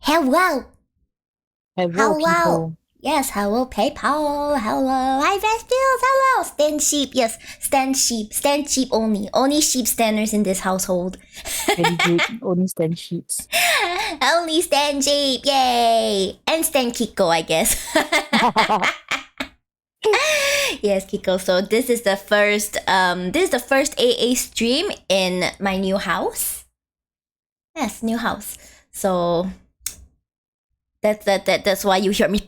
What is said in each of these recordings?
Hello. Hello, Hello. people. Yes, hello, PayPal. Hello. Hi, Vestials. Hello. Stand sheep. Yes, stand sheep. Stand sheep only. Only sheep standers in this household. Very good. Only stand sheets. Only stand sheep. Yay. And stand Kiko, I guess. Yes, Kiko. So this is the first AA stream in my new house. Yes, new house. So that's why you hear me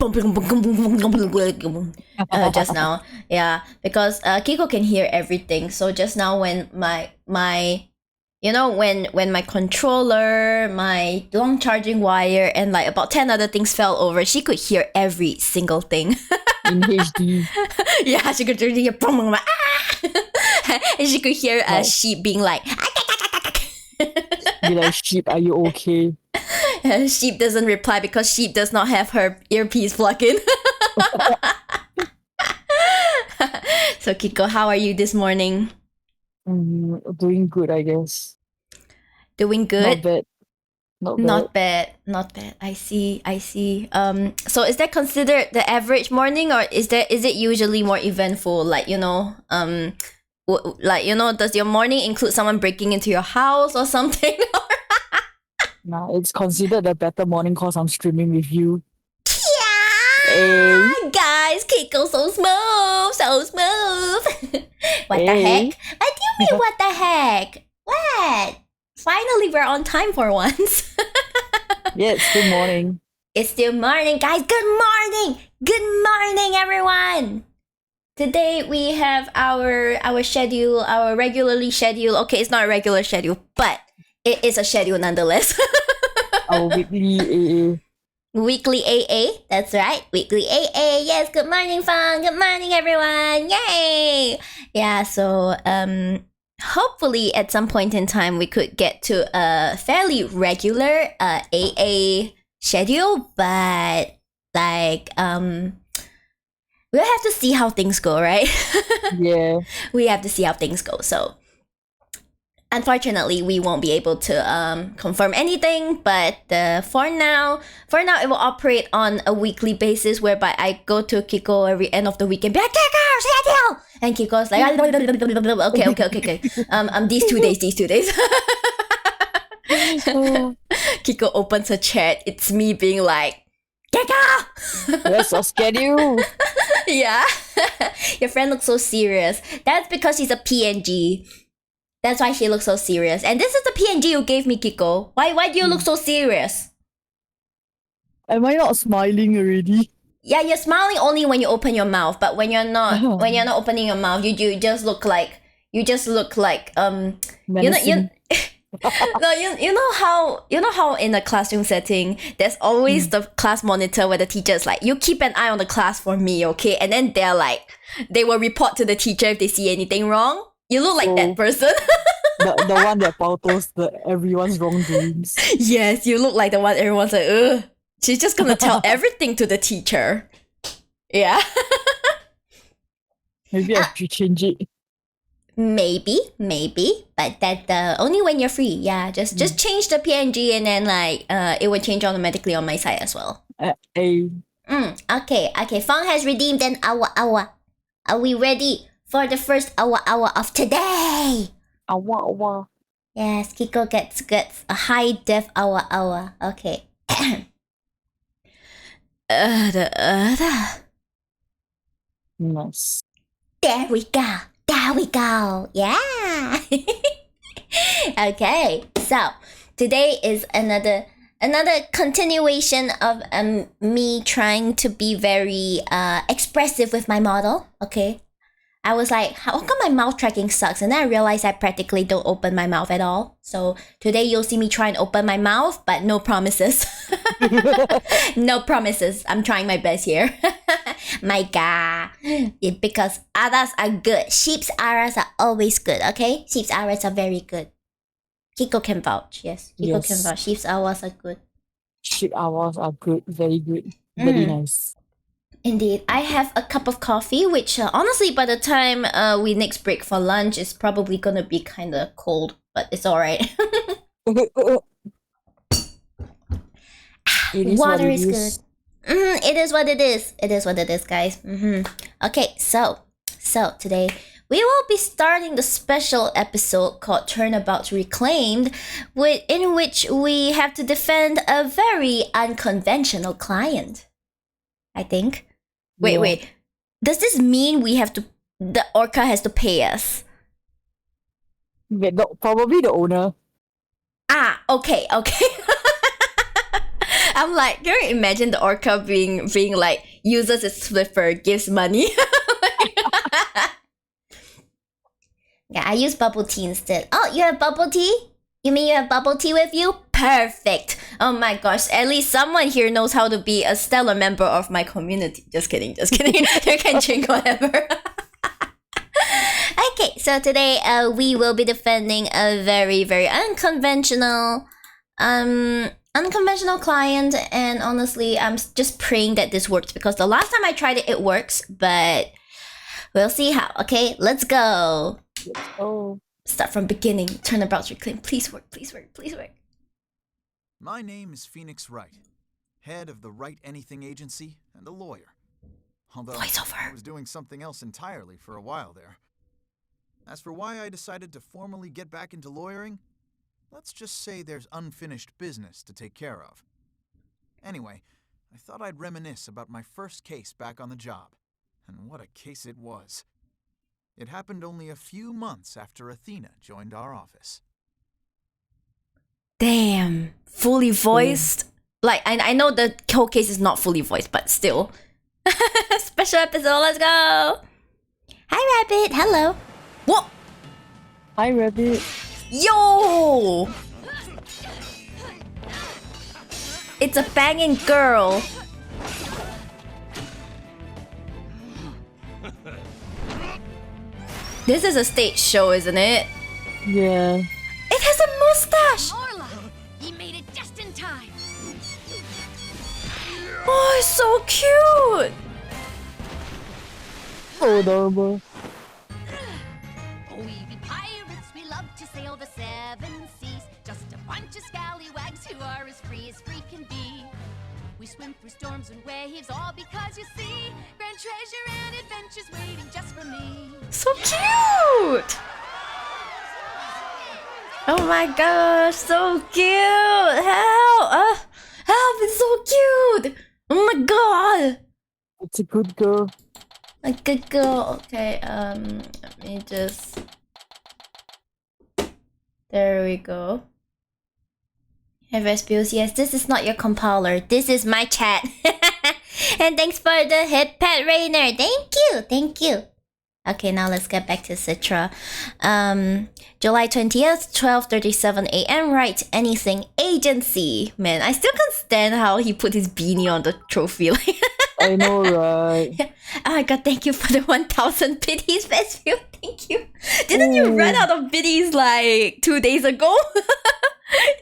just now. Yeah, because Kiko can hear everything. So just now when my when my controller, my long charging wire, and like about 10 other things fell over, she could hear every single thing. In HD. Yeah, she could hear and she could hear a sheep being like Be like, sheep, are you okay? Sheep doesn't reply because sheep does not have her earpiece plugged in. So Kiko, how are you this morning? Doing good, I guess. Doing good? Not bad. Not bad. Not bad. Not bad. I see. So is that considered the average morning, or is it usually more eventful? Like, does your morning include someone breaking into your house or something? Nah, it's considered a better morning because I'm streaming with you. Yeah, Hey. guys, Kiko so smooth, so smooth. What the Hey. heck? What do you mean? What the heck? What? Finally, we're on time for once. Yeah, it's still morning. It's still morning, guys. Good morning. Good morning, everyone. Today we have our schedule, our regularly scheduled. Okay, it's not a regular schedule, but it is a schedule nonetheless. Our weekly AA. Weekly AA, that's right. Weekly AA. Yes, good morning, Fang. Good morning, everyone. Yay! Yeah, so hopefully at some point in time we could get to a fairly regular AA schedule, but like we'll have to see how things go, right? Yeah. We have to see how things go. So unfortunately, we won't be able to confirm anything, but for now, it will operate on a weekly basis, whereby I go to Kiko every end of the week and be like, Kiko, schedule! And Kiko's like, okay. These 2 days. Kiko opens her chat. It's me being like, Kiko! Where's your schedule? Yeah. Your friend looks so serious. That's because she's a PNG. That's why she looks so serious. And this is the PNG you gave me, Kiko. Why do you look so serious? Am I not smiling already? Yeah, you're smiling only when you open your mouth, but when you're not opening your mouth, you just look like Menacing. no, you know how in a classroom setting there's always the class monitor where the teacher's like, you keep an eye on the class for me, okay? And then they're like, they will report to the teacher if they see anything wrong. You look like that person. the one that pautos everyone's wrongdoings. Yes, you look like the one everyone's like, ugh. She's just gonna tell everything to the teacher. Yeah. Maybe I should change it. Maybe, but that only when you're free. Yeah, just change the PNG and then like it will change automatically on my side as well. Okay. Fang has redeemed an hour. Are we ready for the first hour of today? Hour. Yes, Kiko gets a high def hour. Okay. Nice. There we go. Yeah. Okay. So today is another continuation of me trying to be very expressive with my model. Okay. I was like, how come my mouth tracking sucks? And then I realized I practically don't open my mouth at all. So today you'll see me try and open my mouth, but no promises. No promises. I'm trying my best here. My God. Because others are good. Sheep's aras are always good, okay? Sheep's aras are very good. Kiko can vouch. Yes, Kiko can vouch. Sheep's aras are good. Sheep hours are good. Very good. Very nice. Indeed. I have a cup of coffee, which honestly, by the time we next break for lunch, is probably gonna be kind of cold, but it's alright. It is what Water it is good. is. It is what it is. It is what it is, guys. Okay, so today we will be starting the special episode called Turnabout Reclaimed, in which we have to defend a very unconventional client. I think. Yeah. Wait. Does this mean the orca has to pay us? Yeah, probably the owner. Okay. I'm like, can you imagine the orca being like, uses its flipper, gives money? Yeah, I use bubble tea instead. Oh, you have bubble tea? You mean you have bubble tea with you? Perfect. Oh my gosh, at least someone here knows how to be a stellar member of my community. Just kidding. You can drink whatever. Okay, so today we will be defending a very, very unconventional client, and honestly, I'm just praying that this works because the last time I tried it, it works, but we'll see how. Okay, let's go. Oh. Start from beginning. Turnabout Reclaim. Please work. My name is Phoenix Wright, head of the Wright Anything Agency and a lawyer. Although Voiceover. I was doing something else entirely for a while there. As for why I decided to formally get back into lawyering, let's just say there's unfinished business to take care of. Anyway, I thought I'd reminisce about my first case back on the job. And what a case it was. It happened only a few months after Athena joined our office. Damn. Fully voiced. Like, I know the whole case is not fully voiced, but still. Special episode, let's go. Hi, Rabbit. Hello. What? Hi, Rabbit. Yo! It's a banging girl. This is a stage show, isn't it? Yeah. It has a mustache! Orla, he made it just in time. Oh, it's so cute! So adorable. We be pirates, we love to sail the seven seas. Just a bunch of scallywags who are as free can be. We swim through storms and waves, all because you see grand treasure and adventures waiting just for me. So cute! Oh my gosh, so cute! Help! Help! It's so cute! Oh my god! It's a good girl. A good girl. Okay, let me just. There we go. Hey, Vespios, yes, this is not your compiler. This is my chat. And thanks for the hit, Pet Rainer. Thank you. Okay, now let's get back to Citra. July 20th, 12:37 a.m. Wright Anything Agency. Man, I still can't stand how he put his beanie on the trophy. I know, right? Oh my god, thank you for the 1,000 biddies, Vestview. Thank you. Didn't you run out of biddies like 2 days ago?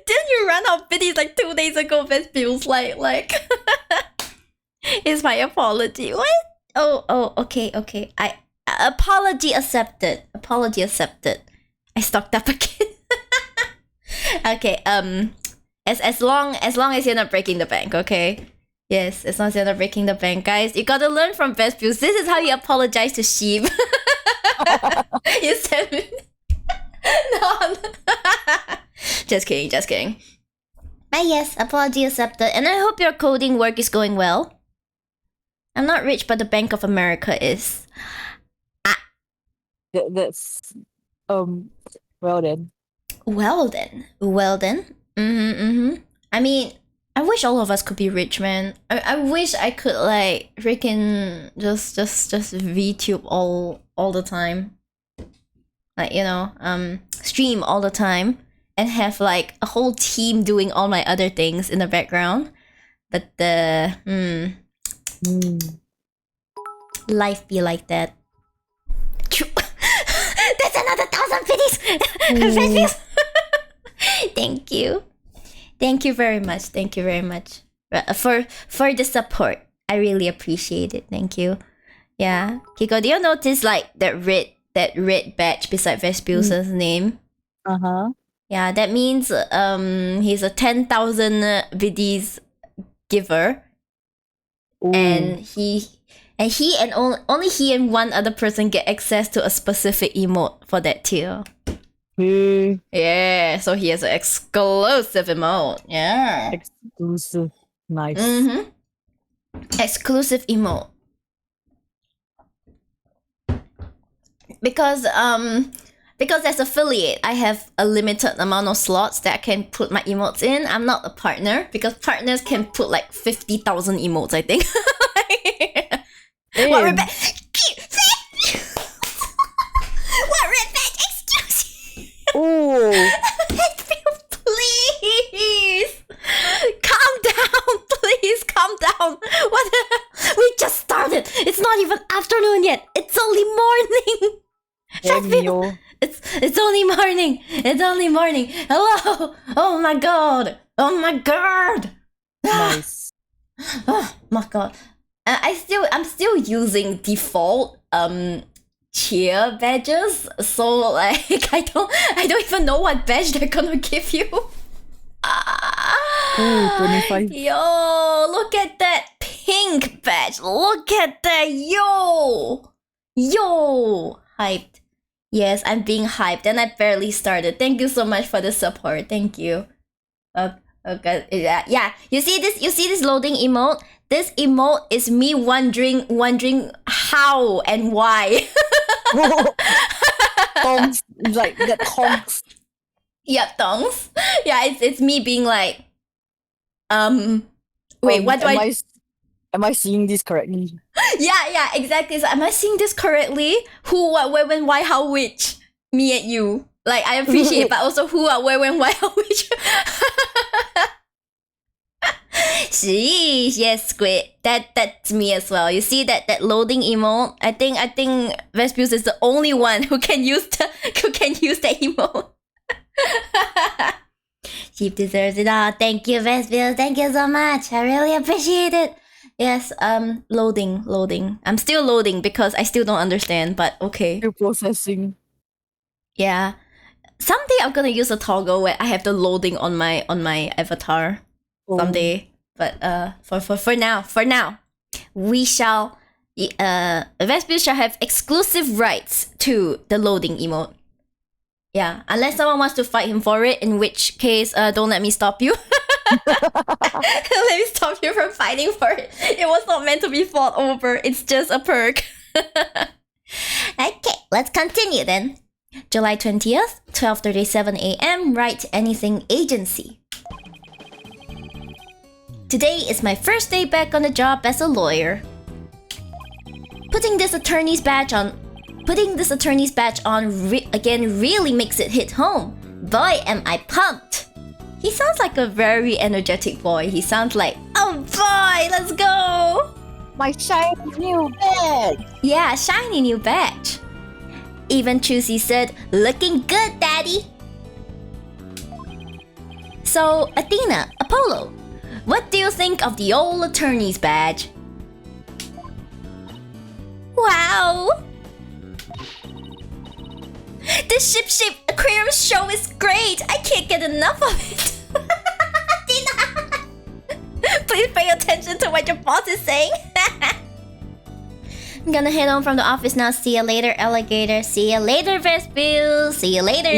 Didn't you run out of biddies like 2 days ago, Vestviews? Like it's my apology. What? Oh, okay. Apology accepted. I stocked up again. Okay, as long as you're not breaking the bank, okay? Yes, as long as you're not breaking the bank, guys. You gotta learn from Vespius. This is how you apologize to sheep. You said no. Just kidding. But yes, apology accepted. And I hope your coding work is going well. I'm not rich, but the Bank of America is. That's well then. Well then. I mean, I wish all of us could be rich, man. I wish I could like freaking just VTube all the time. Like, you know, stream all the time and have like a whole team doing all my other things in the background. But life be like that. That's another 1,000 biddies. Thank you. Thank you very much for the support. I really appreciate it. Thank you. Yeah, Kiko, do you notice like that red badge beside Vespius's name? Uh-huh. Yeah, that means he's a 10,000 biddies giver, Ooh. and only he and one other person get access to a specific emote for that tier. Hey, Yeah, so he has an exclusive emote. Yeah. exclusive. Nice. Mm-hmm. Exclusive emote. Because as affiliate, I have a limited amount of slots that I can put my emotes in. I'm not a partner because partners can put like 50,000 emotes, I think. Hey, What Rebecca? What Rebecca? Excuse me. oh, Please calm down. Please calm down. What? We just started. It's not even afternoon yet. It's only morning. damn yo. It's only morning. It's only morning. Hello. Oh my god. Oh my god. Nice. Oh my god. I'm still using default cheer badges. So like I don't even know what badge they're gonna give you. Ooh, 25. Yo, look at that pink badge. Look at that. Yo, hyped. Yes, I'm being hyped, and I barely started. Thank you so much for the support. Thank you. Okay. Yeah. You see this loading emote? This emote is me wondering how and why. Tongs, like that tongs. Yep, tongs. Yeah, it's me being like, wait, what do Am I seeing this correctly? Yeah, exactly. So am I seeing this correctly? Who, what, where, when, why, how, which? Me and you. Like, I appreciate it, but also who, what, where, when, why, how, which? Sheesh, yes, Squid. That's me as well. You see that loading emote? I think Vespius is the only one who can use that emote. Sheep deserves it all. Thank you, Vespius. Thank you so much. I really appreciate it. Yes, loading. I'm still loading because I still don't understand, but okay. Still processing. Yeah. Someday I'm gonna use a toggle where I have the loading on my avatar. Oh. Someday. But for now, we shall Vespius shall have exclusive rights to the loading emote. Yeah, unless someone wants to fight him for it, in which case don't let me stop you. Let me stop you from fighting for it. It was not meant to be fought over. It's just a perk. Okay, let's continue then. July 20th, 12:37 a.m. Wright Anything Agency. Today is my first day back on the job as a lawyer. Putting this attorney's badge on again really makes it hit home. Boy, am I pumped! He sounds like a very energetic boy. He sounds like, oh boy, let's go! My shiny new badge. Yeah, shiny new badge. Even Chusi said, looking good, daddy. So, Athena, Apollo, what do you think of the old attorney's badge? Wow! The ship-shaped aquarium show is great! I can't get enough of it! Athena! Please pay attention to what your boss is saying! I'm gonna head home from the office now. See you later, alligator. See you later, Vespius. See you later.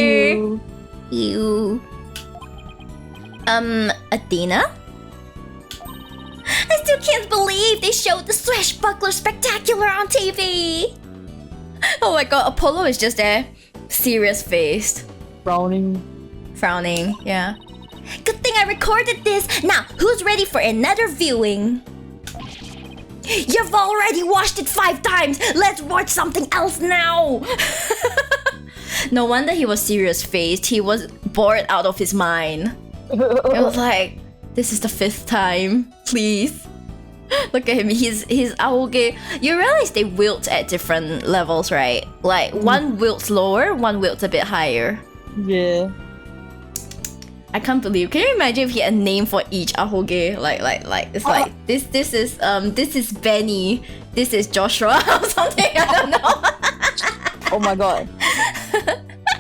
You. Athena? I still can't believe they showed the Swashbuckler Spectacular on TV. Oh my god, Apollo is just there, serious-faced. Frowning, yeah. Good thing I recorded this. Now, who's ready for another viewing? You've already watched it 5 times. Let's watch something else now. No wonder he was serious-faced. He was bored out of his mind. It was like, this is the 5th time. Please. Look at him. He's Aoge. You realize they wilt at different levels, right? Like, one wilts lower, one wilts a bit higher. Yeah. I can't believe. Can you imagine if he had a name for each ahoge? Like it's like this is Benny, this is Joshua or something. I don't know. Oh my god.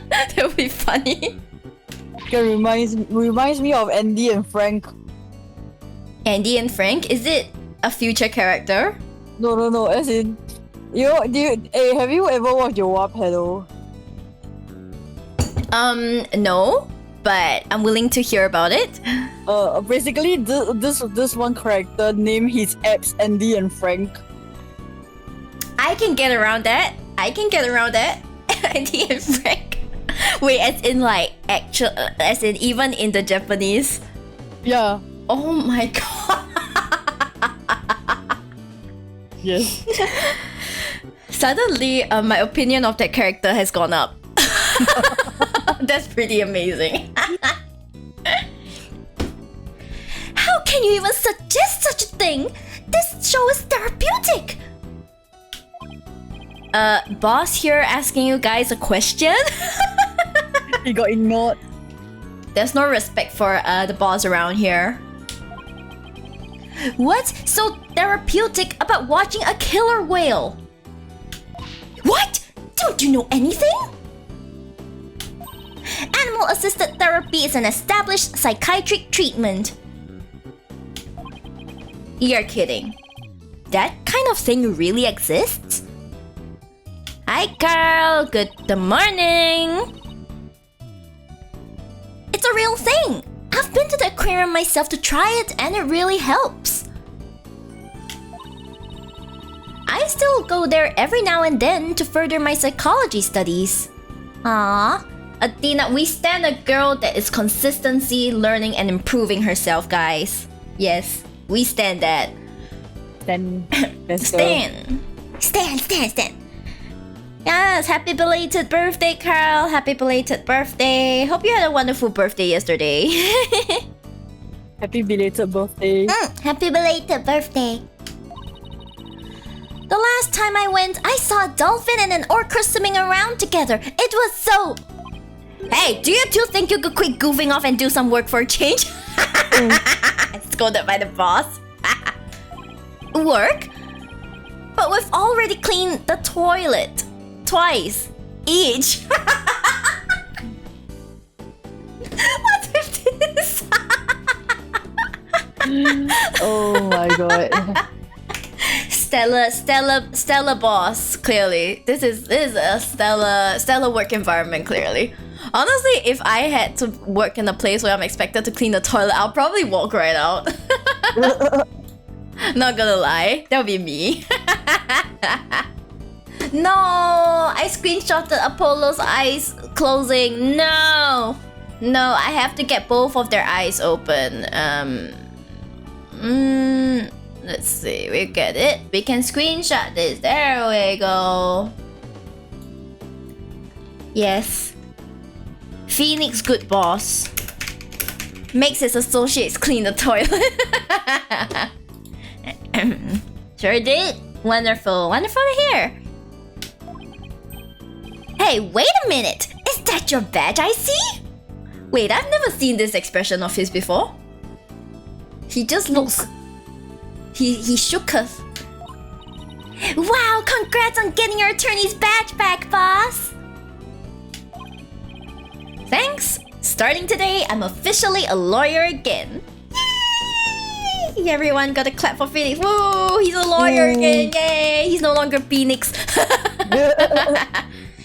That would be funny. It reminds me of Andy and Frank. Andy and Frank? Is it a future character? No. As in, have you ever watched your WAP Hello? No, but I'm willing to hear about it. Basically, this one character named his abs Andy and Frank. I can get around that. Andy and Frank. Wait, as in like actual, as in even in the Japanese. Yeah. Oh my god. Yes. Suddenly, my opinion of that character has gone up. That's pretty amazing. How can you even suggest such a thing? This show is therapeutic. Boss here asking you guys a question. He got ignored. There's no respect for the boss around here. What's so therapeutic about watching a killer whale? What? Don't you know anything? Animal-assisted therapy is an established psychiatric treatment. You're kidding. That kind of thing really exists? Hi, Carl. Good morning. It's a real thing. I've been to the aquarium myself to try it, and it really helps. I still go there every now and then to further my psychology studies. Ah, Athena, we stand a girl that is consistency, learning, and improving herself, guys. Yes, we stand that. Then Stand. Yes, happy belated birthday, Carl. Happy belated birthday. Hope you had a wonderful birthday yesterday. Happy belated birthday. Happy belated birthday. The last time I went, I saw a dolphin and an orca swimming around together. It was so... Hey, do you two think you could quit goofing off and do some work for a change? Scolded by the boss. Work? But we've already cleaned the toilet. Twice. Each. What's with this? Oh my god. Stella boss, clearly. This is a Stella work environment, clearly. Honestly, if I had to work in a place where I'm expected to clean the toilet, I'll probably walk right out. Not gonna lie, that would be me. No, I screenshotted Apollo's eyes closing. No, I have to get both of their eyes open. Let's see, we get it. We can screenshot this. There we go. Yes. Phoenix good boss. Makes his associates clean the toilet. Sure did. Wonderful to hear. Hey, wait a minute! Is that your badge I see? Wait, I've never seen this expression of his before. He just looks... He shook us. Wow, congrats on getting your attorney's badge back, boss! Thanks! Starting today, I'm officially a lawyer again. Yay! Everyone got a clap for Phoenix. Woo! He's a lawyer again! Yay! He's no longer Phoenix.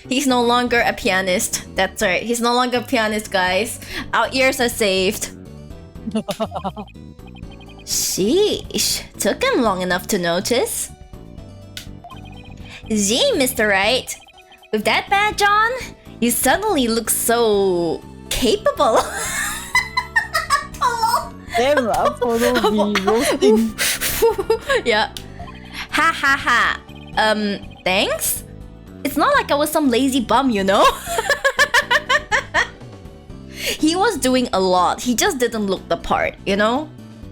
He's no longer a pianist. That's right. He's no longer a pianist, guys. Our ears are saved. Sheesh. Took him long enough to notice. Gee, Mr. Wright. With that badge on, you suddenly look so... capable. Damn, Apollo be roasting. Yeah. Ha ha ha. Thanks? It's not like I was some lazy bum, you know? He was doing a lot. He just didn't look the part, you know?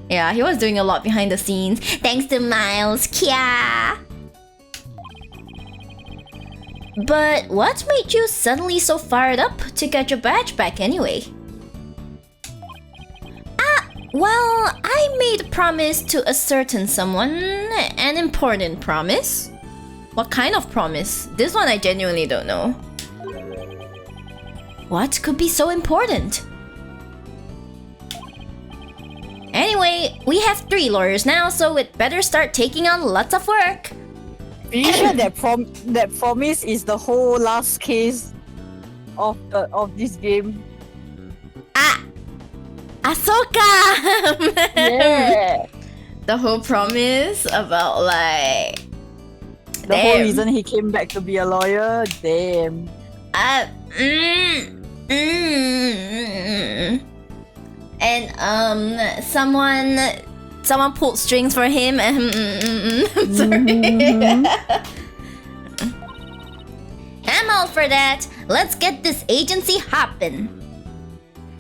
Yeah, he was doing a lot behind the scenes. Thanks to Miles. Kya! But what made you suddenly so fired up to get your badge back anyway? Well, I made a promise to a certain someone. An important promise. What kind of promise? This one I genuinely don't know. What could be so important? Anyway, we have 3 lawyers now, so we'd better start taking on lots of work. Pretty sure that promise is the whole last case of this game. Ahsoka! Yeah. The whole promise about like... The whole reason he came back to be a lawyer. Damn. And someone pulled strings for him and sorry. I'm all for that. Let's get this agency hopping.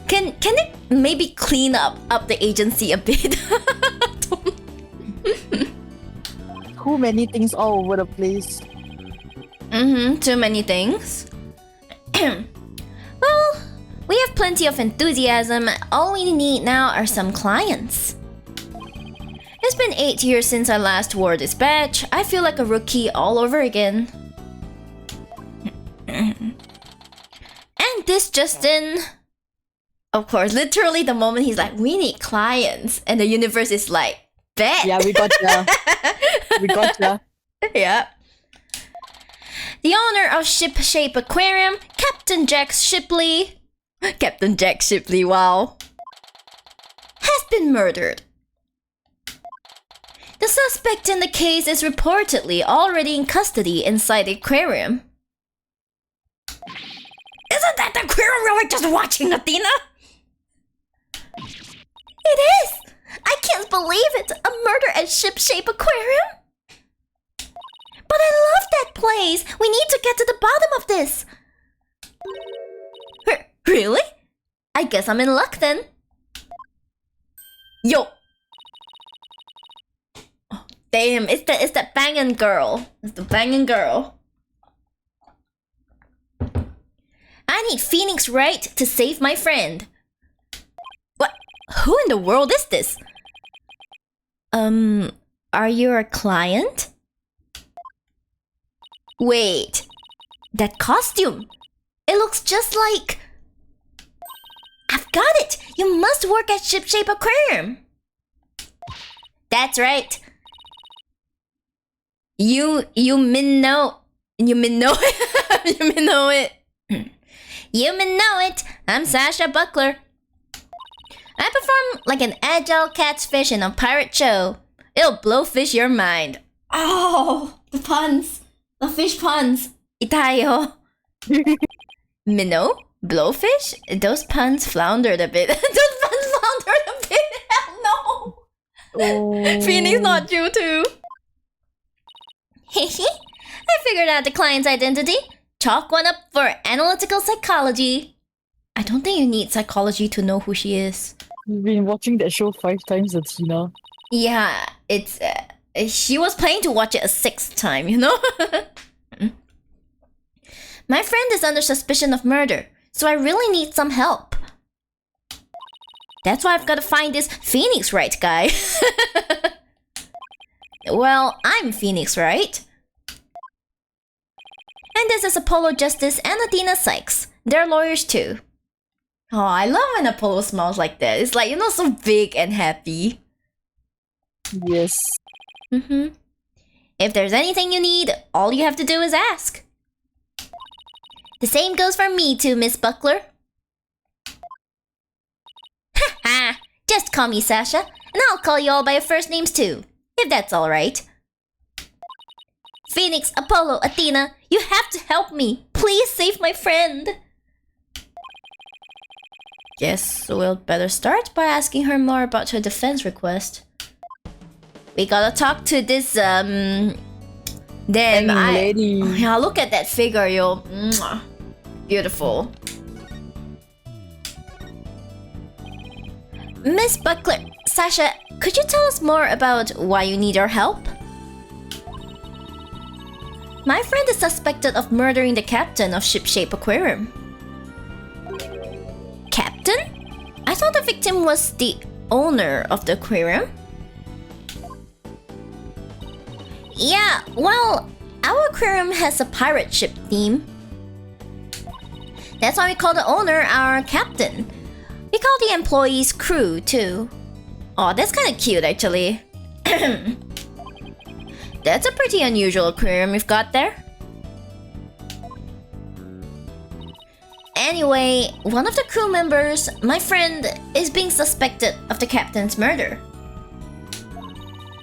Can it maybe clean up the agency a bit? Too many things all over the place. Too many things. Well, we have plenty of enthusiasm. All we need now are some clients. It's been 8 years since I last wore this badge. I feel like a rookie all over again. And this just in. Of course, literally the moment he's like, we need clients. And the universe is like, bet. Yeah, we got ya. We got ya. Yeah. The owner of Ship Shape Aquarium, Captain Jack Shipley. Captain Jack Shipley, wow. Has been murdered. The suspect in the case is reportedly already in custody inside the aquarium. Isn't that the aquarium we were just watching, Athena? It is! I can't believe it! A murder at Ship Shape Aquarium? But I love that place! We need to get to the bottom of this! Really? I guess I'm in luck then. Yo! Oh, damn, it's that banging girl. It's the banging girl. I need Phoenix Wright to save my friend. What? Who in the world is this? Are you a client? Wait, that costume. It looks just like... I've got it! You must work at Ship Shape Aquarium. That's right. You min know it. You min know it. I'm Sasha Buckler. I perform like an agile catfish in a pirate show. It'll blowfish your mind. Oh, the puns. The fish puns. Itayo. Minnow? Blowfish? Those puns floundered a bit. Hell no. Oh. Phoenix, not you too. Hehe. I figured out the client's identity. Chalk one up for analytical psychology. I don't think you need psychology to know who she is. You've been watching that show 5 times, Athena. Yeah, it's... she was planning to watch it a 6th time, you know? My friend is under suspicion of murder, so I really need some help. That's why I've got to find this Phoenix Wright guy. Well, I'm Phoenix Wright. And this is Apollo Justice and Athena Sykes. They're lawyers too. Oh, I love when Apollo smiles like that. It's like, you know, so big and happy. Yes. If there's anything you need, all you have to do is ask. The same goes for me too, Miss Buckler. Ha! Just call me Sasha, and I'll call you all by your first names too, if that's alright. Phoenix, Apollo, Athena, you have to help me. Please save my friend. Guess we'll better start by asking her more about her defense request. We gotta talk to this, damn, lady. Yeah, look at that figure, yo. Mwah. Beautiful. Miss Buckler, Sasha, could you tell us more about why you need our help? My friend is suspected of murdering the captain of Ship Shape Aquarium. Captain? I thought the victim was the owner of the aquarium. Yeah, well, our aquarium has a pirate ship theme. That's why we call the owner our captain. We call the employees crew too. Oh, that's kind of cute, actually. That's a pretty unusual aquarium you've got there. Anyway, one of the crew members, my friend, is being suspected of the captain's murder.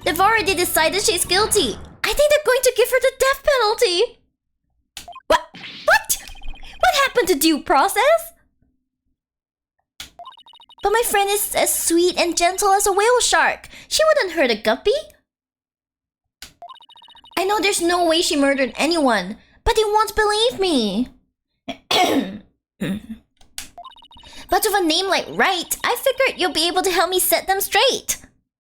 They've already decided she's guilty. I think they're going to give her the death penalty. What? What happened to due process? But my friend is as sweet and gentle as a whale shark. She wouldn't hurt a guppy. I know there's no way she murdered anyone, but they won't believe me. But with a name like Wright, I figured you'll be able to help me set them straight.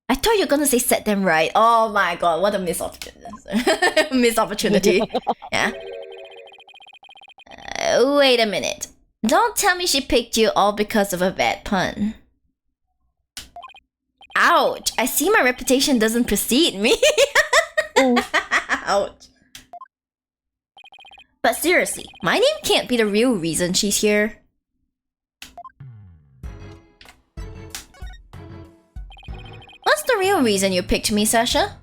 I thought you were gonna say set them right. Oh my god, what a missed opportunity. Missed opportunity. Yeah. Wait a minute. Don't tell me she picked you all because of a bad pun. Ouch. I see my reputation doesn't precede me. Ouch. But seriously, my name can't be the real reason she's here. What's the real reason you picked me, Sasha?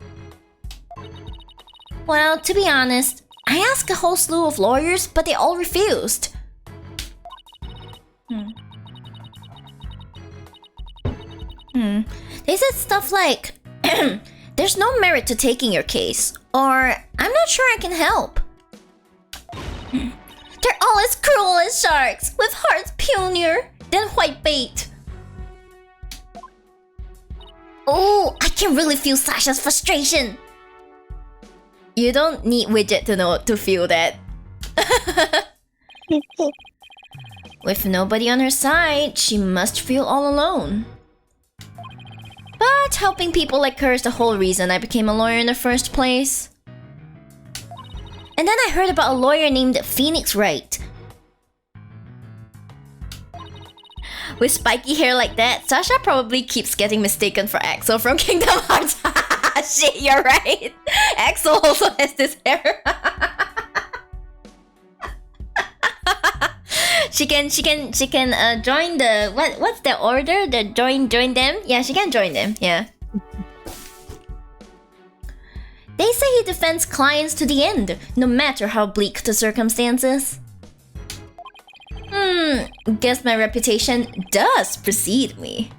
Well, to be honest, I asked a whole slew of lawyers, but they all refused. They said stuff like, there's no merit to taking your case, or I'm not sure I can help. They're all as cruel as sharks, with hearts punier than white bait. Oh, I can really feel Sasha's frustration. You don't need Widget to know to feel that. With nobody on her side, she must feel all alone. But helping people like her is the whole reason I became a lawyer in the first place. And then I heard about a lawyer named Phoenix Wright. With spiky hair like that, Sasha probably keeps getting mistaken for Axel from Kingdom Hearts. Shit, you're right. Axel also has this hair. She can join the what's the order? The join them? Yeah, she can join them. Yeah. They say he defends clients to the end, no matter how bleak the circumstances. Guess my reputation does precede me.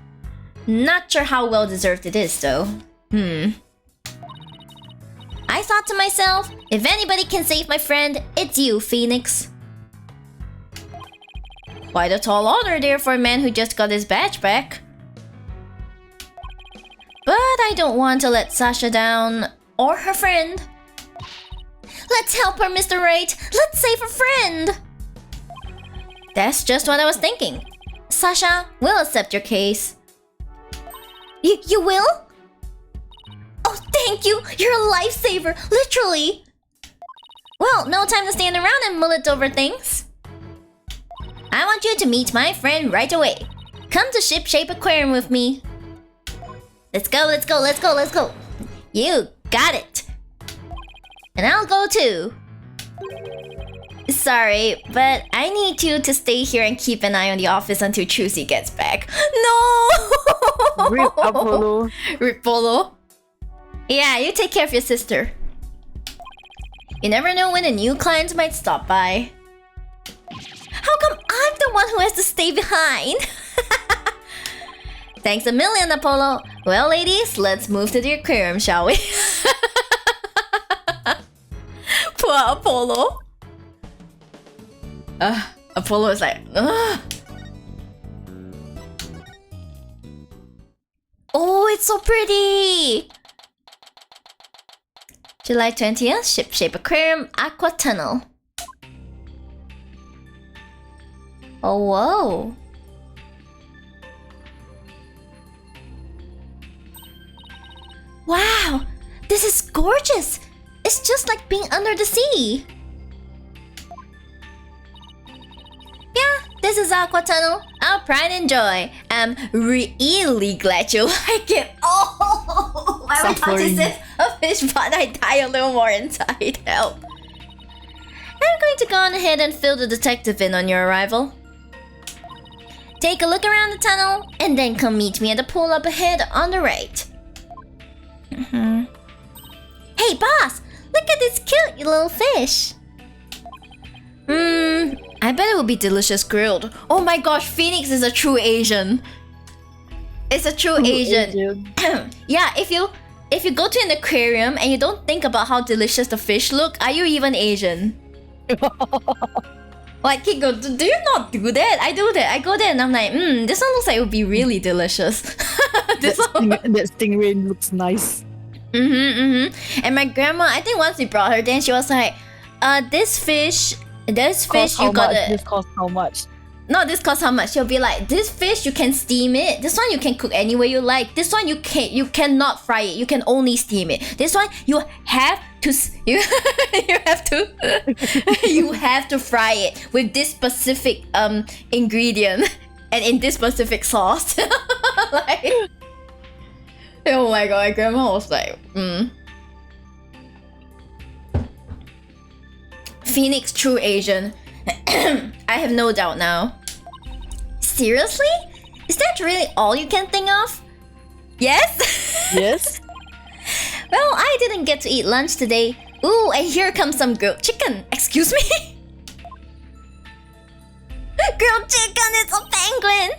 Not sure how well deserved it is, though. I thought to myself, if anybody can save my friend, it's you, Phoenix. Quite a tall order there for a man who just got his badge back. But I don't want to let Sasha down, or her friend. Let's help her, Mr. Wright! Let's save a friend! That's just what I was thinking. Sasha, we'll accept your case. You will? Oh, thank you! You're a lifesaver, literally! Well, no time to stand around and mullet over things. I want you to meet my friend right away. Come to Ship Shape Aquarium with me. Let's go, let's go, let's go, let's go. You got it. And I'll go too. Sorry, but I need you to stay here and keep an eye on the office until Trucy gets back. No! Rip Apollo. Rip Polo. Yeah, you take care of your sister. You never know when a new client might stop by. How come I'm the one who has to stay behind? Thanks a million, Apollo. Well, ladies, let's move to the aquarium, shall we? Poor Apollo. Apollo is like, ugh. Oh, it's so pretty! July 20th, Ship Shape Aquarium, Aqua Tunnel. Oh, whoa. Wow, this is gorgeous! It's just like being under the sea. Yeah, this is Aqua Tunnel, our pride and joy. I'm really glad you like it. Oh, my heart is a fish, but I die a little more inside. Help. I'm going to go on ahead and fill the detective in on your arrival. Take a look around the tunnel, and then come meet me at the pool up ahead on the right. Hey boss, look at this cute little fish. I bet it will be delicious grilled. Oh my gosh, Phoenix is a true Asian. It's a true Asian. Yeah, if you go to an aquarium and you don't think about how delicious the fish look, are you even Asian? Like, Kiko, do you not do that? I do that. I go there and I'm like, this one looks like it would be really delicious. That stingray looks nice. And my grandma, I think once we brought her, then she was like, this fish you gotta... This costs how much? No, this costs how much? She'll be like, this fish you can steam it. This one you can cook any way you like. This one you cannot fry it. You can only steam it. This one you have to you have to fry it with this specific ingredient and in this specific sauce. Like, oh my god, my grandma was like, Phoenix true Asian. I have no doubt now. Seriously? Is that really all you can think of? Yes? Yes? Well, I didn't get to eat lunch today. Ooh, and here comes some grilled chicken. Excuse me? Grilled chicken, it's a penguin!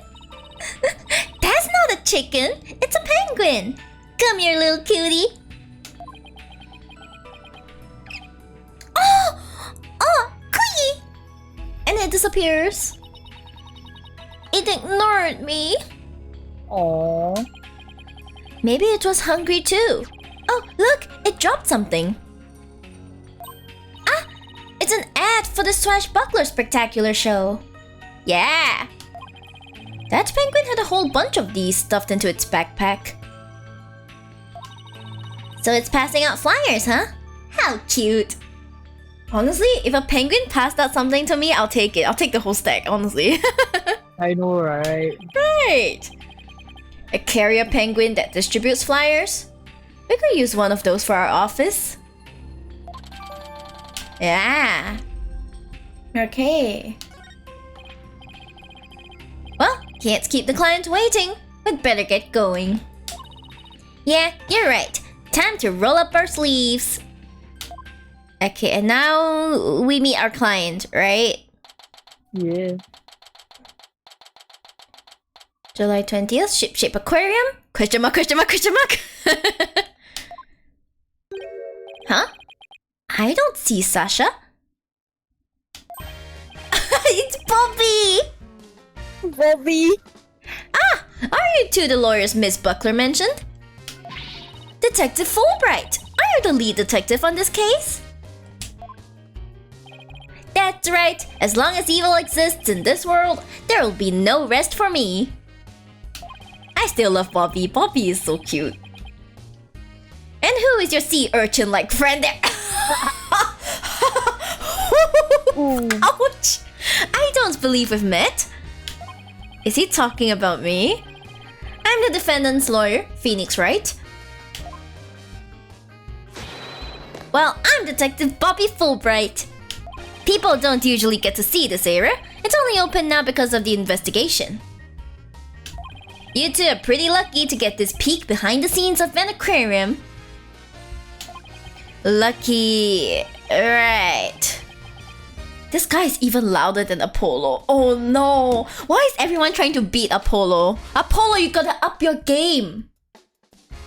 That's not a chicken, it's a penguin. Come here, little cutie. Oh, cookie! And it disappears. It ignored me. Aww. Maybe it was hungry too. Oh, look! It dropped something. Ah! It's an ad for the Swashbuckler Spectacular show. Yeah! That penguin had a whole bunch of these stuffed into its backpack. So it's passing out flyers, huh? How cute! Honestly, if a penguin passed out something to me, I'll take it. I'll take the whole stack, honestly. I know, right? Right! A carrier penguin that distributes flyers? We could use one of those for our office. Yeah. Okay. Well, can't keep the client waiting. We'd better get going. Yeah, you're right. Time to roll up our sleeves. Okay, and now we meet our client, right? Yeah. July 20th, Ship Shape Aquarium? Question mark, question mark, question mark. Huh? I don't see Sasha. It's Bobby! Bobby! Ah! Are you two the lawyers Miss Buckler mentioned? Detective Fulbright! Are you the lead detective on this case? That's right! As long as evil exists in this world, there will be no rest for me. I still love Bobby. Bobby is so cute. And who is your sea urchin-like friend there? Ouch! I don't believe we've met. Is he talking about me? I'm the defendant's lawyer, Phoenix Wright. Well, I'm Detective Bobby Fulbright. People don't usually get to see this area. It's only open now because of the investigation. You two are pretty lucky to get this peek behind the scenes of an aquarium. Lucky... right. This guy is even louder than Apollo. Oh no! Why is everyone trying to beat Apollo? Apollo, you gotta up your game!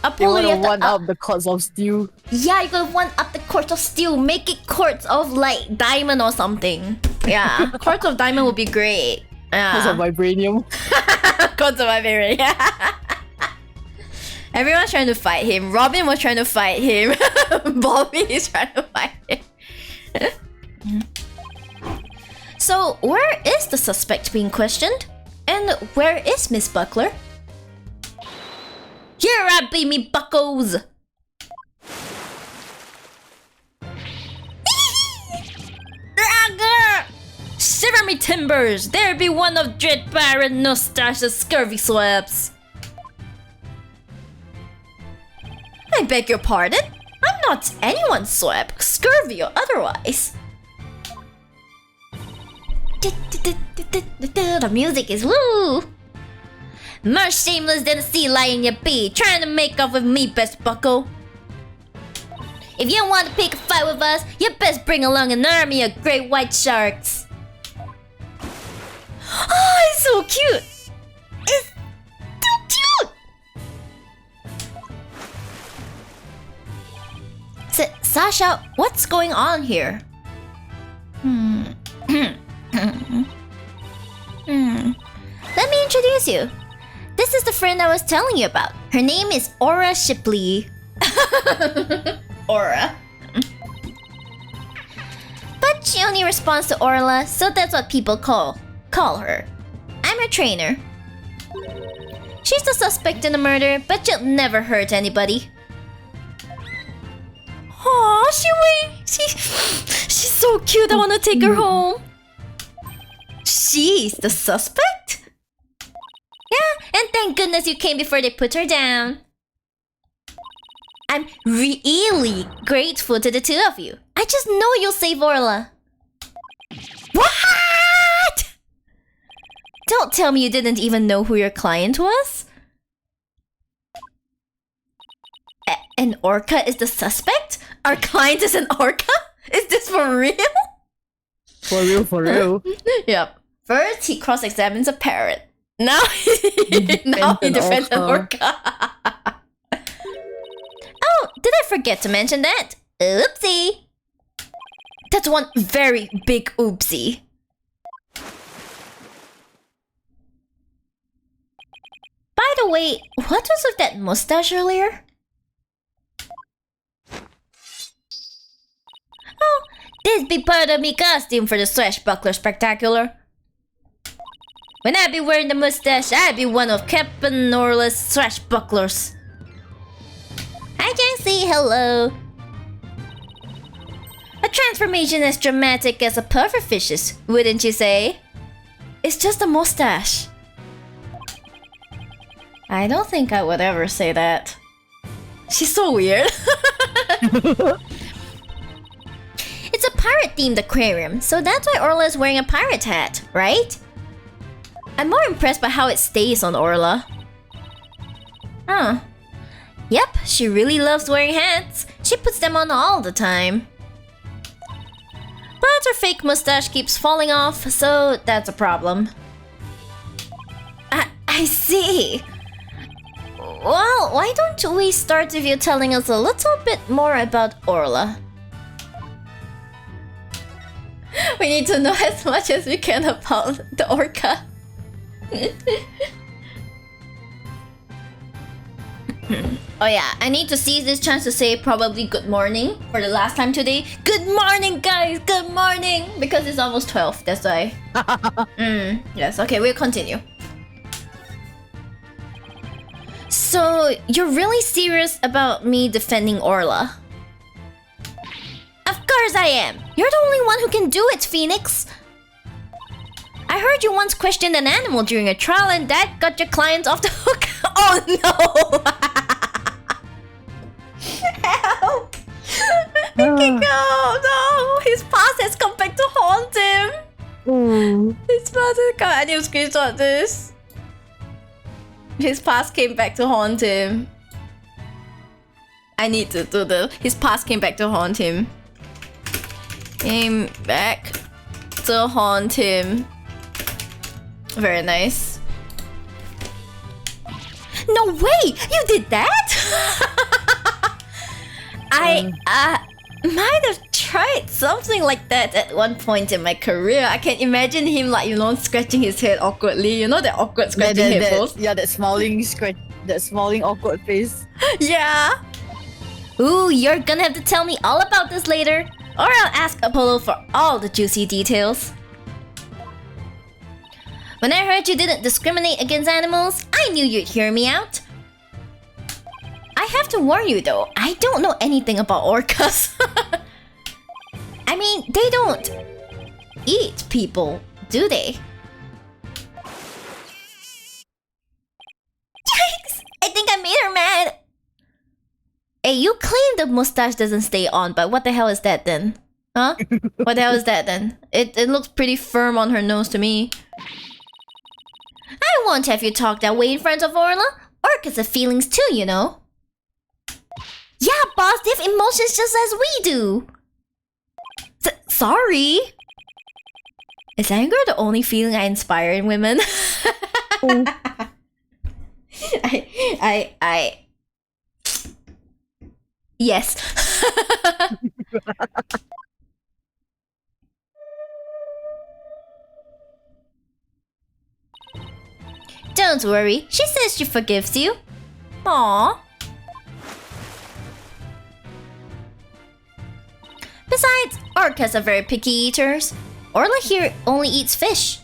Apollo, you have to one up the courts of steel. Yeah, you gotta one up the quartz of steel. Make it quartz of like diamond or something. Yeah, quartz of diamond would be great. Because of vibranium. Quartz of vibranium. Everyone's trying to fight him. Robin was trying to fight him. Bobby is trying to fight him. So, where is the suspect being questioned? And where is Miss Buckler? Here I be, me buckos! Shiver me timbers! There be one of Dread Baron Mustache's scurvy swaps! I beg your pardon? I'm not anyone's swab, scurvy or otherwise. The music is woo! More shameless than a sea lion you be, trying to make off with me, best bucko. If you want to pick a fight with us, you best bring along an army of great white sharks. Oh, it's so cute! It's too cute! Sasha, what's going on here? Let me introduce you. This is the friend I was telling you about. Her name is Aura Shipley. Aura. But she only responds to Orla, so that's what people call her. I'm her trainer. She's the suspect in the murder, but she'll never hurt anybody. Aw, she's so cute. I want to take her home. She's the suspect? Yeah, and thank goodness you came before they put her down. I'm really grateful to the two of you. I just know you'll save Orla. What? Don't tell me you didn't even know who your client was? An orca is the suspect? Our client is an orca? Is this for real? For real. Yep. First, he cross-examines a parrot. Now he defends an orca. Oh, did I forget to mention that? Oopsie. That's one very big oopsie. By the way, what was with that mustache earlier? Oh, this be part of me costume for the Swashbuckler Spectacular. When I be wearing the mustache, I be one of Captain Norla's Swashbucklers. Hi Jancy, hello. A transformation as dramatic as a pufferfish's, wouldn't you say? It's just a mustache. I don't think I would ever say that. She's so weird. It's a pirate-themed aquarium, so that's why Orla is wearing a pirate hat, right? I'm more impressed by how it stays on Orla. Huh. Yep, she really loves wearing hats. She puts them on all the time. But her fake mustache keeps falling off, so that's a problem. I see. Well, why don't we start with you telling us a little bit more about Orla? We need to know as much as we can about the orca. Oh yeah, I need to seize this chance to say probably good morning for the last time today. Good morning, guys! Good morning! Because it's almost 12, that's why. Yes, okay, we'll continue. So, you're really serious about me defending Orla? Of course I am! You're the only one who can do it, Phoenix! I heard you once questioned an animal during a trial and that got your client off the hook. Oh no! Help! Oh no! His past has come back to haunt him! His past has come... I need to screenshot this. His past came back to haunt him. I need to do the... His past came back to haunt him. Came back to haunt him. Very nice. No way! You did that? I might have tried something like that at one point in my career. I can imagine him like, you know, scratching his head awkwardly. You know that awkward scratching head pose? Yeah, that smiling awkward face. Yeah. Ooh, you're gonna have to tell me all about this later. Or I'll ask Apollo for all the juicy details. When I heard you didn't discriminate against animals, I knew you'd hear me out. I have to warn you though, I don't know anything about orcas. I mean, they don't eat people, do they? Yikes! I think I made her mad. Hey, you claim the mustache doesn't stay on, but what the hell is that then? Huh? What the hell is that then? It looks pretty firm on her nose to me. I won't have you talk that way in front of Orla. Orcas have feelings too, you know. Yeah, boss, they have emotions just as we do. Sorry. Is anger the only feeling I inspire in women? I Yes. Don't worry, she says she forgives you. Aww. Besides, orcas are very picky eaters. Orla here only eats fish.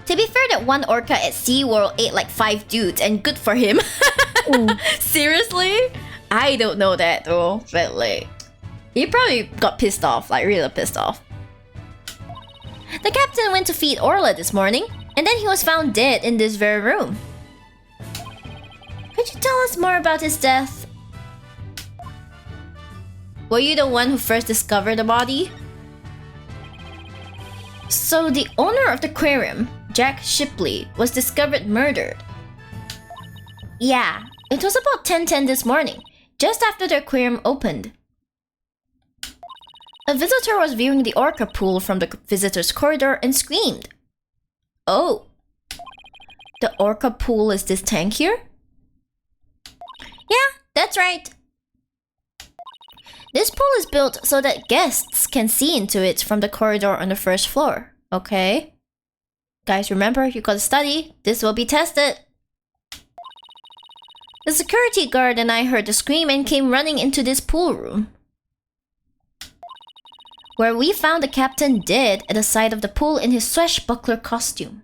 To be fair, that one orca at SeaWorld ate like 5 dudes, and good for him. Seriously? I don't know that though, but like, he probably got pissed off, like really pissed off. The captain went to feed Orla this morning, and then he was found dead in this very room. Could you tell us more about his death? Were you the one who first discovered the body? So the owner of the aquarium, Jack Shipley, was discovered murdered. Yeah, it was about 10:10 this morning, just after the aquarium opened. A visitor was viewing the orca pool from the visitor's corridor and screamed. Oh. The orca pool is this tank here? Yeah, that's right. This pool is built so that guests can see into it from the corridor on the first floor. Okay. Guys, remember, you gotta study. This will be tested. The security guard and I heard the scream and came running into this pool room, where we found the captain dead at the side of the pool in his swashbuckler costume.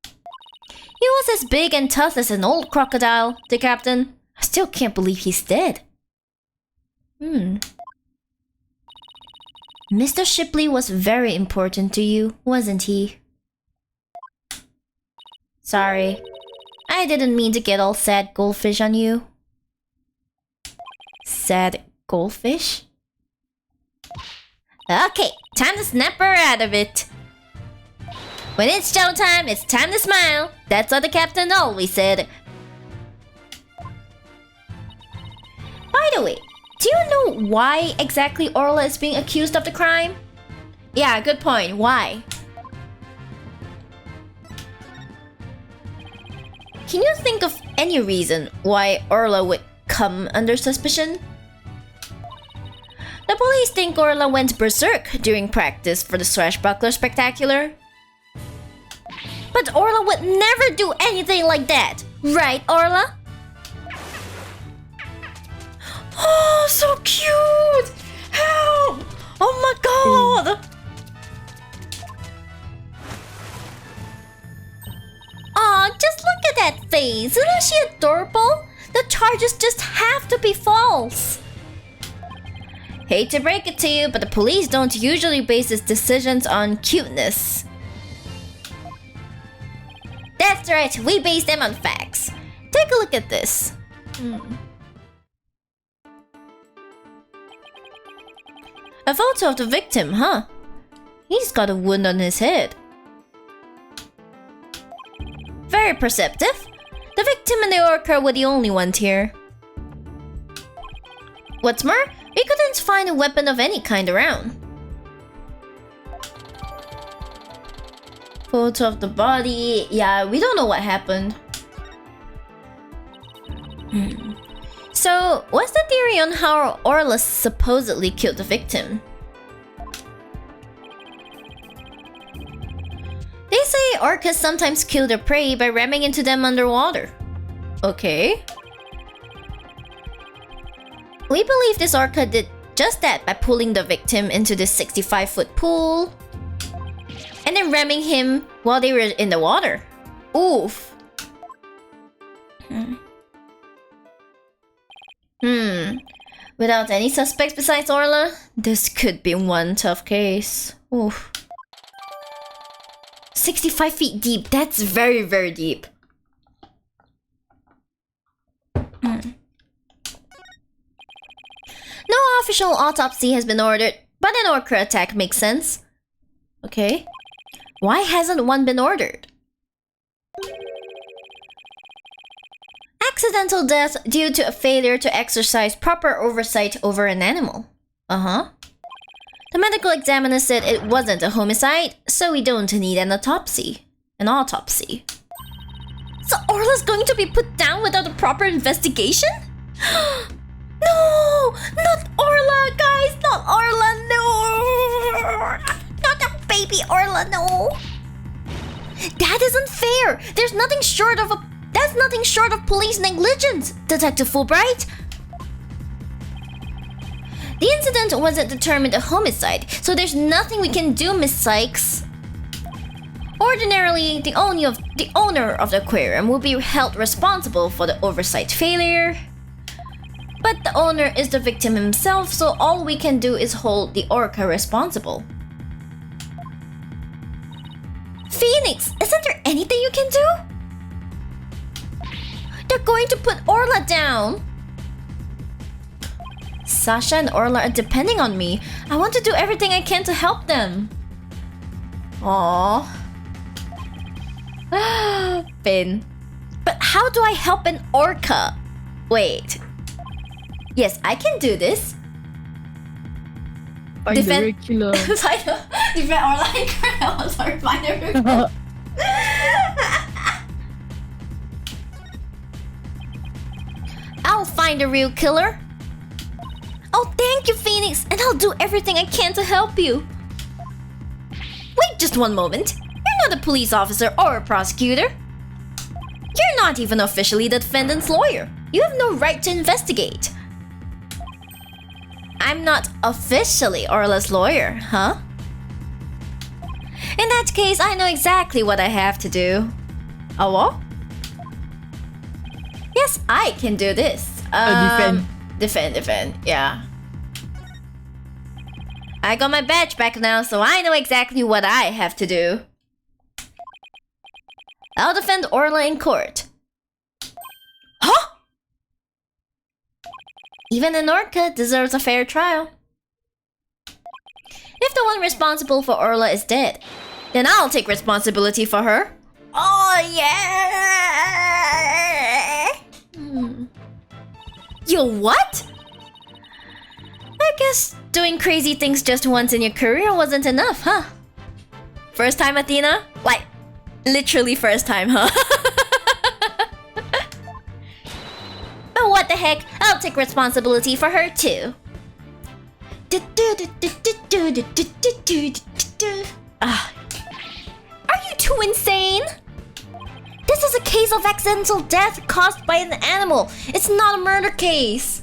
He was as big and tough as an old crocodile, the captain. I still can't believe he's dead. Mr. Shipley was very important to you, wasn't he? Sorry. I didn't mean to get all sad goldfish on you. Sad goldfish? Okay, time to snap her out of it. When it's showtime, it's time to smile. That's what the captain always said. By the way, do you know why exactly Orla is being accused of the crime? Yeah, good point. Why? Can you think of any reason why Orla would come under suspicion? The police think Orla went berserk during practice for the Swashbuckler Spectacular. But Orla would never do anything like that, right, Orla? Oh, so cute! Help! Oh my god! Aw, just look at that face! Isn't she adorable? The charges just have to be false. Hate to break it to you, but the police don't usually base its decisions on cuteness. That's right, we base them on facts. Take a look at this. A photo of the victim, huh? He's got a wound on his head. Very perceptive. The victim and the orca were the only ones here. What's more, we couldn't find a weapon of any kind around. Photo of the body. Yeah, we don't know what happened. So, what's the theory on how Orla supposedly killed the victim? They say orcas sometimes kill their prey by ramming into them underwater. Okay. We believe this orca did just that by pulling the victim into this 65-foot pool and then ramming him while they were in the water. Oof. Without any suspects besides Orla, this could be one tough case. Oof. 65 feet deep, that's very, very deep. No official autopsy has been ordered, but an orca attack makes sense. Okay. Why hasn't one been ordered? Accidental death due to a failure to exercise proper oversight over an animal. Uh-huh. The medical examiner said it wasn't a homicide, so we don't need an autopsy. An autopsy. So Orla's going to be put down without a proper investigation? No! Not Orla, guys! Not Orla, no! Not a baby Orla, no! That isn't fair! That's nothing short of police negligence, Detective Fulbright! The incident wasn't determined a homicide, so there's nothing we can do, Miss Sykes. Ordinarily, the owner of the aquarium will be held responsible for the oversight failure. But the owner is the victim himself, so all we can do is hold the orca responsible. Phoenix, isn't there anything you can do? They're going to put Orla down. Sasha and Orla are depending on me. I want to do everything I can to help them. Aww. Finn. But how do I help an orca? Wait. Yes, I can do this. Find the real killer. Defend Orla and Colonel. I'm sorry, find the real killer. I'll find the real killer. Oh, thank you, Phoenix, and I'll do everything I can to help you. Wait just one moment. You're not a police officer or a prosecutor. You're not even officially the defendant's lawyer. You have no right to investigate. I'm not officially Orla's lawyer, huh? In that case, I know exactly what I have to do. Oh, what? Yes, I can do this. Defend, yeah. I got my badge back now, so I know exactly what I have to do. I'll defend Orla in court. Huh? Even an orca deserves a fair trial. If the one responsible for Orla is dead, then I'll take responsibility for her. Oh, yeah! Yo, what? I guess doing crazy things just once in your career wasn't enough, huh? First time, Athena? Like, literally first time, huh? But what the heck? I'll take responsibility for her too. Are you too insane? This is a case of accidental death caused by an animal. It's not a murder case.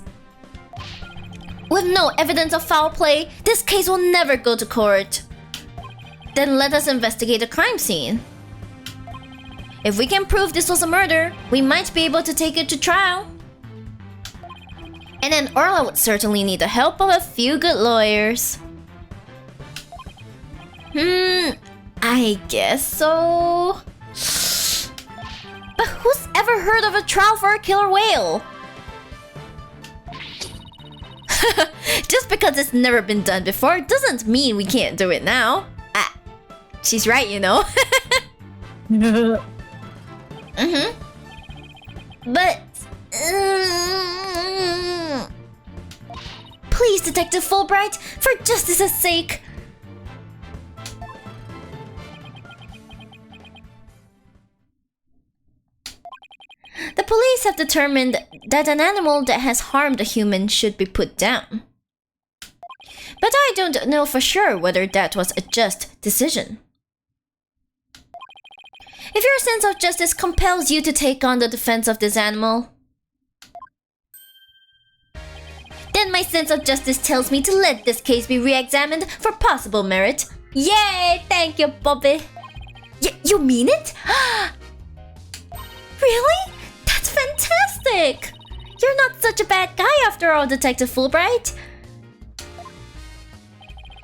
With no evidence of foul play, this case will never go to court. Then let us investigate the crime scene. If we can prove this was a murder, we might be able to take it to trial. And then Orla would certainly need the help of a few good lawyers. I guess so. But who's ever heard of a trial for a killer whale? Just because it's never been done before doesn't mean we can't do it now. Ah, she's right, you know. But please, Detective Fulbright, for justice's sake. The police have determined that an animal that has harmed a human should be put down. But I don't know for sure whether that was a just decision. If your sense of justice compels you to take on the defense of this animal, then my sense of justice tells me to let this case be re-examined for possible merit. Yay! Thank you, Bobby. You mean it? Really? That's fantastic! You're not such a bad guy after all, Detective Fulbright.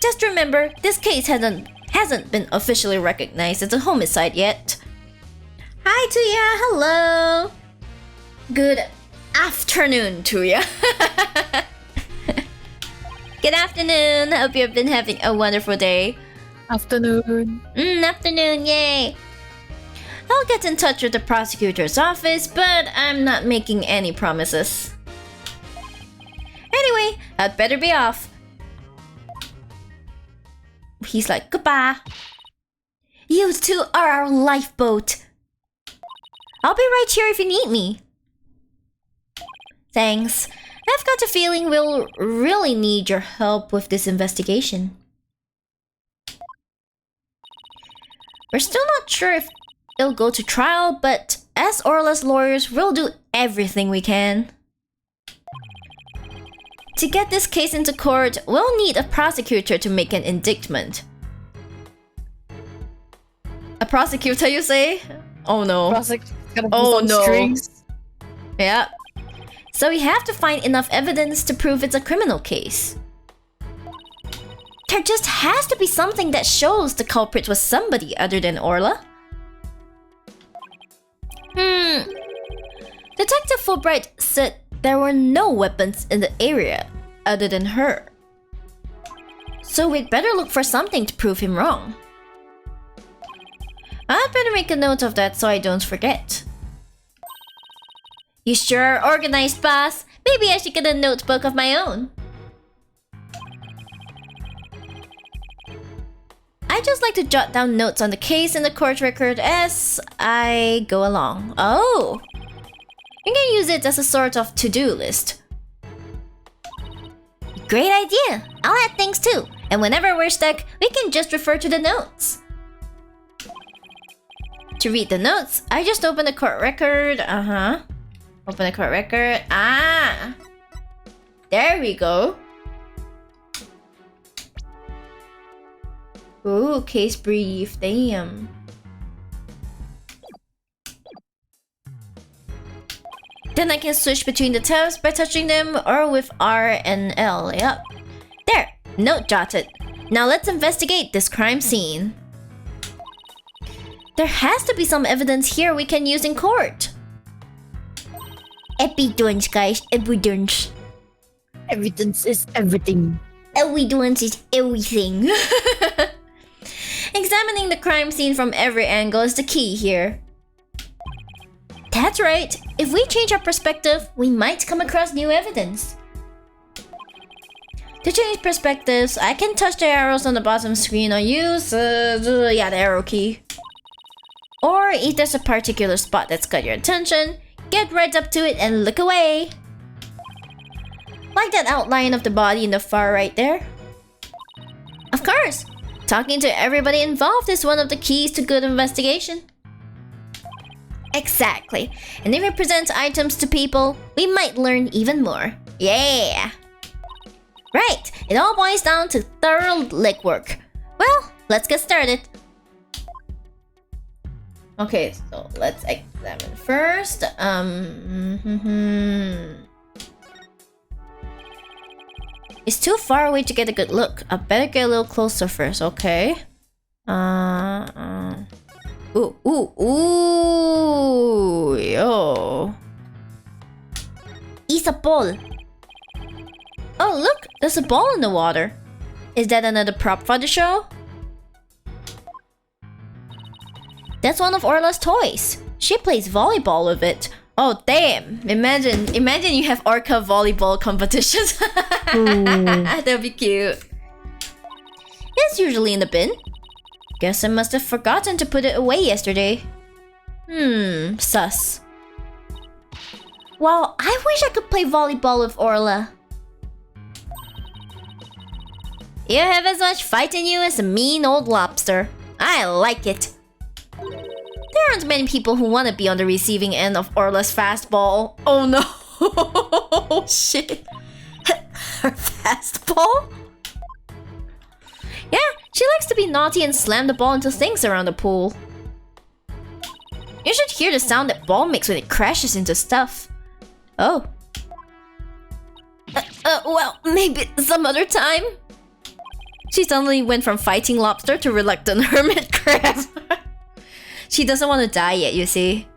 Just remember, this case hasn't been officially recognized as a homicide yet. Hi, Tuya. Hello. Good afternoon, Tuya. Good afternoon. Hope you've been having a wonderful day. Afternoon. Afternoon, yay. I'll get in touch with the prosecutor's office, but I'm not making any promises. Anyway, I'd better be off. He's like, goodbye. You two are our lifeboat. I'll be right here if you need me. Thanks. I've got a feeling we'll really need your help with this investigation. We're still not sure if it'll go to trial, but as Orla's lawyers, we'll do everything we can. To get this case into court, we'll need a prosecutor to make an indictment. A prosecutor, you say? Oh no. Oh no. Strings. Yeah. So we have to find enough evidence to prove it's a criminal case. There just has to be something that shows the culprit was somebody other than Orla. Detective Fulbright said there were no weapons in the area other than her. So we'd better look for something to prove him wrong. I'd better make a note of that so I don't forget. You sure are organized, boss. Maybe I should get a notebook of my own. I just like to jot down notes on the case in the court record as I go along. Oh! You can use it as a sort of to-do list. Great idea! I'll add things too. And whenever we're stuck, we can just refer to the notes. To read the notes, I just open the court record. Open the court record. Ah! There we go. Ooh, case brief. Damn. Then I can switch between the tabs by touching them or with R and L. Yep. There. Note jotted. Now let's investigate this crime scene. There has to be some evidence here we can use in court. Evidence, guys. Evidence. Evidence is everything. Evidence is everything. Examining the crime scene from every angle is the key here. That's right. If we change our perspective, we might come across new evidence. To change perspectives, I can touch the arrows on the bottom screen or use the arrow key. Or if there's a particular spot that's got your attention, get right up to it and look away. Like that outline of the body in the far right there. Of course, talking to everybody involved is one of the keys to good investigation. Exactly. And if we present items to people, we might learn even more. Yeah! Right, it all boils down to thorough legwork. Well, let's get started. Okay, so let's examine first. It's too far away to get a good look. I better get a little closer first, okay? Ooh, yo. It's a ball. Oh, look, there's a ball in the water. Is that another prop for the show? That's one of Orla's toys. She plays volleyball with it. Oh, damn. Imagine you have Orca volleyball competitions. That'd be cute. It's usually in the bin. Guess I must have forgotten to put it away yesterday. Sus. Wow, I wish I could play volleyball with Orla. You have as much fight in you as a mean old lobster. I like it. There aren't many people who want to be on the receiving end of Orla's fastball. Oh no! Shit. Her fastball? Yeah, she likes to be naughty and slam the ball into things around the pool. You should hear the sound that ball makes when it crashes into stuff. Oh. Well, maybe some other time. She suddenly went from fighting lobster to reluctant hermit crab. She doesn't want to die yet, you see.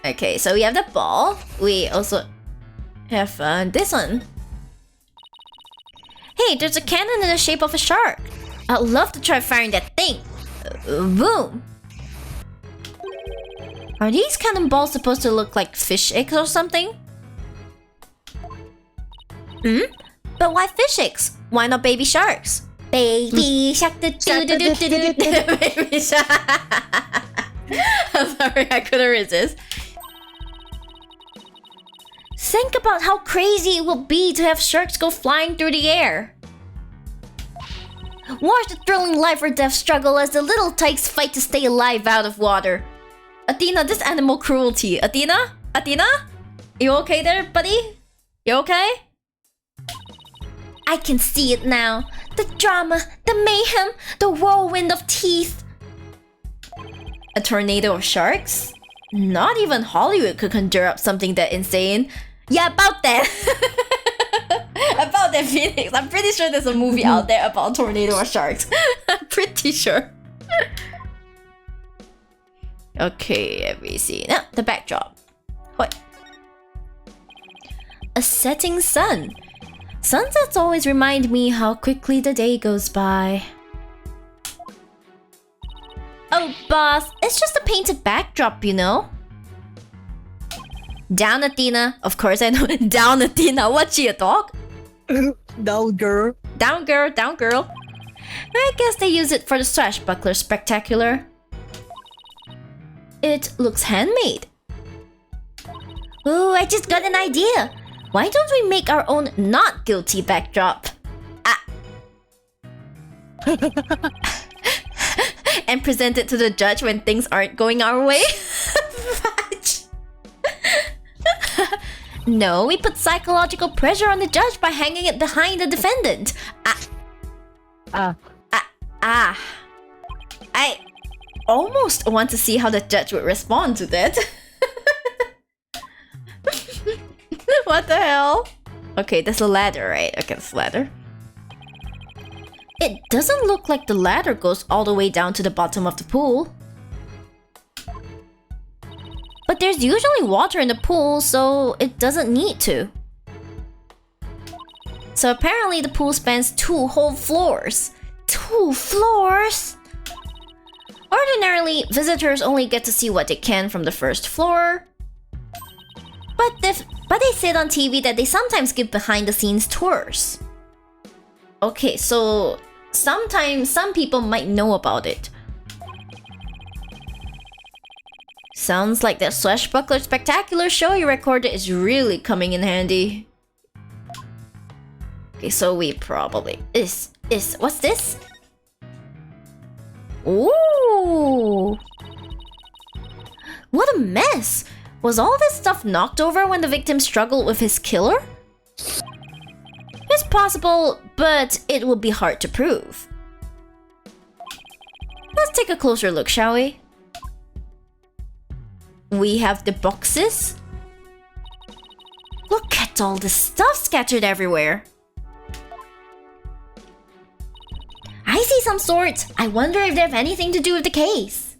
Okay, so we have the ball. We also have this one. Hey, there's a cannon in the shape of a shark. I'd love to try firing that thing. Boom. Are these cannonballs supposed to look like fish eggs or something? But why fish eggs? Why not baby sharks? Baby shark, do do do do do do. Baby shark. I'm sorry, I couldn't resist. Think about how crazy it would be to have sharks go flying through the air. Watch the thrilling life or death struggle as the little tykes fight to stay alive out of water. Athena, this animal cruelty. Athena? Athena? You okay there, buddy? You okay? I can see it now. The drama, the mayhem, the whirlwind of teeth. A tornado of sharks? Not even Hollywood could conjure up something that insane. Yeah, about that. About that, Phoenix. I'm pretty sure there's a movie out there about tornado or sharks. I'm pretty sure. Okay, let me see. Now, the backdrop. What? A setting sun. Sunsets always remind me how quickly the day goes by. Oh, boss, it's just a painted backdrop, you know? Down, Athena. Of course I know. Down, Athena. What's she, a dog? Down, girl. Down, girl. Down, girl. I guess they use it for the swashbuckler spectacular. It looks handmade. Ooh, I just got an idea. Why don't we make our own not guilty backdrop? Ah. And present it to the judge when things aren't going our way? No, we put psychological pressure on the judge by hanging it behind the defendant. I almost want to see how the judge would respond to that. What the hell? Okay, there's a ladder, right? Okay, there's a ladder. It doesn't look like the ladder goes all the way down to the bottom of the pool. But there's usually water in the pool, so it doesn't need to. So apparently the pool spans 2 whole floors. 2 floors? Ordinarily, visitors only get to see what they can from the first floor. But they said on TV that they sometimes give behind-the-scenes tours. Okay, so sometimes some people might know about it. Sounds like that swashbuckler spectacular show you recorded is really coming in handy. Okay, so we probably... What's this? Ooh! What a mess! Was all this stuff knocked over when the victim struggled with his killer? It's possible, but it would be hard to prove. Let's take a closer look, shall we? We have the boxes. Look at all the stuff scattered everywhere. I see some swords. I wonder if they have anything to do with the case.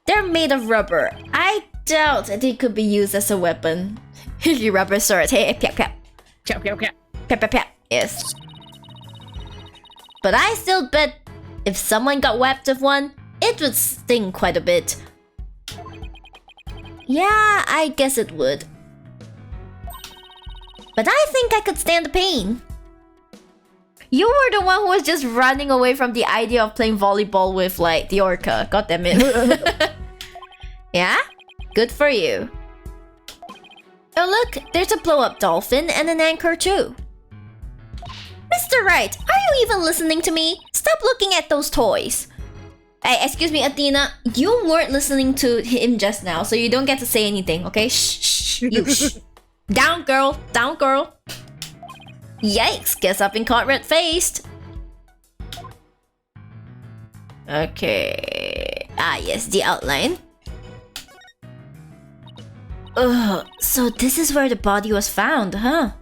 They're made of rubber. I doubt they could be used as a weapon. Rubber swords. Hey, pep pep. Pep, pep, pep. Pep pep pep. Yes. But I still bet if someone got whacked with one, it would sting quite a bit. Yeah, I guess it would. But I think I could stand the pain. You were the one who was just running away from the idea of playing volleyball with, like, the orca. God damn it. Yeah? Good for you. Oh look, there's a blow-up dolphin and an anchor too. Mr. Wright, are you even listening to me? Stop looking at those toys. Hey, excuse me, Athena. You weren't listening to him just now, so you don't get to say anything, okay? Shh, shh, you shh. Down, girl. Down, girl. Yikes, guess I've been caught red-faced. Okay. Ah, yes, the outline. Ugh, so this is where the body was found, huh?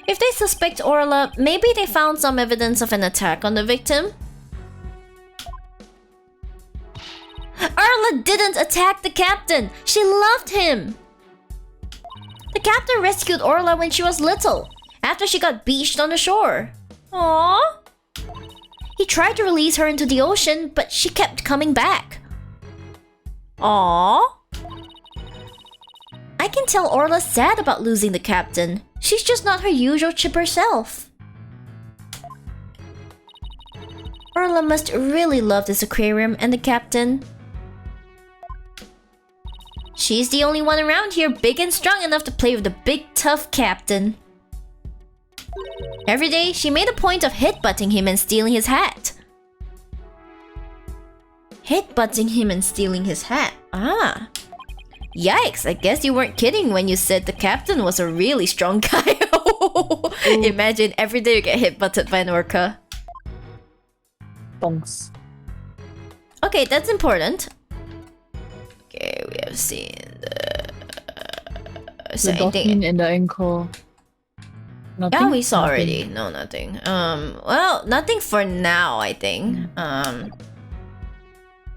If they suspect Orla, maybe they found some evidence of an attack on the victim? Orla didn't attack the captain! She loved him! The captain rescued Orla when she was little, after she got beached on the shore. Aww. He tried to release her into the ocean, but she kept coming back. Aww. I can tell Orla's sad about losing the captain. She's just not her usual chipper self. Orla must really love this aquarium and the captain. She's the only one around here big and strong enough to play with the big tough captain. Every day, she made a point of headbutting him and stealing his hat. Headbutting him and stealing his hat. Ah. Yikes, I guess you weren't kidding when you said the captain was a really strong guy. Imagine every day you get headbutted by an orca. Bonks. Okay, that's important. Okay, we have seen the... The dolphin and the anchor. Nothing? Yeah, we saw Nothing. already. No, nothing. Well, nothing for now, I think.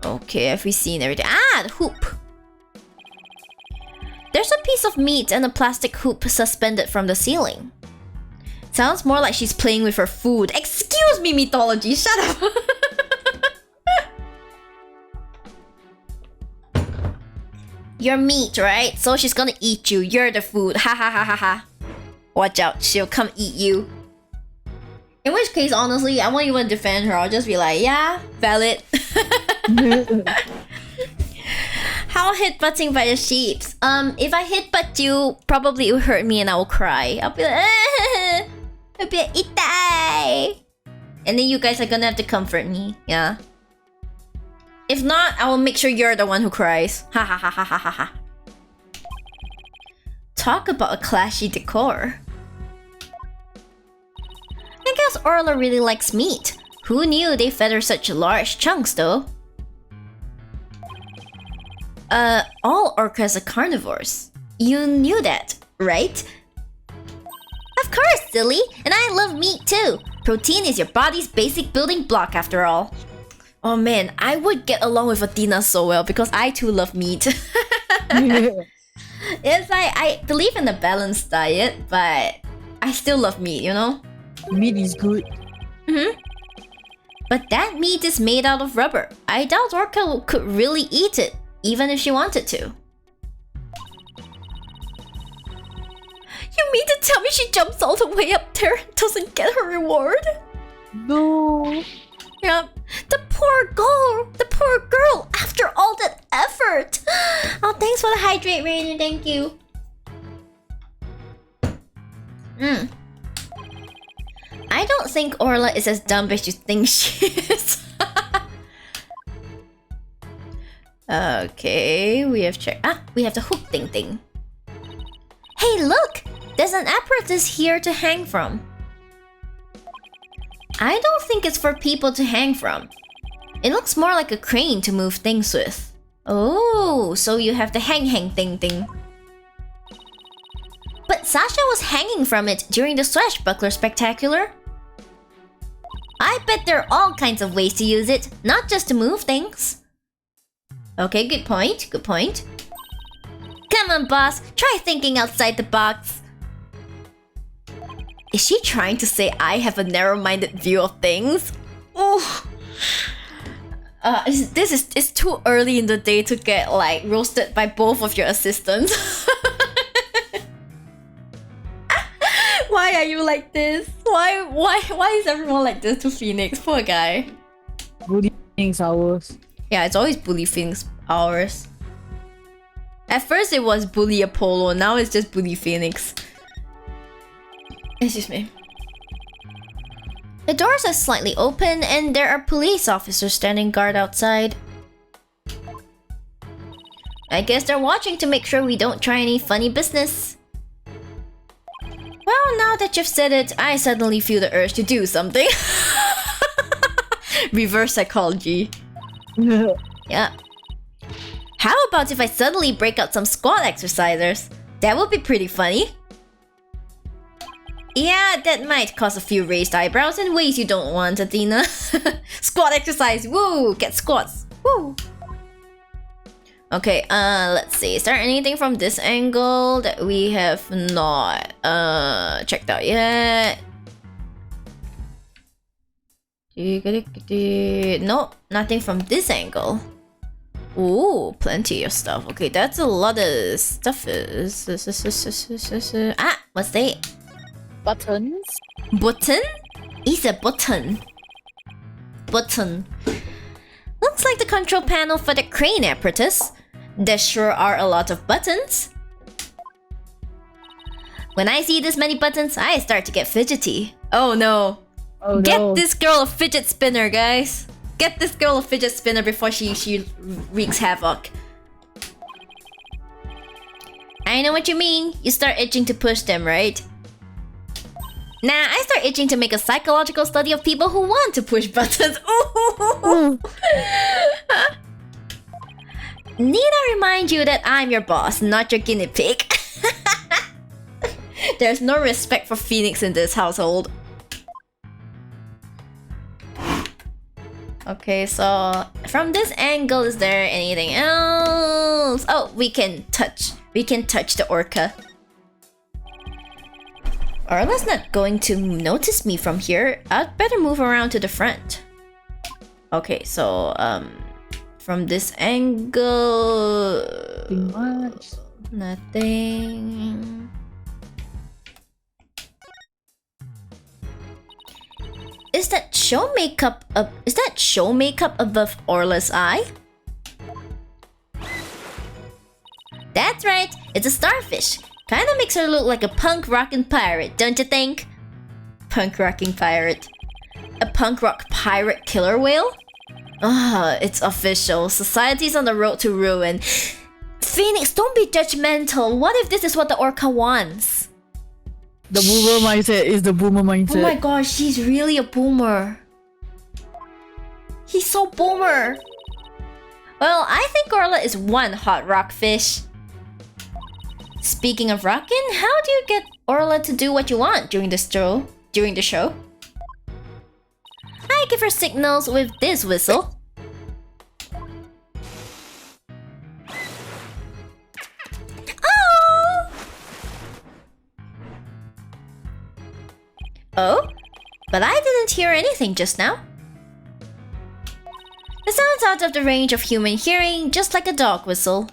Okay, have we seen everything? Ah, the hoop. There's a piece of meat and a plastic hoop suspended from the ceiling. Sounds more like she's playing with her food. Excuse me, mythology, shut up! You're meat, right? So she's gonna eat you. You're the food. Ha ha ha ha ha. Watch out, she'll come eat you. In which case, honestly, I won't even defend her. I'll just be like, yeah, valid. How headbutting by the sheeps? If I headbutt you, probably it will hurt me and I will cry. I'll be like, I'll be like, itai! And then you guys are gonna have to comfort me, yeah. If not, I will make sure you're the one who cries. Ha ha ha ha ha ha ha. Talk about a clashy decor. I guess Orla really likes meat. Who knew they fed her such large chunks though? All orcas are carnivores. You knew that, right? Of course, silly! And I love meat too! Protein is your body's basic building block after all. Oh man, I would get along with Athena so well because I too love meat. It's like, I believe in a balanced diet, but I still love meat, you know? Meat is good. But that meat is made out of rubber. I doubt Orca could really eat it, even if she wanted to. You mean to tell me she jumps all the way up there and doesn't get her reward? No. Yep. The poor girl, after all that effort. Oh, thanks for the hydrate, Rainer, thank you. I don't think Orla is as dumb as you think she is. Okay, we have checked. Ah, we have the hook thing. Hey, look! There's an apparatus here to hang from. I don't think it's for people to hang from. It looks more like a crane to move things with. Oh, so you have the hang thing. But Sasha was hanging from it during the Swashbuckler Spectacular. I bet there are all kinds of ways to use it, not just to move things. Okay, good point. Come on, boss, try thinking outside the box. Is she trying to say I have a narrow-minded view of things? Oh. It's too early in the day to get like roasted by both of your assistants. Why are you like this? Why is everyone like this to Phoenix? Poor guy. Bully things hours. Yeah, it's always bully Phoenix hours. At first it was bully Apollo, now it's just bully Phoenix. Excuse me. The doors are slightly open and there are police officers standing guard outside. I guess they're watching to make sure we don't try any funny business. Well, now that you've said it, I suddenly feel the urge to do something. Reverse psychology. Yeah. How about if I suddenly break out some squat exercisers? That would be pretty funny. Yeah, that might cause a few raised eyebrows in ways you don't want, Athena. Squat exercise, woo! Get squats, woo! Okay, let's see. Is there anything from this angle that we have not checked out yet? Nope, nothing from this angle. Ooh, plenty of stuff. Okay, that's a lot of stuff. Ah, what's that? Buttons. Button? It's a button. Button. Looks like the control panel for the crane apparatus. There sure are a lot of buttons. When I see this many buttons, I start to get fidgety. Oh no. Oh Get no. this girl a fidget spinner, guys. Get this girl a fidget spinner before she wreaks havoc. I know what you mean. You start itching to push them, right? Nah, I start itching to make a psychological study of people who want to push buttons. Ooh. Need I remind you that I'm your boss, not your guinea pig? There's no respect for Phoenix in this household. Okay, so from this angle, is there anything else? Oh, we can touch the orca. Orla's not going to notice me from here. I'd better move around to the front. Okay, so from this angle, Much. nothing. Is that show makeup above Orla's eye? That's right, it's a starfish. Kinda makes her look like a punk rockin' pirate, don't you think? Punk rocking pirate. A punk rock pirate killer whale? Ah, it's official. Society's on the road to ruin. Phoenix, don't be judgmental. What if this is what the orca wants? The boomer mindset is the boomer mindset. Oh my gosh, he's really a boomer. He's so boomer. Well, I think Orla is one hot rockfish. Speaking of rockin', how do you get Orla to do what you want during the show? I give her signals with this whistle. Oh? But I didn't hear anything just now. The sound's out of the range of human hearing, just like a dog whistle.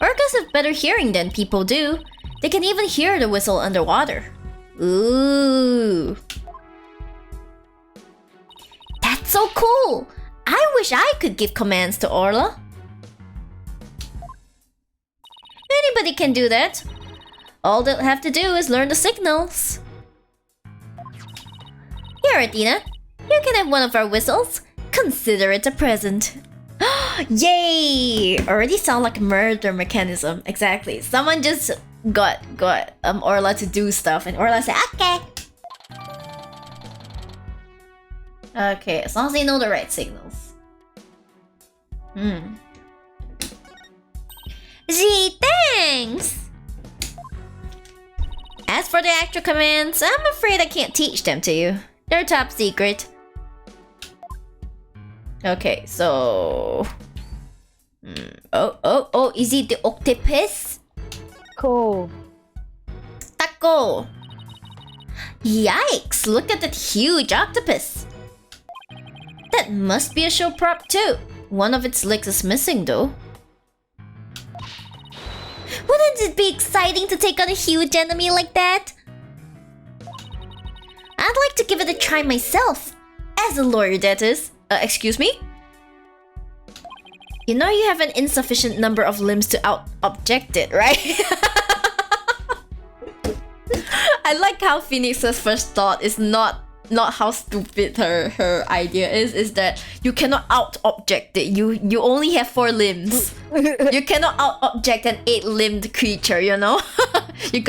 Orcas have better hearing than people do. They can even hear the whistle underwater. Ooh. That's so cool! I wish I could give commands to Orla. Anybody can do that. All they'll have to do is learn the signals. Here, Athena. You can have one of our whistles. Consider it a present. Yay! Already sound like a murder mechanism. Exactly. Someone just got Orla to do stuff, and Orla said, "Okay." Okay, as long as they know the right signals. Gee, thanks! As for the actual commands, I'm afraid I can't teach them to you. They're top secret. Okay, so... Oh, is it the octopus? Cool. Taco! Yikes, look at that huge octopus! That must be a show prop too. One of its legs is missing though. Wouldn't it be exciting to take on a huge enemy like that? I'd like to give it a try myself. As a lawyer, that is. Excuse me? You know you have an insufficient number of limbs to out-object it, right? I like how Phoenix's first thought is not how stupid her idea is that you cannot out-object it. You only have 4 limbs. You cannot out-object an 8-limbed creature, you know? You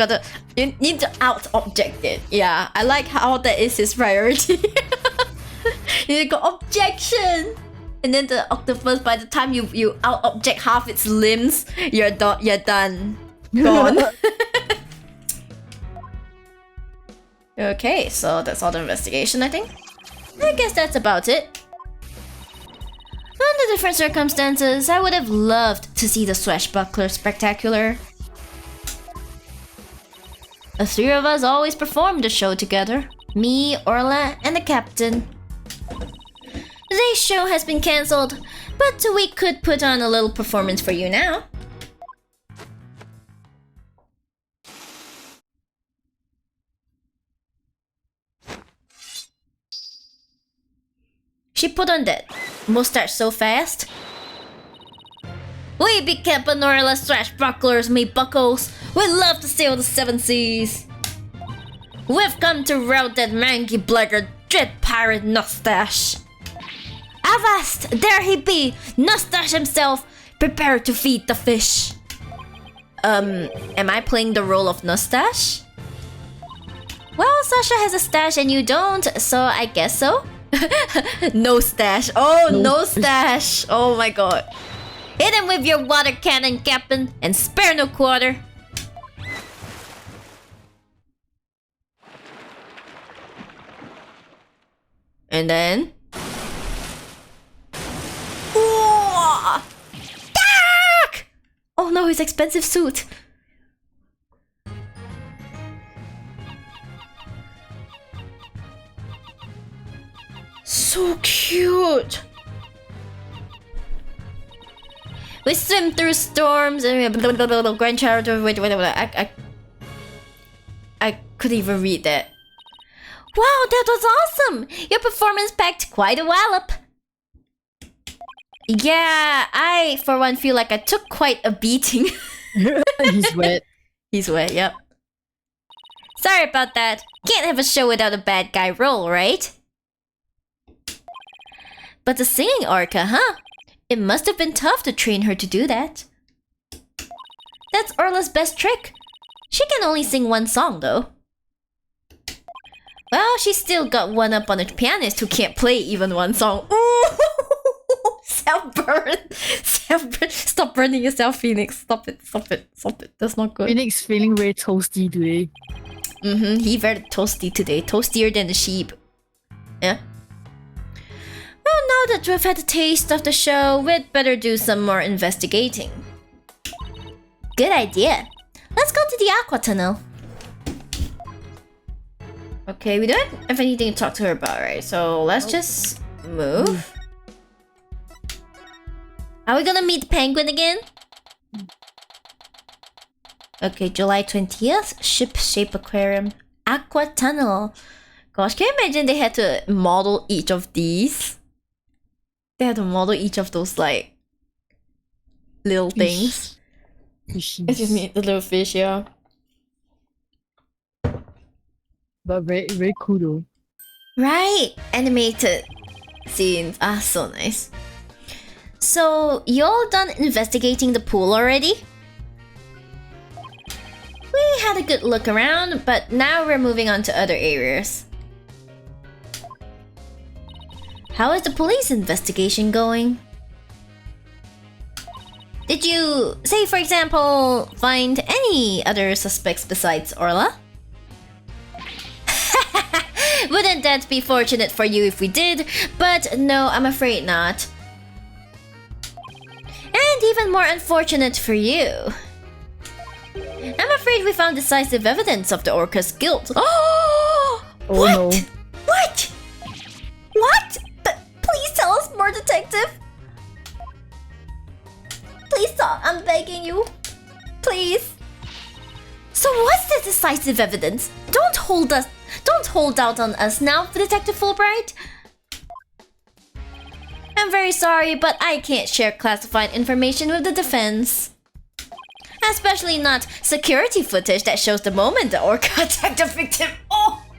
need to out-object it. Yeah, I like how that is his priority. You go objection! And then the octopus, by the time you out-object half its limbs, you're done. Gone. Okay, so that's all the investigation, I think. I guess that's about it. Under different circumstances, I would have loved to see the Swashbuckler spectacular. The three of us always performed the show together. Me, Orla, and the captain. Today's show has been cancelled, but we could put on a little performance for you now. She put on that mustache so fast. We be Captain Orla Swashbucklers, me buckles. We love to sail the seven seas. We've come to rout that mangy blackguard, dread pirate Mustache. Avast! There he be! Mustache himself, prepared to feed the fish. Am I playing the role of Mustache? Well, Sasha has a stash and you don't, so I guess so. No stash. Oh, no stash. Oh my god. Hit him with your water cannon, Captain, and spare no quarter. And then... Ooh! Dark! Oh no, his expensive suit. So cute. We swim through storms and grandchild. Wait. I couldn't even read that. Wow, that was awesome! Your performance packed quite a wallop. Yeah, I for one feel like I took quite a beating. He's wet. He's wet, yep. Sorry about that. Can't have a show without a bad guy role, right? But the singing orca, huh? It must have been tough to train her to do that. That's Orla's best trick. She can only sing one song, though. Well, she's still got one up on a pianist who can't play even one song. Ooh! Self-burn! Self-burn! Stop burning yourself, Phoenix. Stop it. That's not good. Phoenix feeling very toasty today. He very toasty today. Toastier than the sheep. Yeah. Well, now that we've had a taste of the show, we'd better do some more investigating. Good idea. Let's go to the Aqua Tunnel. Okay, we don't have anything to talk to her about, right? So let's just move. Are we gonna meet the penguin again? Okay, July 20th, Ship-Shape Aquarium, Aqua Tunnel. Gosh, can you imagine they had to model each of these? They had to model each of those, like, little things. Excuse me, the little fish, yeah. But very cool though. Right! Animated scenes. Ah, so nice. So, you all done investigating the pool already? We had a good look around, but now we're moving on to other areas. How is the police investigation going? Did you, say for example, find any other suspects besides Orla? Wouldn't that be fortunate for you if we did? But no, I'm afraid not. And even more unfortunate for you. I'm afraid we found decisive evidence of the orca's guilt. Oh! Oh What? no. What? What? Please tell us more, detective. Please stop, I'm begging you. Please. So what's the decisive evidence? Don't hold out on us now, Detective Fulbright. I'm very sorry, but I can't share classified information with the defense. Especially not security footage that shows the moment the orca attacked the victim.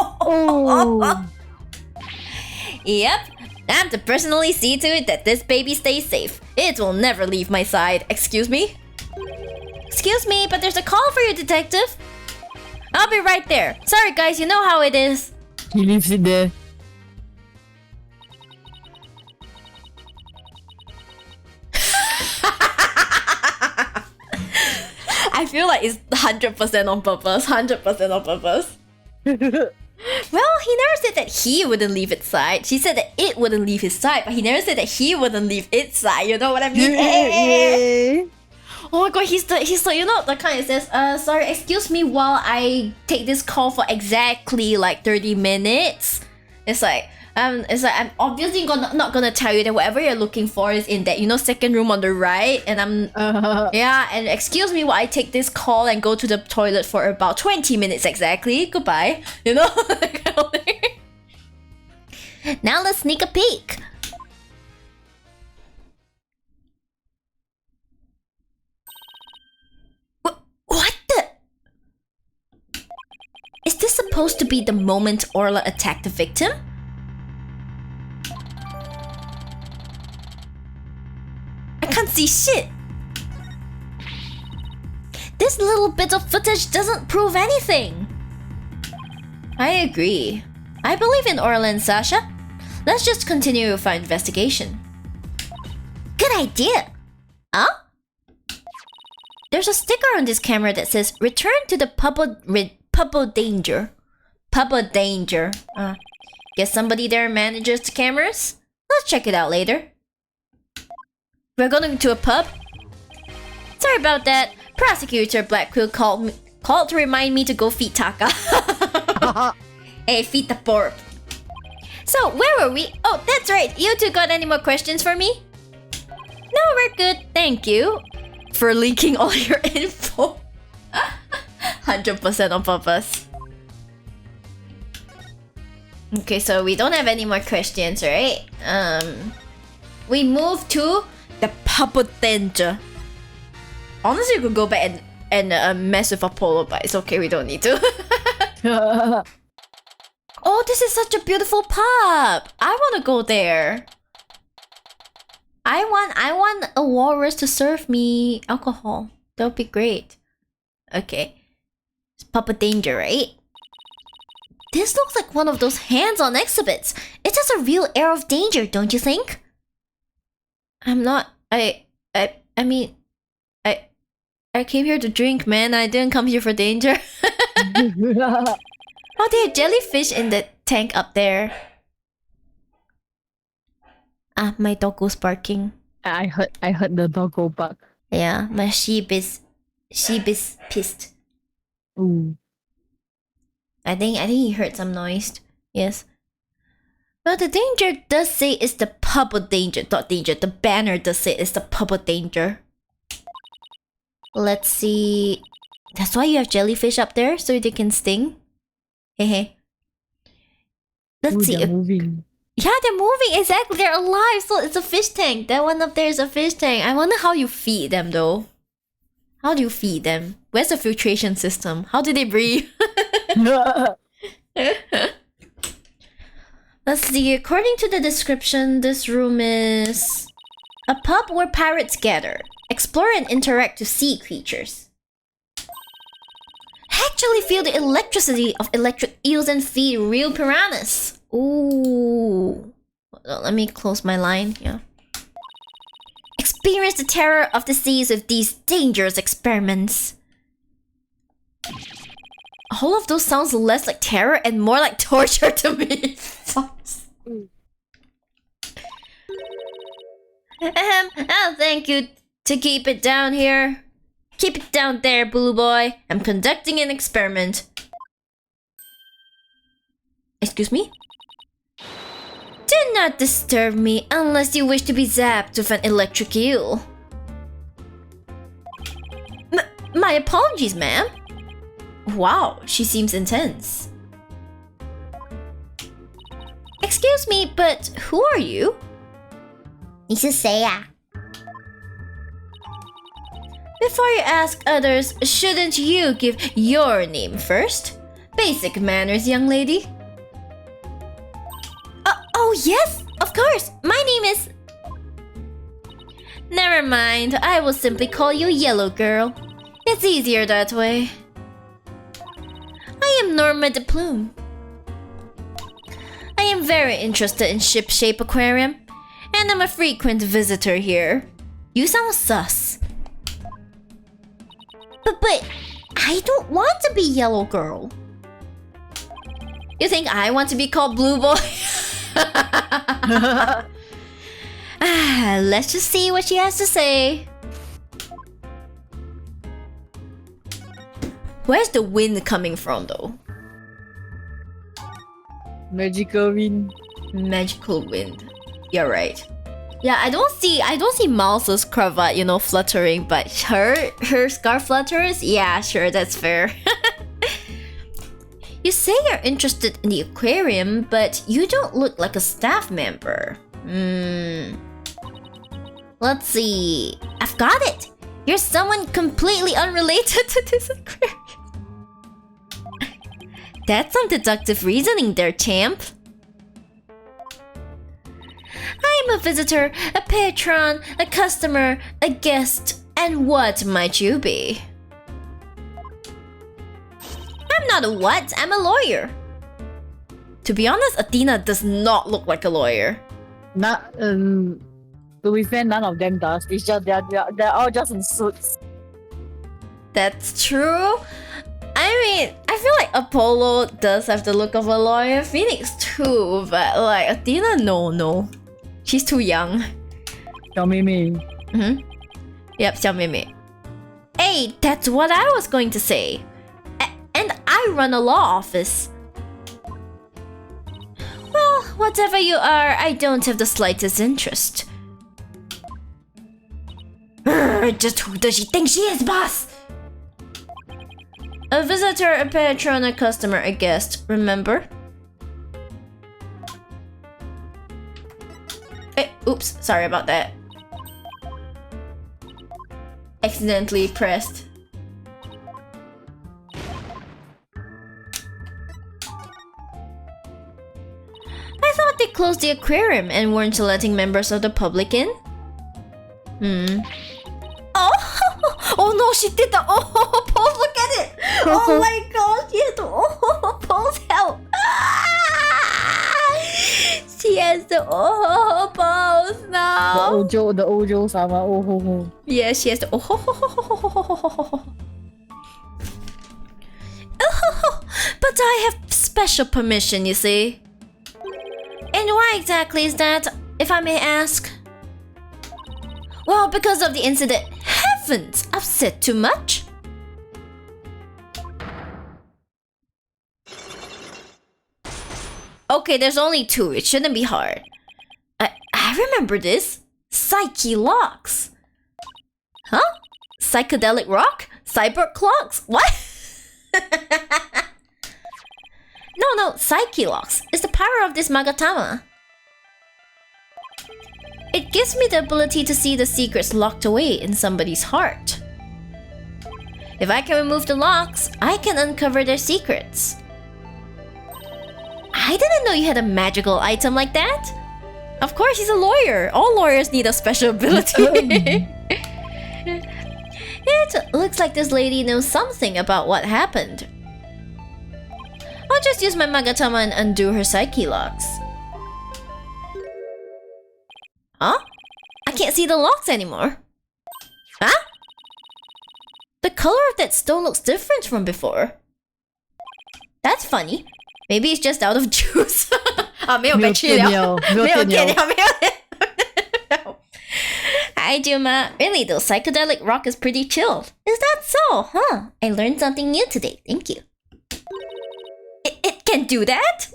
Oh. Yep, I have to personally see to it that this baby stays safe. It will never leave my side. Excuse me? Excuse me, but there's a call for you, detective. I'll be right there. Sorry guys, you know how it is. He leaves it there. I feel like it's 100% on purpose. 100% on purpose. Well, he never said that he wouldn't leave its side. She said that it wouldn't leave his side, but he never said that he wouldn't leave its side. You know what I mean? Yeah. Oh my god, he's the you know the kind that says, sorry, excuse me while I take this call for exactly like 30 minutes. It's like I'm obviously not gonna tell you that whatever you're looking for is in that, you know, second room on the right, and yeah, and excuse me while I take this call and go to the toilet for about 20 minutes exactly. Goodbye. You know? That kind of thing. Now let's sneak a peek. What the? Is this supposed to be the moment Orla attacked the victim? I can't see shit. This little bit of footage doesn't prove anything. I agree. I believe in Orla and Sasha. Let's just continue with our investigation. Good idea. Huh? There's a sticker on this camera that says return to the Pubbo Danger. Pubbo Danger. Guess somebody there manages the cameras? Let's check it out later. We're going to a pub? Sorry about that. Prosecutor Blackquill called to remind me to go feed Taka. Hey, feed the pork. So, where were we? Oh, that's right. You two got any more questions for me? No, we're good. Thank you for leaking all your info. 100% on purpose. Okay, so we don't have any more questions, right? We move to the Pubbo Danger. Honestly, you could go back and mess with Apollo, but it's okay, we don't need to. Oh, this is such a beautiful pub. I want to go there. I want a walrus to serve me alcohol. That would be great. Okay. It's Pubbo Danger, right? This looks like one of those hands-on exhibits. It has a real air of danger, don't you think? I came here to drink, man. I didn't come here for danger. Oh, they have jellyfish in the tank up there. Ah, my doggo's barking. I heard the doggo bark. Yeah, my sheep is pissed. Ooh. I think he heard some noise. Yes. Well, the danger does say it's the Pubbo Danger, not danger. The banner does say it's the Pubbo Danger. Let's see. That's why you have jellyfish up there, so they can sting. Hehe. Let's see. They're moving. Yeah, they're moving. Exactly, they're alive. So it's a fish tank. That one up there is a fish tank. I wonder how you feed them, though. How do you feed them? Where's the filtration system? How do they breathe? Let's see. According to the description, this room is a pub where pirates gather, explore and interact with sea creatures. Actually feel the electricity of electric eels and feed real piranhas. Ooh. Let me close my line. Yeah. Experience the terror of the seas with these dangerous experiments. All of those sounds less like terror and more like torture to me. Oh, thank you to keep it down here. Keep it down there, Blue Boy. I'm conducting an experiment. Excuse me? Do not disturb me unless you wish to be zapped with an electric eel. My apologies, ma'am. Wow, she seems intense. Excuse me, but who are you? This is Seiya. Before you ask others, shouldn't you give your name first? Basic manners, young lady. Oh yes, of course. My name is... Never mind, I will simply call you Yellow Girl. It's easier that way. I am Norma de Plume. I am very interested in ship-shape aquarium, and I'm a frequent visitor here. You sound sus. But I don't want to be Yellow Girl. You think I want to be called Blue Boy? Let's just see what she has to say. Where's the wind coming from though? Magical wind. Magical wind. You're right. Yeah, I don't see Mouse's cravat, you know, fluttering, but her scarf flutters? Yeah, sure, that's fair. You say you're interested in the aquarium, but you don't look like a staff member. Let's see. I've got it! You're someone completely unrelated to this aquarium. That's some deductive reasoning there, champ. I'm a visitor, a patron, a customer, a guest, and what might you be? I'm not a what, I'm a lawyer. To be honest, Athena does not look like a lawyer. Not, to be fair, none of them does. It's just they're all just in suits. That's true. I mean, I feel like Apollo does have the look of a lawyer, Phoenix too, but like Athena, no. She's too young. Xiaomei. Yep, Xiaomei. Hey, that's what I was going to say. And I run a law office. Well, whatever you are, I don't have the slightest interest. Just who does she think she is, boss? A visitor, a patron, a customer, a guest, remember? Oops, sorry about that. Accidentally pressed. I thought they closed the aquarium and weren't letting members of the public in. Oh no, she did the pose, look at it! Oh my gosh, she has the pose, help! She has the pose now! The Ojo sama, Yeah, she has the But I have special permission, you see. And why exactly is that, if I may ask? Well, because of the incident. Heavens, I've said too much. Okay, there's only 2. It shouldn't be hard. I remember this. Psyche locks. Huh? Psychedelic rock? Cyber clocks? What? No, Psyche locks. It's the power of this Magatama. It gives me the ability to see the secrets locked away in somebody's heart. If I can remove the locks, I can uncover their secrets. I didn't know you had a magical item like that. Of course, he's a lawyer. All lawyers need a special ability. It looks like this lady knows something about what happened. I'll just use my Magatama and undo her psyche locks. Huh? I can't see the locks anymore. Huh? The color of that stone looks different from before. That's funny. Maybe it's just out of juice. 没有被去了。没有电了。Hi, Juma. Really though, psychedelic rock is pretty chill. Is that so? Huh? I learned something new today. Thank you. It can do that?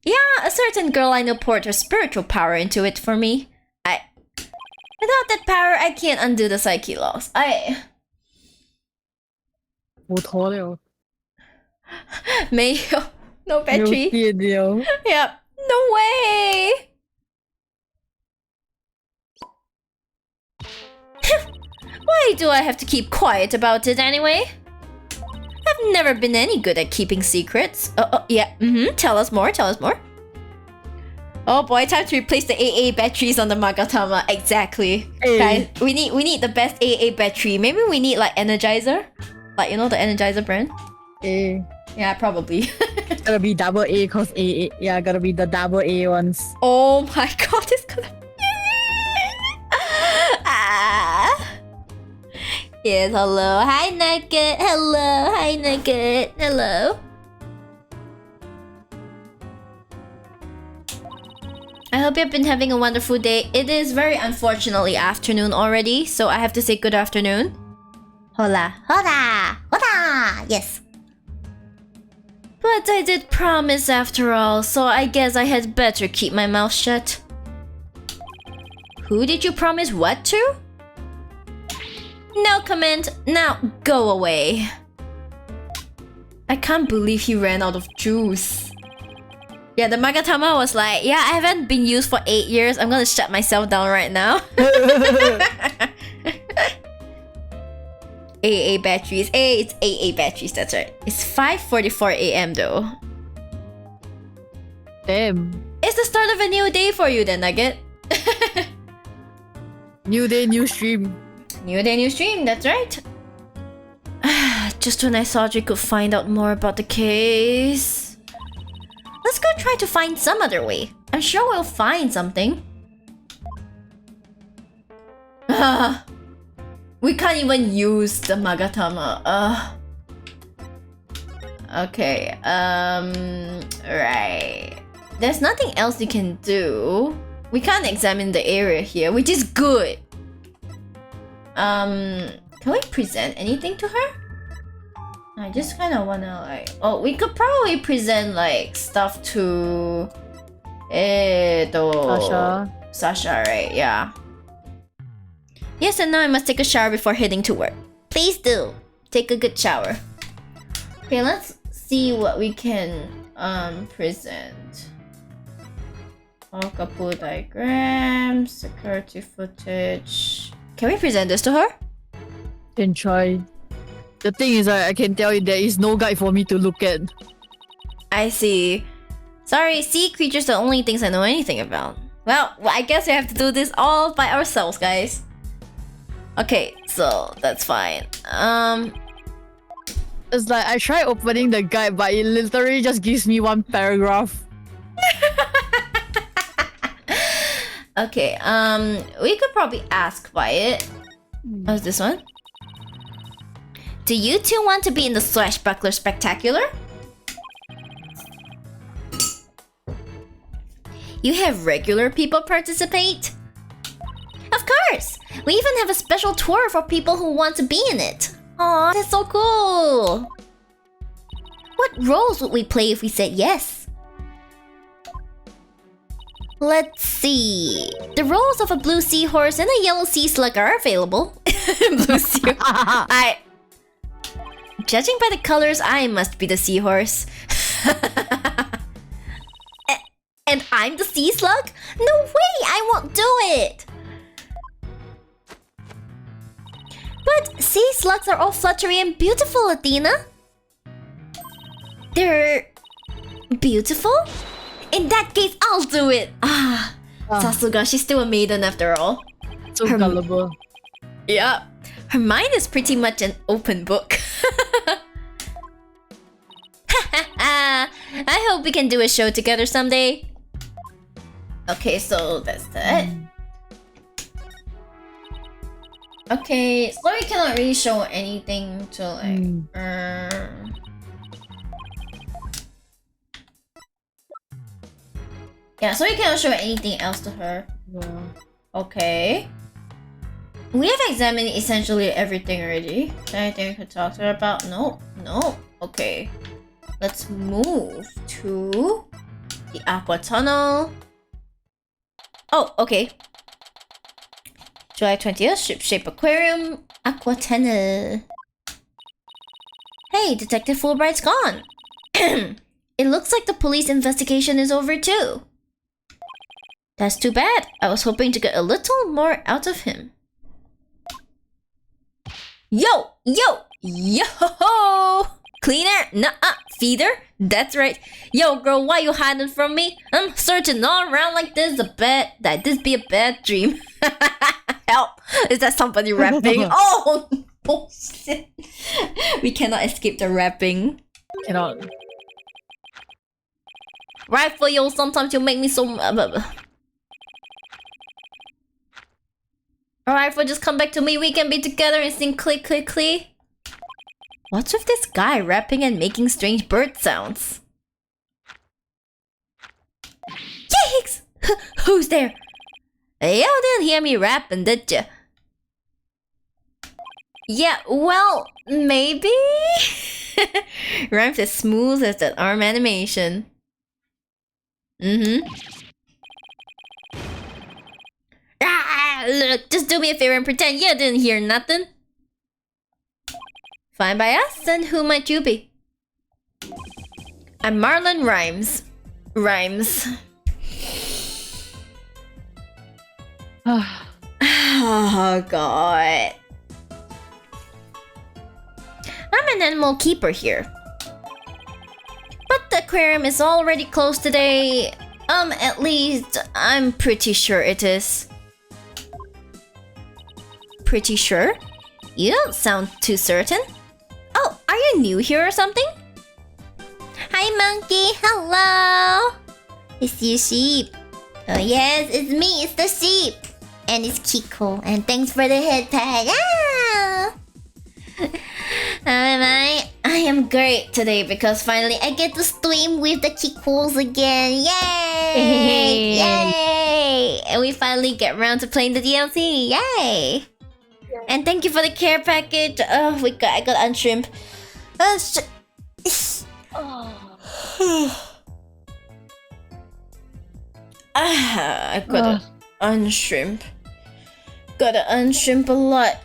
Yeah, a certain girl I know poured her spiritual power into it for me. Without that power, I can't undo the psyche loss. 冇妥了。没有 No battery. 没有电了。Yep. No way. Why do I have to keep quiet about it anyway? I've never been any good at keeping secrets. Yeah. Tell us more. Oh boy, time to replace the AA batteries on the Magatama. Exactly. Hey. Guys, we need the best AA battery. Maybe we need like Energizer. Like, you know the Energizer brand? A. Yeah, probably. It's gotta be double A cause AA. Yeah, gotta be the double A ones. Oh my god, it's gonna... Yes, hello. Hi, Nugget. Hello. Hi, Nugget. Hello. I hope you've been having a wonderful day. It is very unfortunately afternoon already, so I have to say good afternoon. Hola. Hola. Hola. Yes. But I did promise after all, so I guess I had better keep my mouth shut. Who did you promise what to? No comment. Now go away. I can't believe he ran out of juice. Yeah, the Magatama was like, yeah, I haven't been used for 8 years. I'm gonna shut myself down right now. AA batteries. Hey, it's AA batteries, that's right. It's 5:44 a.m. though. Damn. It's the start of a new day for you then, Nugget. New day, new stream. New day, new stream, that's right. Just when I thought we could find out more about the case. Let's go try to find some other way. I'm sure we'll find something. We can't even use the Magatama. Okay, right. There's nothing else you can do. We can't examine the area here, which is good. Can we present anything to her? I just kind of wanna like... Oh, we could probably present like stuff to... Sasha, right? Yeah. Yes, and now I must take a shower before heading to work. Please do. Take a good shower. Okay, let's see what we can present. Okapu diagram, security footage. Can we present this to her? Can try. The thing is, I can tell you there is no guide for me to look at. I see. Sorry, sea creatures are the only things I know anything about. Well, I guess we have to do this all by ourselves, guys. Okay, so that's fine. It's like I tried opening the guide, but it literally just gives me one paragraph. Okay, we could probably ask Wyatt. What's this one? Do you two want to be in the Swashbuckler Spectacular? You have regular people participate? Of course! We even have a special tour for people who want to be in it. Aw, that's so cool! What roles would we play if we said yes? Let's see. The roles of a blue seahorse and a yellow sea slug are available. Blue seahorse. Judging by the colors, I must be the seahorse. And I'm the sea slug? No way! I won't do it! But sea slugs are all fluttery and beautiful, Athena. They're... beautiful? In that case, I'll do it! Sasuga, she's still a maiden after all. So gullible. Yeah. Her mind is pretty much an open book. I hope we can do a show together someday. Okay, so that's that. Okay, so we cannot really show anything to like... Yeah, so we cannot show anything else to her. Yeah. Okay. We have examined essentially everything already. Is there anything we could talk to her about? No. No. Okay. Let's move to the Aqua Tunnel. Oh, okay. July 20th, Ship-Shape Aquarium, Aqua Tunnel. Hey, Detective Fulbright's gone. It looks like the police investigation is over too. That's too bad. I was hoping to get a little more out of him. Yo! Yo! Yo! Cleaner? Nuh-uh. Feeder? That's right. Yo, girl, why you hiding from me? I'm searching all around like this this be a bad dream. Help! Is that somebody rapping? Oh! Bullshit. We cannot escape the rapping. Cannot. Right for you, sometimes you make me so... Alright, for just come back to me, we can be together and sing click click click. What's with this guy rapping and making strange bird sounds? Yikes! Who's there? You didn't hear me rapping, did ya? Yeah, well, maybe? Rhymes as smooth as that arm animation. Ah, look, just do me a favor and pretend you didn't hear nothing. Fine by us, then who might you be? I'm Marlon Rhymes. Rhymes. Oh, God. I'm an animal keeper here. But the aquarium is already closed today. At least I'm pretty sure it is. Pretty sure? You don't sound too certain. Oh, are you new here or something? Hi, monkey. Hello. It's you, sheep. Oh, yes, it's me. It's the sheep. And it's Kiko. And thanks for the head pad. Ah! How am I? I am great today because finally I get to stream with the Kikos again. Yay! Yay! And we finally get around to playing the DLC. Yay! And thank you for the care package. Oh, I got unshrimp. I gotta unshrimp. Gotta unshrimp a lot.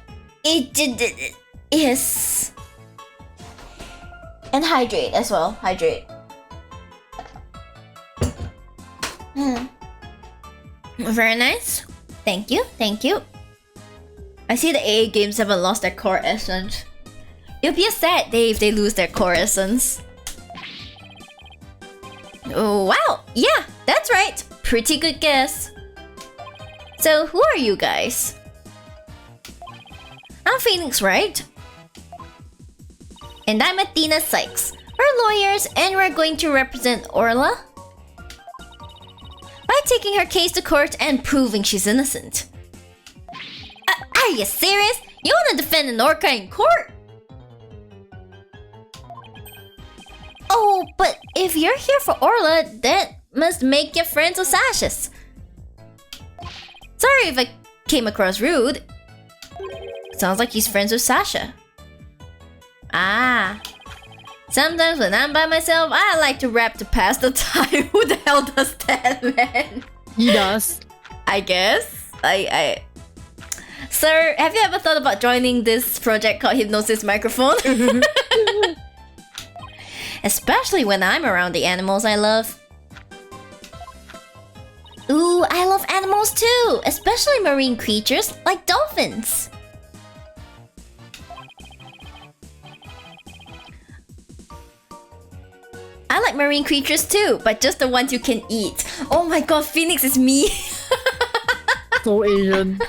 Yes. And hydrate as well. Hydrate. Very nice. Thank you. Thank you. I see the AA games haven't lost their core essence. It'll be a sad day if they lose their core essence. Oh, wow. Yeah, that's right. Pretty good guess. So, who are you guys? I'm Phoenix, Wright. And I'm Athena Sykes. We're lawyers and we're going to represent Orla by taking her case to court and proving she's innocent. Are you serious? You want to defend an orca in court? Oh, but if you're here for Orla, that must make you friends with Sasha's. Sorry if I came across rude. Sounds like he's friends with Sasha. Ah. Sometimes when I'm by myself, I like to rap to pass the time. Who the hell does that, man? He does. I guess. Sir, have you ever thought about joining this project called Hypnosis Microphone? Especially when I'm around the animals I love. Ooh, I love animals too, especially marine creatures like dolphins. I like marine creatures too, but just the ones you can eat. Oh my god, Phoenix is me. So Asian.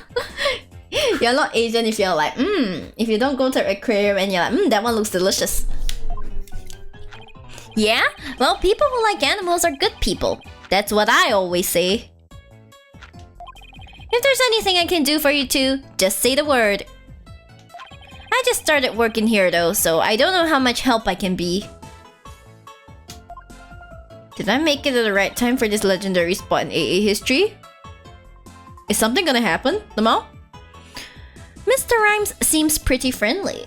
You're not Asian if you're like, if you don't go to an aquarium and you're like, that one looks delicious. Yeah? Well, people who like animals are good people. That's what I always say. If there's anything I can do for you two, just say the word. I just started working here though, so I don't know how much help I can be. Did I make it at the right time for this legendary spot in AA history? Is something gonna happen, Lamal? Mr. Rhymes seems pretty friendly.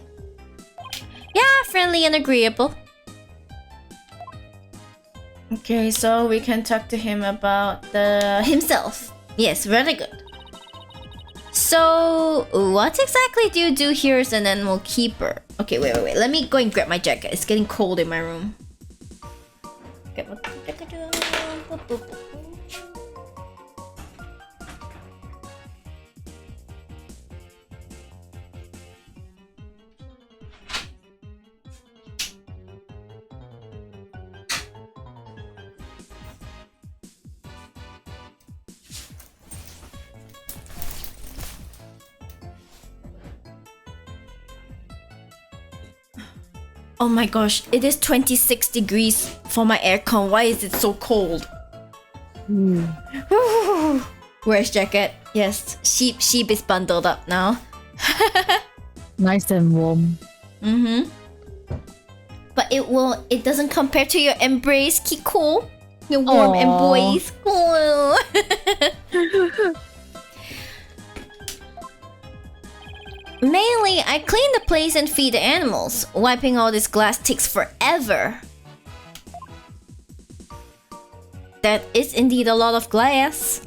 Yeah, friendly and agreeable. Okay, so we can talk to him about himself. Yes, very good. So, what exactly do you do here as an animal keeper? Okay, wait. Let me go and grab my jacket. It's getting cold in my room. Get my jacket. Oh my gosh, it is 26 degrees for my aircon. Why is it so cold? Where's jacket? Yes, sheep is bundled up now. Nice and warm. But it doesn't compare to your embrace, Kiko. You're warm and Aw. boys. Oh. Mainly, I clean the place and feed the animals. Wiping all this glass takes forever. That is indeed a lot of glass.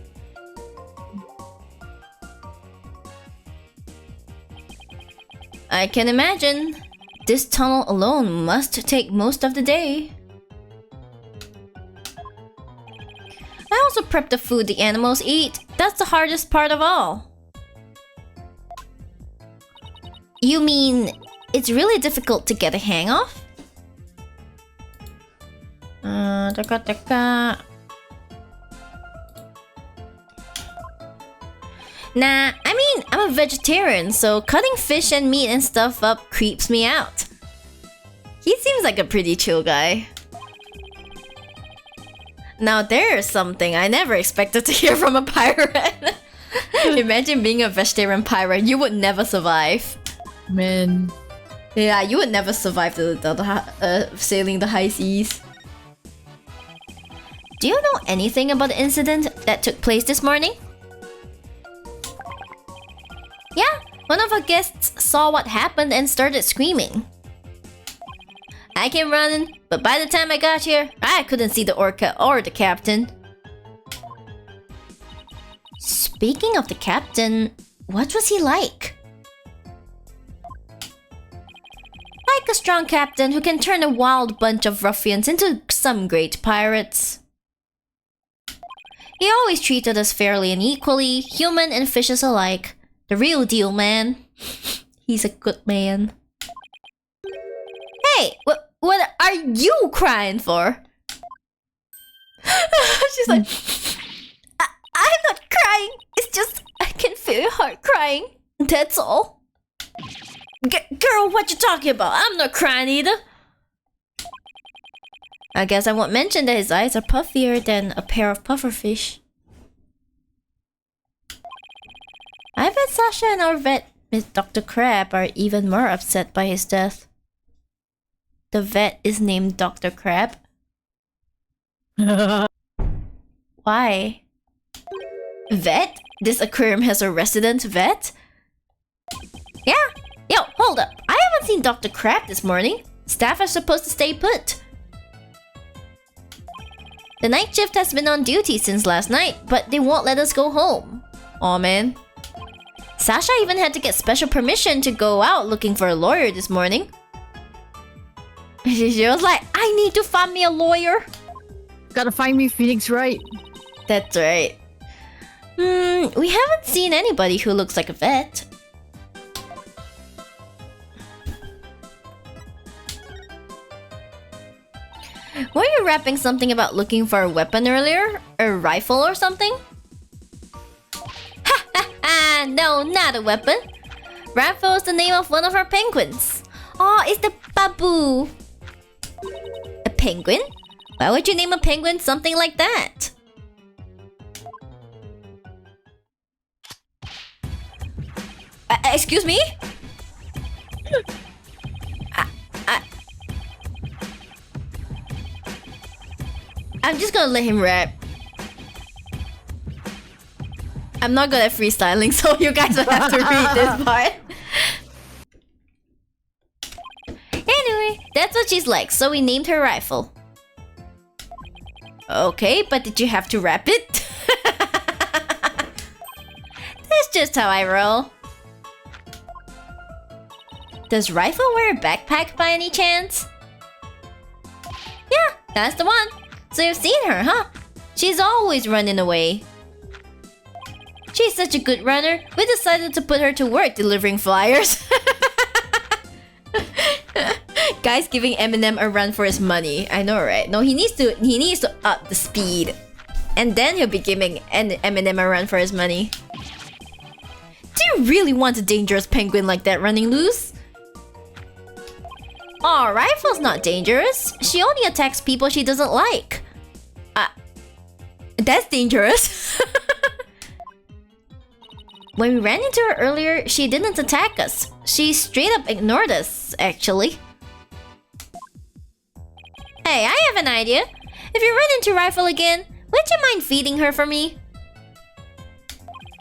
I can imagine. This tunnel alone must take most of the day. I also prep the food the animals eat. That's the hardest part of all. You mean it's really difficult to get a hang of? Nah, I mean, I'm a vegetarian, so cutting fish and meat and stuff up creeps me out. He seems like a pretty chill guy. Now there's something I never expected to hear from a pirate. Imagine being a vegetarian pirate, you would never survive. Man. Yeah, you would never survive sailing the high seas. Do you know anything about the incident that took place this morning? Yeah, one of our guests saw what happened and started screaming. I came running, but by the time I got here, I couldn't see the orca or the captain. Speaking of the captain, what was he like? Like a strong captain who can turn a wild bunch of ruffians into some great pirates. He always treated us fairly and equally, human and fishes alike. The real deal, man. He's a good man. Hey, what are you crying for? She's like, I'm not crying. It's just I can feel your heart crying. That's all. Girl, what you talking about? I'm not crying either. I guess I won't mention that his eyes are puffier than a pair of pufferfish. I bet Sasha and our vet, Miss Dr. Crab, are even more upset by his death. The vet is named Dr. Crab. Why? Vet? This aquarium has a resident vet? Yeah. Yo, hold up. I haven't seen Dr. Crab this morning. Staff are supposed to stay put. The night shift has been on duty since last night, but they won't let us go home. Aw, man. Sasha even had to get special permission to go out looking for a lawyer this morning. She was like, I need to find me a lawyer. Gotta find me Phoenix Wright. That's right. We haven't seen anybody who looks like a vet. Were you rapping something about looking for a weapon earlier? A rifle or something? Ha ha ha! No, not a weapon. Rifle is the name of one of our penguins. Oh, it's the babu. A penguin? Why would you name a penguin something like that? Excuse me? I'm just gonna let him rap. I'm not good at freestyling, so you guys will have to read this part. Anyway, that's what she's like, so we named her Rifle. Okay, but did you have to rap it? That's just how I roll. Does Rifle wear a backpack by any chance? Yeah, that's the one. So you've seen her, huh? She's always running away. She's such a good runner, we decided to put her to work delivering flyers. Guy's giving Eminem a run for his money. I know, right? No, he needs to up the speed. And then he'll be giving Eminem a run for his money. Do you really want a dangerous penguin like that running loose? Aw, Rifle's not dangerous. She only attacks people she doesn't like. That's dangerous. When we ran into her earlier, she didn't attack us. She straight up ignored us, actually. Hey, I have an idea. if you run into Rifle again, would you mind feeding her for me?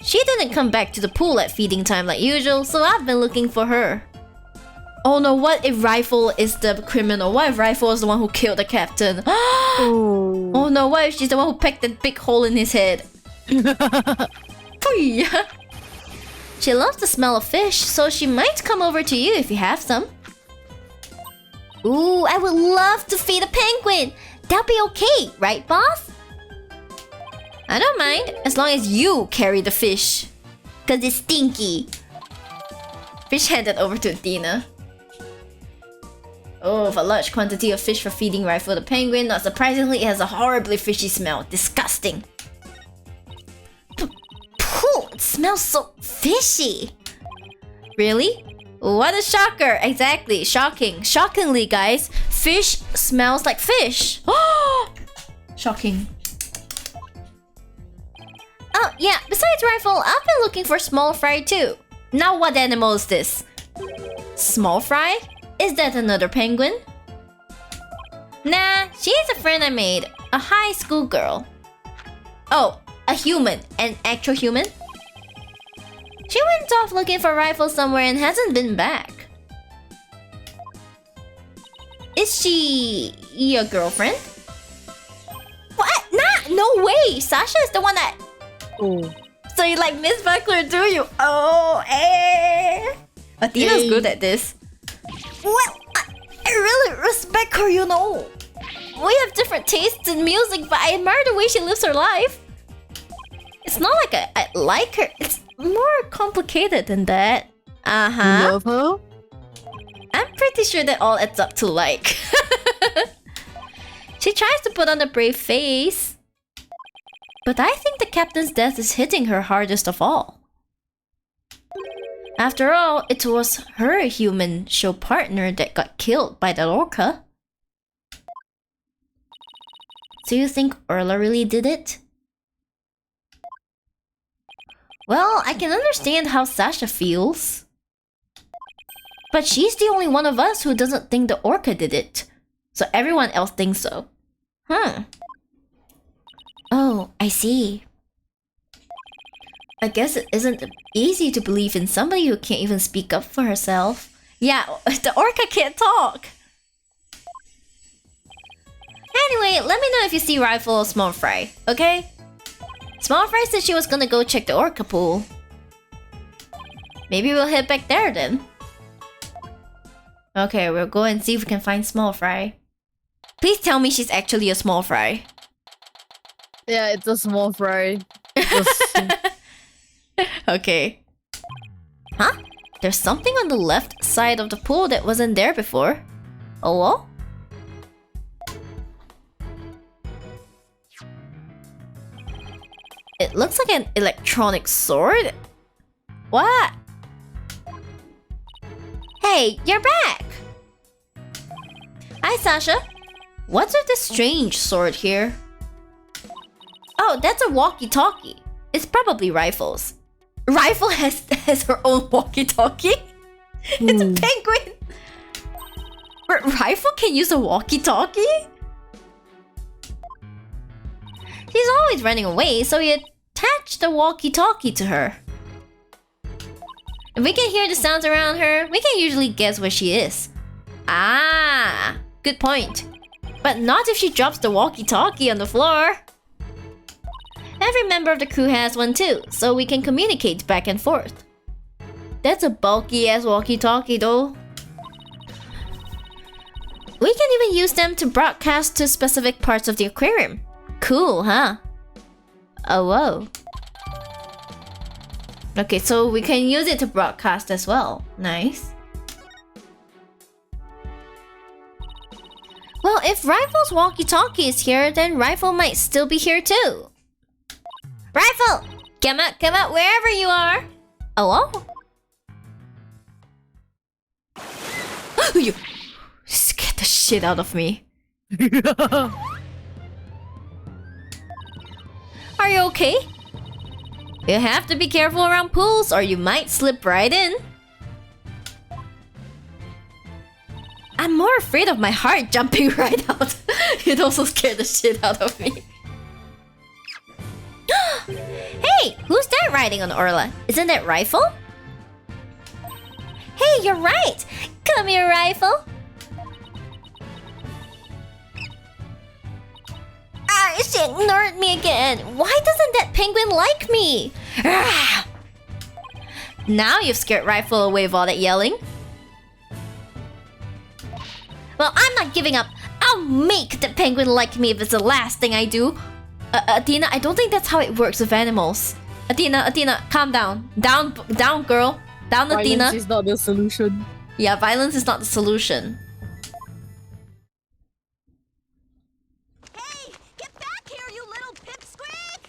She didn't come back to the pool at feeding time like usual, so I've been looking for her. Oh no, what if Rifle is the criminal? What if Rifle is the one who killed the captain? Oh no, what if she's the one who pecked that big hole in his head? She loves the smell of fish, so she might come over to you if you have some. Ooh, I would love to feed a penguin. That'll be okay, right, boss? I don't mind, as long as you carry the fish. Cause it's stinky. Fish handed over to Athena. Oh, a large quantity of fish for feeding Rifle the penguin. Not surprisingly, it has a horribly fishy smell. Disgusting. Pooh, it smells so fishy. Really? What a shocker! Exactly, shocking. Shockingly, guys, fish smells like fish. Shocking. Oh, yeah, besides Rifle, I've been looking for small fry too. Now what animal is this? Small fry? Is that another penguin? Nah, she's a friend I made. A high school girl. Oh, a human. An actual human? She went off looking for Rifle somewhere and hasn't been back. Is she your girlfriend? What? Nah, no way! Sasha is the one that... Oh. So you like Miss Buckler, do you? Oh, eh. Athena's good at this. Well, I really respect her, you know. We have different tastes in music, but I admire the way she lives her life. It's not like I like her. It's more complicated than that. Uh-huh. You love her? I'm pretty sure that all adds up to like. She tries to put on a brave face. But I think the captain's death is hitting her hardest of all. After all, it was her human show partner that got killed by the orca. So you think Orla really did it? Well, I can understand how Sasha feels. But she's the only one of us who doesn't think the orca did it. So everyone else thinks so. Oh, I see. I guess it isn't easy to believe in somebody who can't even speak up for herself. Yeah, the orca can't talk. Anyway, let me know if you see Rifle or Small Fry, okay? Small Fry said she was gonna go check the orca pool. Maybe we'll head back there then. Okay, we'll go and see if we can find Small Fry. Please tell me she's actually a Small Fry. Yeah, it's a small fry. Okay. Huh? There's something on the left side of the pool that wasn't there before. Oh, well? It looks like an electronic sword. What? Hey, you're back! Hi, Sasha. What's with this strange sword here? Oh, that's a walkie-talkie. It's probably Rifle's. Rifle has her own walkie-talkie? It's a penguin! Rifle can use a walkie-talkie? She's always running away, so we attached the walkie-talkie to her. If we can hear the sounds around her, we can usually guess where she is. Ah, good point. But not if she drops the walkie-talkie on the floor. Every member of the crew has one too, so we can communicate back and forth. That's a bulky-ass walkie-talkie though. We can even use them to broadcast to specific parts of the aquarium. Cool, huh? Oh, whoa. Okay, so we can use it to broadcast as well. Nice. Well, if Rifle's walkie-talkie is here, then Rifle might still be here too. Rifle! Come out wherever you are! Oh, oh. You scared the shit out of me. Are you okay? You have to be careful around pools or you might slip right in. I'm more afraid of my heart jumping right out. It also scared the shit out of me. Hey, who's that riding on Orla? Isn't that Rifle? Hey, you're right. Come here, Rifle. Ah, she ignored me again. Why doesn't that penguin like me? Ah. Now you've scared Rifle away with all that yelling. Well, I'm not giving up. I'll make the penguin like me if it's the last thing I do. Athena, I don't think that's how it works with animals. Athena, calm down. Down, girl. Down, Athena. Violence is not the solution. Yeah, violence is not the solution. Hey, get back here, you little pipsqueak!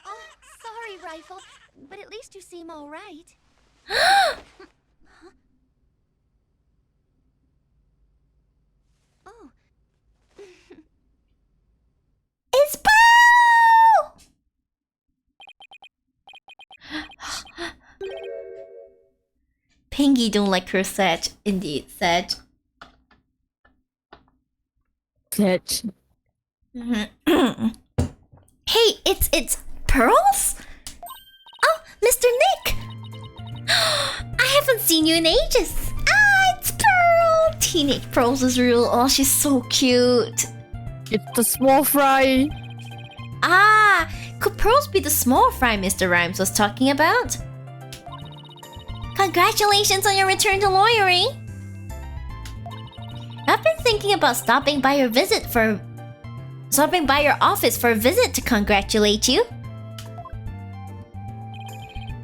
Oh, sorry, Rifle, but at least you seem all right. Oh. It's Pearl! Pingy don't like her Sag. Indeed, Sag. Catch. Hey, it's Pearls? Oh, Mr. Nick! I haven't seen you in ages. Ah, it's Pearl! Teenage Pearls is real. Oh, she's so cute. It's the small fry. Ah, could Pearls be the small fry Mr. Rhymes was talking about? Congratulations on your return to lawyering! I've been thinking about stopping by your office for a visit to congratulate you.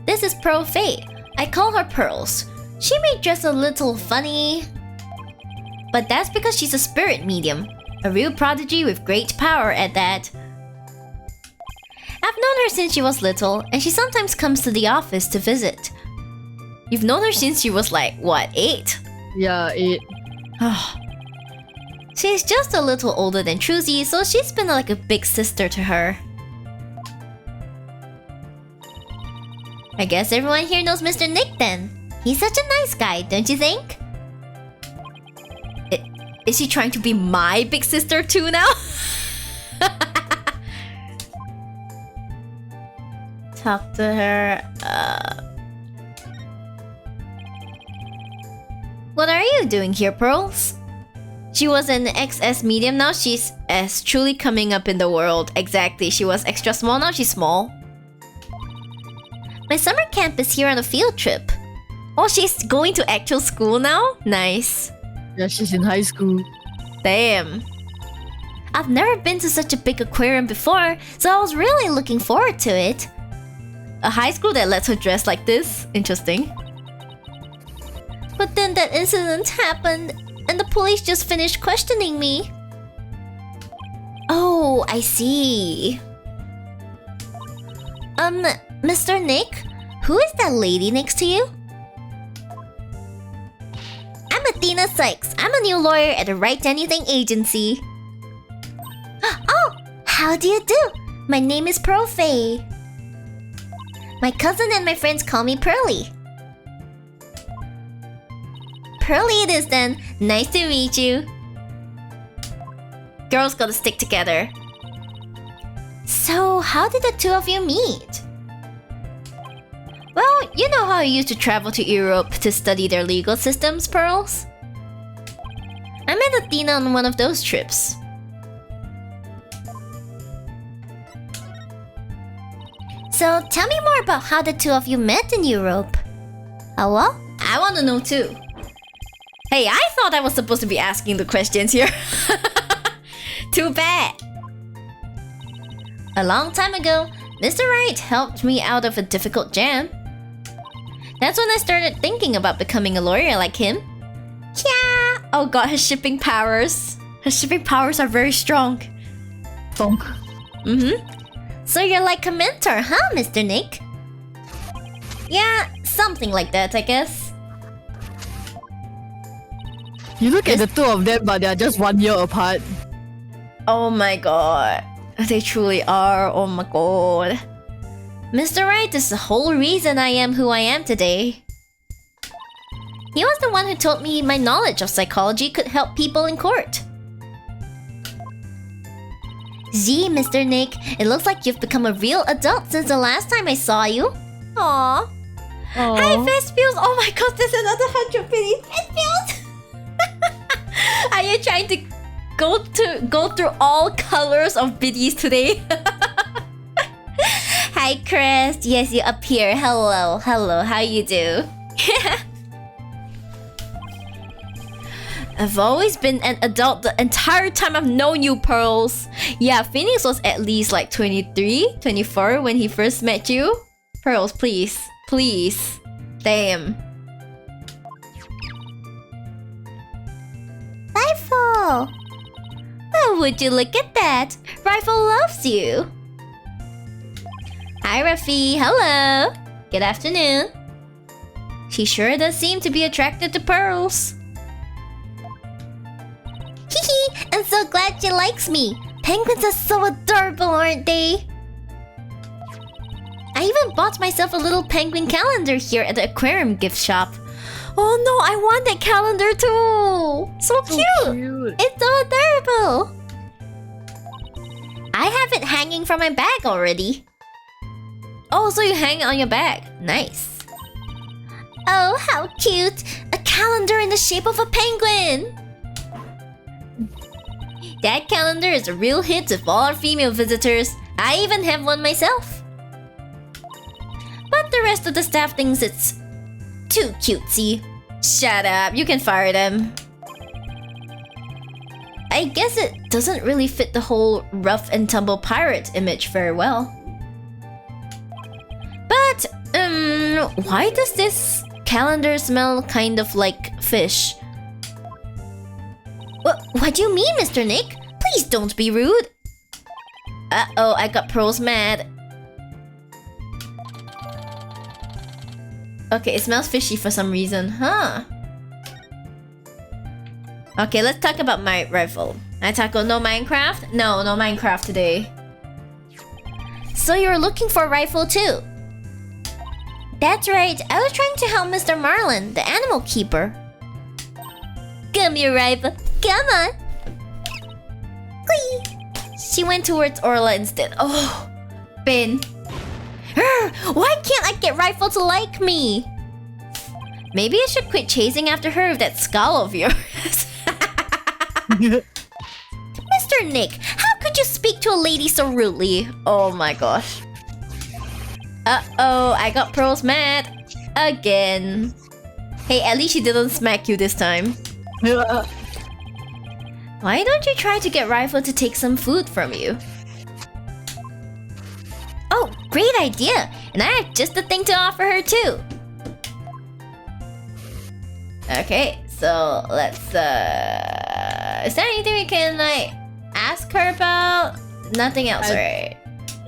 This is Pearl Faye. I call her Pearls. She may dress a little funny, but that's because she's a spirit medium. A real prodigy with great power at that. I've known her since she was little, and she sometimes comes to the office to visit. You've known her since she was like, what, 8? Yeah, it. She's just a little older than Truzy, so she's been like a big sister to her. I guess everyone here knows Mr. Nick then. He's such a nice guy, don't you think? Is she trying to be my big sister too now? Talk to her. What are you doing here, Pearls? She was an XS medium, now she's S, truly coming up in the world. Exactly, she was extra small, now she's small. My summer camp is here on a field trip. Oh, she's going to actual school now? Nice. Yeah, she's in high school. Damn. I've never been to such a big aquarium before, so I was really looking forward to it. A high school that lets her dress like this? Interesting. But then that incident happened, and the police just finished questioning me. Oh, I see. Mr. Nick? Who is that lady next to you? I'm Athena Sykes. I'm a new lawyer at the Wright Anything agency. Oh, how do you do? My name is Pearl Faye. My cousin and my friends call me Pearly. Pearly it is then. Nice to meet you. Girls gotta stick together. So, how did the two of you meet? Well, you know how I used to travel to Europe to study their legal systems, Pearls? I met Athena on one of those trips. So, tell me more about how the two of you met in Europe. Hello? I want to know too. Hey, I thought I was supposed to be asking the questions here. Too bad. A long time ago, Mr. Wright helped me out of a difficult jam. That's when I started thinking about becoming a lawyer like him. Yeah! Oh god, his shipping powers. His shipping powers are very strong. Bonk. So you're like a mentor, huh, Mr. Nick? Yeah, something like that, I guess. You look at the two of them, but they are just 1 year apart. Oh my god. They truly are, oh my god. Mr. Wright is the whole reason I am who I am today. He was the one who told me my knowledge of psychology could help people in court. Gee, Mr. Nick, it looks like you've become a real adult since the last time I saw you. Aww. Hi, Fist Feels! Oh my god, there's another 100 biddies! Fist Feels! Are you trying to go through all colors of biddies today? Hi, Chris. Yes, you appear. Hello, how you do? I've always been an adult the entire time I've known you, Pearls. Yeah, Phoenix was at least like 23, 24 when he first met you. Pearls, please. Please. Damn. Rifle! Oh, would you look at that? Rifle loves you. Hi, Rafi. Hello. Good afternoon. She sure does seem to be attracted to Pearls. Hehe, I'm so glad she likes me. Penguins are so adorable, aren't they? I even bought myself a little penguin calendar here at the aquarium gift shop. Oh no, I want that calendar too! So cute! It's so adorable! I have it hanging from my bag already. Oh, so you hang it on your bag. Nice. Oh, how cute! A calendar in the shape of a penguin! That calendar is a real hit with all our female visitors. I even have one myself. But the rest of the staff thinks it's too cutesy. Shut up, you can fire them. I guess it doesn't really fit the whole rough and tumble pirate image very well. But, why does this calendar smell kind of like fish? What do you mean, Mr. Nick? Please don't be rude. Uh-oh, I got Pearls mad. Okay, it smells fishy for some reason, huh? Okay, let's talk about my rifle. I tackle no Minecraft? No Minecraft today. So you're looking for a rifle too? That's right, I was trying to help Mr. Marlin, the animal keeper. Come here, rifle. Come on. Whee! She went towards Orla instead. Oh, Ben. Why can't I get Rifle to like me? Maybe I should quit chasing after her with that skull of yours. Mr. Nick, how could you speak to a lady so rudely? Oh my gosh. Uh-oh, I got Pearls mad. Again. Hey, at least she didn't smack you this time. Why don't you try to get Rifle to take some food from you? Oh, great idea! And I have just the thing to offer her too. Okay, so let's is there anything we can like ask her about? Nothing else, right?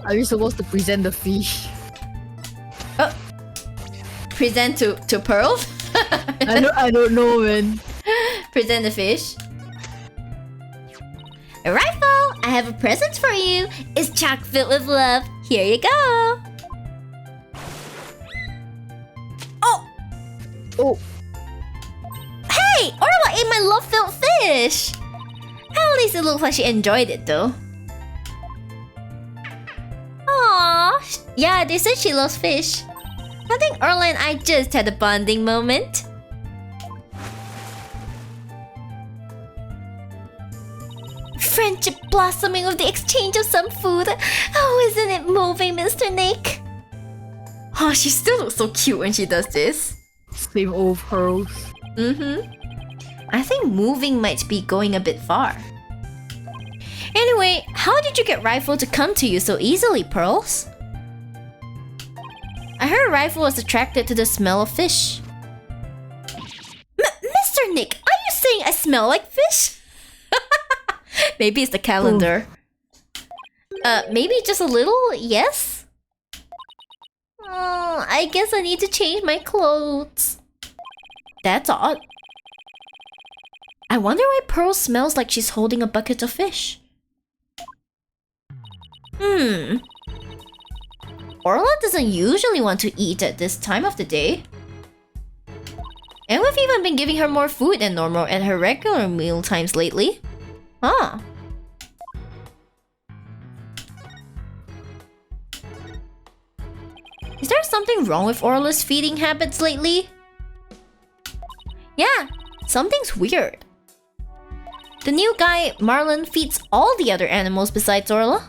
Are you supposed to present the fish? Oh, present to Pearl? I don't know, man. Present the fish. Rifle, I have a present for you. It's chock filled with love. Here you go. Oh. Hey, Orla ate my love-filled fish. At least it looks like she enjoyed it though. Aww. Yeah, they said she loves fish. I think Orla and I just had a bonding moment. Friendship blossoming with the exchange of some food. Oh, isn't it moving, Mr. Nick? Oh, she still looks so cute when she does this. Same old Pearls. I think moving might be going a bit far. Anyway, how did you get Rifle to come to you so easily, Pearls? I heard Rifle was attracted to the smell of fish. Mr. Nick, are you saying I smell like fish? Maybe it's the calendar. Maybe just a little, yes? Oh, I guess I need to change my clothes. That's odd. I wonder why Pearl smells like she's holding a bucket of fish. Orla doesn't usually want to eat at this time of the day. And we've even been giving her more food than normal at her regular meal times lately. Huh. Is there something wrong with Orla's feeding habits lately? Yeah, something's weird. The new guy, Marlon, feeds all the other animals besides Orla.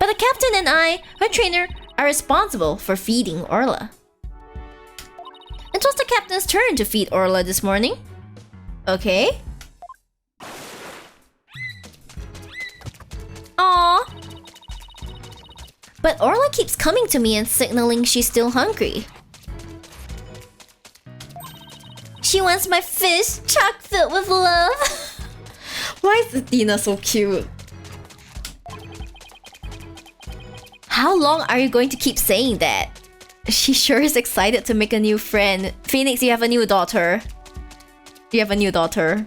But the captain and I, her trainer, are responsible for feeding Orla. It was the captain's turn to feed Orla this morning. Okay. Aww. But Orla keeps coming to me and signaling she's still hungry. She wants my fish chock filled with love. Why is Athena so cute? How long are you going to keep saying that? She sure is excited to make a new friend. Phoenix, you have a new daughter. You have a new daughter.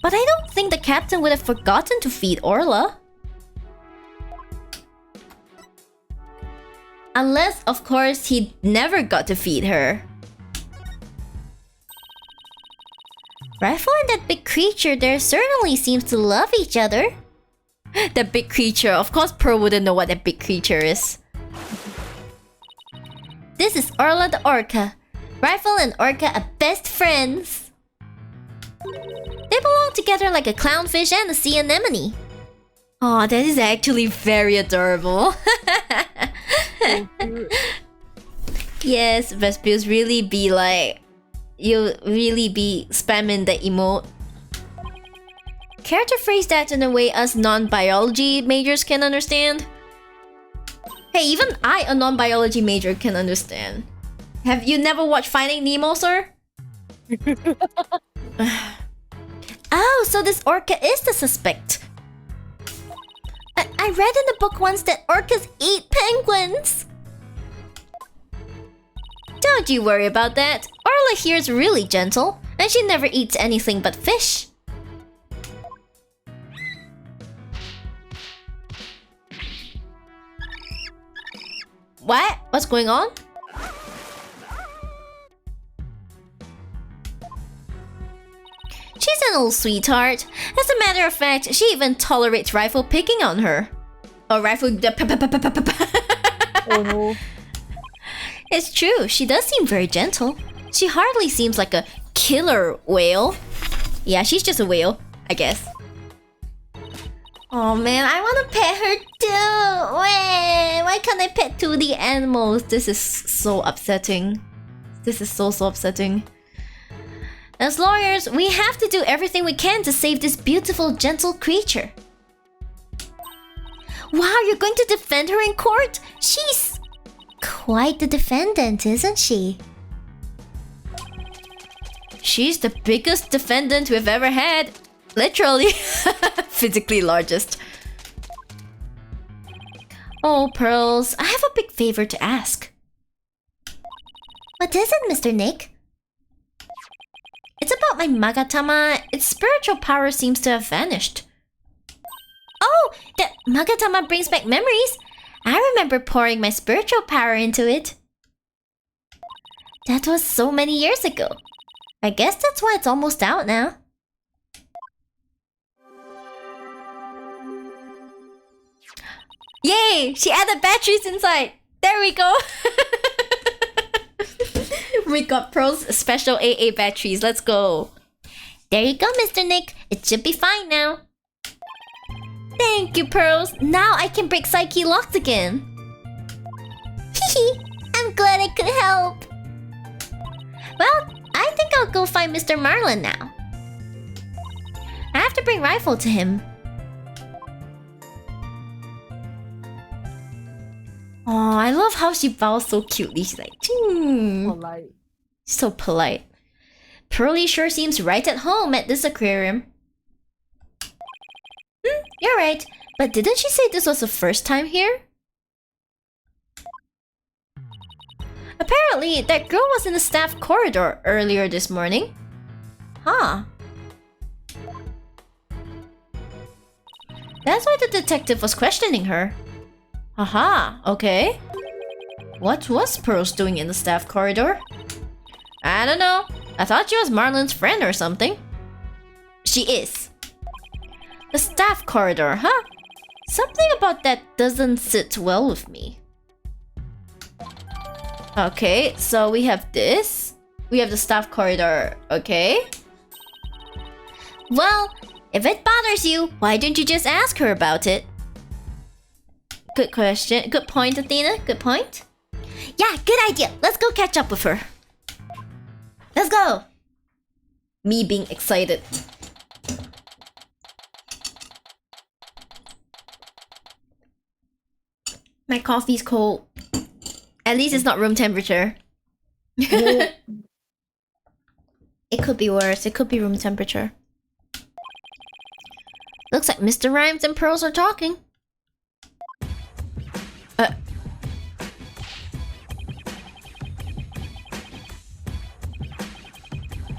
But I don't think the captain would have forgotten to feed Orla. Unless, of course, he never got to feed her. Rifle and that big creature there certainly seems to love each other. That big creature, of course Pearl wouldn't know what that big creature is. This is Orla the Orca. Rifle and Orca are best friends. They belong together like a clownfish and a sea anemone. Aw, that is actually very adorable. Yes, Vespius really be like... You really be spamming the emote. Care to phrase that in a way us non-biology majors can understand? Hey, even I, a non-biology major, can understand. Have you never watched Finding Nemo, sir? Oh, so this orca is the suspect. I read in the book once that orcas eat penguins. Don't you worry about that. Orla here is really gentle, and she never eats anything but fish. What? What's going on? She's an old sweetheart. As a matter of fact, she even tolerates Rifle picking on her. Or Rifle... Oh no. It's true, she does seem very gentle. She hardly seems like a killer whale. Yeah, she's just a whale, I guess. Oh man, I want to pet her too! Why can't I pet 2D animals? This is so upsetting. This is so upsetting. As lawyers, we have to do everything we can to save this beautiful, gentle creature. Wow, you're going to defend her in court? She's quite the defendant, isn't she? She's the biggest defendant we've ever had. Literally. Physically largest. Oh, Pearls, I have a big favor to ask. What is it, Mr. Nick? It's about my Magatama. Its spiritual power seems to have vanished. Oh, that Magatama brings back memories. I remember pouring my spiritual power into it. That was so many years ago. I guess that's why it's almost out now. Yay! She added batteries inside! There we go! We got Pearl's special AA batteries. Let's go. There you go, Mr. Nick. It should be fine now. Thank you, Pearls. Now I can break Psyche locks again. Hehe. I'm glad I could help. Well, I think I'll go find Mr. Marlin now. I have to bring Rifle to him. Oh, I love how she bows so cutely. She's like, Polite. So polite. Pearly sure seems right at home at this aquarium. You're right. But didn't she say this was the first time here? Apparently, that girl was in the staff corridor earlier this morning. Huh. That's why the detective was questioning her. Aha, okay. What was Pearls doing in the staff corridor? I don't know. I thought she was Marlin's friend or something. She is. The staff corridor, huh? Something about that doesn't sit well with me. Okay, so we have this. We have the staff corridor, okay? Well, if it bothers you, why don't you just ask her about it? Good question. Good point, Athena. Good point. Yeah, good idea. Let's go catch up with her. Let's go. Me being excited. My coffee's cold. At least it's not room temperature. It could be worse. It could be room temperature. Looks like Mr. Rhymes and Pearls are talking.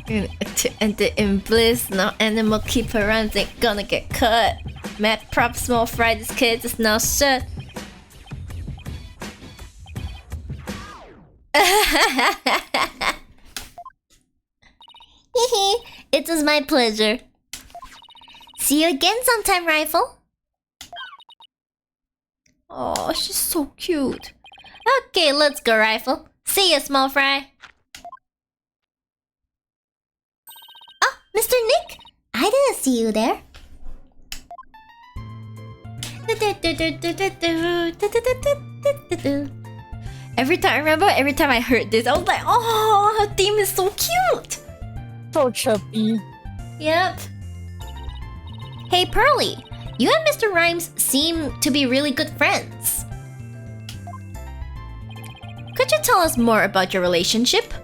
To enter in bliss, no animal keeper runs ain't gonna get cut. Mad prop small fry, this kid is now shut. It was my pleasure. See you again sometime, Rifle. Oh, she's so cute. Okay, let's go, Rifle. See ya, small fry. Oh, Mr. Nick, I didn't see you there. Every time I heard this, I was like, oh, her theme is so cute. So chirpy. Yep. Hey, Pearly, you and Mr. Rhymes seem to be really good friends. Could you tell us more about your relationship?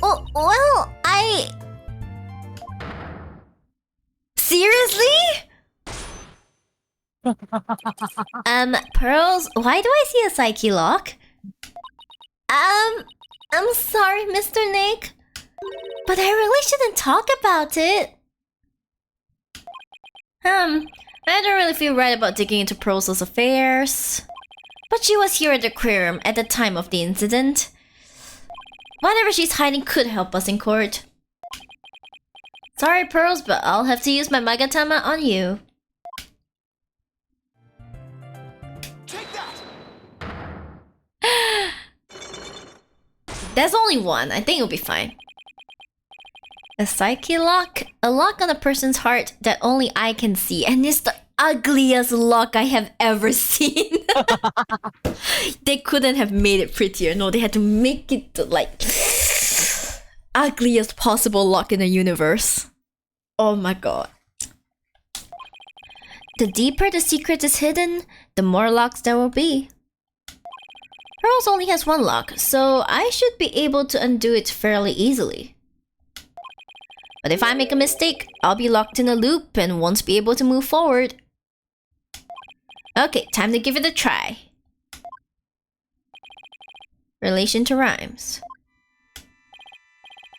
Oh, well, Seriously? Pearls, why do I see a psyche lock? I'm sorry, Mr. Nick, but I really shouldn't talk about it. I don't really feel right about digging into Pearls' affairs. But she was here at the aquarium at the time of the incident. Whatever she's hiding could help us in court. Sorry, Pearls, but I'll have to use my Magatama on you. Take that! There's only one. I think it'll be fine. A psyche lock? A lock on a person's heart that only I can see. And it's the ugliest lock I have ever seen. They couldn't have made it prettier. No, they had to make it the, like, ugliest possible lock in the universe. Oh my god. The deeper the secret is hidden, the more locks there will be. Pearls only has one lock, so I should be able to undo it fairly easily. But if I make a mistake, I'll be locked in a loop and won't be able to move forward. Okay, time to give it a try. Relation to rhymes.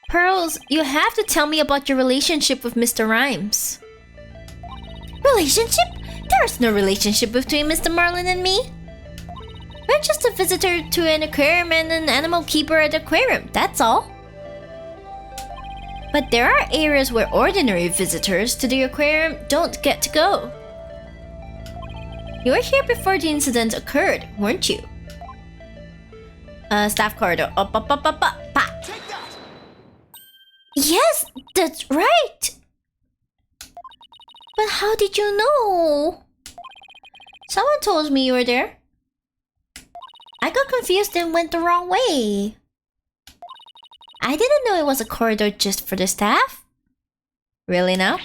Pearls, you have to tell me about your relationship with Mr. Rhymes. Relationship? There is no relationship between Mr. Marlin and me. We're just a visitor to an aquarium and an animal keeper at the aquarium, that's all. But there are areas where ordinary visitors to the aquarium don't get to go. You were here before the incident occurred, weren't you? Staff corridor. Up. Take that! Yes, that's right! But how did you know? Someone told me you were there. I got confused and went the wrong way. I didn't know it was a corridor just for the staff. Really now?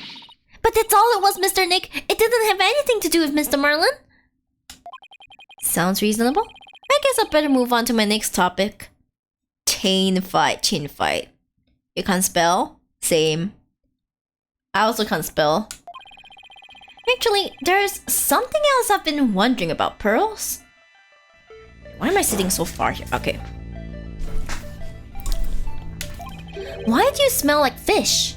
But that's all it was, Mr. Nick. It didn't have anything to do with Mr. Marlin. Sounds reasonable. I guess I'd better move on to my next topic. Chain fight. You can't spell? Same. I also can't spell. Actually, there's something else I've been wondering about, Pearls. Why am I sitting so far here? Okay. Why do you smell like fish?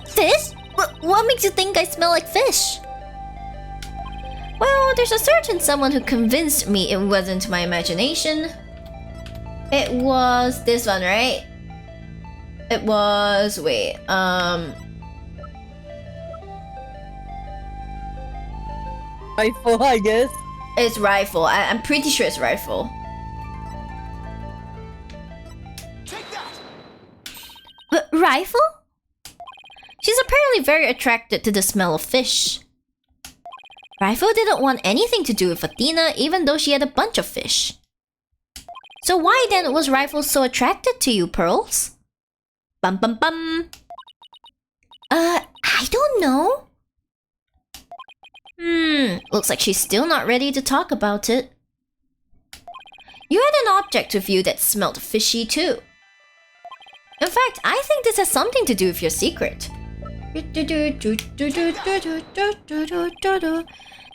Fish? What makes you think I smell like fish? Well, there's a certain someone who convinced me it wasn't my imagination. It was this one, right? It was... wait, Rifle, I guess. it's rifle. I'm pretty sure it's rifle. Take that! But rifle? She's apparently very attracted to the smell of fish. Rifle didn't want anything to do with Athena, even though she had a bunch of fish. So why then was Rifle so attracted to you, Pearls? Bum bum bum. I don't know. Looks like she's still not ready to talk about it. You had an object with you that smelled fishy too. In fact, I think this has something to do with your secret.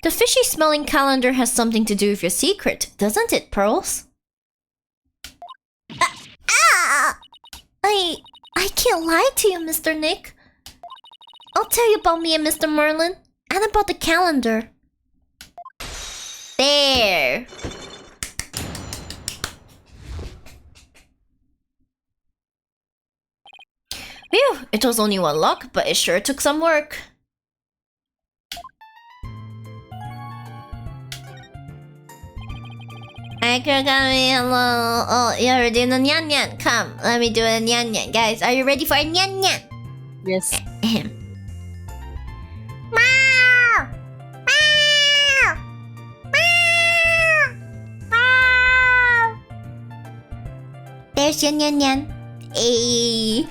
The fishy smelling calendar has something to do with your secret, doesn't it, Pearls? I can't lie to you, Mr. Nick. I'll tell you about me and Mr. Merlin, and about the calendar. There. Phew, it was only one lock, but it sure took some work. I could come hello. Oh, you're doing the nyan nyan. Come, let me do a nyan nyan. Guys, are you ready for a nyan nyan? Yes. Ahem. Meow! Meow! Meow! Meow! There's your nyan nyan. Hey.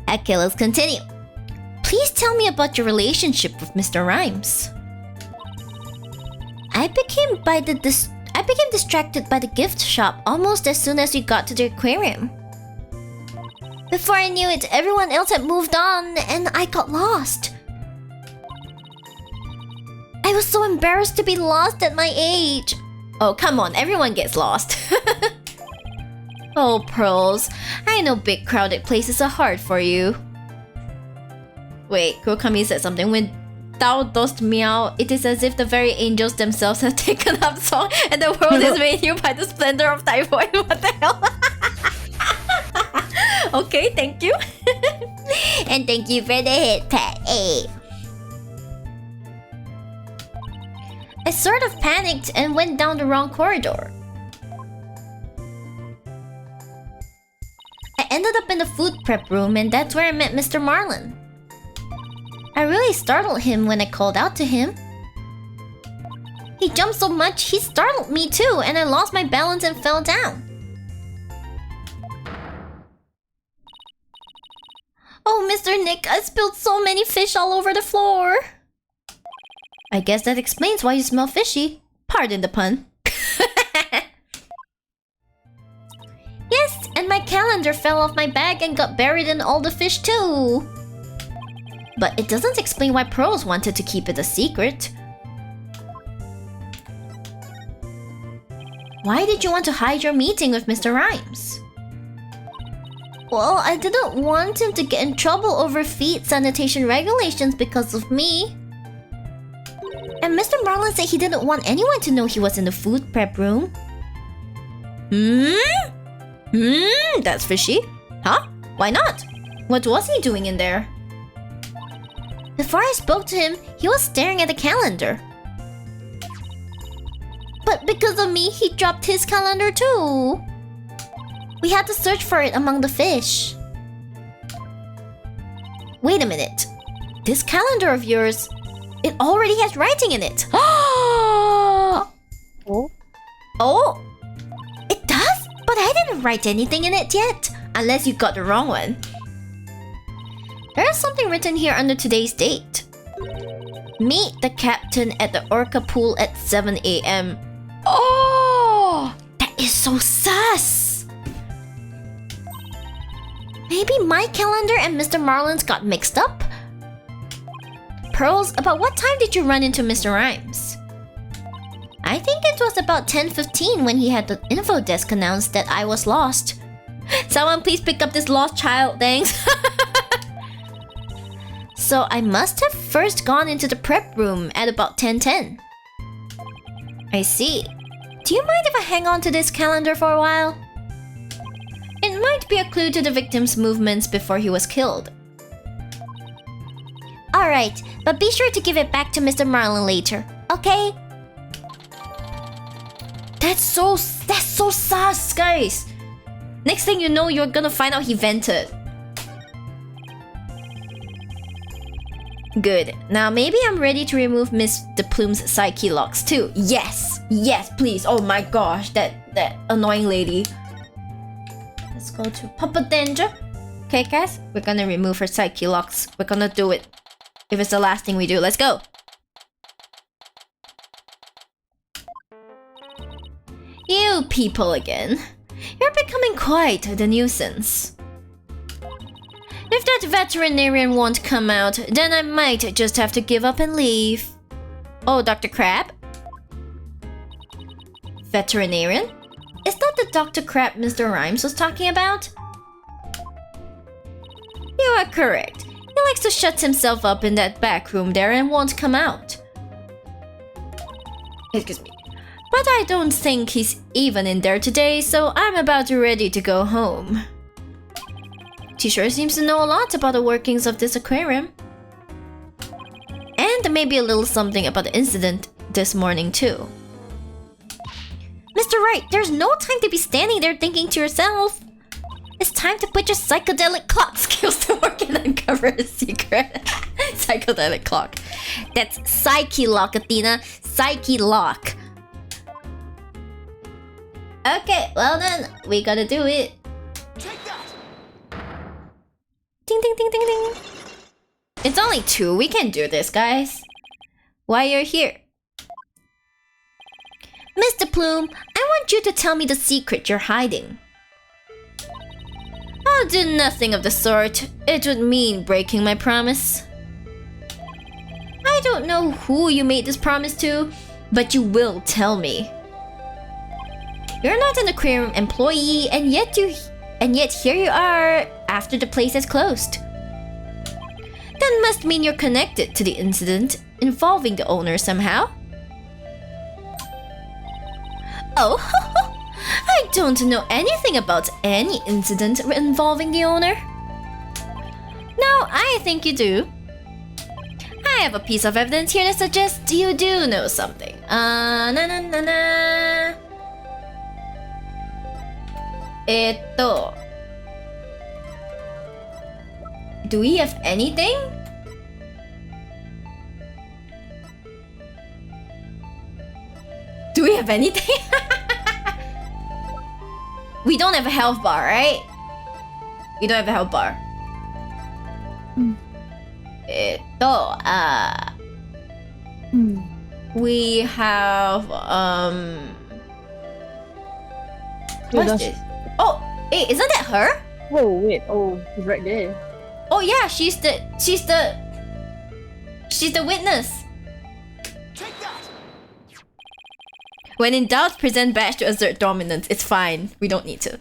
Okay, let's continue. Please tell me about your relationship with Mr. Rhymes. I became distracted by the gift shop almost as soon as we got to the aquarium. Before I knew it, everyone else had moved on and I got lost. I was so embarrassed to be lost at my age. Oh, come on, everyone gets lost. Oh, Pearls, I know big crowded places are hard for you. Wait, Kurokami said something. When thou dost meow, it is as if the very angels themselves have taken up song and the world is made new by the splendor of typhoid. What the hell? Okay, thank you. And thank you for the hit, Pat. Hey. I sort of panicked and went down the wrong corridor. I ended up in the food prep room and that's where I met Mr. Marlin. I really startled him when I called out to him. He jumped so much, he startled me too, and I lost my balance and fell down. Oh, Mr. Nick, I spilled so many fish all over the floor. I guess that explains why you smell fishy. Pardon the pun. Yes, and my calendar fell off my bag and got buried in all the fish too. But it doesn't explain why Pearls wanted to keep it a secret. Why did you want to hide your meeting with Mr. Rhymes? Well, I didn't want him to get in trouble over feet sanitation regulations because of me. And Mr. Marlin said he didn't want anyone to know he was in the food prep room. That's fishy. Huh? Why not? What was he doing in there? Before I spoke to him, he was staring at the calendar. But because of me, he dropped his calendar too. We had to search for it among the fish. Wait a minute. This calendar of yours, it already has writing in it. Oh! It does? But I didn't write anything in it yet. Unless you got the wrong one. There's something written here under today's date. Meet the captain at the Orca pool at 7 AM. Oh! That is so sus! Maybe my calendar and Mr. Marlin's got mixed up? Pearls, about what time did you run into Mr. Rhymes? I think it was about 10:15 when he had the info desk announce that I was lost. Someone please pick up this lost child, thanks. So I must have first gone into the prep room at about 10:10. I see. To do you mind if I hang on to this calendar for a while? It might be a clue to the victim's movements before he was killed. Alright, but be sure to give it back to Mr. Marlin later, okay? That's so sus, guys! Next thing you know, you're gonna find out he vented. Good. Now maybe I'm ready to remove Miss De Plume's psyche locks too. Yes! Yes, please! Oh my gosh, that annoying lady. Let's go to Papa Danger. Okay, guys, we're gonna remove her psyche locks. We're gonna do it. If it's the last thing we do, let's go! You people again. You're becoming quite the nuisance. If that veterinarian won't come out, then I might just have to give up and leave. Oh, Dr. Crab? Veterinarian? Is that the Dr. Crab Mr. Rhymes was talking about? You are correct. He likes to shut himself up in that back room there and won't come out. Excuse me. But I don't think he's even in there today, so I'm about ready to go home. He sure seems to know a lot about the workings of this aquarium. And maybe a little something about the incident this morning too. Mr. Wright, there's no time to be standing there thinking to yourself. It's time to put your psychedelic clock skills to work and uncover a secret. Psychedelic clock. That's Psyche Lock, Athena. Psyche Lock. Okay, well then, we gotta do it. Ding ding ding ding ding. It's only 2, we can do this, guys. Why you're here? Mr. Plume, I want you to tell me the secret you're hiding. I'll do nothing of the sort. It would mean breaking my promise. I don't know who you made this promise to, but you will tell me. You're not an aquarium employee, and yet here you are after the place has closed. That must mean you're connected to the incident involving the owner somehow. Oh, I don't know anything about any incident involving the owner. No, I think you do. I have a piece of evidence here that suggests you do know something. Do we have anything? Do we have anything? We don't have a health bar, right? We don't have a health bar. We have what's this? Oh, hey, isn't that her? Oh wait, oh, he's right there. Oh yeah, she's the witness. When in doubt, present badge to assert dominance. It's fine. We don't need to.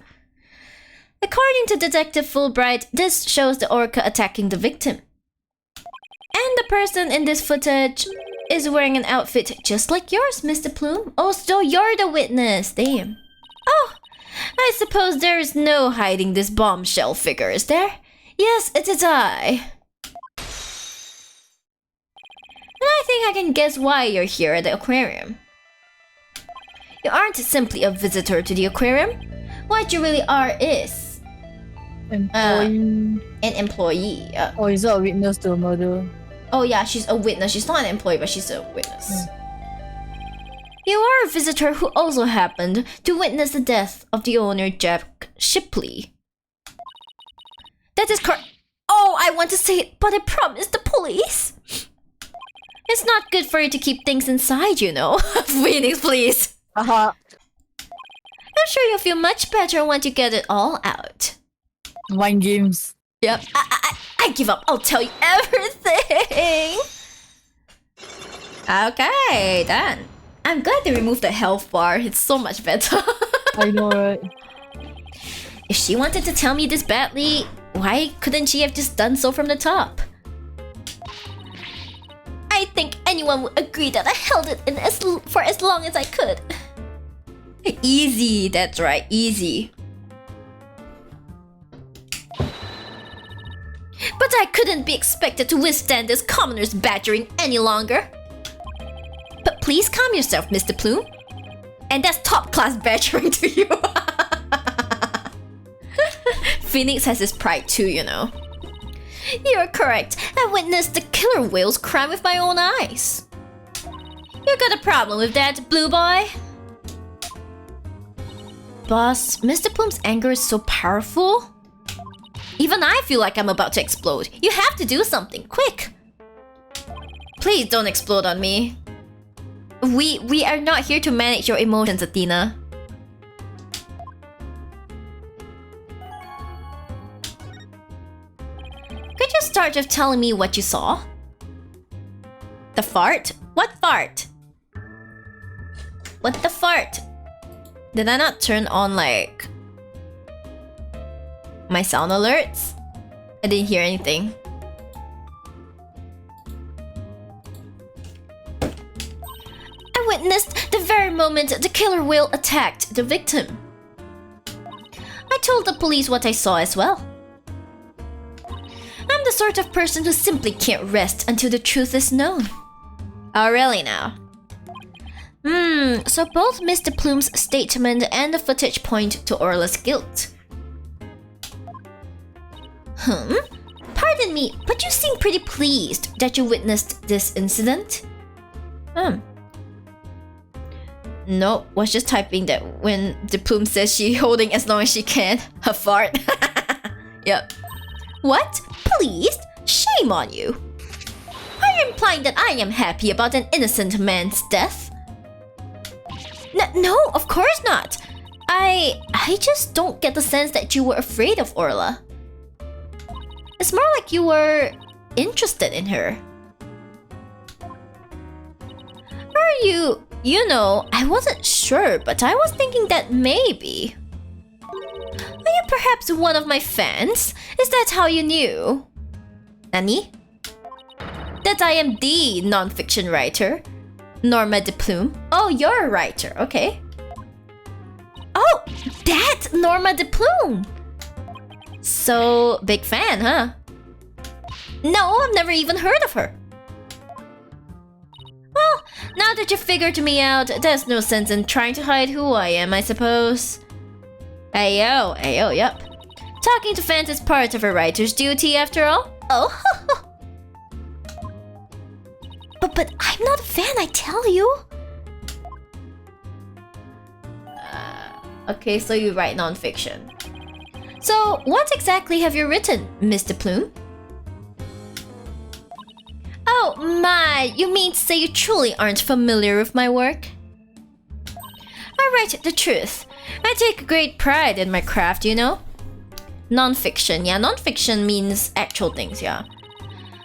According to Detective Fulbright, this shows the orca attacking the victim. And the person in this footage is wearing an outfit just like yours, Mr. Plume. Oh, so you're the witness. Damn. Oh, I suppose there is no hiding this bombshell figure, is there? Yes, it is I. And I think I can guess why you're here at the aquarium. You aren't simply a visitor to the aquarium. What you really are is... an employee. Oh, is that a witness to a murder? Oh yeah, she's a witness. She's not an employee, but she's a witness. You are a visitor who also happened to witness the death of the owner, Jack Shipley. That is correct. Oh, I want to say it, but I promised the police. It's not good for you to keep things inside, you know. Phoenix, please. Haha. I'm sure you'll feel much better once you get it all out. Mind games. Yep. I give up. I'll tell you everything. Okay, done. I'm glad they removed the health bar. It's so much better. I know, right? If she wanted to tell me this badly, why couldn't she have just done so from the top? I think anyone would agree that I held it in for as long as I could. Easy, that's right, easy. But I couldn't be expected to withstand this commoner's badgering any longer. But please calm yourself, Mr. Plume. And that's top-class badgering to you. Phoenix has his pride too, you know. You're correct. I witnessed the killer whale's crime with my own eyes. You got a problem with that, Blue Boy? Boss, Mr. Plume's anger is so powerful. Even I feel like I'm about to explode. You have to do something, quick. Please don't explode on me. We are not here to manage your emotions, Athena. Could you start with telling me what you saw? The fart? What fart? What the fart? Did I not turn on like my sound alerts? I didn't hear anything. I witnessed the very moment the killer whale attacked the victim. I told the police what I saw as well. I'm the sort of person who simply can't rest until the truth is known. Oh, really now? So both Mr. Plume's statement and the footage point to Orla's guilt. Pardon me, but you seem pretty pleased that you witnessed this incident. Nope, was just typing that when the Plume says she holding as long as she can. Her fart. Yep. What? Pleased? Shame on you. Are you implying that I am happy about an innocent man's death? No, of course not. I just don't get the sense that you were afraid of Orla. It's more like you were interested in her. Are you... You know, I wasn't sure, but I was thinking that maybe... Are you perhaps one of my fans? Is that how you knew? Nani? That I am the non-fiction writer, Norma de Plume. Oh, you're a writer, okay. Oh, that Norma de Plume! So, big fan, huh? No, I've never even heard of her. Well, now that you figured me out, there's no sense in trying to hide who I am, I suppose. Ayo, yep. Talking to fans is part of a writer's duty, after all. Oh, But I'm not a fan, I tell you. Okay, so you write non-fiction. So, what exactly have you written, Mr. Plume? Oh my, you mean to say you truly aren't familiar with my work? I write the truth. I take great pride in my craft, you know? Non-fiction, yeah, non-fiction means actual things, yeah.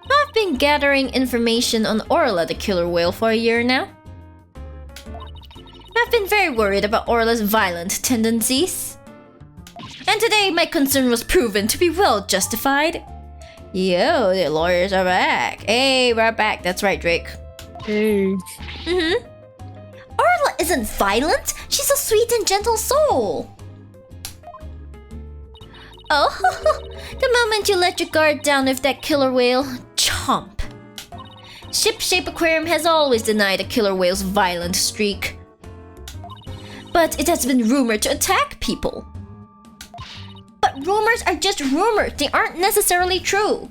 I've been gathering information on Orla the killer whale for a year now. I've been very worried about Orla's violent tendencies. And today my concern was proven to be well justified. Yo, the lawyers are back. Hey, we're back. That's right, Drake. Hey. Orla isn't violent. She's a sweet and gentle soul. Oh, the moment you let your guard down with that killer whale, chomp. Ship-Shape Aquarium has always denied a killer whale's violent streak. But it has been rumored to attack people. But rumors are just rumors, they aren't necessarily true.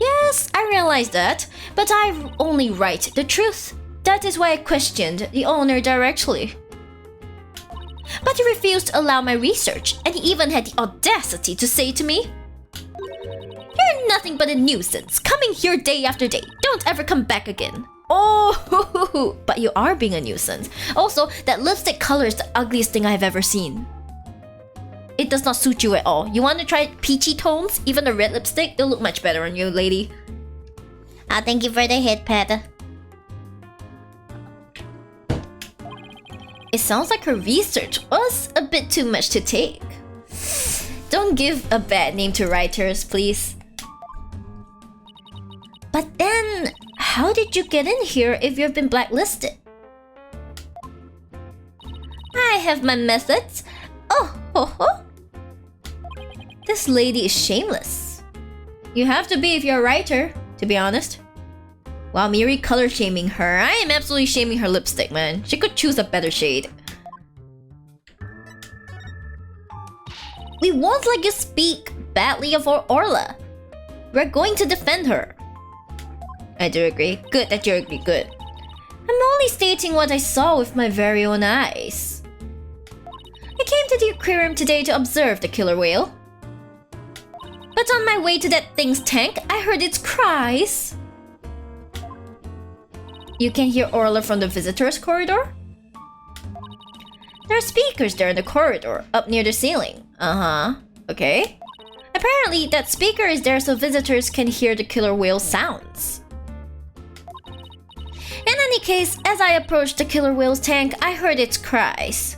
Yes, I realize that, but I only write the truth. That is why I questioned the owner directly. But he refused to allow my research, and he even had the audacity to say to me, "You're nothing but a nuisance, coming here day after day. Don't ever come back again." Oh, but you are being a nuisance. Also, that lipstick color is the ugliest thing I've ever seen. It does not suit you at all. You want to try peachy tones? Even the red lipstick? It'll look much better on you, lady. Thank you for the hit, pet. It sounds like her research was a bit too much to take. Don't give a bad name to writers, please. But then, how did you get in here if you've been blacklisted? have my methods. Oh, ho, ho. This lady is shameless. You have to be if you're a writer, to be honest. Wow, Miri color shaming her. I am absolutely shaming her lipstick, man. She could choose a better shade. We won't let you speak badly of Orla. We're going to defend her. I do agree. Good that you agree. Good. I'm only stating what I saw with my very own eyes. I came to the aquarium today to observe the killer whale. But on my way to that thing's tank, I heard its cries. You can hear Orla from the visitors corridor? There are speakers there in the corridor, up near the ceiling. Okay. Apparently, that speaker is there so visitors can hear the killer whale sounds. In any case, as I approached the killer whale's tank, I heard its cries.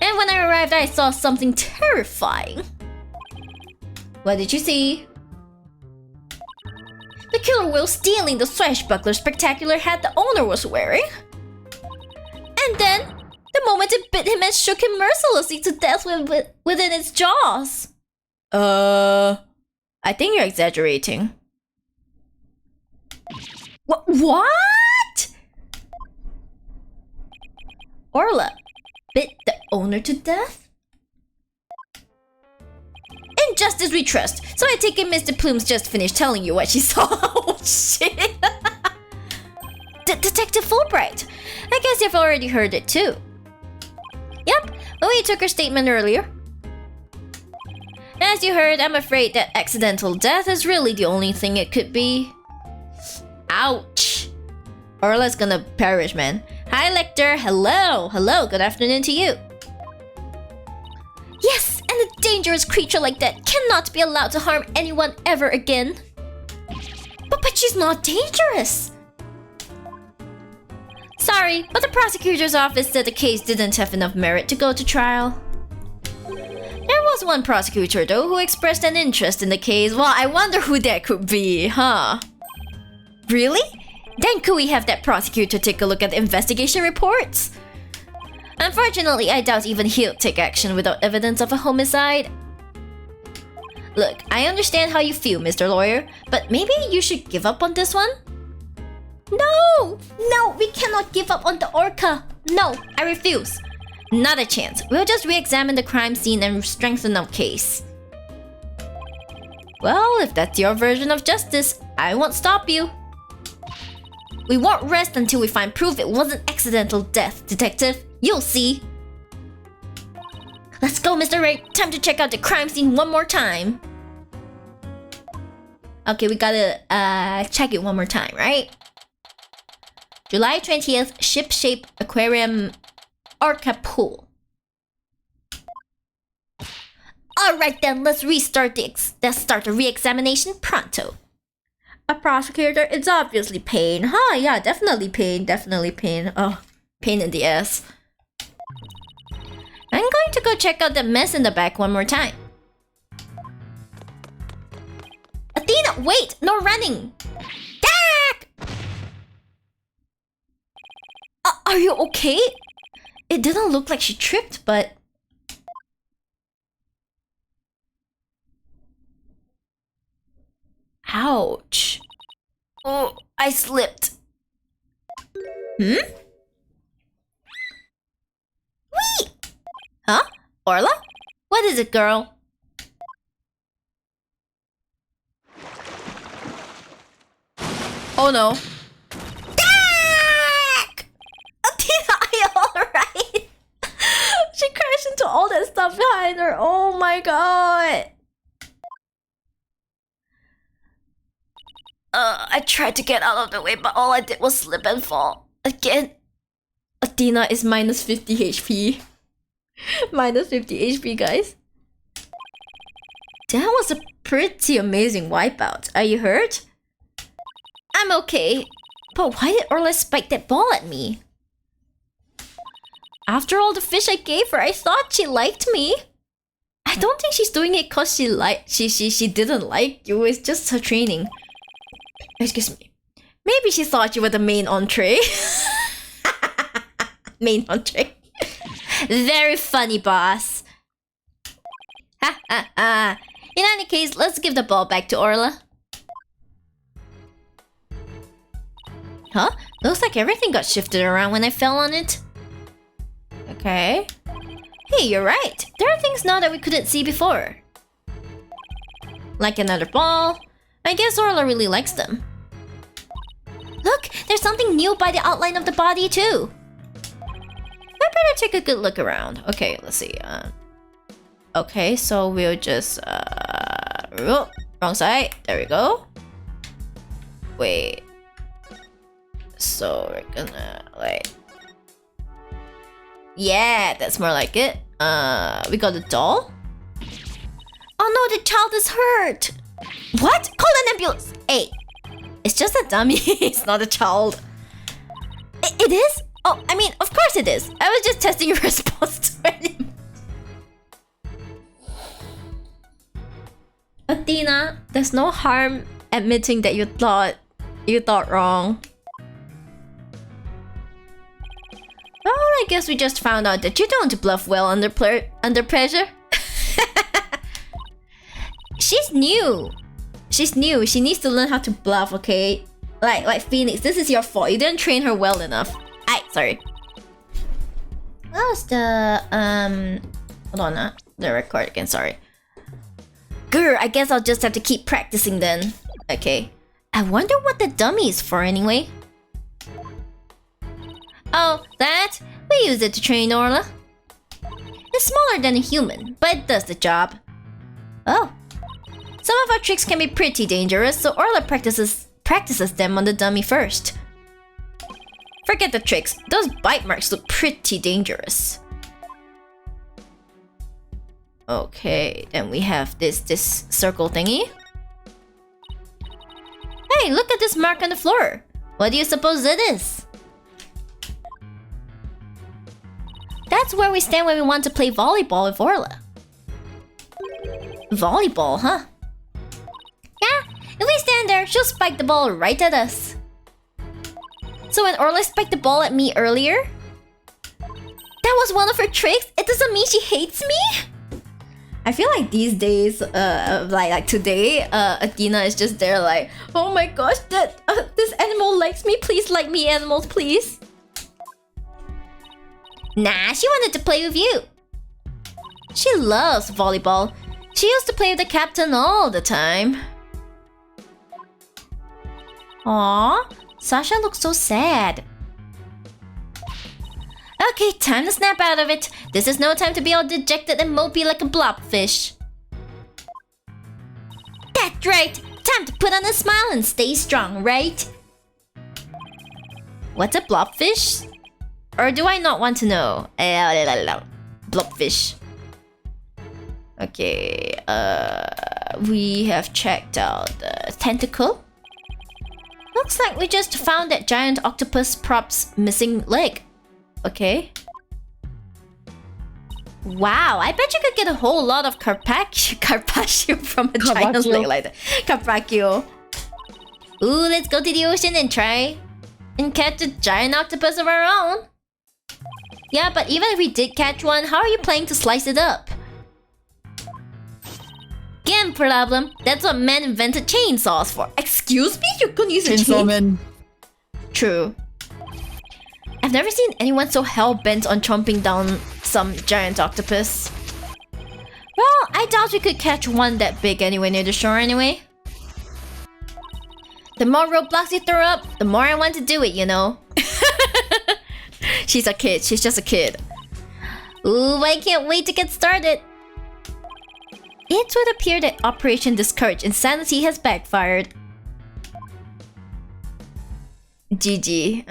And when I arrived, I saw something terrifying. What did you see? The killer whale stealing the swashbuckler spectacular hat the owner was wearing. And then, the moment it bit him and shook him mercilessly to death within its jaws. I think you're exaggerating. What? Orla bit the owner to death? In justice we trust, so I take it Mr. Plume's just finished telling you what she saw. Oh shit! Detective Fulbright, I guess you've already heard it too. Yep, we took her statement earlier. As you heard, I'm afraid that accidental death is really the only thing it could be. Ouch! Orla's gonna perish, man. Hi, Lecter. Hello. Hello. Good afternoon to you. Yes, and a dangerous creature like that cannot be allowed to harm anyone ever again. But she's not dangerous. Sorry, but the prosecutor's office said the case didn't have enough merit to go to trial. There was one prosecutor, though, who expressed an interest in the case. Well, I wonder who that could be, huh? Really? Then could we have that prosecutor take a look at the investigation reports? Unfortunately, I doubt even he'll take action without evidence of a homicide. Look, I understand how you feel, Mr. Lawyer, but maybe you should give up on this one? No! No, we cannot give up on the orca! No, I refuse. Not a chance. We'll just re-examine the crime scene and strengthen our case. Well, if that's your version of justice, I won't stop you. We won't rest until we find proof it wasn't accidental death, Detective. You'll see. Let's go, Mr. Wright. Time to check out the crime scene one more time. Okay, we gotta check it one more time, right? July 20th, ship-shaped aquarium orca pool. Alright then, let's start the re-examination pronto. A prosecutor, it's obviously pain. Huh, yeah, definitely pain, Oh, pain in the ass. I'm going to go check out the mess in the back one more time. Athena, wait! No running! Dak! Are you okay? It didn't look like she tripped, but... Ouch. Oh, I slipped. Hmm? Whee! Huh? Orla? What is it, girl? Oh no. Dak! Athena, are you alright? She crashed into all that stuff behind her. Oh my god. I tried to get out of the way, but all I did was slip and fall. Again. Athena is minus 50 HP. Minus 50 HP, guys. That was a pretty amazing wipeout. Are you hurt? I'm okay. But why did Orla spike that ball at me? After all the fish I gave her, I thought she liked me. I don't think she's doing it cause she didn't like you. It's just her training. Excuse me. Maybe she thought you were the main entree. Main entree. Very funny, boss. Ha ha ha. In any case, let's give the ball back to Orla. Huh? Looks like everything got shifted around when I fell on it. Okay. Hey, you're right. There are things now that we couldn't see before. Like another ball. I guess Orla really likes them. Look, there's something new by the outline of the body too. I better take a good look around. Okay, let's see. Okay, so we'll just oh, wrong side. There we go. Wait. So we're gonna like, yeah, that's more like it. We got the doll. Oh no, the child is hurt. What? Call an ambulance. Hey, it's just a dummy. It's not a child. It is? Oh, I mean, of course it is. I was just testing your response to it. Athena, there's no harm admitting that you thought wrong. Well, I guess we just found out that you don't bluff well under pressure. She's new. She's new. She needs to learn how to bluff, okay? Like Phoenix, this is your fault. You didn't train her well enough. Sorry. What was the hold on, the record again, sorry. Grr, I guess I'll just have to keep practicing then. Okay. I wonder what the dummy is for anyway. Oh, that? We use it to train Orla. It's smaller than a human, but it does the job. Oh. Some of our tricks can be pretty dangerous, so Orla practices them on the dummy first. Forget the tricks. Those bite marks look pretty dangerous. Okay, then we have this circle thingy. Hey, look at this mark on the floor. What do you suppose it is? That's where we stand when we want to play volleyball with Orla. Volleyball, huh? Yeah, if we stand there, she'll spike the ball right at us. So when Orla spiked the ball at me earlier, that was one of her tricks? It doesn't mean she hates me? I feel like these days, like today, Athena is just there like, oh my gosh, this animal likes me. Please like me, animals, please. Nah, she wanted to play with you. She loves volleyball. She used to play with the captain all the time. Aww, Sasha looks so sad. Okay, time to snap out of it. This is no time to be all dejected and mopey like a blobfish. That's right! Time to put on a smile and stay strong, right? What's a blobfish? Or do I not want to know? Blobfish. Okay, we have checked out the tentacle. Looks like we just found that giant octopus prop's missing leg. Okay. Wow, I bet you could get a whole lot of carpaccio from a giant leg like that. Carpaccio. Ooh, let's go to the ocean and try and catch a giant octopus of our own. Yeah, but even if we did catch one, how are you planning to slice it up? Again, problem. That's what men invented chainsaws for. Excuse me? You couldn't use a chainsaw, man. True. I've never seen anyone so hell-bent on chomping down some giant octopus. Well, I doubt we could catch one that big anywhere near the shore anyway. The more roadblocks you throw up, the more I want to do it, you know? She's a kid. She's just a kid. Ooh, I can't wait to get started. It would appear that Operation Discourage Insanity has backfired. GG.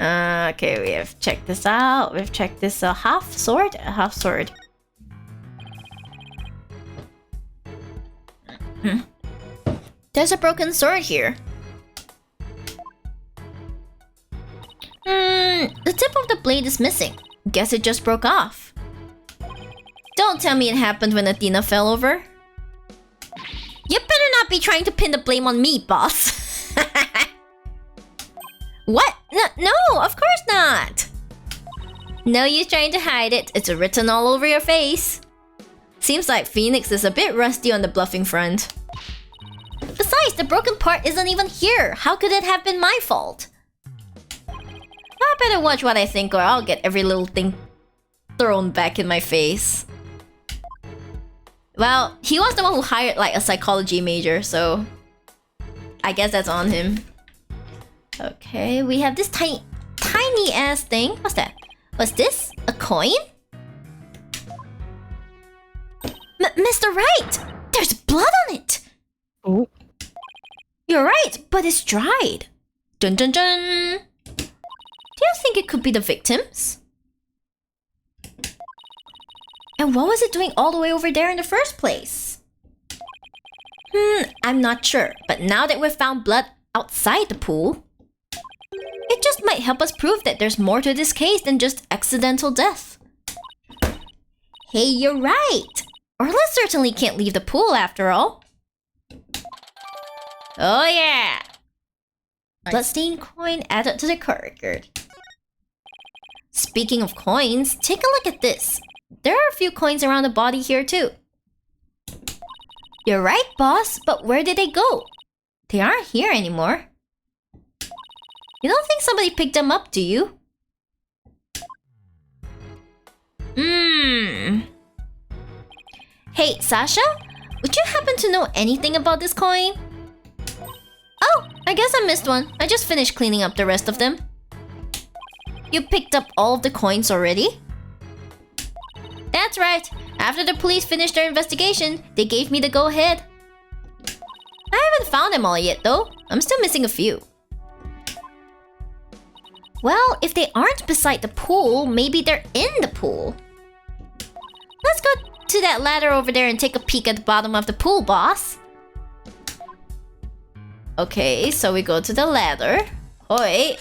Okay, we have checked this out. We've checked this half sword. There's a broken sword here. The tip of the blade is missing. Guess it just broke off. Don't tell me it happened when Athena fell over. You better not be trying to pin the blame on me, boss. What? No, of course not. No use trying to hide it. It's written all over your face. Seems like Phoenix is a bit rusty on the bluffing front. Besides, the broken part isn't even here. How could it have been my fault? I better watch what I think or I'll get every little thing thrown back in my face. Well, he was the one who hired like a psychology major, so I guess that's on him. Okay, we have this tiny ass thing. What's that? What's this? A coin? Mr. Wright! There's blood on it! Oh. You're right, but it's dried. Dun dun dun! Do you think it could be the victims? And what was it doing all the way over there in the first place? I'm not sure, but now that we've found blood outside the pool, it just might help us prove that there's more to this case than just accidental death. Hey, you're right! Orla certainly can't leave the pool after all. Oh yeah! Bloodstained coin added to the record. Speaking of coins, take a look at this. There are a few coins around the body here too. You're right, boss, but where did they go? They aren't here anymore. You don't think somebody picked them up, do you? Hey, Sasha? Would you happen to know anything about this coin? Oh, I guess I missed one. I just finished cleaning up the rest of them. You picked up all of the coins already? That's right. After the police finished their investigation, they gave me the go-ahead. I haven't found them all yet, though. I'm still missing a few. Well, if they aren't beside the pool, maybe they're in the pool. Let's go to that ladder over there and take a peek at the bottom of the pool, boss. Okay, so we go to the ladder. Oi.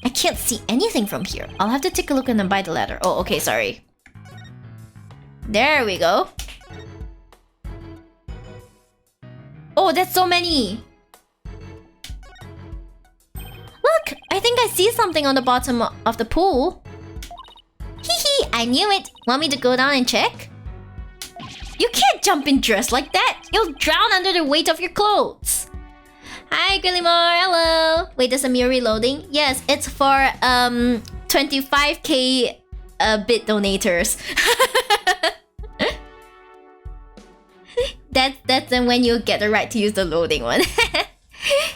I can't see anything from here. I'll have to take a look and then by the ladder. Oh, okay, sorry. There we go. Oh, that's so many. Look, I think I see something on the bottom of the pool. Hee hee, I knew it. Want me to go down and check? You can't jump in dressed like that. You'll drown under the weight of your clothes. Hi, Gillimore. Hello. Wait, there's a mirror reloading? Yes, it's for 25k bit donators. That's then when you get the right to use the loading one.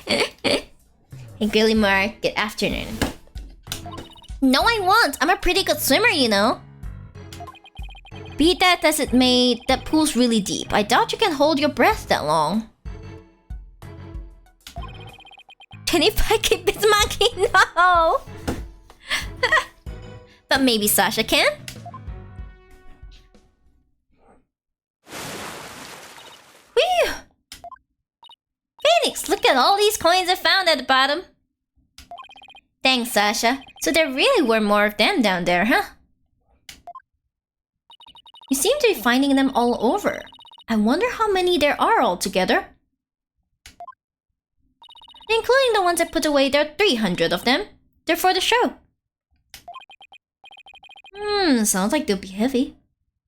Hey, Gillimore. Good afternoon. No, I won't. I'm a pretty good swimmer, you know. Be that as it may, that pool's really deep. I doubt you can hold your breath that long. 25k bits monkey? No! But maybe Sasha can? Whew! Phoenix, look at all these coins I found at the bottom. Thanks, Sasha. So there really were more of them down there, huh? You seem to be finding them all over. I wonder how many there are altogether. Including the ones I put away, there are 300 of them. They're for the show. Sounds like they'll be heavy.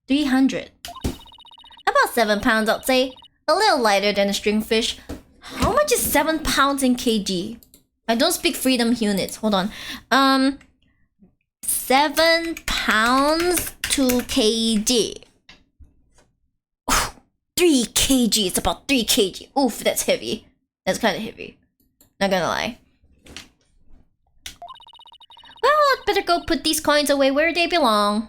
300. About 7 pounds, I'd say. A little lighter than a stringfish. How much is 7 pounds in kg? I don't speak freedom units. Hold on. 7 pounds to kg. 3 kg. It's about 3 kg. Oof, that's heavy. That's kind of heavy. Not gonna lie. Well, I'd better go put these coins away where they belong.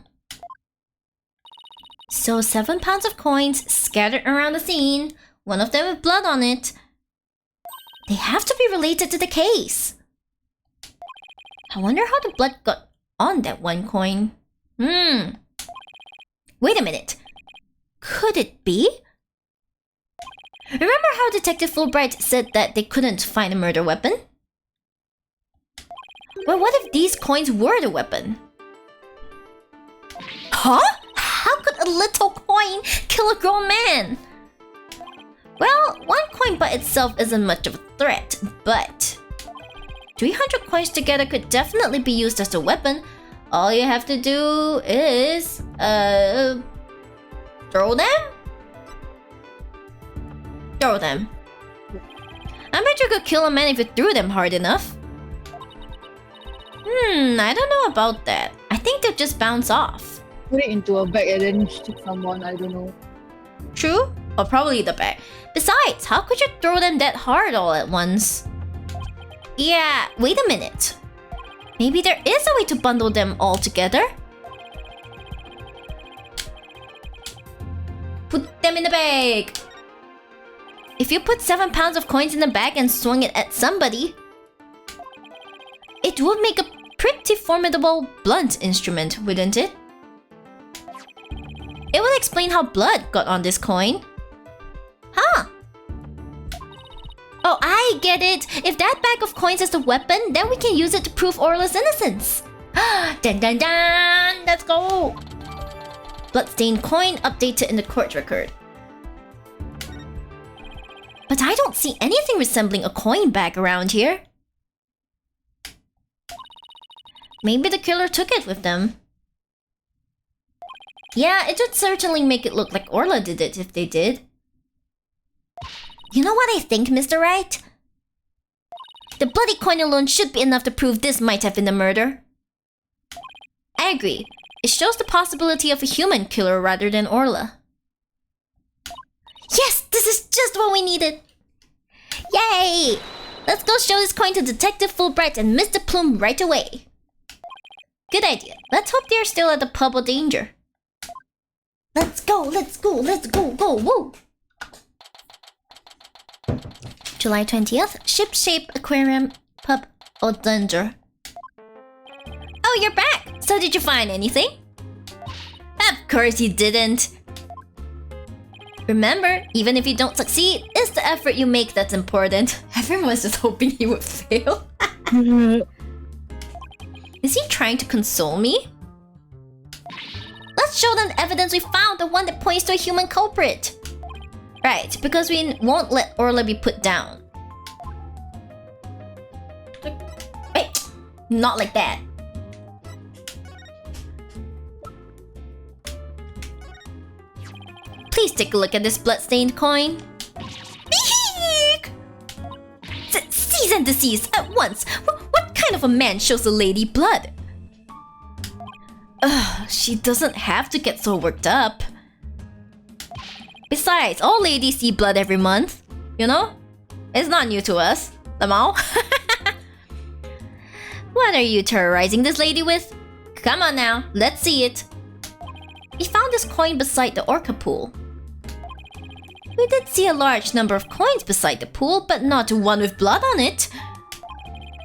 So 7 pounds of coins scattered around the scene. One of them with blood on it. They have to be related to the case. I wonder how the blood got on that one coin. Wait a minute. Could it be? Remember how Detective Fulbright said that they couldn't find a murder weapon? Well, what if these coins were the weapon? Huh? How could a little coin kill a grown man? Well, one coin by itself isn't much of a threat, but 300 coins together could definitely be used as a weapon. all you have to do is throw them? Throw them. I bet you could kill a man if you threw them hard enough. I don't know about that. I think they'll just bounce off. Put it into a bag and then shoot someone, I don't know. True? Or probably the bag. Besides, how could you throw them that hard all at once? Yeah, wait a minute. Maybe there is a way to bundle them all together? Put them in the bag! If you put 7 pounds of coins in the bag and swung it at somebody, it would make a pretty formidable blunt instrument, wouldn't it? It would explain how blood got on this coin. Huh. Oh, I get it. If that bag of coins is the weapon, then we can use it to prove Orla's innocence. Dun dun dun! Let's go! Bloodstained coin updated in the court record. But I don't see anything resembling a coin bag around here. Maybe the killer took it with them. Yeah, it would certainly make it look like Orla did it if they did. You know what I think, Mr. Wright? The bloody coin alone should be enough to prove this might have been a murder. I agree. It shows the possibility of a human killer rather than Orla. Yes, this is just what we needed! Yay! Let's go show this coin to Detective Fulbright and Mr. Plume right away. Good idea. Let's hope they're still at the pub of danger. Let's go, let's go, let's go, go, woo! July 20th, Ship-Shape Aquarium Pub of Danger. Oh, you're back! So did you find anything? Of course you didn't. Remember, even if you don't succeed, it's the effort you make that's important. Everyone was just hoping he would fail. Is he trying to console me? Let's show them the evidence we found, the one that points to a human culprit. Right, because we won't let Orla be put down. Wait, not like that. Please take a look at this bloodstained coin. Cease and desist at once. What kind of a man shows a lady blood? She doesn't have to get so worked up. Besides, all ladies see blood every month. You know? It's not new to us. Lamau? What are you terrorizing this lady with? Come on now, let's see it. We found this coin beside the orca pool. We did see a large number of coins beside the pool, but not one with blood on it.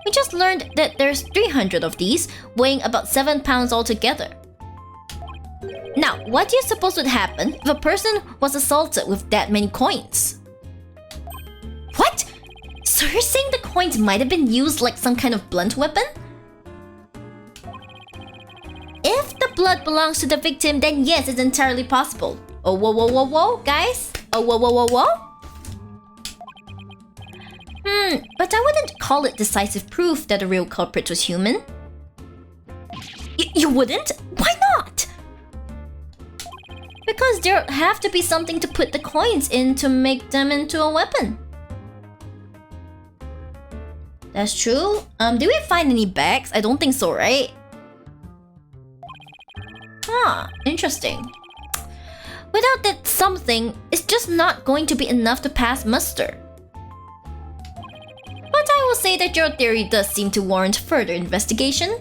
We just learned that there's 300 of these, weighing about 7 pounds altogether. Now, what do you suppose would happen if a person was assaulted with that many coins? What? So you're saying the coins might have been used like some kind of blunt weapon? If the blood belongs to the victim, then yes, it's entirely possible. Oh, whoa, whoa, whoa, whoa, guys? Oh, whoa, whoa, whoa, whoa? But I wouldn't call it decisive proof that the real culprit was human. You wouldn't? Why not? Because there have to be something to put the coins in to make them into a weapon. That's true. Did we find any bags? I don't think so, right? Huh, interesting. Without that something, it's just not going to be enough to pass muster. But I will say that your theory does seem to warrant further investigation.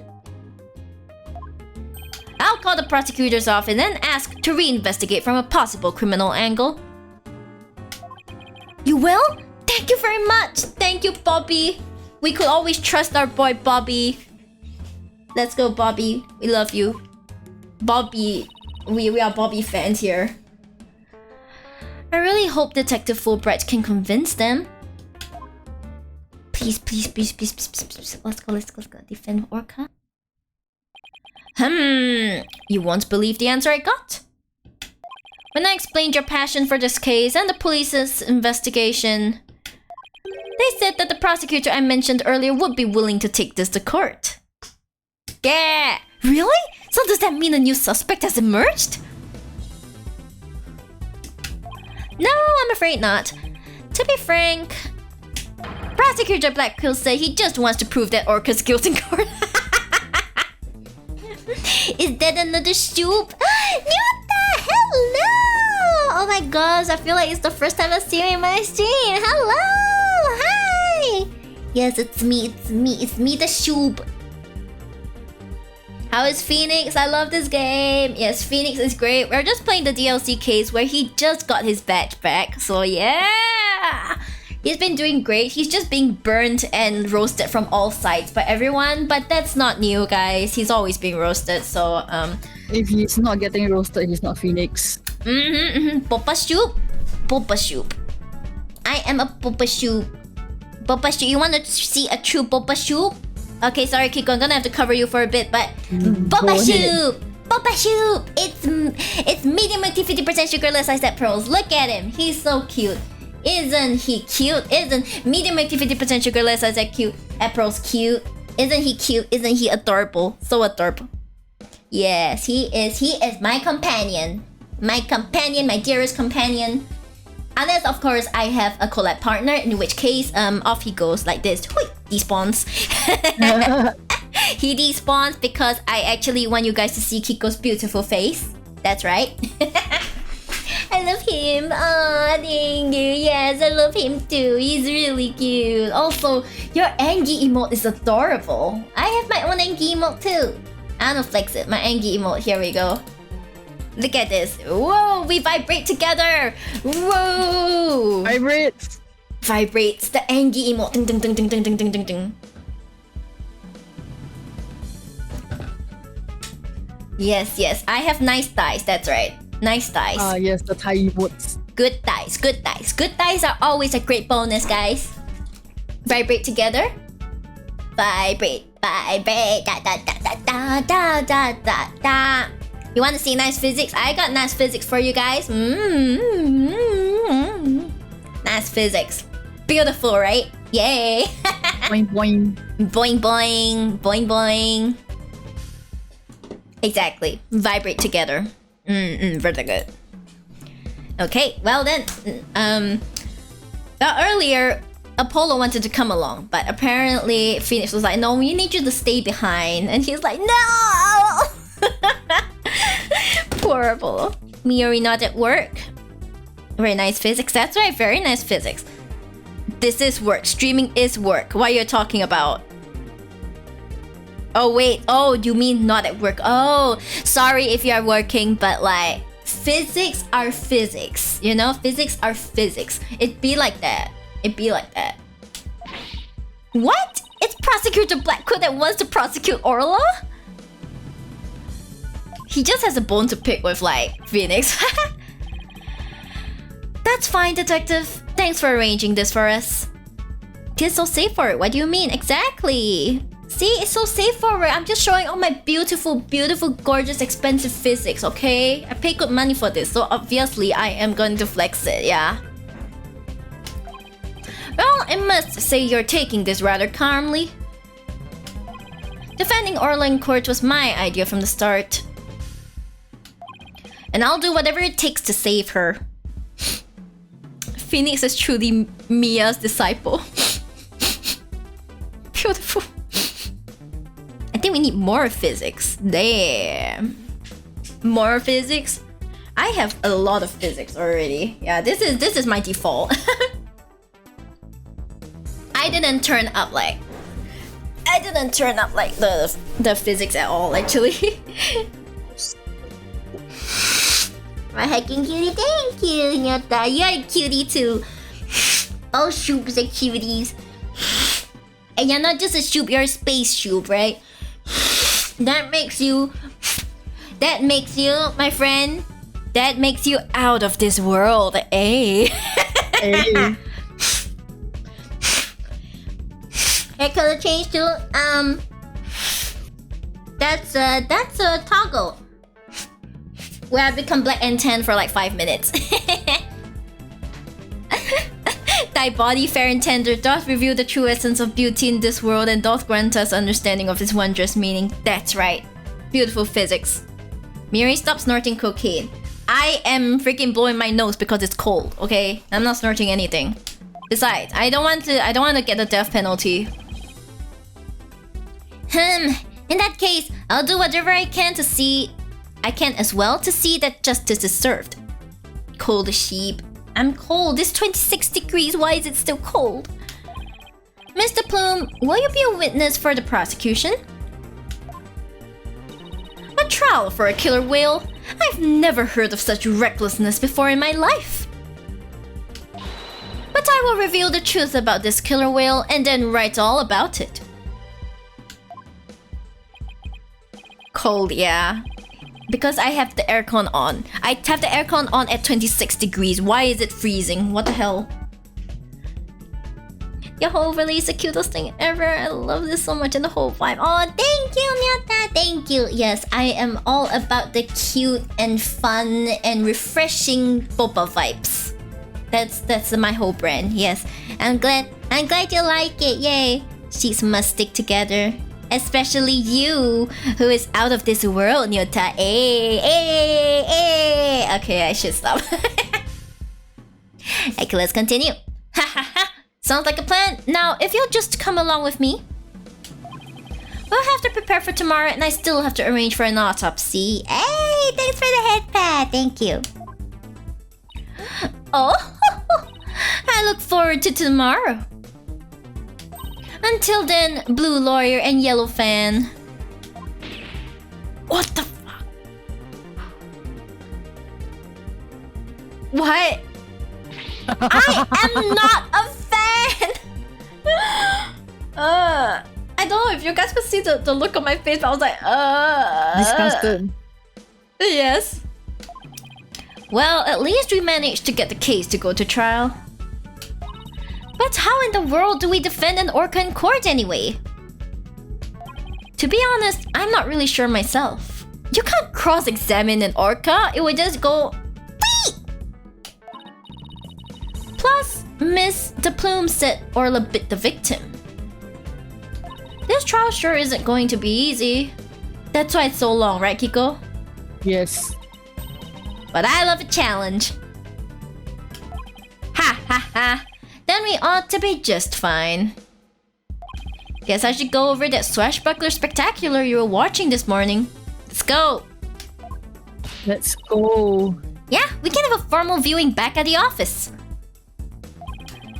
I'll call the prosecutor's office and then ask to reinvestigate from a possible criminal angle. You will? Thank you very much! Thank you, Bobby! We could always trust our boy, Bobby. Let's go, Bobby. We love you. Bobby. We are Bobby fans here. I really hope Detective Fulbright can convince them. Please, please, please, please, please, please, please. Let's go, let's go, let's go. Defend Orca. You won't believe the answer I got. When I explained your passion for this case and the police's investigation, they said that the prosecutor I mentioned earlier would be willing to take this to court. Yeah! Really? So does that mean a new suspect has emerged? No, I'm afraid not. To be frank, Prosecutor Blackquill said he just wants to prove that Orca's guilt in court. Is that another soup? Nyuta, hello! Oh my gosh, I feel like it's the first time I see you in my stream. Hello! Hi! Yes, it's me, the soup. How is Phoenix? I love this game. Yes, Phoenix is great. We're just playing the DLC case where he just got his badge back. So yeah! He's been doing great. He's just being burnt and roasted from all sides by everyone. But that's not new, guys. He's always being roasted. So, If he's not getting roasted, he's not Phoenix. Popa soup. Popa soup. I am a Popa soup. Popa soup. You want to see a true Popa soup? Okay, sorry, Kiko. I'm gonna have to cover you for a bit, but Popa soup. Popa soup. It's medium milk tea, 50% sugarless. I said pearls. Look at him. He's so cute. Isn't he cute? Isn't medium milk tea, 50% sugarless? I said cute. April's cute. Isn't he cute? Isn't he adorable? So adorable. Yes, he is. He is my companion. My companion, my dearest companion. Unless, of course, I have a collab partner, in which case, off he goes like this. Hui, despawns. He despawns because I actually want you guys to see Kiko's beautiful face. That's right. I love him. Aw, thank you. Yes, I love him too. He's really cute. Also, your Angie emote is adorable. I have my own Angie emote too. I'm gonna flex it. My Angie emote. Here we go. Look at this. Whoa, we vibrate together. Whoa. Vibrates. Vibrates. The Angie emote. Ding, ding, ding, ding, ding, ding, ding, ding, ding. Yes, yes. I have nice thighs. That's right. Nice thighs. Yes, the Thai emotes. Good thighs. Good thighs. Good thighs are always a great bonus, guys. Vibrate together. Vibrate. Vibrate. Da da da da da da da da. You want to see nice physics? I got nice physics for you guys. Nice physics. Beautiful, right? Yay! Boing boing. Boing boing. Boing boing. Exactly. Vibrate together. Very good. Okay, well then, earlier Apollo wanted to come along, but apparently Phoenix was like, "No, we need you to stay behind," and he's like, "No." Poor Apollo. Miori not at work. Very nice physics. That's right. Very nice physics. This is work. Streaming is work. What are you talking about? Oh wait, oh, you mean not at work. Oh, sorry if you are working, but like, physics are physics. You know, physics are physics. It be like that. It be like that. What? It's Prosecutor Blackquill that wants to prosecute Orla? He just has a bone to pick with, like, Phoenix. That's fine, Detective. Thanks for arranging this for us. It's so safe for it. What do you mean? Exactly. See, it's so safe for it. I'm just showing all my beautiful, beautiful, gorgeous, expensive physics, okay? I pay good money for this, so obviously I am going to flex it, yeah? Well, I must say you're taking this rather calmly. Defending Orla in court was my idea from the start. And I'll do whatever it takes to save her. Phoenix is truly Mia's disciple. Beautiful. I think we need more physics. Damn. More physics? I have a lot of physics already. Yeah, this is my default. I didn't turn up like the physics at all, actually. My hacking cutie, thank you, Nyota. You're a cutie too. All shoops are cuties. And you're not just a shoop, you're a space shoop, right? That makes you, my friend, that makes you out of this world, eh? Hey. Hair color change to, that's a toggle. Where I become black and tan for like 5 minutes. Thy body fair and tender doth reveal the true essence of beauty in this world and doth grant us understanding of its wondrous meaning. That's right. Beautiful physics. Miri, stop snorting cocaine. I am freaking blowing my nose because it's cold, okay? I'm not snorting anything. Besides, I don't want to get the death penalty. In that case, I'll do whatever I can as well to see that justice is served. Cold sheep. I'm cold. It's 26 degrees. Why is it still cold? Mr. Plume, will you be a witness for the prosecution? A trial for a killer whale? I've never heard of such recklessness before in my life. But I will reveal the truth about this killer whale and then write all about it. Cold, yeah. Because I have the aircon on. I have the aircon on at 26 degrees. Why is it freezing? What the hell? Your whole really is the cutest thing ever. I love this so much and the whole vibe. Oh, thank you, Nyata. Thank you. Yes, I am all about the cute and fun and refreshing boba vibes. That's my whole brand. Yes, I'm glad you like it. Yay. Sheets must stick together. Especially you, who is out of this world, Nyota. Okay, I should stop. Okay, let's continue. Ha ha ha. Sounds like a plan. Now, if you'll just come along with me. We'll have to prepare for tomorrow and I still have to arrange for an autopsy. Hey, thanks for the head pad. Thank you. Oh, I look forward to tomorrow. Until then, blue lawyer and yellow fan. What the fuck? What? I am not a fan! I don't know if you guys could see the look on my face, but I was like, Disgusted. Yes. Well, at least we managed to get the case to go to trial. But how in the world do we defend an orca in court anyway? To be honest, I'm not really sure myself. You can't cross-examine an orca, it would just go Wee! Plus, Miss De Plume said Orla bit the victim. This trial sure isn't going to be easy. That's why it's so long, right, Kiko? Yes. But I love a challenge. Ha ha ha. Then we ought to be just fine. Guess I should go over that swashbuckler spectacular you were watching this morning. Let's go. Let's go. Yeah, we can have a formal viewing back at the office.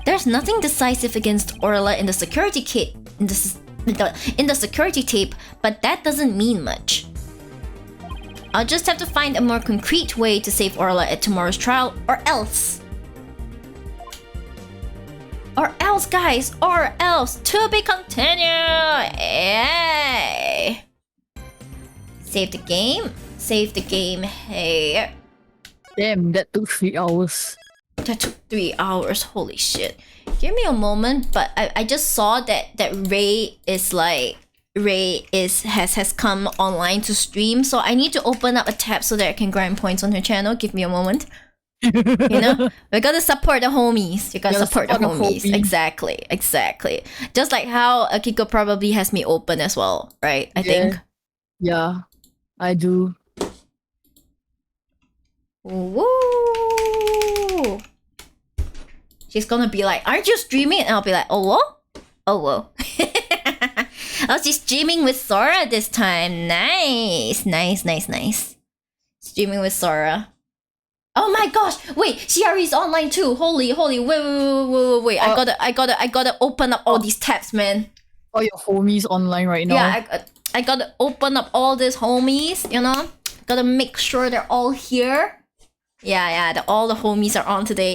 There's nothing decisive against Orla in the security in the security tape, but that doesn't mean much. I'll just have to find a more concrete way to save Orla at tomorrow's trial, or else. Or else, guys, or else. To be continued. Yay. Save the game. Save the game. Hey. Damn, that took 3 hours. That took 3 hours. Holy shit. Give me a moment, but I just saw that Ray has come online to stream, so I need to open up a tab so that I can grind points on her channel. Give me a moment. You know, we gotta support the homies. You gotta support the homies. Exactly. Just like how Akiko probably has me open as well, right? I think. Yeah, I do. Woo! She's gonna be like, "Aren't you streaming?" And I'll be like, "Oh whoa, oh whoa." Oh, she's streaming with Sora this time. Nice. Streaming with Sora. Oh my gosh! Wait, Shiari's online too. Holy! Wait! I gotta open up all these tabs, man. All your homies online right now. Yeah, I gotta open up all these homies. You know, gotta make sure they're all here. Yeah. All the homies are on today.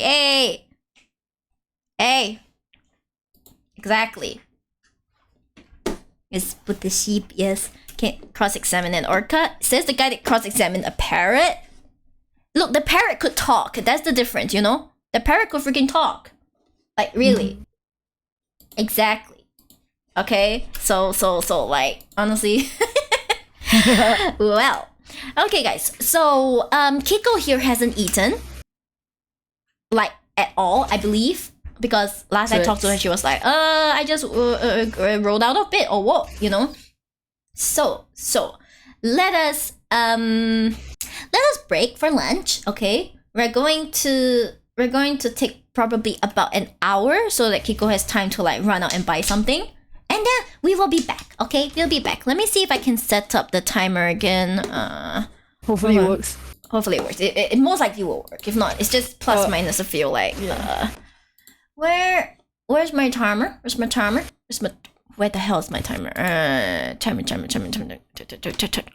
Hey. Exactly. Yes, put the sheep. Yes, can't cross-examine an orca. Says the guy that cross-examined a parrot. Look, the parrot could talk. That's the difference, you know? The parrot could freaking talk. Like, really. Exactly. Okay? So, like, honestly. Well. Okay, guys. So, Kiko here hasn't eaten. Like, at all, I believe. Because last I talked to her, she was like, I just rolled out of bed or what, you know? So, let us break for lunch, okay? We're going to take probably about an hour so that Kiko has time to like run out and buy something. And then we will be back, okay? We'll be back. Let me see if I can set up the timer again. Hopefully it works. Hopefully it works. It most likely will work. If not, it's just plus minus a few like where's my timer? Where the hell is my timer? Timer.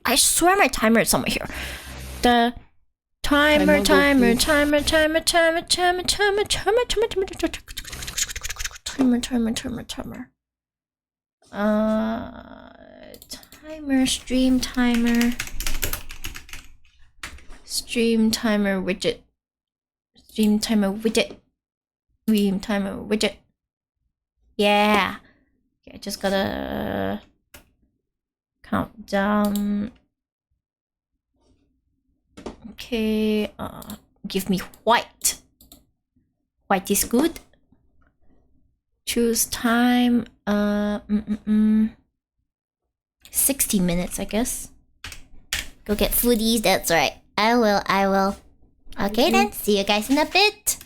I swear my timer is somewhere here. The timer. Stream timer widget. Yeah. Okay, I just gotta count down. Okay, give me white. White is good. Choose time. 60 minutes, I guess. Go get foodies, that's right. I will. Okay then, see you guys in a bit.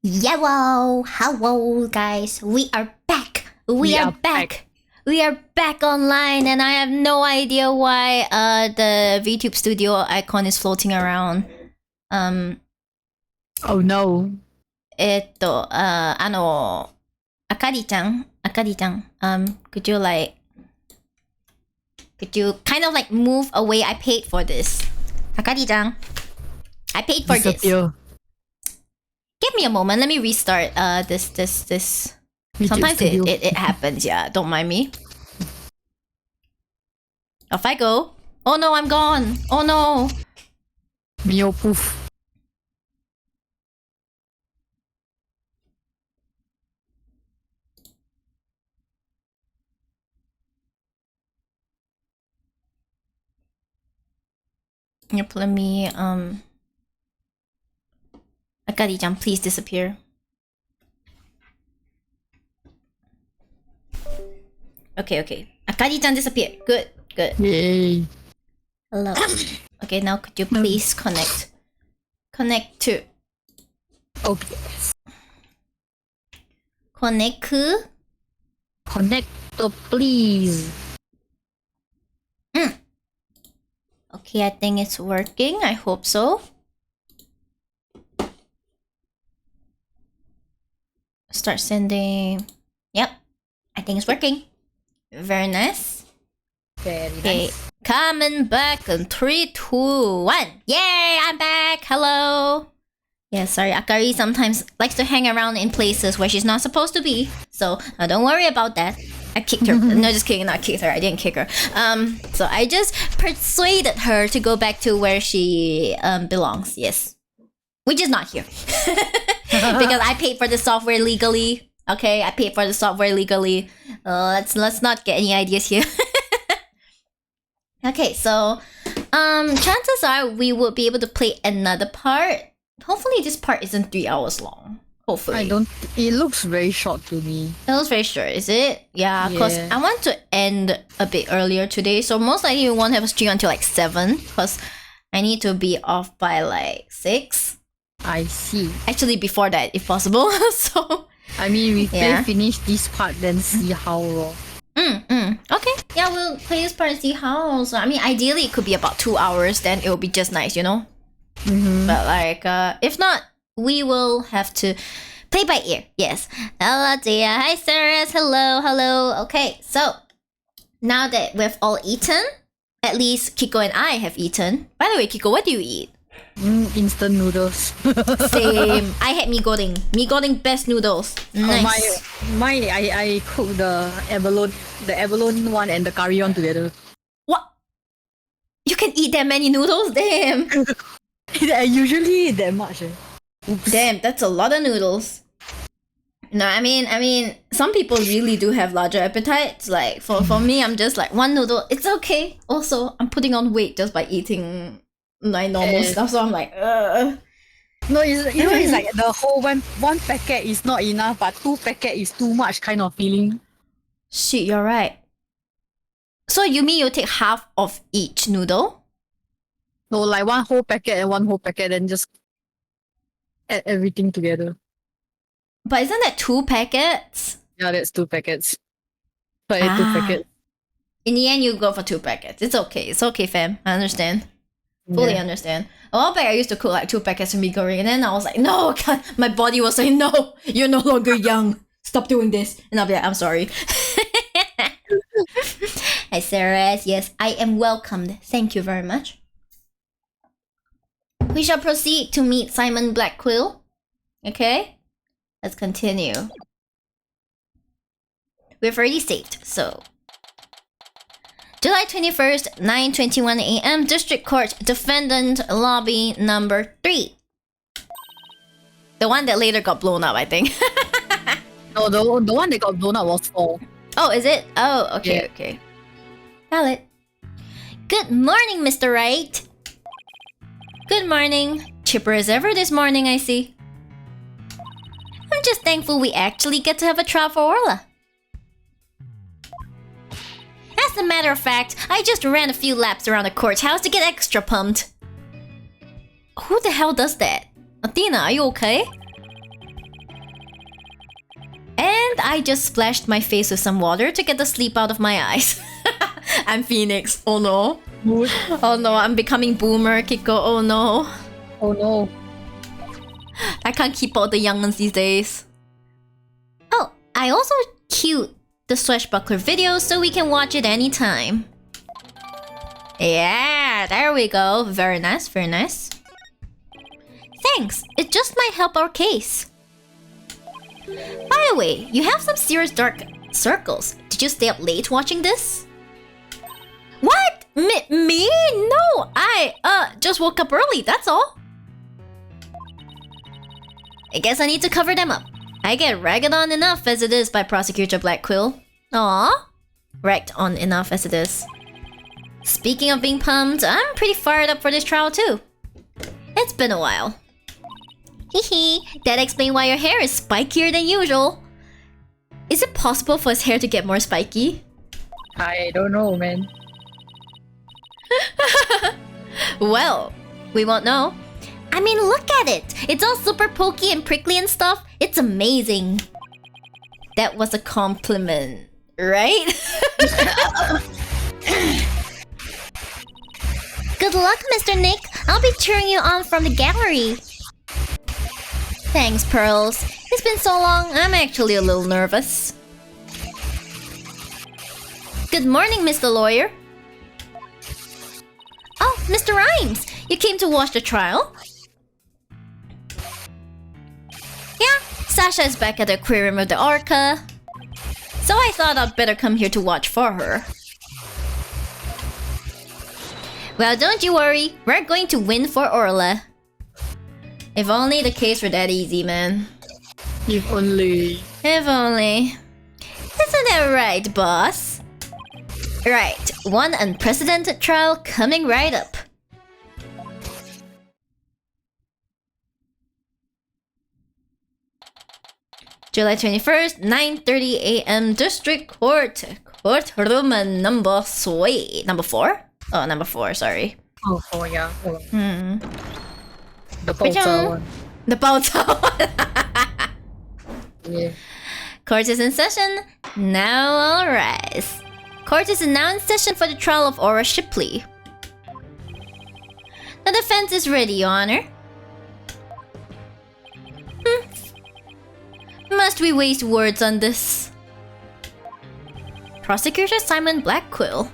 Hello, hello, guys. We are back. We are back. We are back online, and I have no idea why the VTube Studio icon is floating around. Oh no. あかりちゃん, could you kind of like move away? I paid for this. あかりちゃん, I paid for this. Give me a moment. Let me restart this. Sometimes it happens, yeah. Don't mind me. Off I go. Oh no, I'm gone. Oh no. Mio poof. Yep, let me Akari-chan, please disappear. Okay. Akari-chan disappear. Good. Yay. Hello. Okay, now could you please connect? Connect to. Okay. Connect. Connect, please. Okay, I think it's working. I hope so. Start sending. Yep, I think it's working. Very nice. Very Okay, nice. coming back in 3, 2, 1. Yay, I'm back. Hello. Yeah, sorry, Akari sometimes likes to hang around in places where she's not supposed to be. So don't worry about that. I kicked her. No, just kidding. Not kicked her. I didn't kick her. So I just persuaded her to go back to where she belongs. Yes, which is not here. Because I paid for the software legally. Okay, I paid for the software legally. Let's not get any ideas here. Okay, so chances are we will be able to play another part. Hopefully this part isn't 3 hours long. Hopefully. It looks very short to me. It was very short, is it? Yeah, because Yeah. I want to end a bit earlier today. So most likely we won't have a stream until like 7. Because I need to be off by like 6. I see. Actually before that if possible. So I mean, we Yeah. finish this part, then see how lor. Okay. Yeah, we'll play this part and see how. So I mean ideally it could be about 2 hours, then it will be just nice, you know? But like if not, we will have to play by ear. Yes. Hello dear. Hi Sarahs. Hello. Okay, so now that we've all eaten, at least Kiko and I have eaten. By the way, Kiko, what do you eat? Instant noodles. Same. I had mee goreng. Mee goreng best noodles. Nice. I cook the abalone one and the curry one together. What? You can eat that many noodles? Damn. I usually eat that much. Damn, that's a lot of noodles. No, I mean, some people really do have larger appetites. Like for me, I'm just like one noodle. It's okay. Also, I'm putting on weight just by eating like normal stuff. So I'm like, No, it's like the whole one packet is not enough, but 2 packet is too much kind of feeling. shit, you're right. So you mean you take half of each noodle? No, like one whole packet and one whole packet, then just add everything together. But isn't that 2 packets? Yeah, that's 2 packets. So I ate 2 packets. In the end, you go for 2 packets. It's okay, fam. I understand. Fully understand. A while back, I used to cook like 2 packets of mee goreng, and then I was like, no, God. My body was saying, no, you're no longer young. Stop doing this. And I'll be like, I'm sorry. Hi, Sarah. Yes, I am welcomed. Thank you very much. We shall proceed to meet Simon Blackquill. Okay? Let's continue. We've already saved, so... July 21st, 9:21 a.m. District Court Defendant Lobby number 3. The one that later got blown up, I think. No, the one that got blown up was 4. Oh, is it? Oh, okay, Yeah. okay. Valid. Good morning, Mr. Wright. Good morning. Chipper as ever this morning, I see. I'm just thankful we actually get to have a trial for Orla. As a matter of fact, I just ran a few laps around the courthouse to get extra pumped. Who the hell does that? Athena, are you okay? didn't I just splashed my face with some water to get the sleep out of my eyes? I'm Phoenix. Oh no. Mood. Oh no, I'm becoming boomer, Kiko. Oh no. Oh no. I can't keep up with the young ones these days. Oh, I also queued the Swashbuckler video so we can watch it anytime. Yeah, there we go. Very nice, very nice. Thanks, it just might help our case. By the way, you have some serious dark circles. Did you stay up late watching this? What? Me? No, I just woke up early, that's all. I guess I need to cover them up. I get ragged on enough as it is by Prosecutor Black Quill. Aww. Ragged on enough as it is. Speaking of being pumped, I'm pretty fired up for this trial too. It's been a while. Hehe, that explains why your hair is spikier than usual. Is it possible for his hair to get more spiky? I don't know, man. Well, we won't know. I mean, look at it! It's all super pokey and prickly and stuff. It's amazing. That was a compliment, right? Good luck, Mr. Nick. I'll be cheering you on from the gallery. Thanks, Pearls. It's been so long, I'm actually a little nervous. Good morning, Mr. Lawyer. Oh, Mr. Rhymes, you came to watch the trial? Yeah, Sasha is back at the aquarium with the orca. So I thought I'd better come here to watch for her. Well, don't you worry, we're going to win for Orla. If only the case were that easy, man. If only. If only. Isn't that right, boss? Right, one unprecedented trial coming right up. July 21st, 9:30 a.m. District Court. Courtroom number 4? Oh, number 4, sorry. Oh yeah. Oh. The Which one? The 爆炸 one. Yeah. Court is in session. Now all rise. Court is now in session for the trial of Aura Shipley. The defense is ready, Your Honor. Must we waste words on this? Prosecutor Saiban Blackquill.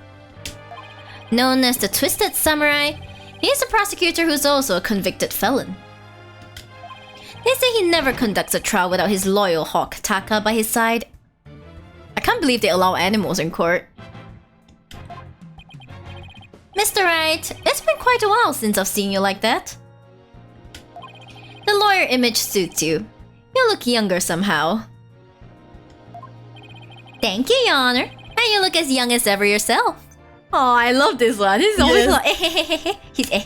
Known as the Twisted Samurai, he is a prosecutor who's also a convicted felon. They say he never conducts a trial without his loyal hawk Taka by his side. I can't believe they allow animals in court. Mr. Wright, it's been quite a while since I've seen you like that. The lawyer image suits you. You look younger somehow. Thank you, Your Honor. And you look as young as ever yourself. Oh, I love this one. He's always like, he's ha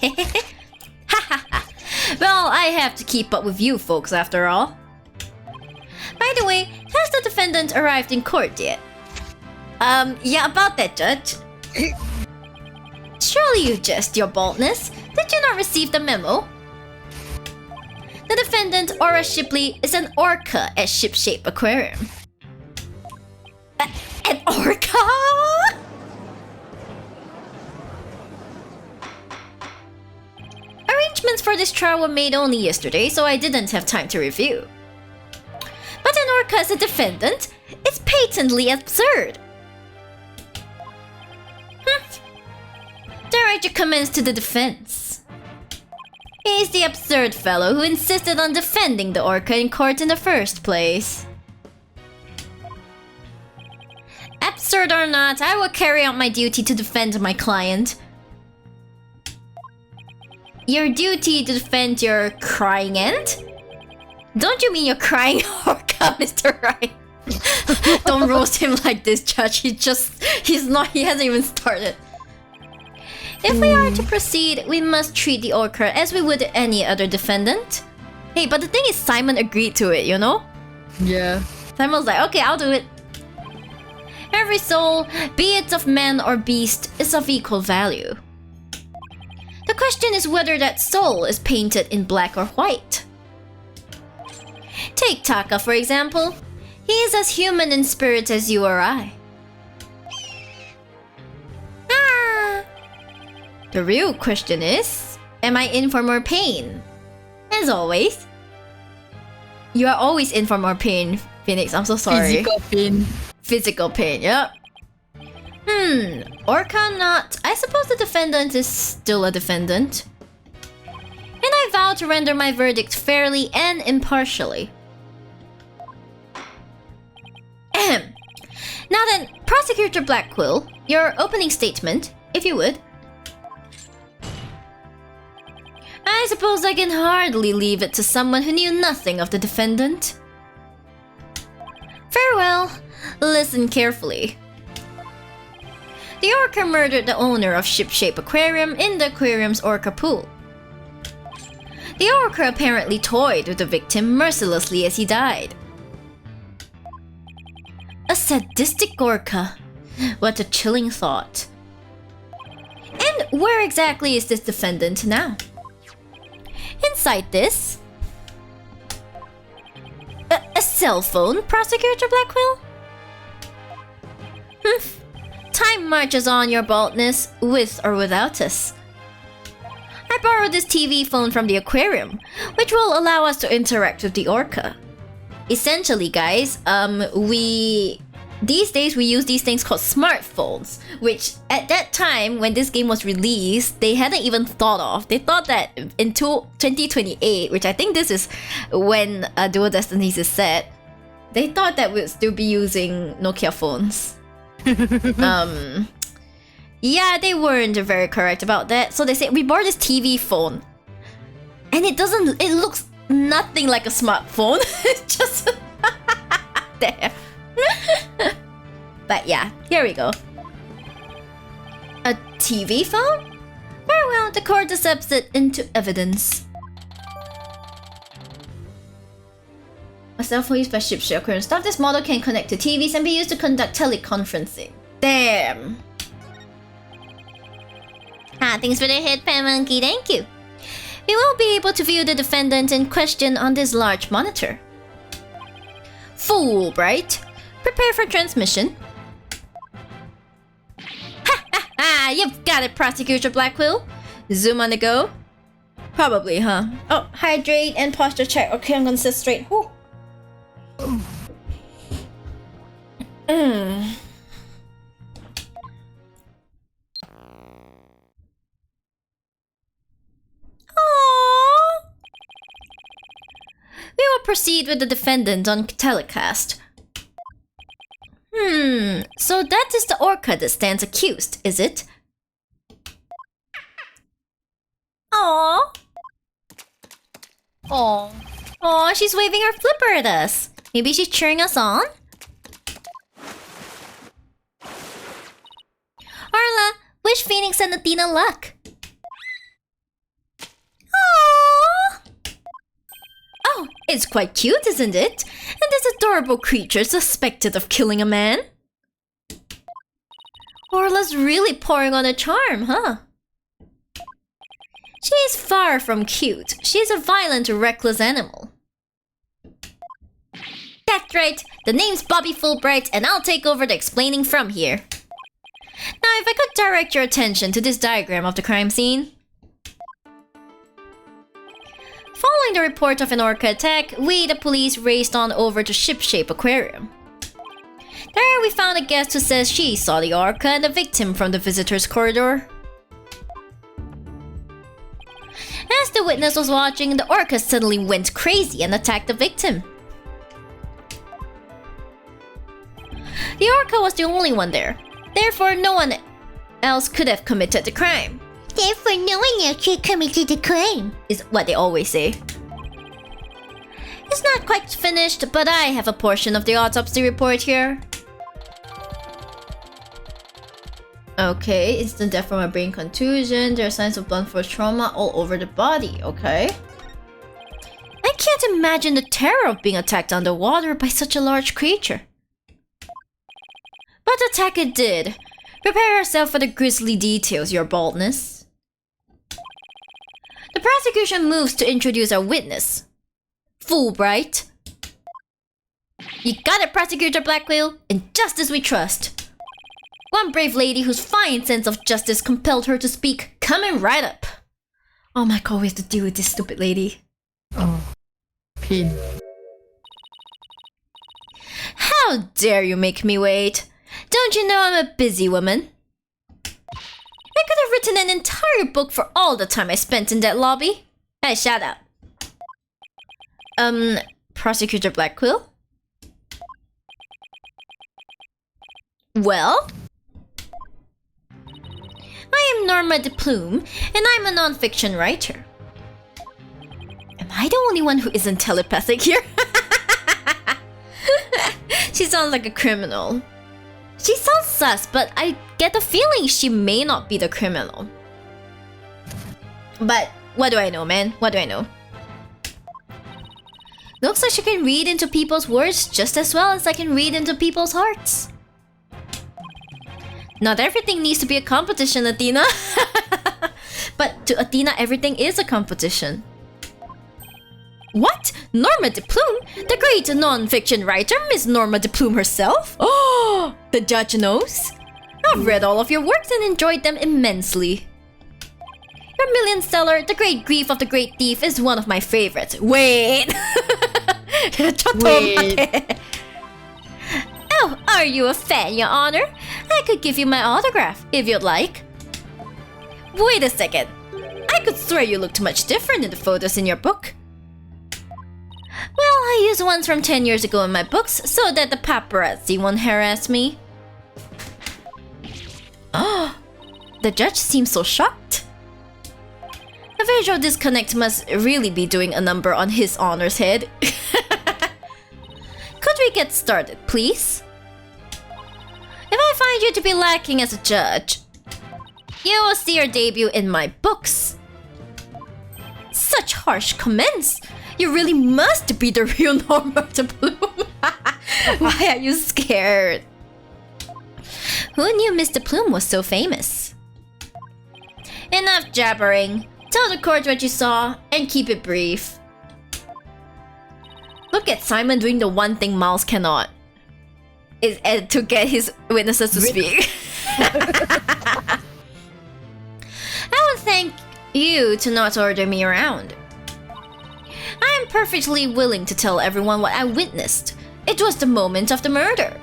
ha ha. Well, I have to keep up with you folks after all. By the way, has the defendant arrived in court yet? Yeah, about that, Judge. Surely you jest your boldness. Did you not receive the memo? The defendant, Aura Shipley, is an orca at Shipshape Aquarium. An orca? Arrangements for this trial were made only yesterday, so I didn't have time to review. But an orca as a defendant? It's patently absurd. Direct your comments to the defense. He's the absurd fellow who insisted on defending the orca in court in the first place. Absurd or not, I will carry out my duty to defend my client. Your duty to defend your crying ant? Don't you mean your crying orca, Mr. Wright? Don't roast him like this, Judge. He hasn't even started. If we are to proceed, we must treat the orca as we would any other defendant. Hey, but the thing is, Simon agreed to it, you know? Yeah. Simon's like, okay, I'll do it. Every soul, be it of man or beast, is of equal value. The question is whether that soul is painted in black or white. Take Taka, for example. He is as human in spirit as you or I. Ah! The real question is, am I in for more pain? As always. You are always in for more pain, Phoenix. I'm so sorry. Physical pain. Physical pain, yep. Orca not. I suppose the defendant is still a defendant. And I vow to render my verdict fairly and impartially. Ahem. Now then, Prosecutor Blackquill, your opening statement, if you would. I suppose I can hardly leave it to someone who knew nothing of the defendant. Farewell. Listen carefully. The orca murdered the owner of Shipshape Aquarium in the aquarium's orca pool. The orca apparently toyed with the victim mercilessly as he died. A sadistic orca. What a chilling thought. And where exactly is this defendant now? Inside this... A cell phone, Prosecutor Blackquill? Time marches on, your baldness, with or without us. I borrowed this TV phone from the aquarium, which will allow us to interact with the orca. Essentially, guys, these days we use these things called smartphones, which at that time when this game was released, they hadn't even thought of. They thought that in 2028, which I think this is when Dual Destinies is set, they thought that we'd still be using Nokia phones. Yeah, they weren't very correct about that. So they said we bought this TV phone, and it looks nothing like a smartphone. It's just there. But yeah, here we go. A TV phone? Very well, the court accepts it into evidence. A cell phone used by Shipshape Aquarium staff. This model can connect to TVs and be used to conduct teleconferencing. Damn. Thanks for the hit, Pan Monkey. Thank you. We will be able to view the defendant in question on this large monitor. Fulbright, prepare for transmission. Ha ha ha! You've got it, Prosecutor Blackquill. Zoom on the go. Probably, huh? Oh, hydrate and posture check. Okay, I'm gonna sit straight. Whew. We will proceed with the defendant on telecast. So that is the orca that stands accused, is it? Aww. Aww, she's waving her flipper at us. Maybe she's cheering us on? Arla, wish Phoenix and Athena luck. Aww. Oh, it's quite cute, isn't it? And this adorable creature suspected of killing a man. Orla's really pouring on a charm, huh? She is far from cute. She is a violent, reckless animal. That's right. The name's Bobby Fulbright, and I'll take over the explaining from here. Now, if I could direct your attention to this diagram of the crime scene. Following the report of an orca attack, we, the police, raced on over to Shipshape Aquarium. There we found a guest who says she saw the orca and the victim from the visitor's corridor. As the witness was watching, the orca suddenly went crazy and attacked the victim. The orca was the only one there. Therefore, no one else could have committed the crime. Therefore, no one else should committed the crime, is what they always say. It's not quite finished, but I have a portion of the autopsy report here. Okay, instant death from a brain contusion. There are signs of blunt force trauma all over the body, okay? I can't imagine the terror of being attacked underwater by such a large creature. But attack it did. Prepare yourself for the grisly details, your baldness. The prosecution moves to introduce our witness. Fulbright. You got it, Prosecutor Blackwheel. In justice we trust. One brave lady whose fine sense of justice compelled her to speak, coming right up. Oh my god, we have to deal with this stupid lady. Oh, pain. How dare you make me wait? Don't you know I'm a busy woman? I could have written an entire book for all the time I spent in that lobby. Hey, shut up. Prosecutor Blackquill? Well? I am Norma de Plume, and I'm a non-fiction writer. Am I the only one who isn't telepathic here? She sounds like a criminal. She sounds sus, but I get the feeling she may not be the criminal. But what do I know, man? What do I know? Looks like she can read into people's words just as well as I can read into people's hearts. Not everything needs to be a competition, Athena. But to Athena, everything is a competition. What? Norma de Plume? The great non-fiction writer, Miss Norma de Plume herself? Oh, the judge knows. I've read all of your works and enjoyed them immensely. Your million seller, The Great Grief of the Great Thief, is one of my favorites. Wait! Wait. Oh, are you a fan, Your Honor? I could give you my autograph, if you'd like. Wait a second. I could swear you looked much different in the photos in your book. Well, I use ones from 10 years ago in my books so that the paparazzi won't harass me. Oh, the judge seems so shocked. A visual disconnect must really be doing a number on His Honor's head. Could we get started, please? If I find you to be lacking as a judge, you will see your debut in my books. Such harsh comments! You really must be the real Norma de Plume. Why are you scared? Who knew Mr. Plume was so famous? Enough jabbering. Tell the court what you saw and keep it brief. Look at Simon doing the one thing Miles cannot. Is to get his witnesses to speak. I would thank you to not order me around. I am perfectly willing to tell everyone what I witnessed. It was the moment of the murder.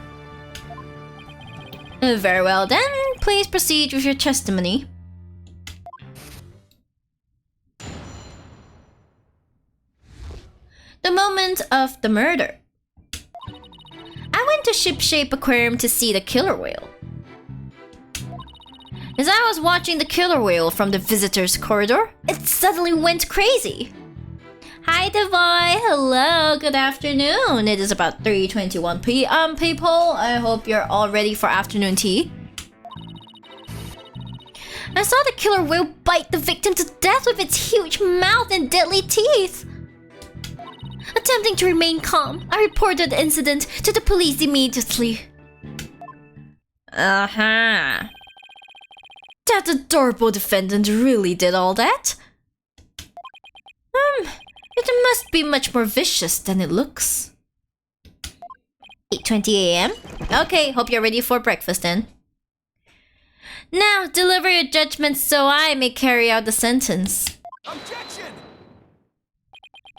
Very well then, please proceed with your testimony. The moment of the murder. I went to Shipshape Aquarium to see the killer whale. As I was watching the killer whale from the visitors' corridor, it suddenly went crazy. Hi Devoy, hello, good afternoon. It is about 3:21 p.m. people. I hope you're all ready for afternoon tea. I saw the killer whale bite the victim to death with its huge mouth and deadly teeth. Attempting to remain calm, I reported the incident to the police immediately. That adorable defendant really did all that? It must be much more vicious than it looks. 8:20 a.m. Okay, hope you're ready for breakfast then. Now, deliver your judgment so I may carry out the sentence. Objection!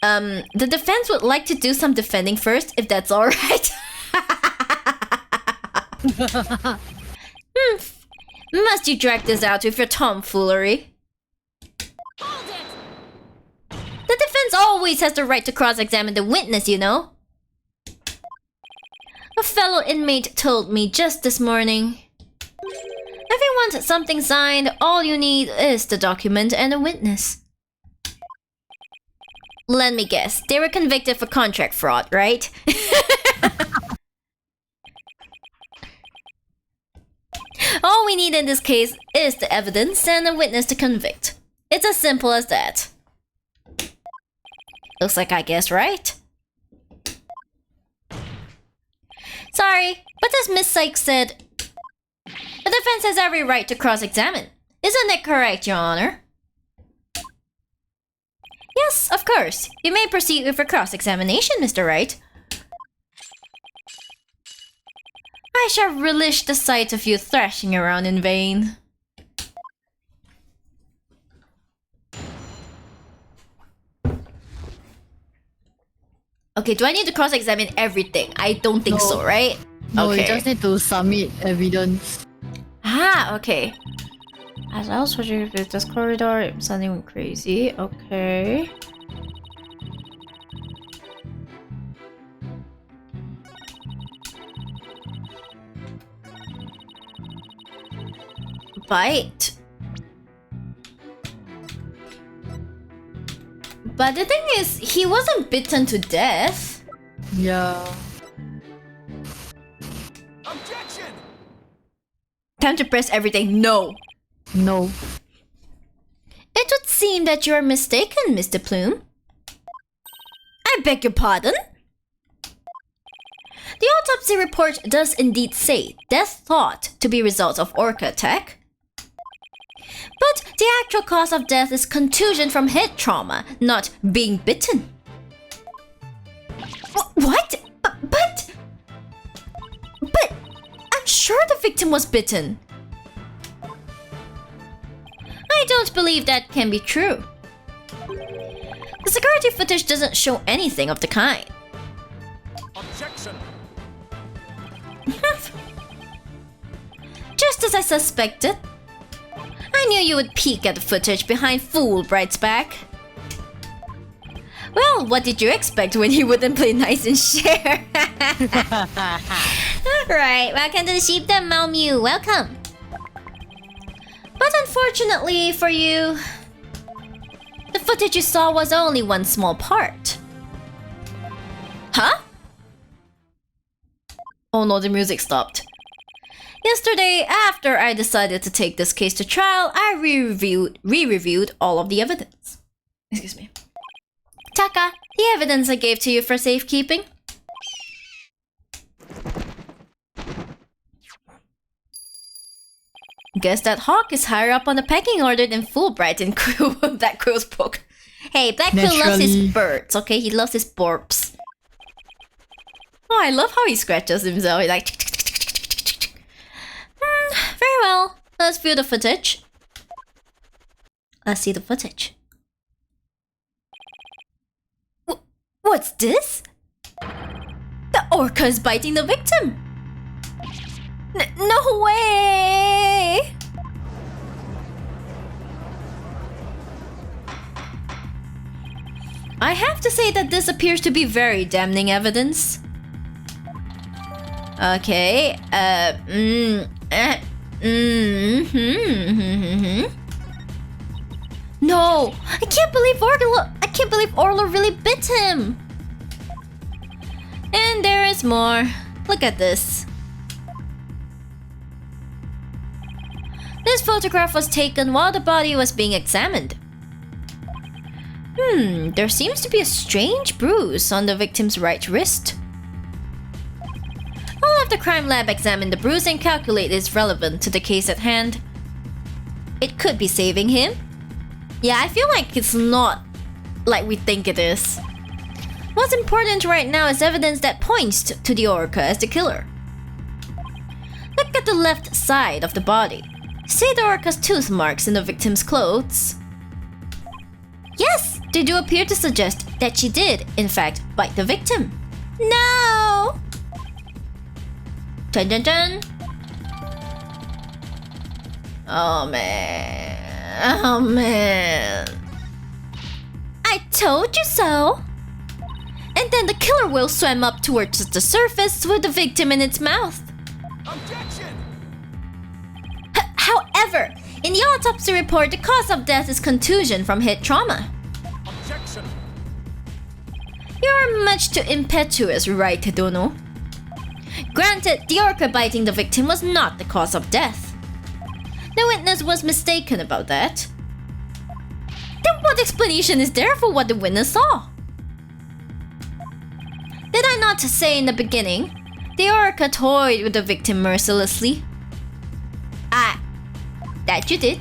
The defense would like to do some defending first, if that's alright. Must you drag this out with your tomfoolery? Hold it! The defense always has the right to cross-examine the witness, you know. A fellow inmate told me just this morning. If you want something signed, all you need is the document and a witness. Let me guess, they were convicted for contract fraud, right? All we need in this case is the evidence and a witness to convict. It's as simple as that. Looks like I guessed right. Sorry, but as Miss Sykes said, the defense has every right to cross-examine. Isn't it correct, Your Honor? Yes, of course. You may proceed with your cross-examination, Mr. Wright. I shall relish the sight of you thrashing around in vain. Okay, do I need to cross-examine everything? I don't think so, right? No, okay. you just need to submit evidence. Ah, okay. As I was watching this corridor, something went crazy. Okay. Bite. But the thing is, he wasn't bitten to death. Yeah. Objection! Time to press everything. No. No. It would seem that you are mistaken, Mr. Plume. I beg your pardon? The autopsy report does indeed say death thought to be result of orca attack. But the actual cause of death is contusion from head trauma, not being bitten. What? But I'm sure the victim was bitten. I don't believe that can be true. The security footage doesn't show anything of the kind. Objection! Just as I suspected. I knew you would peek at the footage behind fool Wright's back. Well, what did you expect when he wouldn't play nice and share? Alright, welcome to the Sheepdom, Mao Mew. Welcome. But unfortunately for you, the footage you saw was only one small part. Huh? Oh no, the music stopped. Yesterday, after I decided to take this case to trial, I re-reviewed all of the evidence. Excuse me. Taka, the evidence I gave to you for safekeeping. Guess that hawk is higher up on the pecking order than Fulbright in Black Quill's book. Hey, Black Quill loves his birds, okay? He loves his burps. Oh, I love how he scratches himself. He's like... very well. Let's view the footage. Let's see the footage. What's this? The orca is biting the victim. No way! I have to say that this appears to be very damning evidence. Okay, No! I can't believe Orlo really bit him! And there is more. Look at this. This photograph was taken while the body was being examined. There seems to be a strange bruise on the victim's right wrist. I'll have the crime lab examine the bruise and calculate its relevant to the case at hand. It could be saving him. Yeah, I feel like it's not like we think it is. What's important right now is evidence that points to the orca as the killer. Look at the left side of the body. See the orca's tooth marks in the victim's clothes? Yes, they do appear to suggest that she did, in fact, bite the victim. No! Dun dun dun. Oh man. Oh man. I told you so. And then the killer whale swam up towards the surface with the victim in its mouth. Objection! However, in the autopsy report, the cause of death is contusion from head trauma. Objection! You're much too impetuous, Wright, Dono. Granted, the orca biting the victim was not the cause of death. The witness was mistaken about that. Then what explanation is there for what the witness saw? Did I not say in the beginning, the orca toyed with the victim mercilessly? That you did.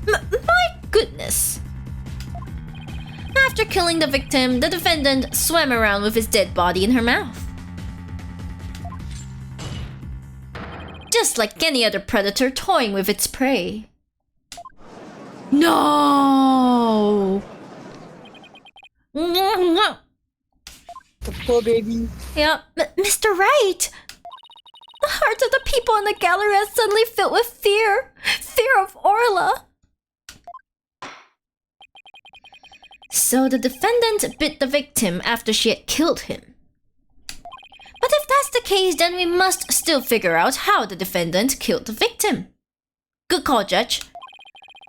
My goodness. After killing the victim, the defendant swam around with his dead body in her mouth. just like any other predator toying with its prey. No! The poor baby. Yeah, Mr. Wright! The hearts of the people in the gallery are suddenly filled with fear. Fear of Orla. So the defendant bit the victim after she had killed him. But if that's the case, then we must still figure out how the defendant killed the victim. Good call, Judge.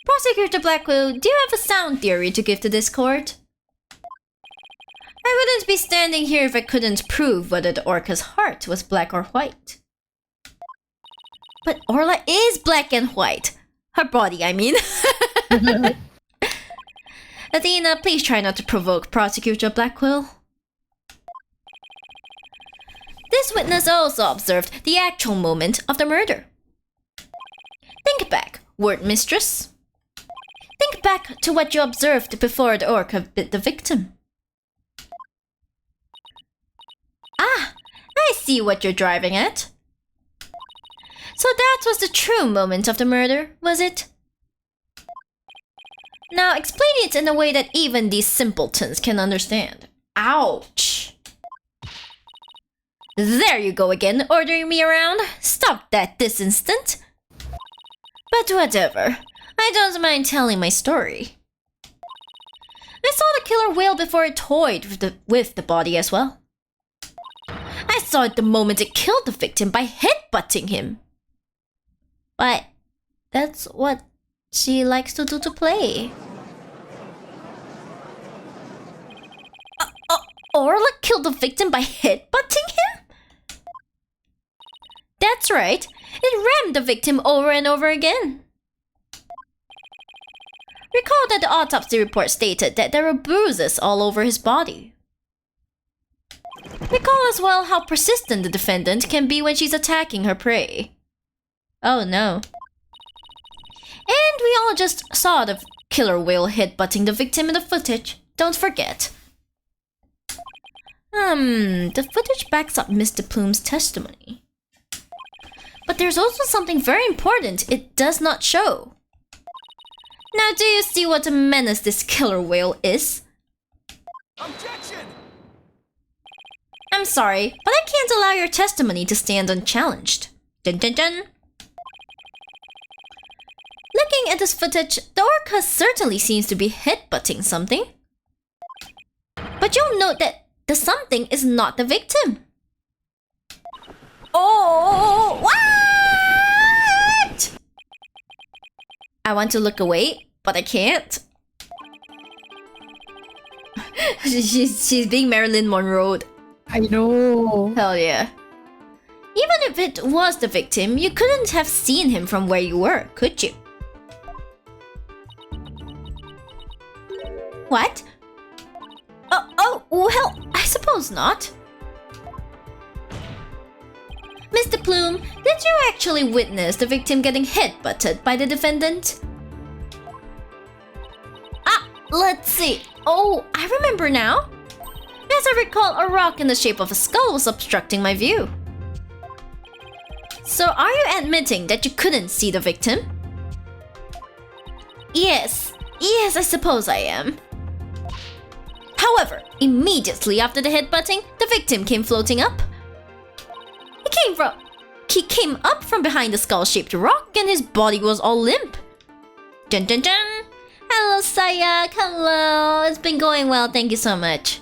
Prosecutor Blackwell, do you have a sound theory to give to this court? I wouldn't be standing here if I couldn't prove whether the orca's heart was black or white. But Orla is black and white. Her body, I mean. Athena, please try not to provoke Prosecutor Blackwell. This witness also observed the actual moment of the murder. Think back, word mistress. Think back to what you observed before the orca bit the victim. Ah, I see what you're driving at. So that was the true moment of the murder, was it? Now explain it in a way that even these simpletons can understand. Ouch. There you go again, ordering me around. Stop that this instant. But whatever. I don't mind telling my story. I saw the killer whale before it toyed with the body as well. I saw it the moment it killed the victim by headbutting him. But that's what she likes to do to play. Orla killed the victim by headbutting him? That's right. It rammed the victim over and over again. Recall that the autopsy report stated that there were bruises all over his body. Recall as well how persistent the defendant can be when she's attacking her prey. Oh no. And we all just saw the killer whale headbutting the victim in the footage. Don't forget. The footage backs up Mr. Plume's testimony. But there's also something very important it does not show. Now do you see what a menace this killer whale is? Objection! I'm sorry, but I can't allow your testimony to stand unchallenged. Dun dun dun. Looking at this footage, the orca certainly seems to be headbutting something. But you'll note that the something is not the victim. Oh, what? I want to look away, but I can't. she's being Marilyn Monroe'd. I know. Hell yeah. Even if it was the victim, you couldn't have seen him from where you were, could you? What? Oh, well, I suppose not. Mr. Plume, did you actually witness the victim getting headbutted by the defendant? Ah, let's see. Oh, I remember now. As I recall, a rock in the shape of a skull was obstructing my view. So are you admitting that you couldn't see the victim? Yes, I suppose I am. However, immediately after the headbutting, the victim came floating up. He came up from behind the skull-shaped rock and his body was all limp. Dun dun dun! Hello, Sayak. Hello. It's been going well, thank you so much.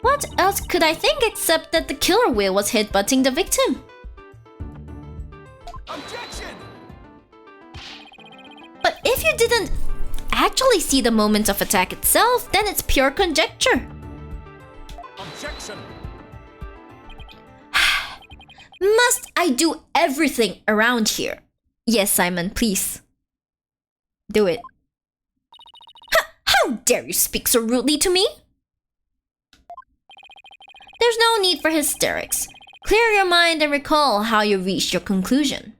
What else could I think except that the killer whale was headbutting the victim? Objection! But if you didn't actually see the moment of attack itself, then it's pure conjecture. Objection! Must I do everything around here? Yes, Simon, please. Do it. How dare you speak so rudely to me? There's no need for hysterics. Clear your mind and recall how you reached your conclusion.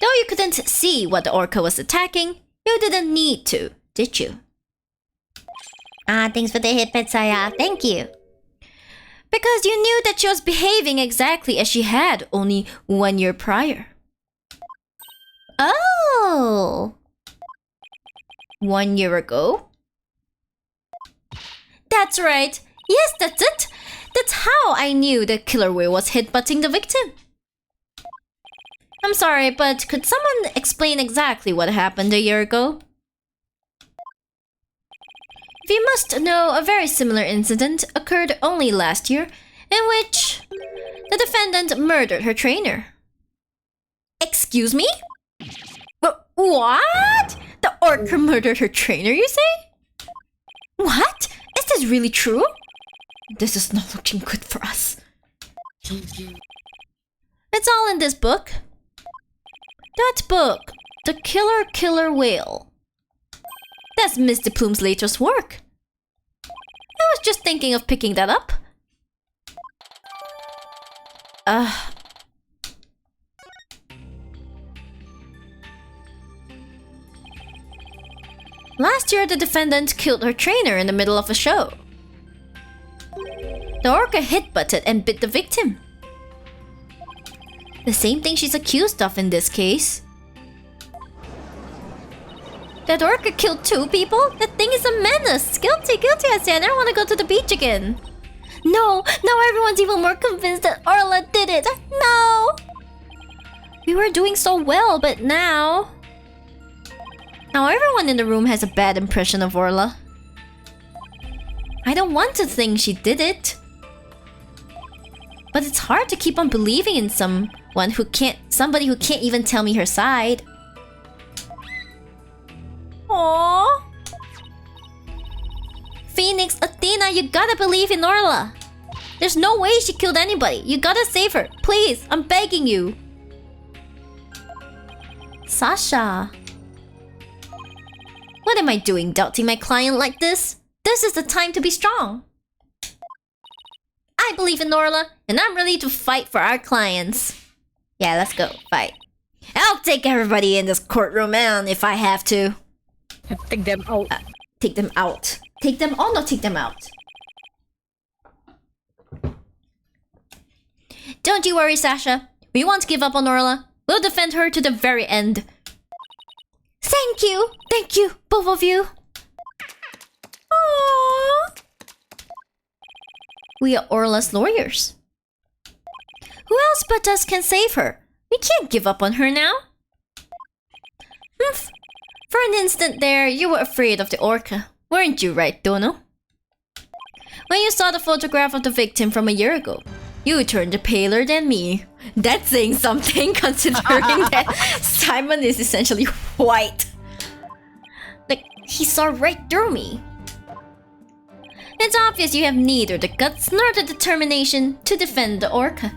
Though you couldn't see what the orca was attacking, you didn't need to, did you? Thanks for the hit, Petsaya. Thank you. Because you knew that she was behaving exactly as she had only 1 year prior. Oh! 1 year ago? That's right. Yes, that's it. That's how I knew the killer whale was headbutting the victim. I'm sorry, but could someone explain exactly what happened a year ago? You must know a very similar incident occurred only last year, in which the defendant murdered her trainer. Excuse me? What? The orca murdered her trainer, you say? What? Is this really true? This is not looking good for us. It's all in this book. That book, The Killer Whale. That's Mr. Plume's latest work. I was just thinking of picking that up. Last year, the defendant killed her trainer in the middle of a show. The orca headbutted and bit the victim. The same thing she's accused of in this case. That orca killed 2 people? That thing is a menace! Guilty, I say. I never want to go to the beach again. No, now everyone's even more convinced that Orla did it. No! We were doing so well, but now... Now everyone in the room has a bad impression of Orla. I don't want to think she did it. But it's hard to keep on believing in somebody who can't even tell me her side. Aww. Phoenix, Athena, you gotta believe in Orla. There's no way she killed anybody. You gotta save her. Please, I'm begging you. Sasha. What am I doing, doubting my client like this? This is the time to be strong. I believe in Orla, and I'm ready to fight for our clients. Yeah, let's go, fight. I'll take everybody in this courtroom on if I have to. Take them out. Take them out. Take them on or take them out? Don't you worry, Sasha. We won't give up on Orla. We'll defend her to the very end. Thank you! Thank you, both of you! Aww. We are Orla's lawyers. Who else but us can save her? We can't give up on her now. For an instant there, you were afraid of the orca. Weren't you, right, Dono? When you saw the photograph of the victim from a year ago, you turned paler than me. That's saying something, considering that Saiban is essentially white. Like, he saw right through me. It's obvious you have neither the guts nor the determination to defend the orca.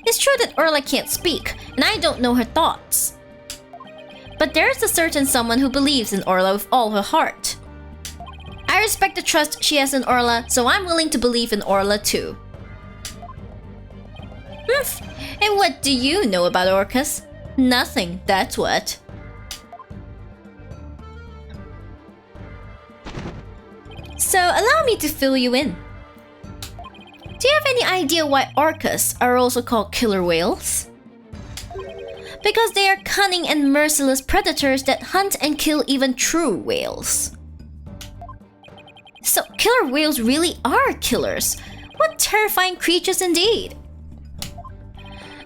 It's true that Orla can't speak, and I don't know her thoughts. But there's a certain someone who believes in Orla with all her heart. I respect the trust she has in Orla, so I'm willing to believe in Orla too. And what do you know about orcas? Nothing, that's what. So allow me to fill you in. Do you have any idea why orcas are also called killer whales? Because they are cunning and merciless predators that hunt and kill even true whales. So killer whales really are killers. What terrifying creatures indeed.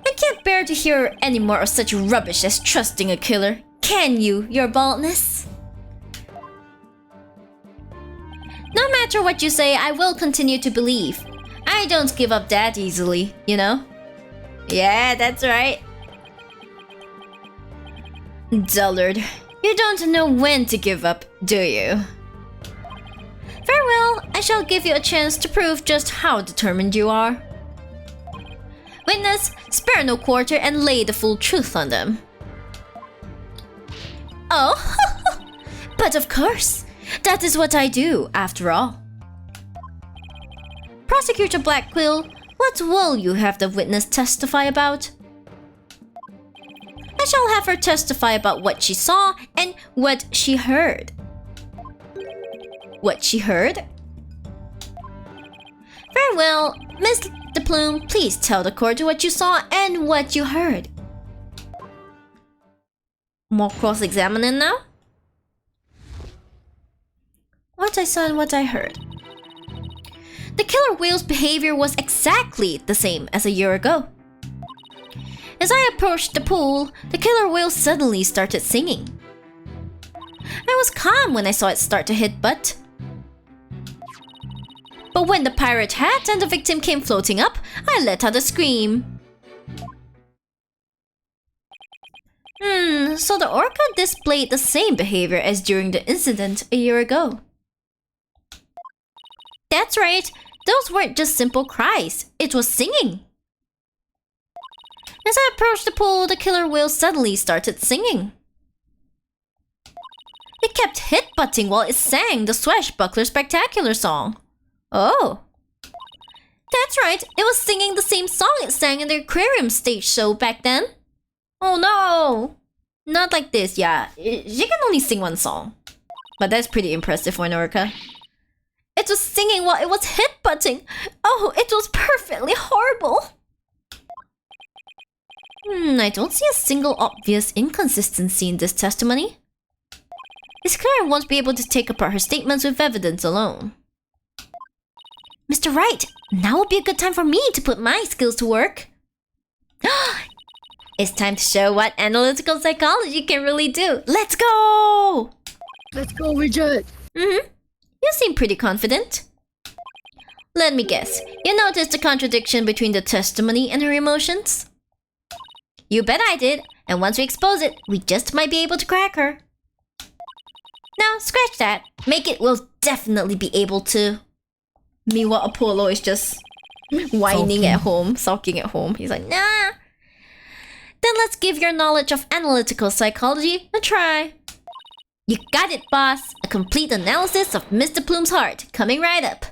I can't bear to hear any more of such rubbish as trusting a killer. Can you, your baldness? No matter what you say, I will continue to believe. I don't give up that easily, you know? Yeah, that's right. Dullard, you don't know when to give up, do you? Very well, I shall give you a chance to prove just how determined you are. Witness, spare no quarter and lay the full truth on them. Oh, but of course, that is what I do, after all. Prosecutor Blackquill, what will you have the witness testify about? I shall have her testify about what she saw and what she heard. What she heard? Very well. Mr. Plume, please tell the court what you saw and what you heard. More cross-examining now? What I saw and what I heard. The killer whale's behavior was exactly the same as a year ago. As I approached the pool, the killer whale suddenly started singing. I was calm when I saw it start to hit butt. But when the pirate hat and the victim came floating up, I let out a scream. So the orca displayed the same behavior as during the incident a year ago. That's right, those weren't just simple cries, it was singing. As I approached the pool, the killer whale suddenly started singing. It kept hit-butting while it sang the Swashbuckler Spectacular song. Oh. That's right, it was singing the same song it sang in the aquarium stage show back then. Oh no! Not like this, yeah. She can only sing one song. But that's pretty impressive for an orca. It was singing while it was hit-butting. Oh, it was perfectly horrible. I don't see a single obvious inconsistency in this testimony. It's clear I won't be able to take apart her statements with evidence alone. Mr. Wright, now would be a good time for me to put my skills to work. It's time to show what analytical psychology can really do. Let's go! Let's go, Richard. You seem pretty confident. Let me guess, you noticed the contradiction between the testimony and her emotions? You bet I did, and once we expose it, we just might be able to crack her. Now, scratch that. Make it, we'll definitely be able to. Meanwhile, Apollo is just whining at home, sulking at home. He's like, nah. Then let's give your knowledge of analytical psychology a try. You got it, boss. A complete analysis of Mr. Plume's heart coming right up.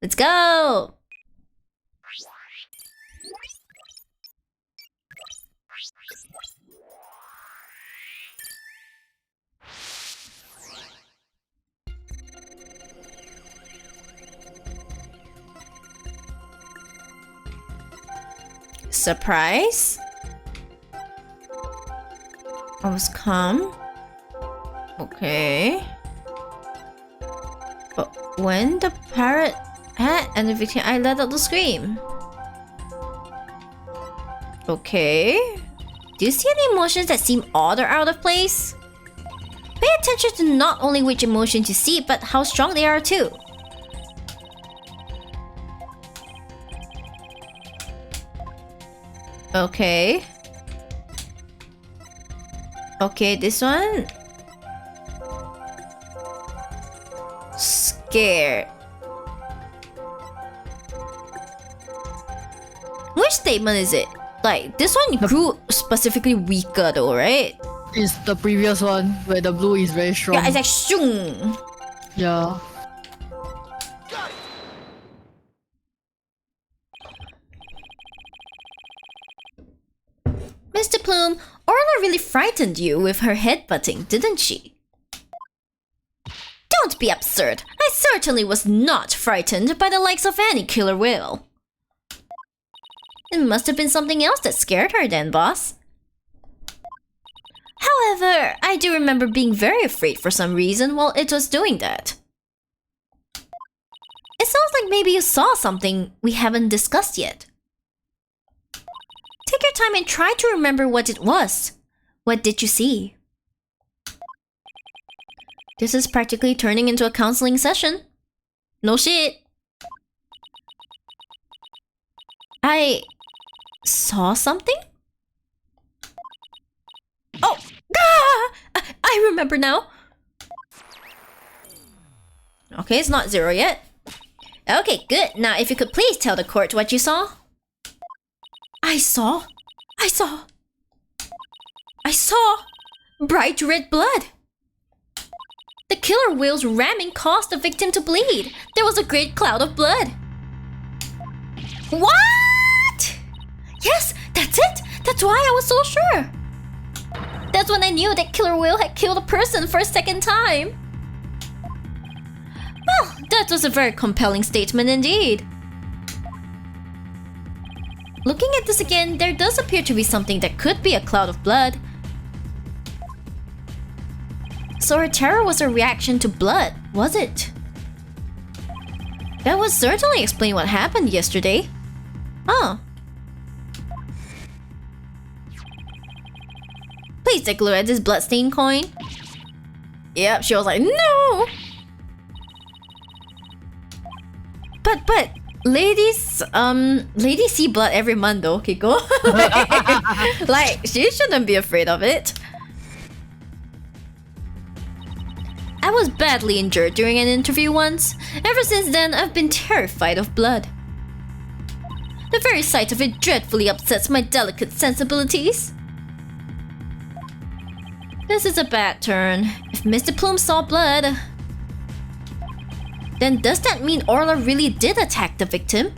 Let's go. Surprise? I was calm. Okay. But when the parrot had and the victim, I let out the scream. Okay. Do you see any emotions that seem odd or out of place? Pay attention to not only which emotions you see, but how strong they are too. Okay. Okay, this one. Scared. Which statement is it? Like, this one grew specifically weaker though, right? It's the previous one where the blue is very strong. Yeah, it's like shung. Yeah. Mr. Plume, Orla really frightened you with her headbutting, didn't she? Don't be absurd. I certainly was not frightened by the likes of any killer whale. It must have been something else that scared her then, boss. However, I do remember being very afraid for some reason while it was doing that. It sounds like maybe you saw something we haven't discussed yet. Take your time and try to remember what it was. What did you see? This is practically turning into a counseling session. No shit. I saw something? Oh! Ah! I remember now. Okay, it's not 0 yet. Okay, good. Now if you could please tell the court what you saw. I saw bright red blood. The killer whale's ramming caused the victim to bleed. There was a great cloud of blood. What? Yes, that's it. That's why I was so sure. That's when I knew that killer whale had killed a person for a second time. Well, that was a very compelling statement indeed. Looking at this again, there does appear to be something that could be a cloud of blood. So her terror was a reaction to blood, was it? That would certainly explain what happened yesterday. Huh. Please take a look at this bloodstained coin. Yep, she was like, no! But, ladies see blood every month though, Kiko. like, she shouldn't be afraid of it. I was badly injured during an interview once. Ever since then, I've been terrified of blood. The very sight of it dreadfully upsets my delicate sensibilities. This is a bad turn. If Mr. Plume saw blood, then does that mean Orla really did attack the victim?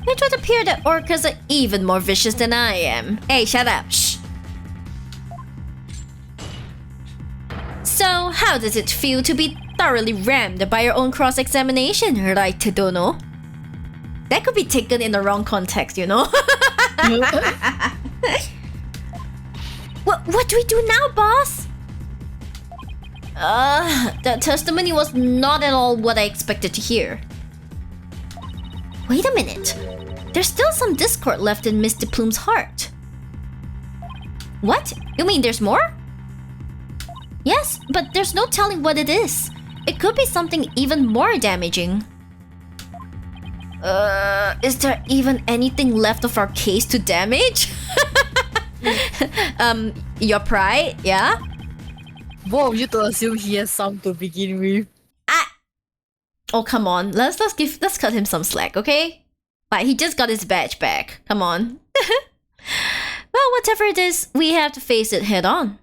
It would appear that orcas are even more vicious than I am. Hey, shut up. Shh. So, how does it feel to be thoroughly rammed by your own cross-examination, Wright, Dono? That could be taken in the wrong context, you know? What do we do now, boss? That testimony was not at all what I expected to hear. Wait a minute. There's still some discord left in Mr. Plume's heart. What? You mean there's more? Yes, but there's no telling what it is. It could be something even more damaging. Is there even anything left of our case to damage? Your pride, yeah? Both of you to assume he has some to begin with. Oh, come on. Let's cut him some slack, okay? Like, he just got his badge back. Come on. Well, whatever it is, we have to face it head on.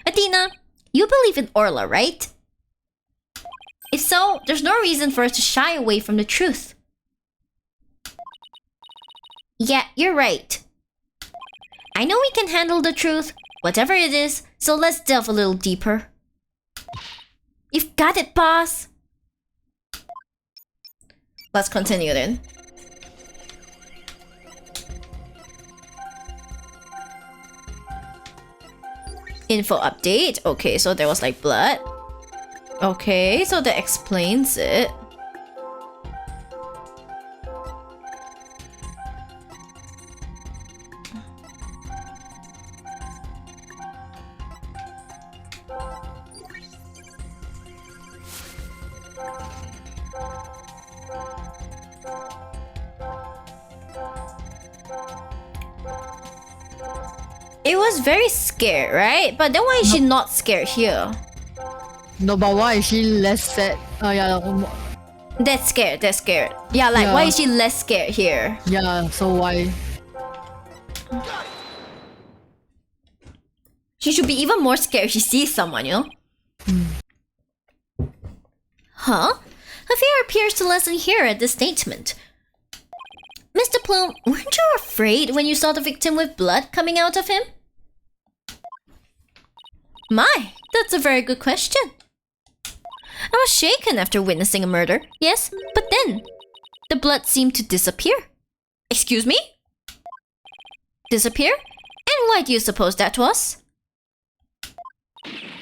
Athena, you believe in Orla, right? If so, there's no reason for us to shy away from the truth. Yeah, you're right. I know we can handle the truth, whatever it is, so let's delve a little deeper. You've got it, boss! Let's continue then. Info update. Okay, so there was like blood. Okay, so that explains it. It was very scared, right? But then why is she not scared here? No, but why is she less sad? That's scared, that's scared. Yeah, like, why is she less scared here? Yeah, so why? She should be even more scared if she sees someone, you know? Huh? A fear appears to lessen here at this statement. Mr. Plume, weren't you afraid when you saw the victim with blood coming out of him? My, that's a very good question. I was shaken after witnessing a murder, yes, but then the blood seemed to disappear. Excuse me? Disappear? And why do you suppose that was?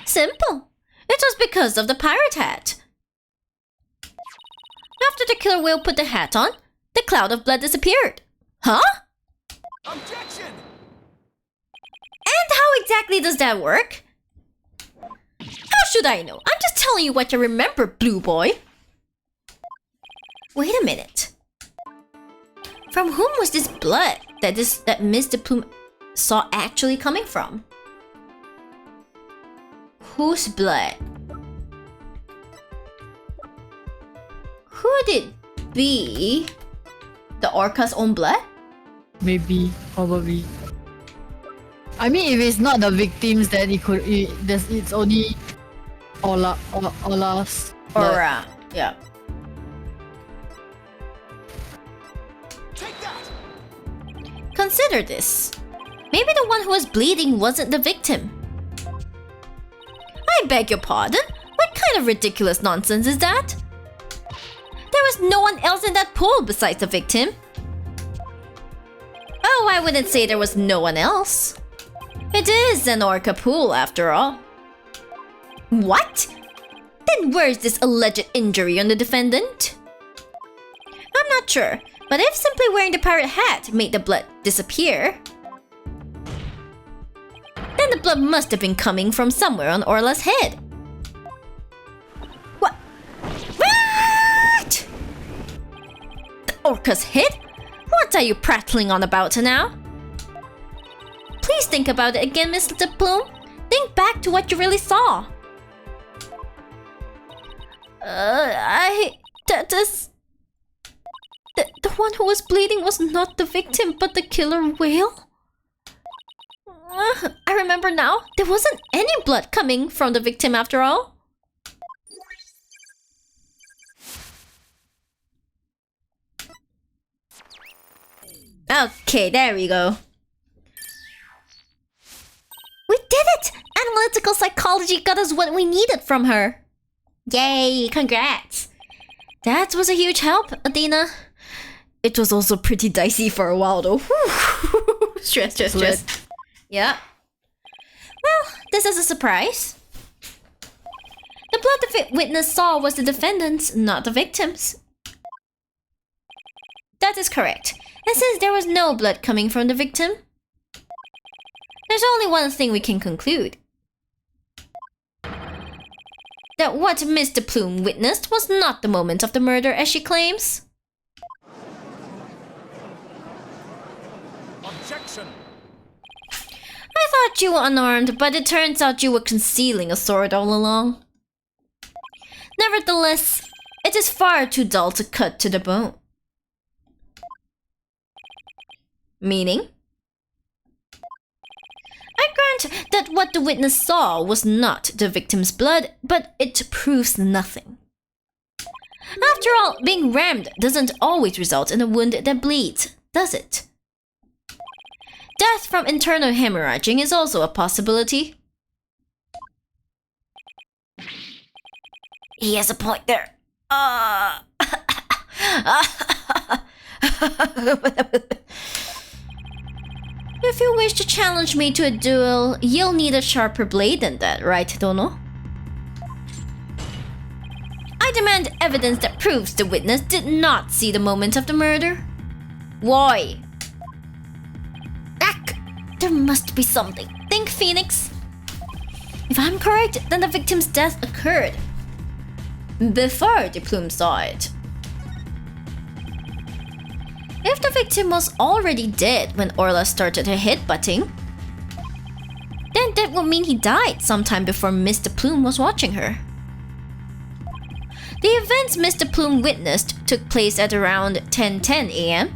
Simple. It was because of the pirate hat. After the killer whale put the hat on, the cloud of blood disappeared. Huh? Objection! And how exactly does that work? How should I know? I'm just telling you what you remember, Blue Boy. Wait a minute. From whom was this blood that Mr. Plume saw actually coming from? Whose blood? Could it be the orca's own blood? Maybe, probably. I mean, if it's not the victims, then it's only Ola's blood. Aura, yeah. Take that! Consider this. Maybe the one who was bleeding wasn't the victim. I beg your pardon? What kind of ridiculous nonsense is that? There was no one else in that pool besides the victim. Oh, I wouldn't say there was no one else. It is an orca pool after all. What? Then where's this alleged injury on the defendant? I'm not sure, but if simply wearing the pirate hat made the blood disappear, then the blood must have been coming from somewhere on Orla's head. What? What? The orca's head? What are you prattling on about now? Please think about it again, Mr. Plume. Think back to what you really saw. The one who was bleeding was not the victim, but the killer whale? I remember now. There wasn't any blood coming from the victim after all. Okay, there we go. We did it! Analytical psychology got us what we needed from her. Yay, congrats. That was a huge help, Athena. It was also pretty dicey for a while though. Stress. Yeah. Well, this is a surprise. The blood the witness saw was the defendant's, not the victim's. That is correct. And since there was no blood coming from the victim, there's only one thing we can conclude. That what Mr. Plume witnessed was not the moment of the murder as she claims. Objection! I thought you were unarmed, but it turns out you were concealing a sword all along. Nevertheless, it is far too dull to cut to the bone. Meaning? I grant that what the witness saw was not the victim's blood, but it proves nothing. After all, being rammed doesn't always result in a wound that bleeds, does it? Death from internal hemorrhaging is also a possibility. He has a point there. If you wish to challenge me to a duel, you'll need a sharper blade than that, right, Dono? I demand evidence that proves the witness did not see the moment of the murder. Why? Ack! There must be something. Think, Phoenix. If I'm correct, then the victim's death occurred before the Plume saw it. If the victim was already dead when Orla started her headbutting, then that would mean he died sometime before Mr. Plume was watching her. The events Mr. Plume witnessed took place at around 10:10 a.m.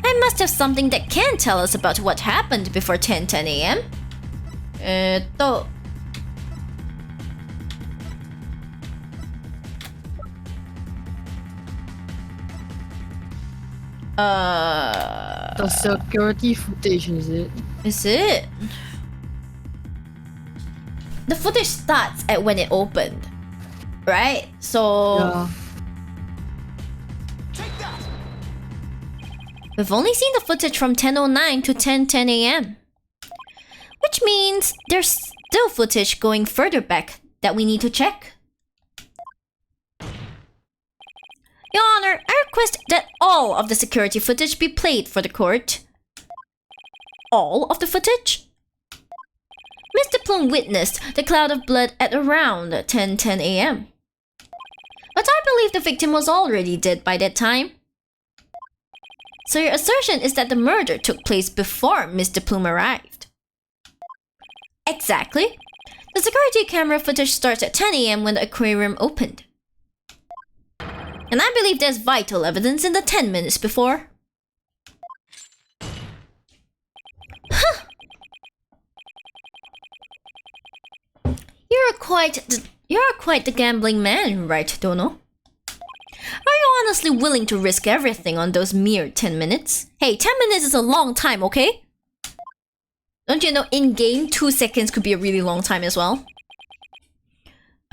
I must have something that can tell us about what happened before 10:10 a.m. The security footage, is it? Is it? The footage starts at when it opened, right? So Yeah. we've only seen the footage from 10:09 to 10:10 a.m. Which means there's still footage going further back that we need to check. Your Honor, I request that all of the security footage be played for the court. All of the footage? Mr. Plume witnessed the cloud of blood at around 10:10 a.m. But I believe the victim was already dead by that time. So your assertion is that the murder took place before Mr. Plume arrived. Exactly. The security camera footage starts at 10 a.m. when the aquarium opened. And I believe there's vital evidence in the 10 minutes before. Huh. You're quite the gambling man, right, Dono? Are you honestly willing to risk everything on those mere 10 minutes? Hey, 10 minutes is a long time, okay? Don't you know in-game 2 seconds could be a really long time as well?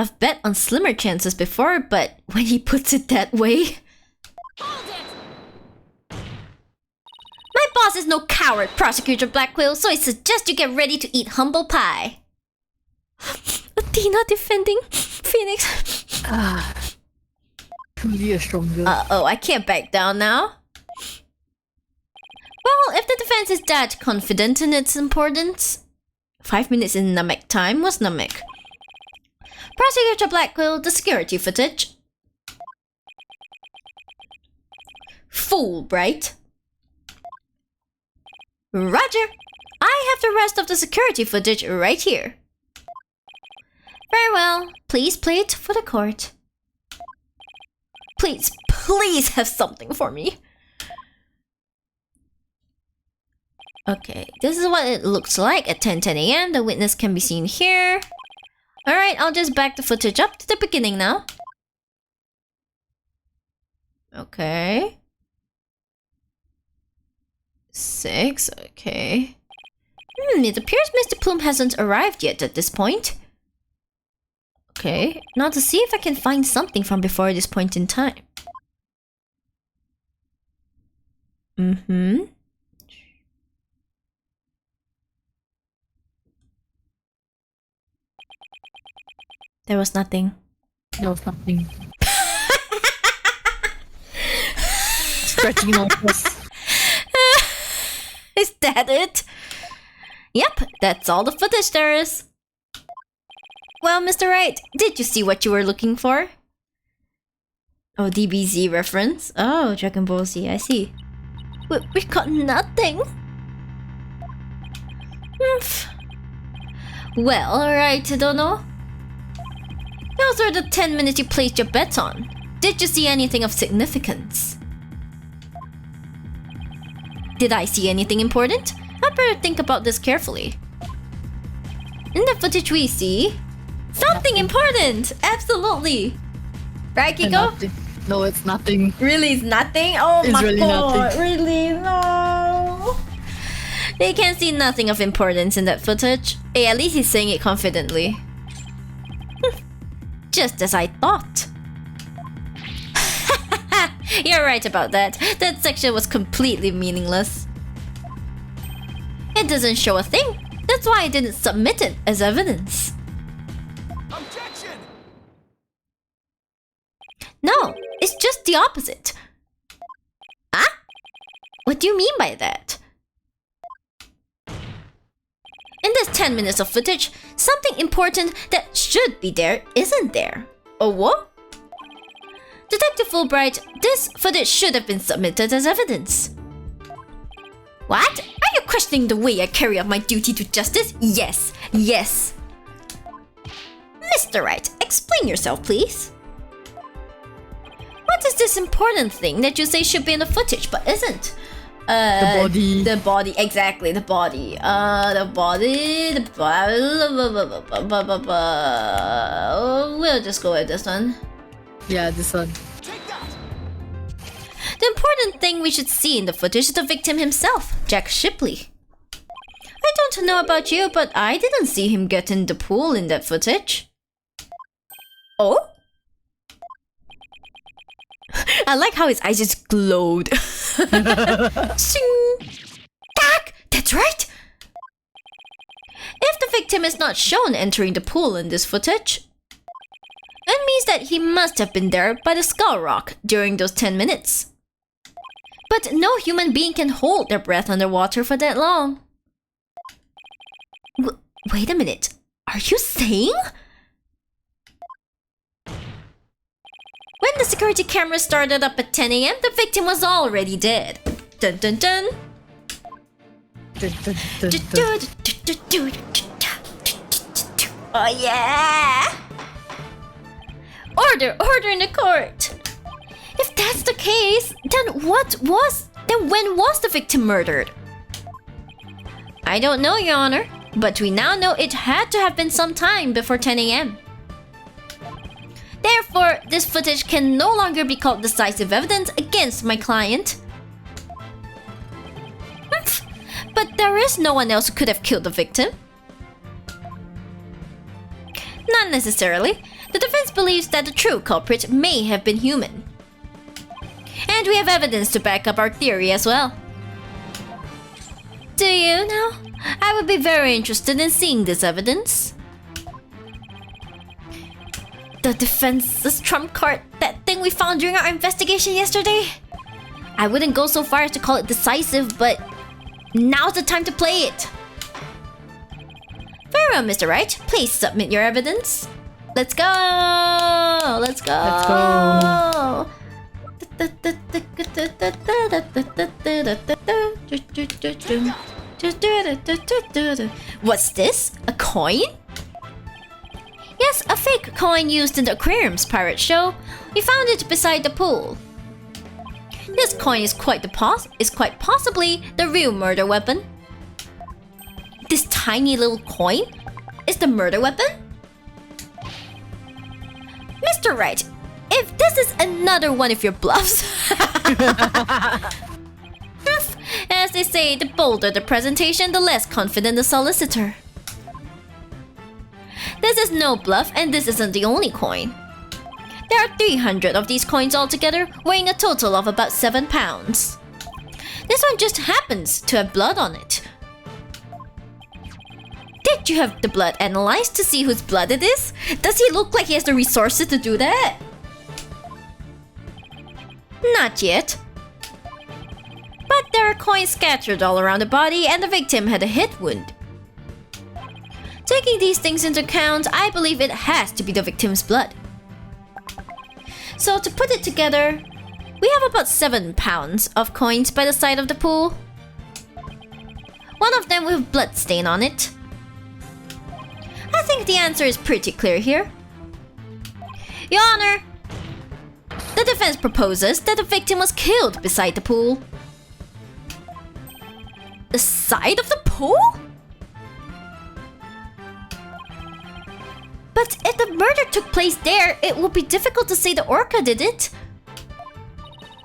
I've bet on slimmer chances before, but when he puts it that way... My boss is no coward, Prosecutor Blackquill, so I suggest you get ready to eat humble pie. Athena defending Phoenix. Truly a stronger. Uh-oh, I can't back down now. Well, if the defense is that confident in its importance... 5 minutes in Namek time was Namek. Prosecutor Blackquill, the security footage. Wright. Roger! I have the rest of the security footage right here. Very well. Please play it for the court. Please, please have something for me. Okay, this is what it looks like at 10:10 a.m. The witness can be seen here. Alright, I'll just back the footage up to the beginning now. Okay. 6, okay. It appears Mr. Plume hasn't arrived yet at this point. Okay, now to see if I can find something from before this point in time. There was nothing. There was nothing. Scratching noses. Is that it? Yep, that's all the footage there is. Well, Mr. Wright, did you see what you were looking for? Oh, DBZ reference. Oh, Dragon Ball Z, I see. We got nothing. Well, alright, I don't know. Those are the 10 minutes you placed your bets on. Did you see anything of significance? Did I see anything important? I'd better think about this carefully. In the footage we see... Something important! Absolutely! Right, Kiko? Nothing. No, it's nothing. Really, it's nothing? Oh It's my really god, nothing. really? No! They can see nothing of importance in that footage. Hey, at least he's saying it confidently. Just as I thought. You're right about that. That section was completely meaningless. It doesn't show a thing. That's why I didn't submit it as evidence. Objection! No, it's just the opposite. Huh? What do you mean by that? In this 10 minutes of footage, something important that should be there isn't there. Oh, what? Detective Fulbright, this footage should have been submitted as evidence. What? Are you questioning the way I carry out my duty to justice? Yes, yes. Mr. Wright, explain yourself, please. What is this important thing that you say should be in the footage but isn't? The body. The body, exactly, the body. We'll just go with this one. Yeah, this one. Take that! The important thing we should see in the footage is the victim himself, Jack Shipley. I don't know about you, but I didn't see him get in the pool in that footage. Oh? I like how his eyes just glowed. Shing! Tak! That's right! If the victim is not shown entering the pool in this footage, it means that he must have been there by the skull rock during those 10 minutes. But no human being can hold their breath underwater for that long. Wait a minute. Are you saying? When the security camera started up at 10 a.m., the victim was already dead. Dun dun dun. Oh yeah! Order in the court! If that's the case, then when was the victim murdered? I don't know, Your Honor, but we now know it had to have been some time before 10 a.m. Therefore, this footage can no longer be called decisive evidence against my client. But there is no one else who could have killed the victim. Not necessarily. The Wright believes that the true culprit may have been human. And we have evidence to back up our theory as well. Do you now? I would be very interested in seeing this evidence. The defense's trump card, that thing we found during our investigation yesterday. I wouldn't go so far as to call it decisive, but now's the time to play it. Very well, Mr. Wright. Please submit your evidence. Let's go! Let's go! Let's go! What's this? A coin? Yes, a fake coin used in the aquarium's pirate show. We found it beside the pool. This coin is quite possibly the real murder weapon. This tiny little coin is the murder weapon? Mr. Wright, if this is another one of your bluffs... As they say, the bolder the presentation, the less confident the solicitor. This is no bluff, and this isn't the only coin. There are 300 of these coins altogether, weighing a total of about 7 pounds. This one just happens to have blood on it. Did you have the blood analyzed to see whose blood it is? Does he look like he has the resources to do that? Not yet. But there are coins scattered all around the body, and the victim had a hit wound. Taking these things into account, I believe it has to be the victim's blood. So to put it together, we have about 7 pounds of coins by the side of the pool. One of them with blood stain on it. I think the answer is pretty clear here. Your Honor, the defense proposes that the victim was killed beside the pool. The side of the pool? But if the murder took place there, it would be difficult to say the orca did it.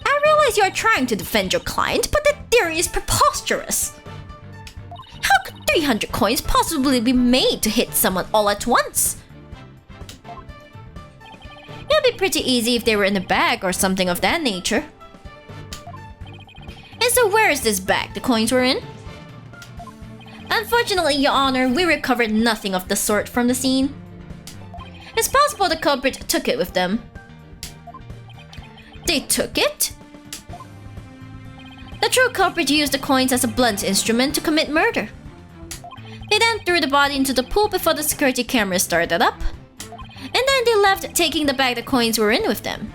I realize you are trying to defend your client, but the theory is preposterous. How could 300 coins possibly be made to hit someone all at once? It would be pretty easy if they were in a bag or something of that nature. And so where is this bag the coins were in? Unfortunately, Your Honor, we recovered nothing of the sort from the scene. It's possible the culprit took it with them. They took it? The true culprit used the coins as a blunt instrument to commit murder. They then threw the body into the pool before the security cameras started up. And then they left, taking the bag the coins were in with them.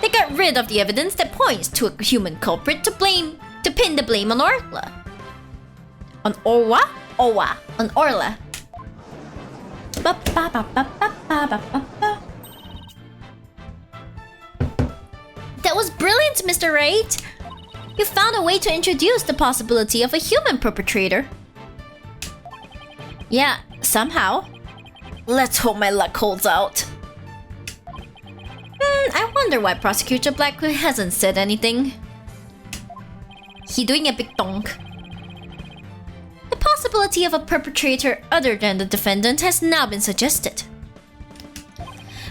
They got rid of the evidence that points to a human culprit to pin the blame on Orla. On Orwa? Owa. On Orla. That was brilliant, Mr. Wright! You found a way to introduce the possibility of a human perpetrator. Yeah, somehow. Let's hope my luck holds out. I wonder why Prosecutor Blackwood hasn't said anything. He doing a big donk. The possibility of a perpetrator other than the defendant has now been suggested.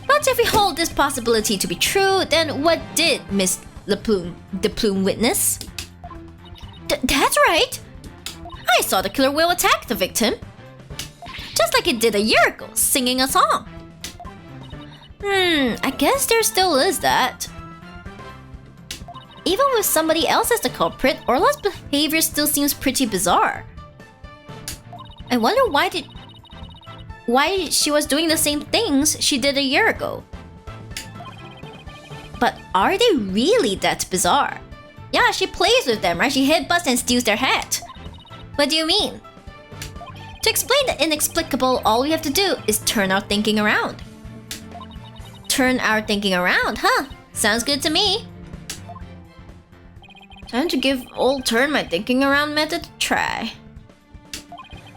But if we hold this possibility to be true, then what did Miss the Plume witness? That's right! I saw the killer whale attack the victim. Just like it did a year ago, singing a song. I guess there still is that. Even with somebody else as the culprit, Orla's behavior still seems pretty bizarre. I wonder why she was doing the same things she did a year ago. But are they really that bizarre? Yeah, she plays with them, right? She headbutts and steals their hat. What do you mean? To explain the inexplicable, all we have to do is turn our thinking around. Turn our thinking around, huh? Sounds good to me. Time to give old turn my thinking around method a try.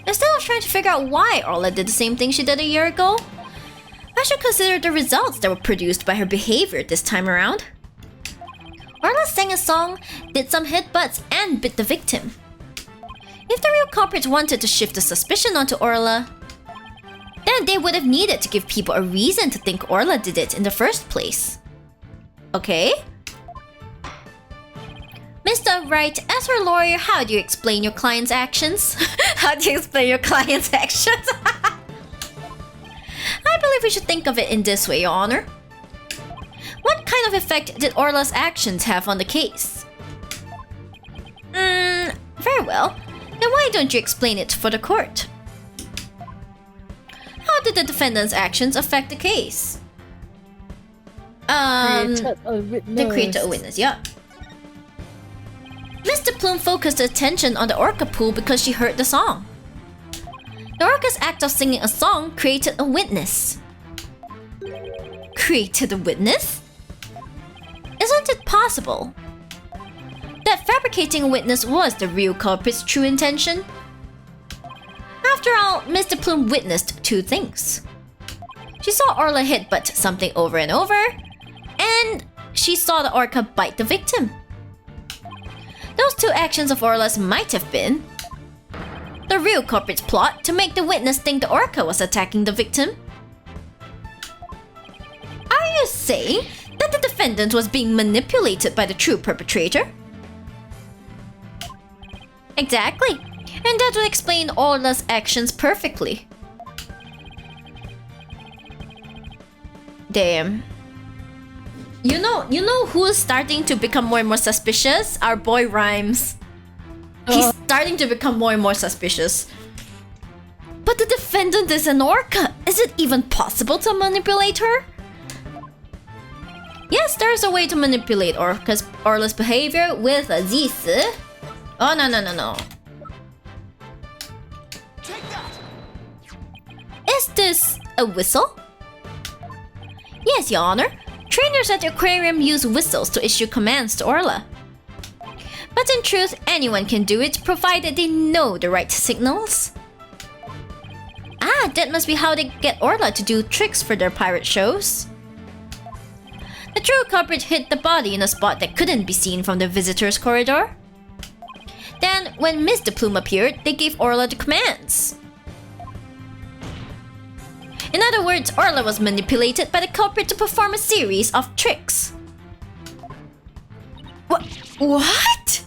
Instead of trying to figure out why Orla did the same thing she did a year ago, I should consider the results that were produced by her behavior this time around. Orla sang a song, did some headbutts, and bit the victim. If the real culprit wanted to shift the suspicion onto Orla, then they would have needed to give people a reason to think Orla did it in the first place. Okay? Mr. Wright, as her lawyer, how do you explain your client's actions? How do you explain your client's actions? I believe we should think of it in this way, Your Honor. What kind of effect did Orla's actions have on the case? Very well. Then why don't you explain it for the court? How did the defendant's actions affect the case? They created a witness, yeah. Mr. Plume focused attention on the orca pool because she heard the song. The orca's act of singing a song created a witness. Created a witness? Isn't it possible that fabricating a witness was the real culprit's true intention? After all, Mr. Plume witnessed two things. She saw Orla hit but something over and over, and she saw the orca bite the victim. Those two actions of Orla's might have been the real culprit's plot to make the witness think the orca was attacking the victim. Are you saying that the defendant was being manipulated by the true perpetrator? Exactly, and that would explain Orla's actions perfectly. Damn. You know who's starting to become more and more suspicious? Our boy Rhymes. He's starting to become more and more suspicious. But the defendant is an orca. Is it even possible to manipulate her? Yes, there's a way to manipulate Orla's behavior with this. Oh, no. Is this a whistle? Yes, Your Honor. Trainers at the aquarium use whistles to issue commands to Orla. But in truth, anyone can do it, provided they know the right signals. Ah, that must be how they get Orla to do tricks for their pirate shows. The true culprit hit the body in a spot that couldn't be seen from the visitor's corridor. Then, when Mr. Plume appeared, they gave Orla the commands. In other words, Orla was manipulated by the culprit to perform a series of tricks. What?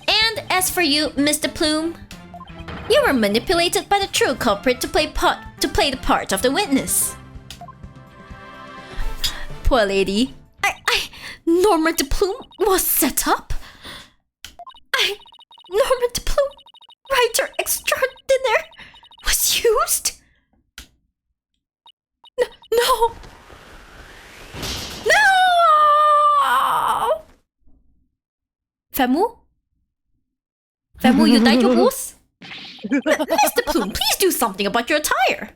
And as for you, Mr. Plume, you were manipulated by the true culprit to play the part of the witness. Poor lady. Norma de Plume was set up. Norma de Plume, writer extraordinaire, was used. No! Famu? Famu, you died your boss? Mr. Plume, please do something about your attire.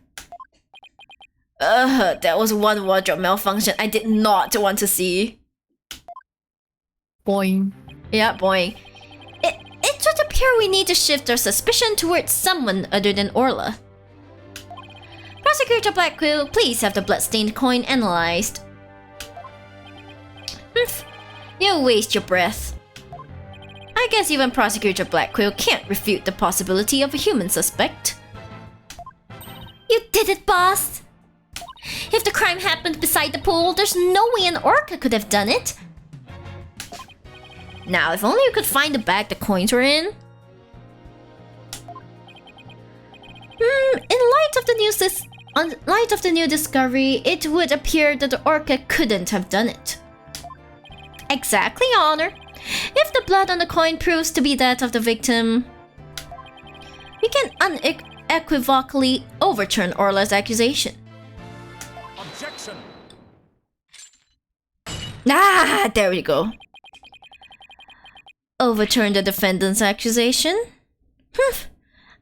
That was one wardrobe malfunction I did not want to see. Boing. Yeah, boing. It would appear we need to shift our suspicion towards someone other than Orla. Prosecutor Blackquill, please have the bloodstained coin analyzed. You waste your breath. I guess even Prosecutor Blackquill can't refute the possibility of a human suspect. You did it, boss! If the crime happened beside the pool, there's no way an orca could have done it. Now, if only you could find the bag the coins were in. In light of the new discovery, it would appear that the orca couldn't have done it. Exactly, Your Honor. If the blood on the coin proves to be that of the victim, we can unequivocally overturn Orla's accusation. Objection! Ah, there we go. Overturn the defendant's accusation?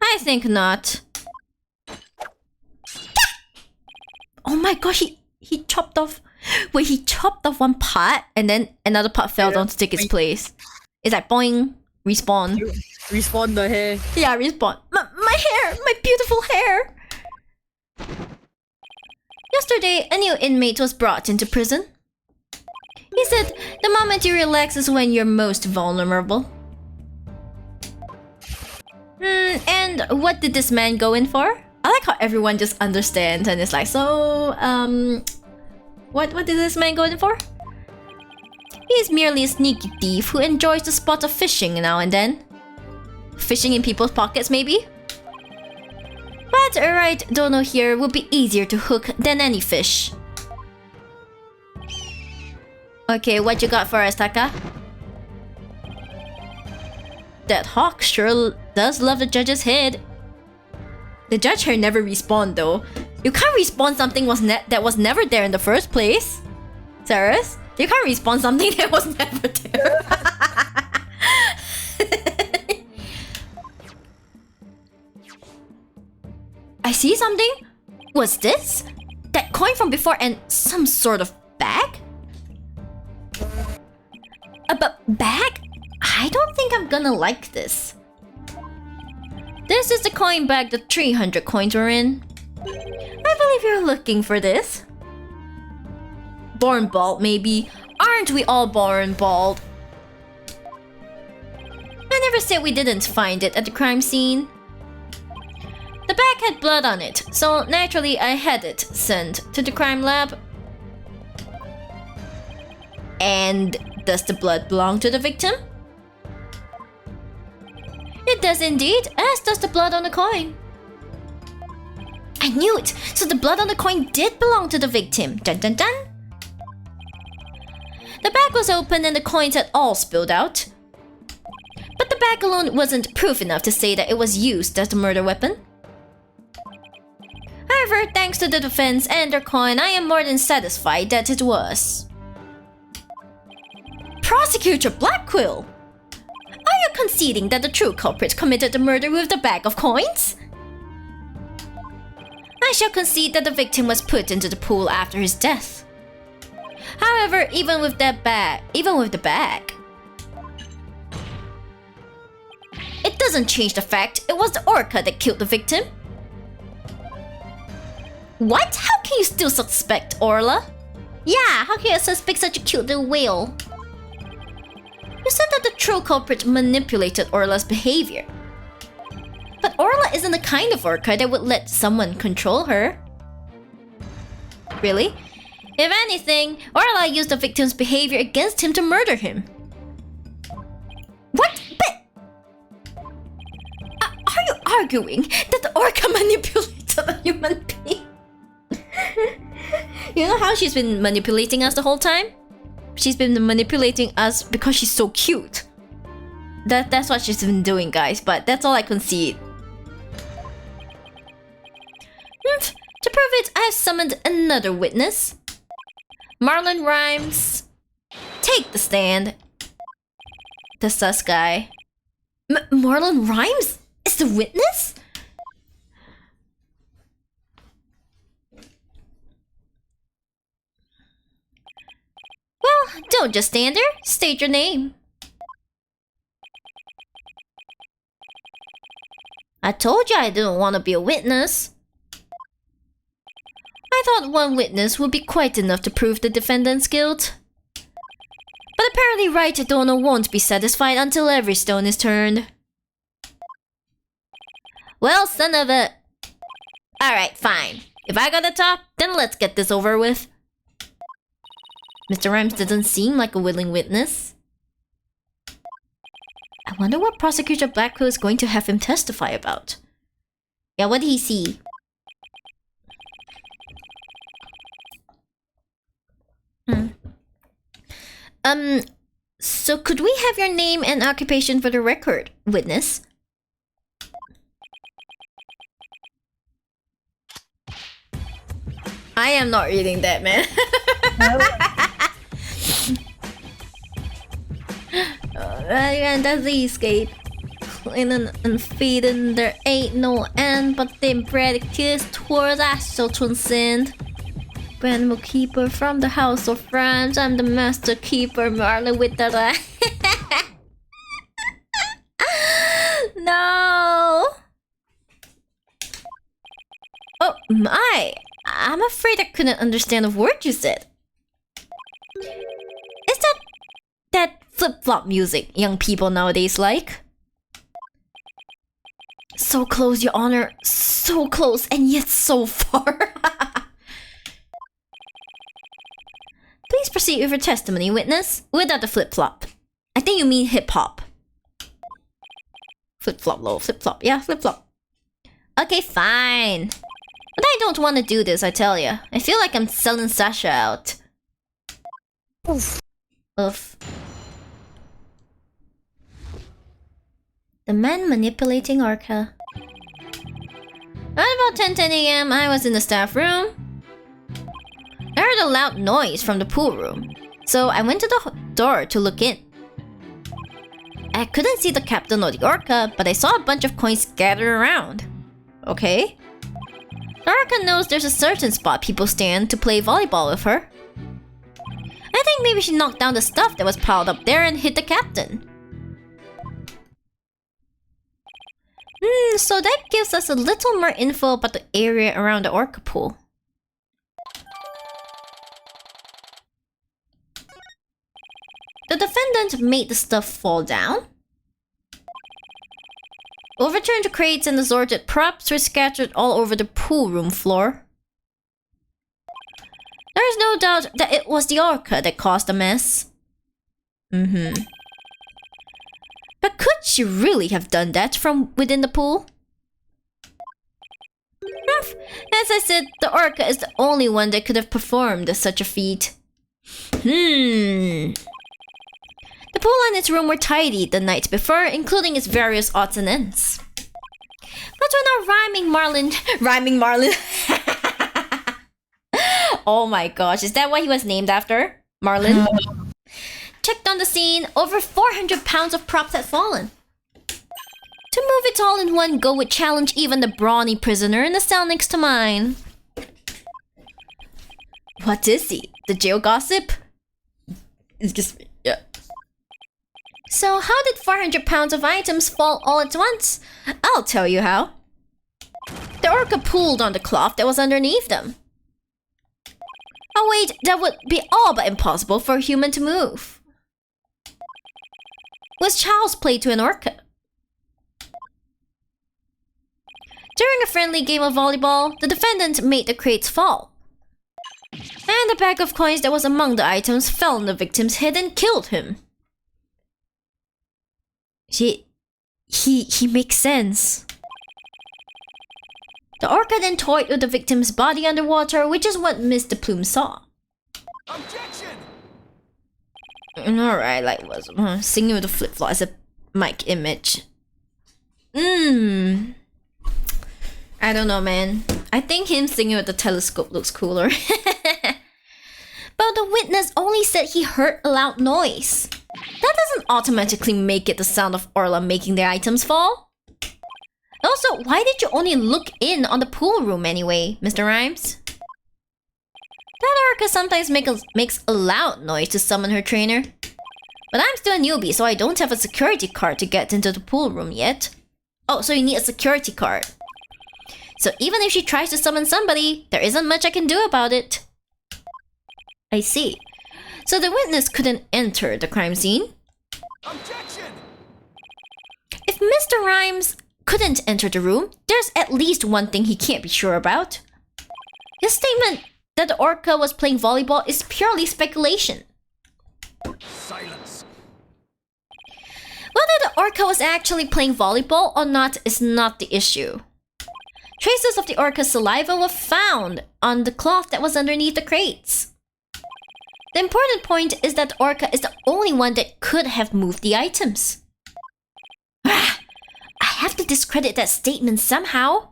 I think not. Oh my god, he chopped off. Wait, he chopped off one part and then another part fell down to take its place. It's like boing, respawn. Respawn the hair. Yeah, respawn. My hair, my beautiful hair. Yesterday, a new inmate was brought into prison. He said, the moment you relax is when you're most vulnerable. And what did this man go in for? I like like how everyone just understands and it's like, so, what is this man going for? He's merely a sneaky thief who enjoys the spot of fishing now and then. Fishing in people's pockets, maybe? But a right dono here would be easier to hook than any fish. Okay, what you got for us, Taka? That hawk sure does love the judge's head. The judge here never respawned though. You can't respawn something that was never there in the first place. Sarahs? You can't respawn something that was never there. I see something. What's this? That coin from before and some sort of bag? But bag? I don't think I'm gonna like this. This is the coin bag the 300 coins were in. I believe you're looking for this. Born bald, maybe. Aren't we all born bald? I never said we didn't find it at the crime scene. The bag had blood on it, so naturally I had it sent to the crime lab. And does the blood belong to the victim? It does indeed, as does the blood on the coin. I knew it! So the blood on the coin did belong to the victim. Dun dun dun! The bag was open and the coins had all spilled out. But the bag alone wasn't proof enough to say that it was used as a murder weapon. However, thanks to the defense and their coin, I am more than satisfied that it was. Prosecutor Blackquill! Are you conceding that the true culprit committed the murder with the bag of coins? I shall concede that the victim was put into the pool after his death. However, even with the bag, it doesn't change the fact it was the orca that killed the victim. What? How can you still suspect Orla? Yeah, how can you suspect such a cute little whale? You said that the true culprit manipulated Orla's behavior. But Orla isn't the kind of orca that would let someone control her. Really? If anything, Orla used the victim's behavior against him to murder him. What? But... are you arguing that the orca manipulated a human being? You know how she's been manipulating us the whole time? She's been manipulating us because she's so cute. That's what she's been doing, guys, but that's all I concede. To prove it, I have summoned another witness. Marlon Rhymes. Take the stand. The sus guy. Marlon Rhymes is the witness? Well, don't just stand there. State your name. I told you I didn't want to be a witness. I thought one witness would be quite enough to prove the defendant's guilt. But apparently Wright Dono won't be satisfied until every stone is turned. Well, son of a... Alright, fine. If I got the top, then let's get this over with. Mr. Rhymes doesn't seem like a willing witness. I wonder what Prosecutor Blackquill is going to have him testify about. Yeah, what did he see? So could we have your name and occupation for the record, witness? I am not reading that, man. And that's the escape. Cleaning and feeding, there ain't no end, but them predictors towards us shall transcend. Animal keeper from the house of friends, I'm the master keeper, Marley with the No. Oh my, I'm afraid I couldn't understand a word you said. Is that flip-flop music young people nowadays like? So close, Your Honor. So close, and yet so far. Please proceed with your testimony, witness. Without the flip-flop. I think you mean hip-hop. Flip-flop, lol. Flip-flop. Yeah, flip-flop. Okay, fine. But I don't want to do this, I tell ya. I feel like I'm selling Sasha out. Oof. Oof. The man manipulating Orca. At about 10 a.m., I was in the staff room. I heard a loud noise from the pool room, so I went to the door to look in. I couldn't see the captain or the Orca, but I saw a bunch of coins scattered around. Okay. The Orca knows there's a certain spot people stand to play volleyball with her. I think maybe she knocked down the stuff that was piled up there and hit the captain. So that gives us a little more info about the area around the Orca pool. The defendant made the stuff fall down. Overturned the crates and assorted props were scattered all over the pool room floor. There is no doubt that it was the Orca that caused the mess. But could she really have done that from within the pool? As I said, the Orca is the only one that could have performed such a feat. The pool and its room were tidied the night before, including its various odds and ends. But when our rhyming Marlin... Oh my gosh, is that what he was named after? Marlin? Checked on the scene, over 400 pounds of props had fallen. To move it all in one go would challenge even the brawny prisoner in the cell next to mine. What is he? The jail gossip? Excuse me, yeah. So how did 400 pounds of items fall all at once? I'll tell you how. The Orca pulled on the cloth that was underneath them. Oh wait, that would be all but impossible for a human to move. Was child's play to an Orca. During a friendly game of volleyball, the defendant made the crates fall. And the bag of coins that was among the items fell on the victim's head and killed him. He makes sense. The Orca then toyed with the victim's body underwater, which is what Mr. Plume saw. Objection! Alright, like was singing with the flip-flop as a mic image. I don't know, man. I think him singing with the telescope looks cooler. But the witness only said he heard a loud noise. That doesn't automatically make it the sound of Orla making the items fall. Also, why did you only look in on the pool room anyway, Mr. Rhymes? That Orca sometimes makes a loud noise to summon her trainer. But I'm still a newbie, so I don't have a security card to get into the pool room yet. Oh, so you need a security card. So even if she tries to summon somebody, there isn't much I can do about it. I see. So the witness couldn't enter the crime scene? Objection! If Mr. Rhymes couldn't enter the room, there's at least one thing he can't be sure about. His statement that the Orca was playing volleyball is purely speculation. Silence. Whether the Orca was actually playing volleyball or not is not the issue. Traces of the Orca's saliva were found on the cloth that was underneath the crates. The important point is that the Orca is the only one that could have moved the items. I have to discredit that statement somehow.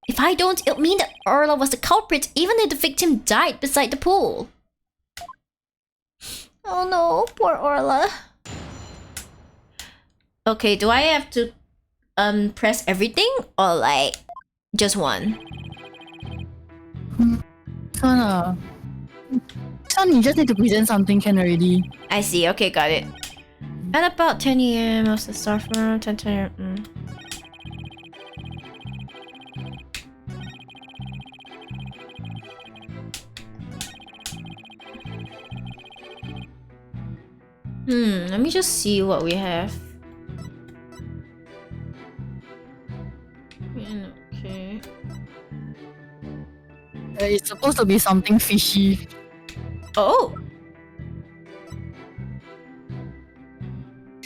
If I don't, it'll mean that Orla was the culprit even if the victim died beside the pool. Oh no, poor Orla. Okay, do I have to press everything or like just one? Son, you just need to present something can already. I see, okay, got it. At about 10 a.m. I was the staff room, 10 a.m. Let me just see what we have. It's supposed to be something fishy. Oh.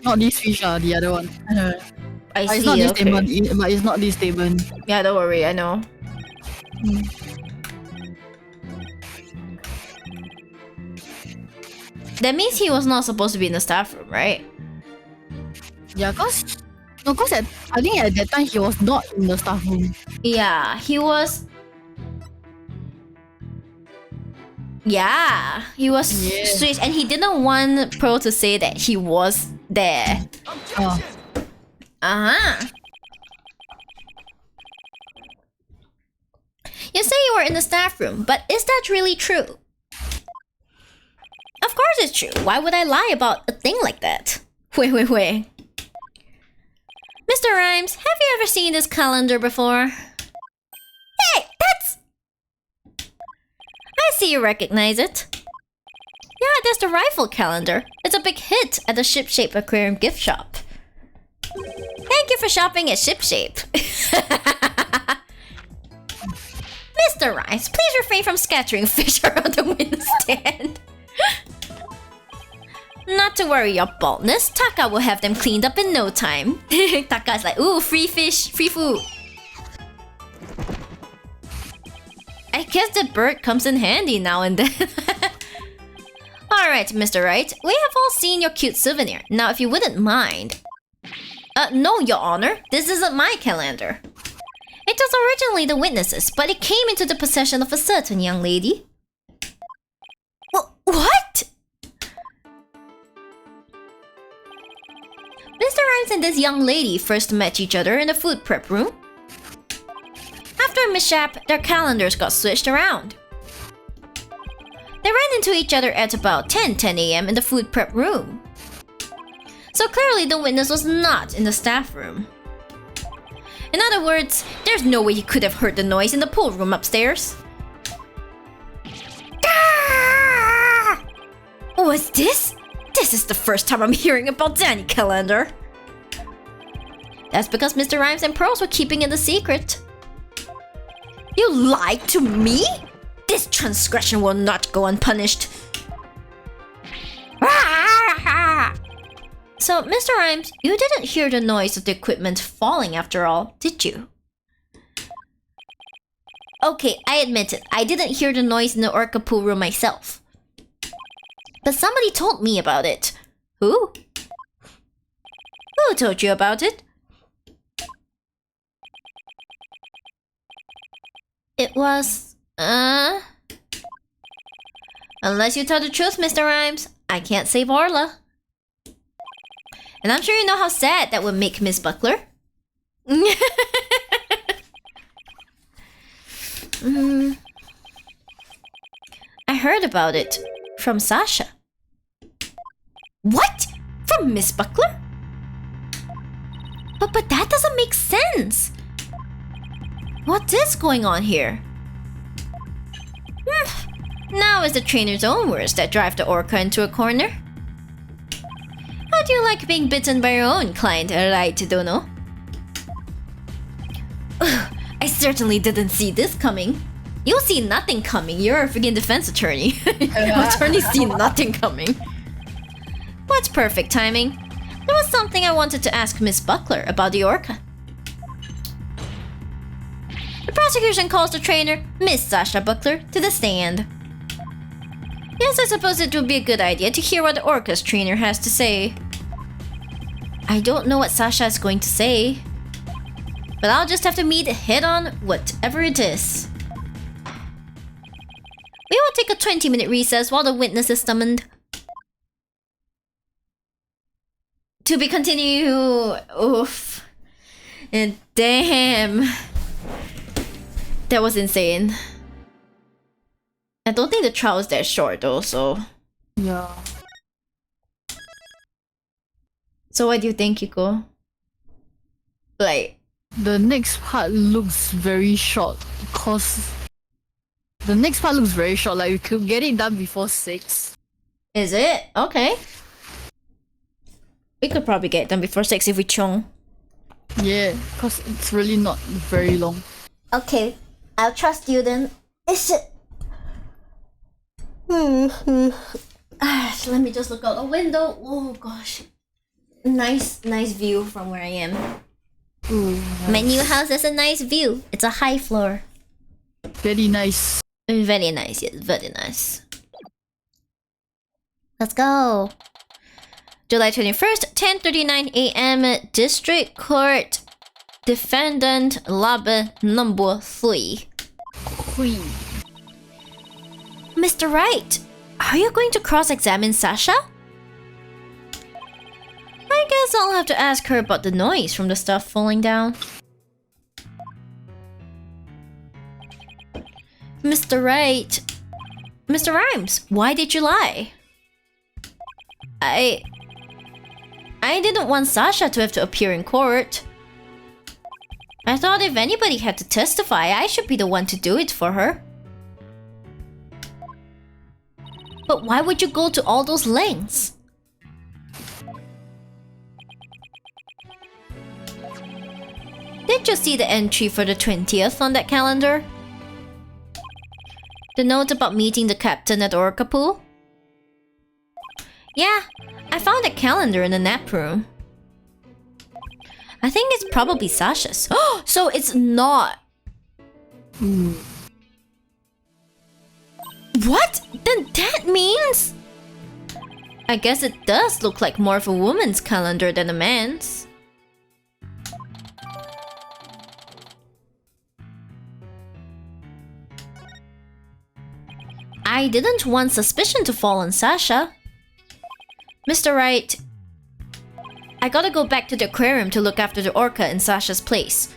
Not this fish, the other one. I It's see, not this okay. statement, but it's not this statement. Yeah, don't worry, I know. That means he was not supposed to be in the staff room, right? Yeah, cause I think at that time he was not in the staff room. Yeah, he was. Yeah, he was Yeah. switched, and he didn't want Pearl to say that he was there. Oh. Uh-huh. You say you were in the staff room, but is that really true? Of course it's true. Why would I lie about a thing like that? Wait. Mr. Rhymes, have you ever seen this calendar before? Hey, that's... I see you recognize it. Yeah, that's the rifle calendar. It's a big hit at the Shipshape Aquarium gift shop. Thank you for shopping at Shipshape. Mr. Rice, please refrain from scattering fish around the window stand. Not to worry your baldness, Taka will have them cleaned up in no time. Taka's like, ooh, free fish, free food. I guess the bird comes in handy now and then. Alright, Mr. Wright, we have all seen your cute souvenir. Now if you wouldn't mind... no, Your Honor, this isn't my calendar. It was originally the witness's, but it came into the possession of a certain young lady. What? Mr. Rhymes and this young lady first met each other in the food prep room. After a mishap, their calendars got switched around. They ran into each other at about 10 a.m. in the food prep room. So clearly the witness was not in the staff room. In other words, there's no way he could have heard the noise in the pool room upstairs. Ah! What's this? This is the first time I'm hearing about Danny Calendar. That's because Mr. Rhymes and Pearls were keeping it a secret. You lied to me? This transgression will not go unpunished. So, Mr. Rhymes, you didn't hear the noise of the equipment falling after all, did you? Okay, I admit it. I didn't hear the noise in the orca pool room myself. But somebody told me about it. Who? Who told you about it? It was... Unless you tell the truth, Mr. Rhymes, I can't save Orla. And I'm sure you know how sad that would make Miss Buckler. I heard about it from Sasha. What? From Miss Buckler? But that doesn't make sense. What is going on here? Now it's the trainer's own words that drive the orca into a corner. How do you like being bitten by your own client, right, Dono? I certainly didn't see this coming. You'll see nothing coming. You're a freaking defense attorney. Attorneys see nothing coming. What's perfect timing? There was something I wanted to ask Miss Buckler about the orca. The prosecution calls the trainer, Miss Sasha Buckler, to the stand. Yes, I suppose it would be a good idea to hear what the orca's trainer has to say. I don't know what Sasha is going to say, but I'll just have to meet head on whatever it is. We will take a 20-minute recess while the witness is summoned. To be continued. Oof. And damn. That was insane. I don't think the trial is that short though, so... Yeah. So what do you think, Kiko? Like... The next part looks very short because... The next part looks very short, like we could get it done before 6. Is it? Okay. We could probably get it done before 6 if we chung. Yeah, because it's really not very long. Okay, I'll trust you then. Is it? Let me just look out the window. Oh gosh. Nice view from where I am. Ooh, My new house has a nice view. It's a high floor. very nice. Very nice, yes, very nice. Let's go. July 21st, 10:39 a.m. District Court. Defendant Lobby number 3. Hui. Mr. Wright, are you going to cross-examine Sasha? I guess I'll have to ask her about the noise from the stuff falling down. Mr. Wright. Mr. Rhymes, why did you lie? I didn't want Sasha to have to appear in court. I thought if anybody had to testify, I should be the one to do it for her. But why would you go to all those lengths? Did you see the entry for the 20th on that calendar? The note about meeting the captain at Orca Pool? Yeah, I found a calendar in the nap room. I think it's probably Sasha's. Oh, so it's not. What? Then that means... I guess it does look like more of a woman's calendar than a man's. I didn't want suspicion to fall on Sasha. Mr. Wright, I gotta go back to the aquarium to look after the orca in Sasha's place.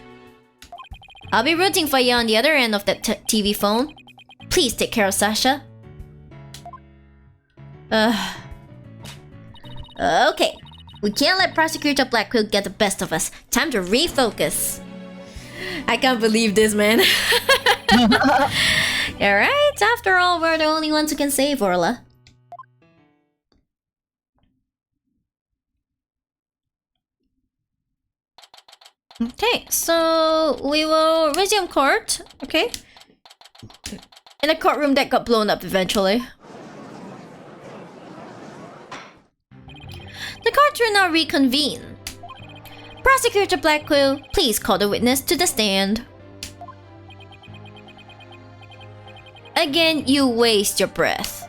I'll be rooting for you on the other end of that TV phone. Please take care of Sasha. Okay. We can't let Prosecutor Blackquill get the best of us. Time to refocus. I can't believe this, man. Alright, after all, we're the only ones who can save Orla. Okay, so we will resume court, okay? In a courtroom that got blown up eventually. The court will now reconvene. Prosecutor Blackquill, please call the witness to the stand. Again, you waste your breath.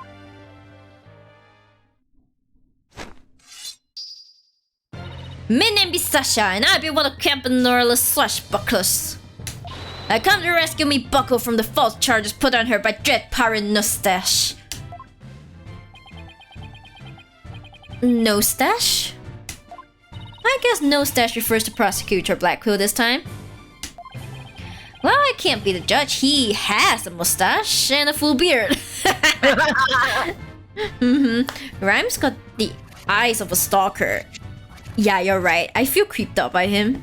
My name is Sasha, and I be one of Captain Norla's swashbucklers. I come to rescue me buckle from the false charges put on her by Dread Pirate Nostache. Nostache? I guess Nostache refers to Prosecutor Blackquill this time. Well, I can't be the judge. He has a mustache and a full beard. Rhymes got the eyes of a stalker. Yeah, you're right. I feel creeped out by him.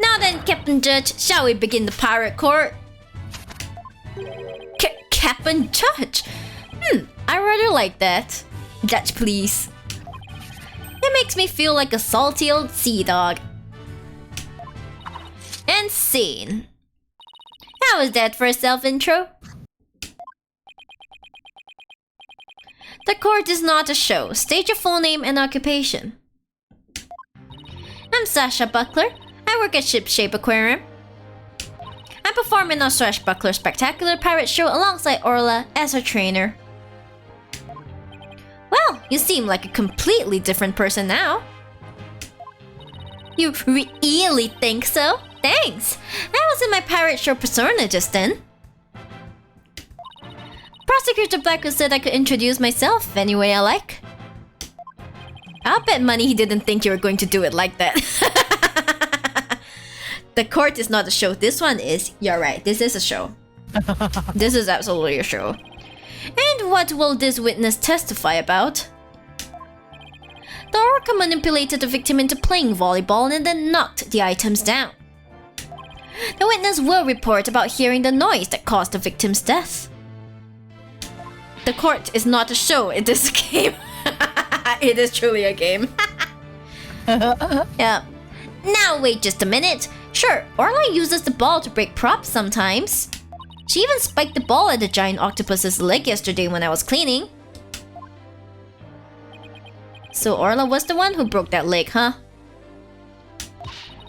Now then, Captain Judge, shall we begin the pirate court? Captain Judge? I rather like that. Judge, please. It makes me feel like a salty old sea dog. And scene. How was that for a self-intro? The court is not a show. State your full name and occupation. I'm Sasha Buckler. I work at Shipshape Aquarium. I perform in our Swashbuckler Spectacular Pirate Show alongside Orla as her trainer. Well, you seem like a completely different person now. You really think so? Thanks! I was in my pirate show persona just then. Prosecutor Blackquill said I could introduce myself any way I like. I'll bet money he didn't think you were going to do it like that. The court is not a show. This one is. You're right. This is a show. This is absolutely a show. And what will this witness testify about? The orca manipulated the victim into playing volleyball and then knocked the items down. The witness will report about hearing the noise that caused the victim's death. The court is not a show, it is a game. It is truly a game. Yeah. Now wait just a minute. Sure, Orla uses the ball to break props sometimes. She even spiked the ball at the giant octopus's leg yesterday when I was cleaning. So Orla was the one who broke that leg, huh?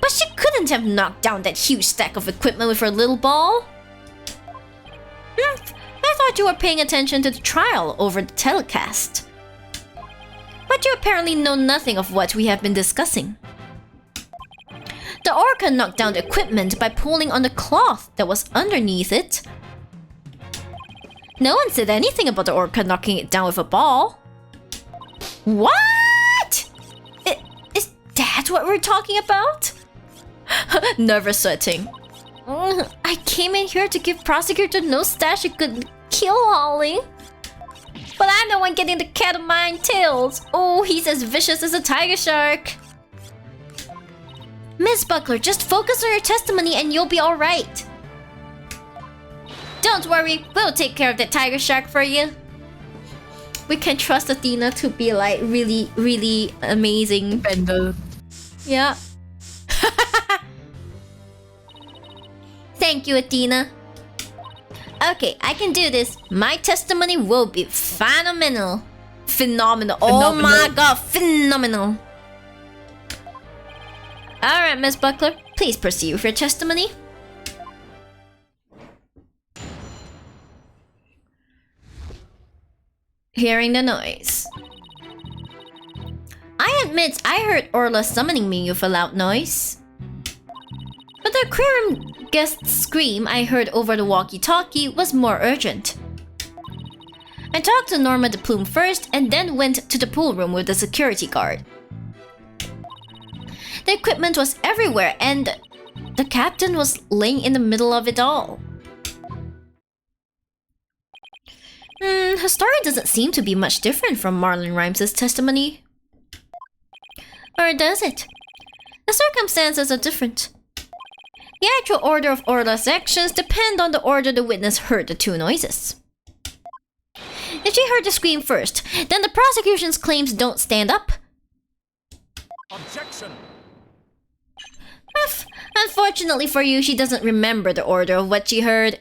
But she couldn't have knocked down that huge stack of equipment with her little ball. I thought you were paying attention to the trial over the telecast. But you apparently know nothing of what we have been discussing. The orca knocked down the equipment by pulling on the cloth that was underneath it. No one said anything about the orca knocking it down with a ball. What? Is that what we're talking about? Nervous sweating. I came in here to give Prosecutor No Stash a good kill, Holly. But I'm the one getting the cat of nine tails. Oh, he's as vicious as a tiger shark. Miss Buckler, just focus on your testimony and you'll be alright. Don't worry, we'll take care of that tiger shark for you. We can trust Athena to be like really, really amazing. Bender. Yeah. Thank you, Athena. Okay, I can do this. My testimony will be phenomenal. Phenomenal. Oh my god, phenomenal. Alright, Miss Buckler, please proceed with your testimony. Hearing the noise. I admit I heard Orla summoning me with a loud noise. But the aquarium guest's scream I heard over the walkie-talkie was more urgent. I talked to Norma the Plume first and then went to the pool room with the security guard. The equipment was everywhere and the captain was laying in the middle of it all. Her story doesn't seem to be much different from Marlon Rhymes' testimony. Or does it? The circumstances are different. The actual order of Orla's actions depend on the order the witness heard the two noises. If she heard the scream first, then the prosecution's claims don't stand up. Objection! Unfortunately for you, she doesn't remember the order of what she heard.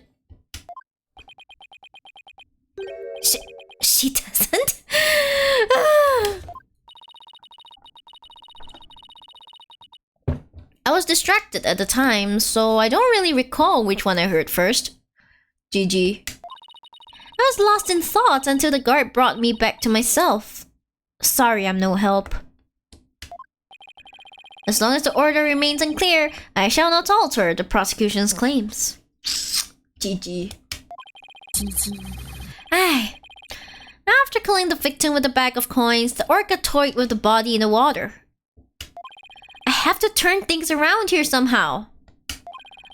She doesn't? I was distracted at the time, so I don't really recall which one I heard first. GG. I was lost in thought until the guard brought me back to myself. Sorry, I'm no help. As long as the order remains unclear, I shall not alter the prosecution's claims. GG. Aye. After killing the victim with a bag of coins, the orca toyed with the body in the water. I have to turn things around here somehow.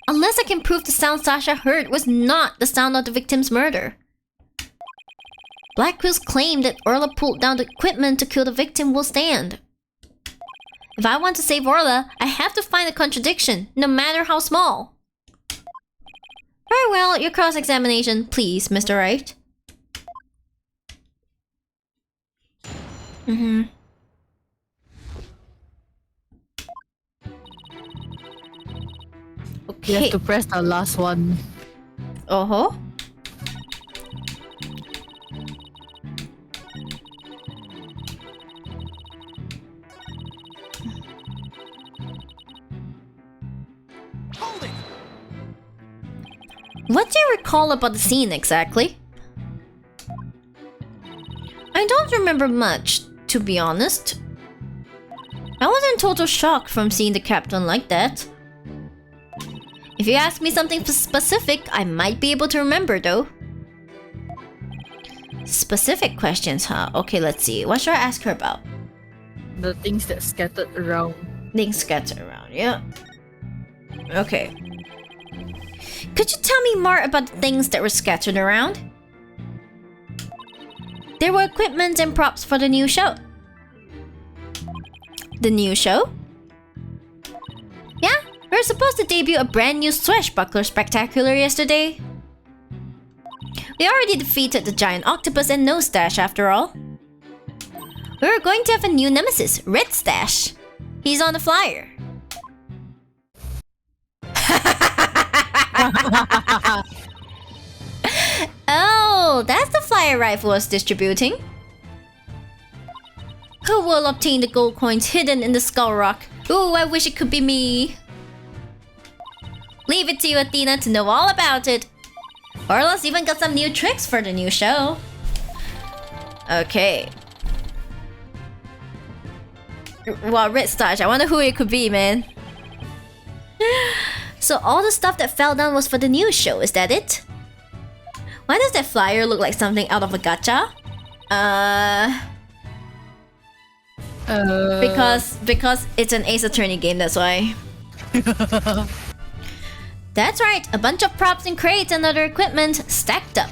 Unless I can prove the sound Sasha heard was not the sound of the victim's murder. Black Quill's claim that Orla pulled down the equipment to kill the victim will stand. If I want to save Orla, I have to find a contradiction, no matter how small. Very well, your cross-examination, please, Mr. Wright. You Okay. have to press the last one. Uh-huh. Hold it! What do you recall about the scene exactly? I don't remember much, to be honest. I was in total shock from seeing the captain like that. If you ask me something specific, I might be able to remember though. Specific questions, huh? Okay, let's see. What should I ask her about? The things that scattered around. Things scattered around, yeah. Okay. Could you tell me more about the things that were scattered around? There were equipment and props for the new show. The new show? Yeah, we were supposed to debut a brand new Swashbuckler Spectacular yesterday. We already defeated the giant octopus and Nose Stash after all. We were going to have a new nemesis, Red Stash. He's on the flyer. Oh, that's the flyer rifle was distributing. Who will obtain the gold coins hidden in the skull rock? Ooh, I wish it could be me. Leave it to you, Athena, to know all about it. Orla's even got some new tricks for the new show. Okay. Wow, Red Stash, I wonder who it could be, man. So all the stuff that fell down was for the new show, is that it? Why does that flyer look like something out of a gacha? Because it's an Ace Attorney game, that's why. That's right, a bunch of props and crates and other equipment stacked up.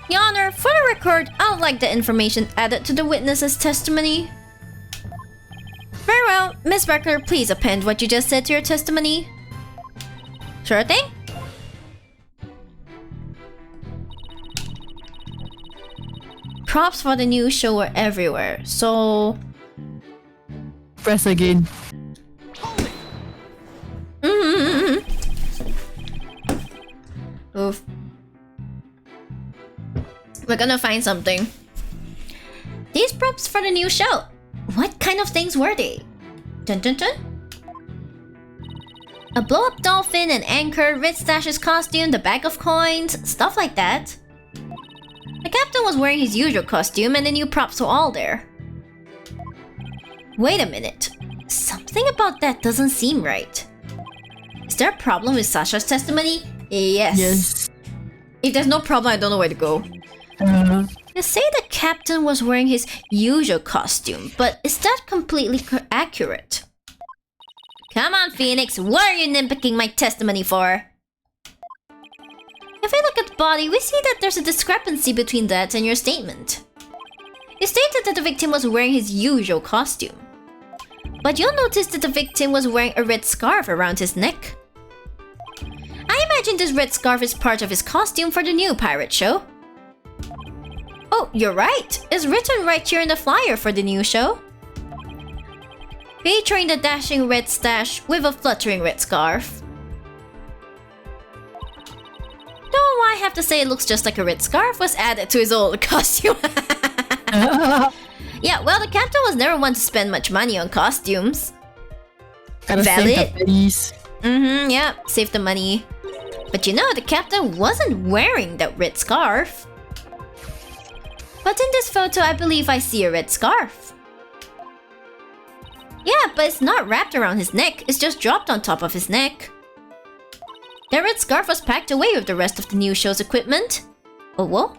Your Honor, for the record, I would like the information added to the witness's testimony. Very well, Miss Becker, please append what you just said to your testimony. Sure thing? Props for the new show were everywhere, so... Press again. Oof. We're gonna find something. These props for the new show. What kind of things were they? Dun dun dun. A blow-up dolphin, an anchor, Red Stash's costume, the bag of coins, stuff like that. The captain was wearing his usual costume and the new props were all there. Wait a minute. Something about that doesn't seem right. Is there a problem with Sasha's testimony? Yes. If there's no problem, I don't know where to go. You say the captain was wearing his usual costume, but is that completely accurate? Come on, Phoenix, what are you nitpicking my testimony for? If we look at the body, we see that there's a discrepancy between that and your statement. You stated that the victim was wearing his usual costume. But you'll notice that the victim was wearing a red scarf around his neck. I imagine this red scarf is part of his costume for the new pirate show. Oh, you're right. It's written right here in the flyer for the new show. Featuring the dashing red stash with a fluttering red scarf. Though I have to say it looks just like a red scarf was added to his old costume. Yeah, well, the captain was never one to spend much money on costumes. Valid. Yeah, save the money. But you know, the captain wasn't wearing that red scarf. But in this photo, I believe I see a red scarf. Yeah, but it's not wrapped around his neck, it's just dropped on top of his neck. The red scarf was packed away with the rest of the new show's equipment. Oh, well?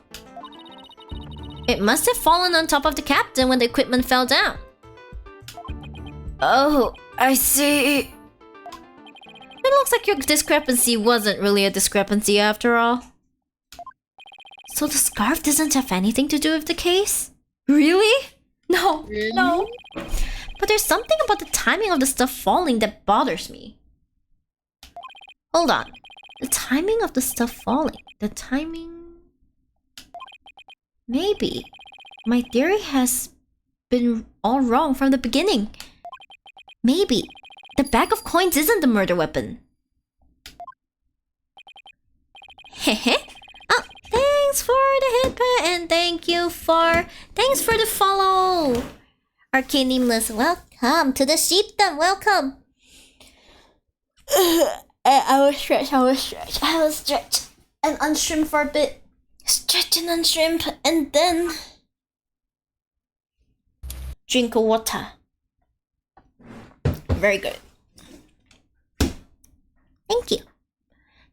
It must have fallen on top of the captain when the equipment fell down. Oh, I see. It looks like your discrepancy wasn't really a discrepancy after all. So the scarf doesn't have anything to do with the case? Really? No, no. But there's something about the timing of the stuff falling that bothers me. Hold on. The timing of the stuff falling. The timing... Maybe. My theory has been all wrong from the beginning. Maybe. The bag of coins isn't the murder weapon. Hehe. Oh, thanks for the hit and thanks for the follow. Arcane Nameless, welcome to the sheepdom, welcome. I was stretched and unshrimp for a bit. Stretch and unshrimp and then drink water. Very good. Thank you.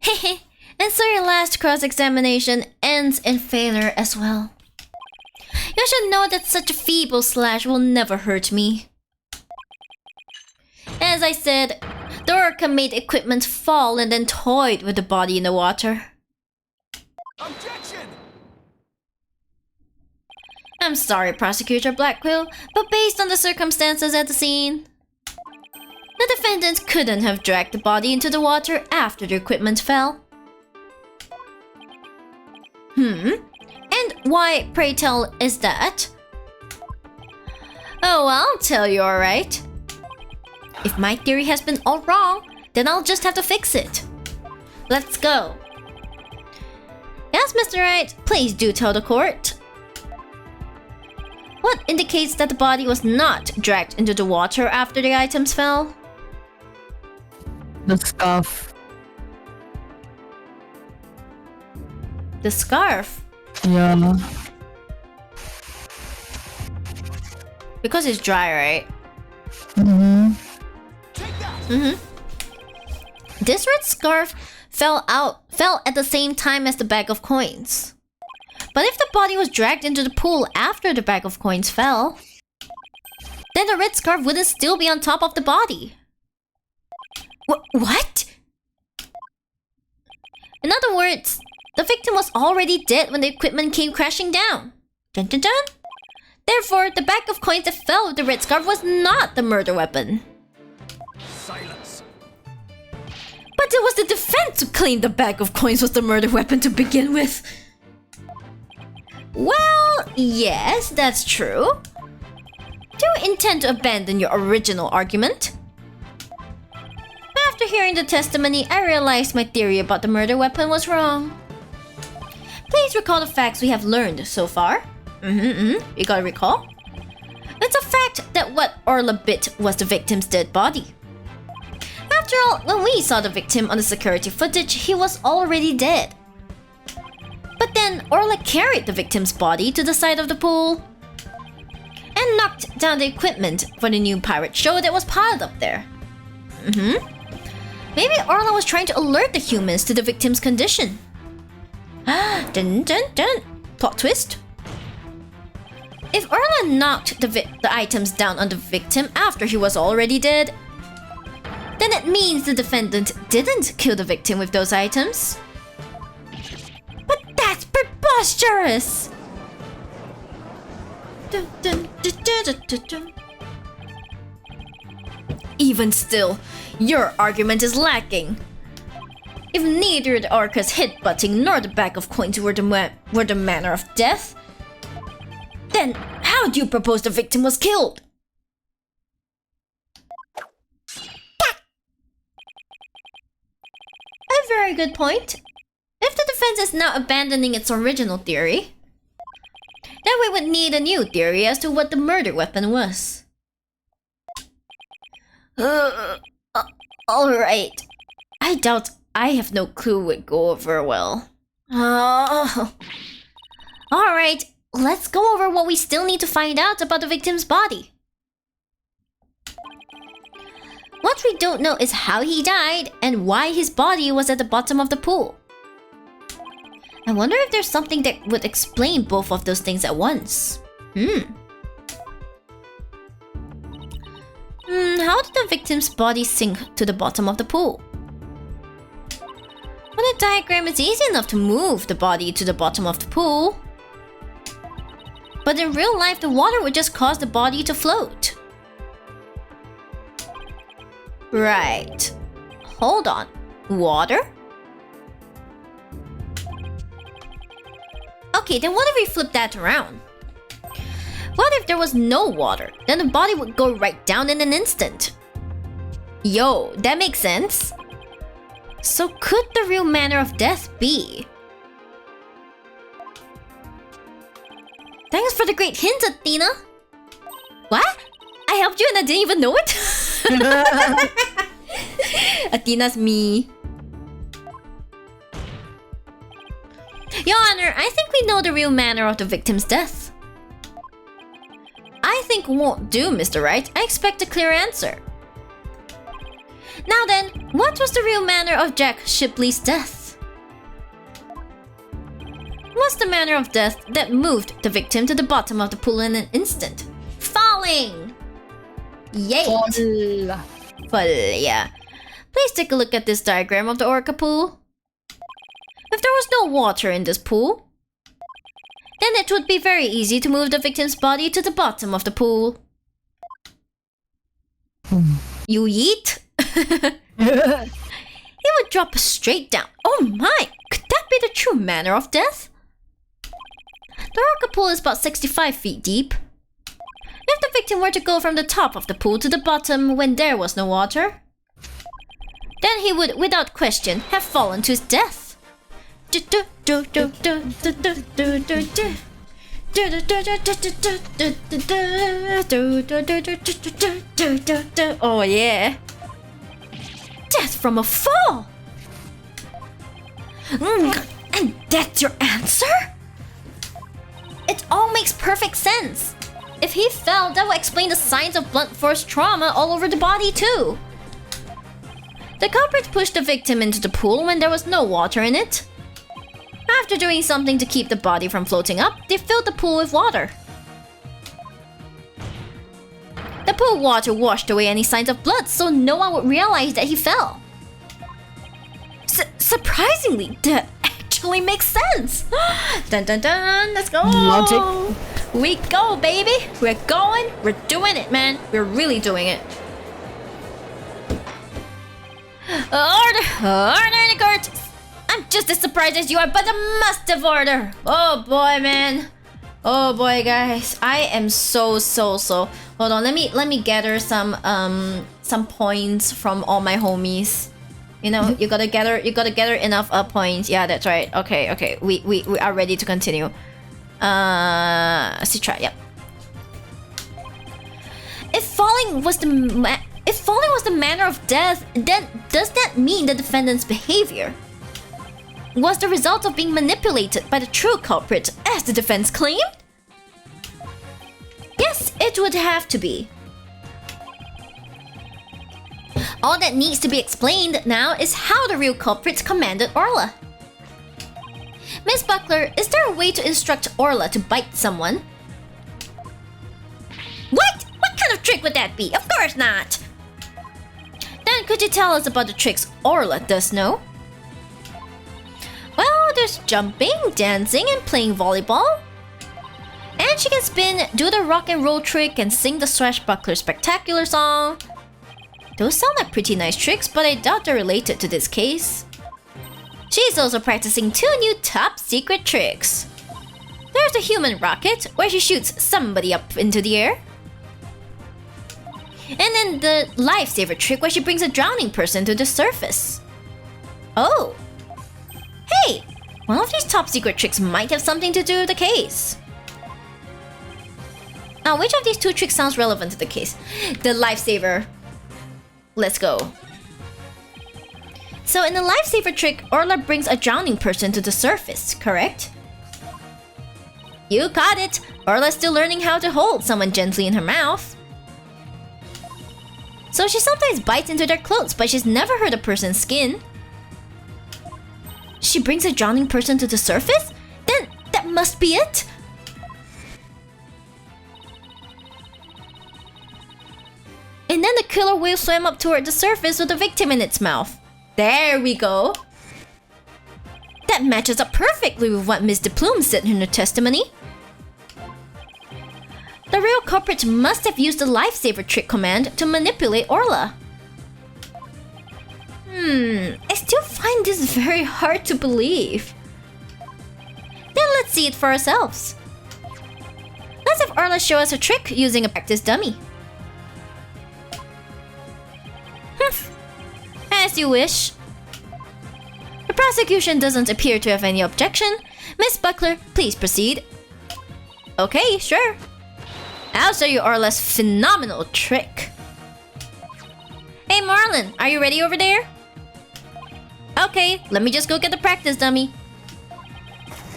Hehe. And so your last cross-examination ends in failure as well. You should know that such a feeble slash will never hurt me. As I said, the orca made equipment fall and then toyed with the body in the water. Objection! I'm sorry, Prosecutor Blackquill, but based on the circumstances at the scene, the defendant couldn't have dragged the body into the water after the equipment fell. And why, pray tell, is that? Oh, I'll tell you, alright. If my theory has been all wrong, then I'll just have to fix it. Let's go. Yeah, Yes, Mr. Wright, please do tell the court. What indicates that the body was not dragged into the water after the items fell? The scarf. The scarf. Yeah. Because it's dry, right? Mm-hmm. This red scarf fell at the same time as the bag of coins. But if the body was dragged into the pool after the bag of coins fell, then the red scarf wouldn't still be on top of the body. What? In other words, the victim was already dead when the equipment came crashing down. Dun dun dun. Therefore, the bag of coins that fell with the red scarf was not the murder weapon. Silence. But it was the defense who claimed the bag of coins was the murder weapon to begin with. Well, yes, that's true. Do you intend to abandon your original argument? After hearing the testimony, I realized my theory about the murder weapon was wrong. Please recall the facts we have learned so far. You gotta recall. It's a fact that what Orla bit was the victim's dead body. After all, when we saw the victim on the security footage, he was already dead. But then Orla carried the victim's body to the side of the pool and knocked down the equipment for the new pirate show that was piled up there. Maybe Orla was trying to alert the humans to the victim's condition. Dun dun dun. Plot twist. If Orla knocked the items down on the victim after he was already dead, then it means the defendant didn't kill the victim with those items. But that's preposterous! Dun, dun, dun, dun, dun, dun, dun. Even still, your argument is lacking. If neither the Orca's headbutting nor the bag of coins were the manner of death, then how do you propose the victim was killed? A very good point. If the defense is now abandoning its original theory, then we would need a new theory as to what the murder weapon was. Alright. I doubt I have no clue would go over well. Alright, let's go over what we still need to find out about the victim's body. What we don't know is how he died and why his body was at the bottom of the pool. I wonder if there's something that would explain both of those things at once. How did the victim's body sink to the bottom of the pool? On a diagram, it's easy enough to move the body to the bottom of the pool. But in real life, the water would just cause the body to float. Right. Hold on. Water? Okay, then what if we flip that around? What if there was no water? Then the body would go right down in an instant. Yo, that makes sense. So could the real manner of death be? Thanks for the great hint, Athena. What? I helped you and I didn't even know it? Athena's me. Your Honor, I think we know the real manner of the victim's death. I think won't do, Mr. Wright. I expect a clear answer. Now then, what was the real manner of Jack Shipley's death? What's the manner of death that moved the victim to the bottom of the pool in an instant? Falling! Yay! Fall, yeah. Please take a look at this diagram of the Orca pool. If there was no water in this pool, then it would be very easy to move the victim's body to the bottom of the pool. You yeet? It would drop straight down. Oh my! Could that be the true manner of death? The Orca pool is about 65 feet deep. If the victim were to go from the top of the pool to the bottom when there was no water, then he would, without question, have fallen to his death. Oh yeah. Death from a fall. And that's your answer? It all makes perfect sense. If he fell, that would explain the signs of blunt force trauma all over the body too. The culprit pushed the victim into the pool when there was no water in it. After doing something to keep the body from floating up, they filled the pool with water. The pool water washed away any signs of blood, so no one would realize that he fell. Surprisingly, that actually makes sense. Dun dun dun, let's go. Logic. We go, baby. We're going. We're doing it, man. We're really doing it. Order in the court. I'm just as surprised as you are, but a must-have order. Oh boy, man. Oh boy, guys. I am so. Hold on. Let me gather some points from all my homies. You know, you gotta gather enough points. Yeah, that's right. Okay. We are ready to continue. Let's try. Yep. If falling was the manner of death, then does that mean the defendant's behavior was the result of being manipulated by the true culprit, as the defense claimed? Yes, it would have to be. All that needs to be explained now is how the real culprit commanded Orla. Miss Buckler, is there a way to instruct Orla to bite someone? What? What kind of trick would that be? Of course not! Then could you tell us about the tricks Orla does know? Well, there's jumping, dancing, and playing volleyball. And she can spin, do the rock and roll trick, and sing the Swashbuckler Spectacular song. Those sound like pretty nice tricks, but I doubt they're related to this case. She's also practicing 2 new top secret tricks. There's the human rocket, where she shoots somebody up into the air. And then the lifesaver trick, where she brings a drowning person to the surface. Oh! Hey! One of these top secret tricks might have something to do with the case. Now, which of these 2 tricks sounds relevant to the case? The lifesaver. Let's go. So in the lifesaver trick, Orla brings a drowning person to the surface, correct? You caught it! Orla's still learning how to hold someone gently in her mouth. So she sometimes bites into their clothes, but she's never hurt a person's skin. She brings a drowning person to the surface? Then that must be it! And then the killer whale swam up toward the surface with the victim in its mouth. There we go! That matches up perfectly with what Miss De Plume said in her testimony. The real culprit must have used the lifesaver trick command to manipulate Orla. I still find this very hard to believe. Then let's see it for ourselves. Let's have Orla show us a trick using a practice dummy. As you wish. The prosecution doesn't appear to have any objection. Miss Buckler, please proceed. Okay, sure. I'll show you Orla's phenomenal trick. Hey Marlon, are you ready over there? Okay, let me just go get the practice dummy.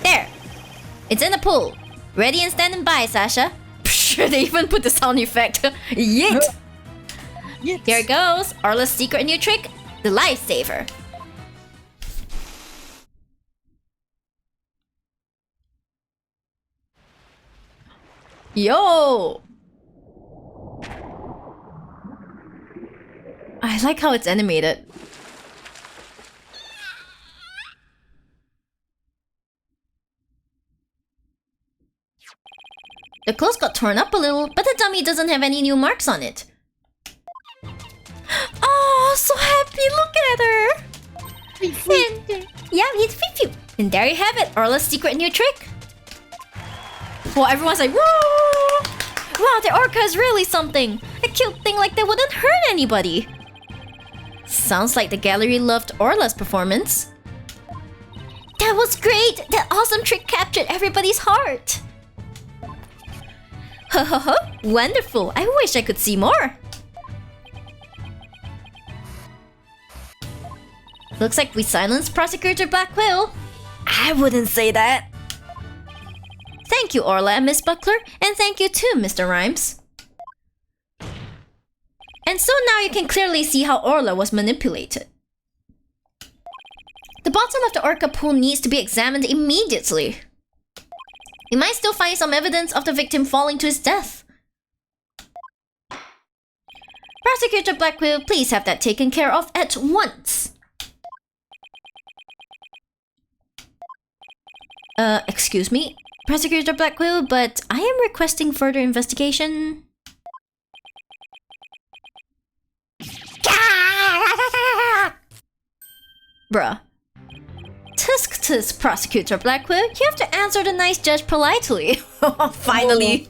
There. It's in the pool. Ready and standing by, Sasha. Psh, they even put the sound effect. Yeet! Yes. Here it goes. Orla's secret new trick, the lifesaver. Yo! I like how it's animated. The clothes got torn up a little, but the dummy doesn't have any new marks on it. Oh, so happy! Look at her! And, yeah, it's Fifu. And there you have it, Orla's secret new trick. Well, everyone's like, whoa! Wow, the orca is really something. A cute thing like that wouldn't hurt anybody. Sounds like the gallery loved Orla's performance. That That was great! That awesome trick captured everybody's heart! Ho ho ho! Wonderful! I wish I could see more! Looks like we silenced Prosecutor Black Quill. I wouldn't say that. Thank you, Orla and Miss Buckler, and thank you too, Mr. Rhymes. And so now you can clearly see how Orla was manipulated. The bottom of the orca pool needs to be examined immediately. You might still find some evidence of the victim falling to his death. Prosecutor Black Quill, please have that taken care of at once. Excuse me, Prosecutor Black Quill, but I am requesting further investigation. Bruh. Tisk, Prosecutor Black Quill, you have to answer the nice judge politely. Finally.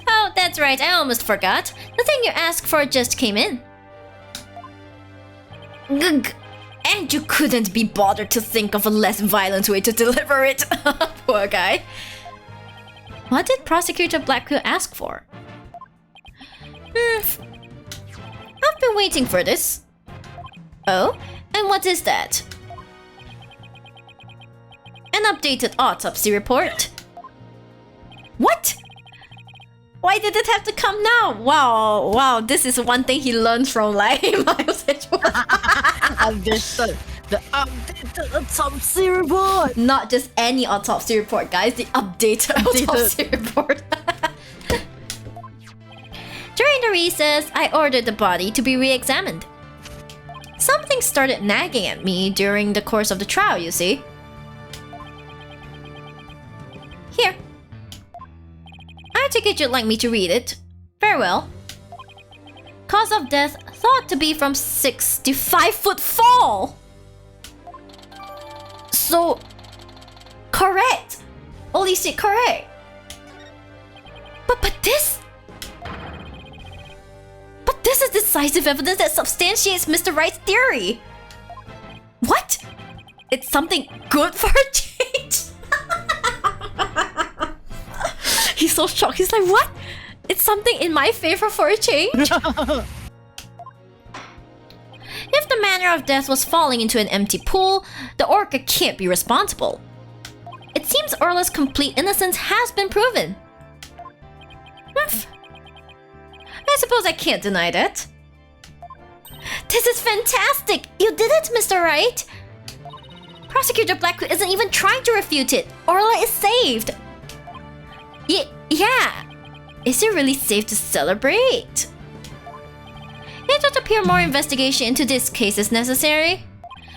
Oh, that's right, I almost forgot. The thing you asked for just came in. Gug. And you couldn't be bothered to think of a less violent way to deliver it. Poor guy. What did Prosecutor Black Quill ask for? I've been waiting for this. Oh? And what is that? An updated autopsy report. What? Why did it have to come now? Wow, this is one thing he learned from like Miles Edgeworth. The updated autopsy report. Not just any autopsy report, guys. The updated autopsy report. During the recess, I ordered the body to be re-examined. Something started nagging at me during the course of the trial, you see. Here. I take it you'd like me to read it. Very well. Cause of death thought to be from 65-foot fall. So, correct. Holy shit, correct. But this is decisive evidence that substantiates Mr. Wright's theory. What? It's something good for a change. He's so shocked. He's like, what? It's something in my favor for a change? If the manner of death was falling into an empty pool, the orca can't be responsible. It seems Orla's complete innocence has been proven. I suppose I can't deny that. This is fantastic! You did it, Mr. Wright! Prosecutor Blackwood isn't even trying to refute it. Orla is saved. Yeah. Is it really safe to celebrate? It would appear more investigation into this case is necessary.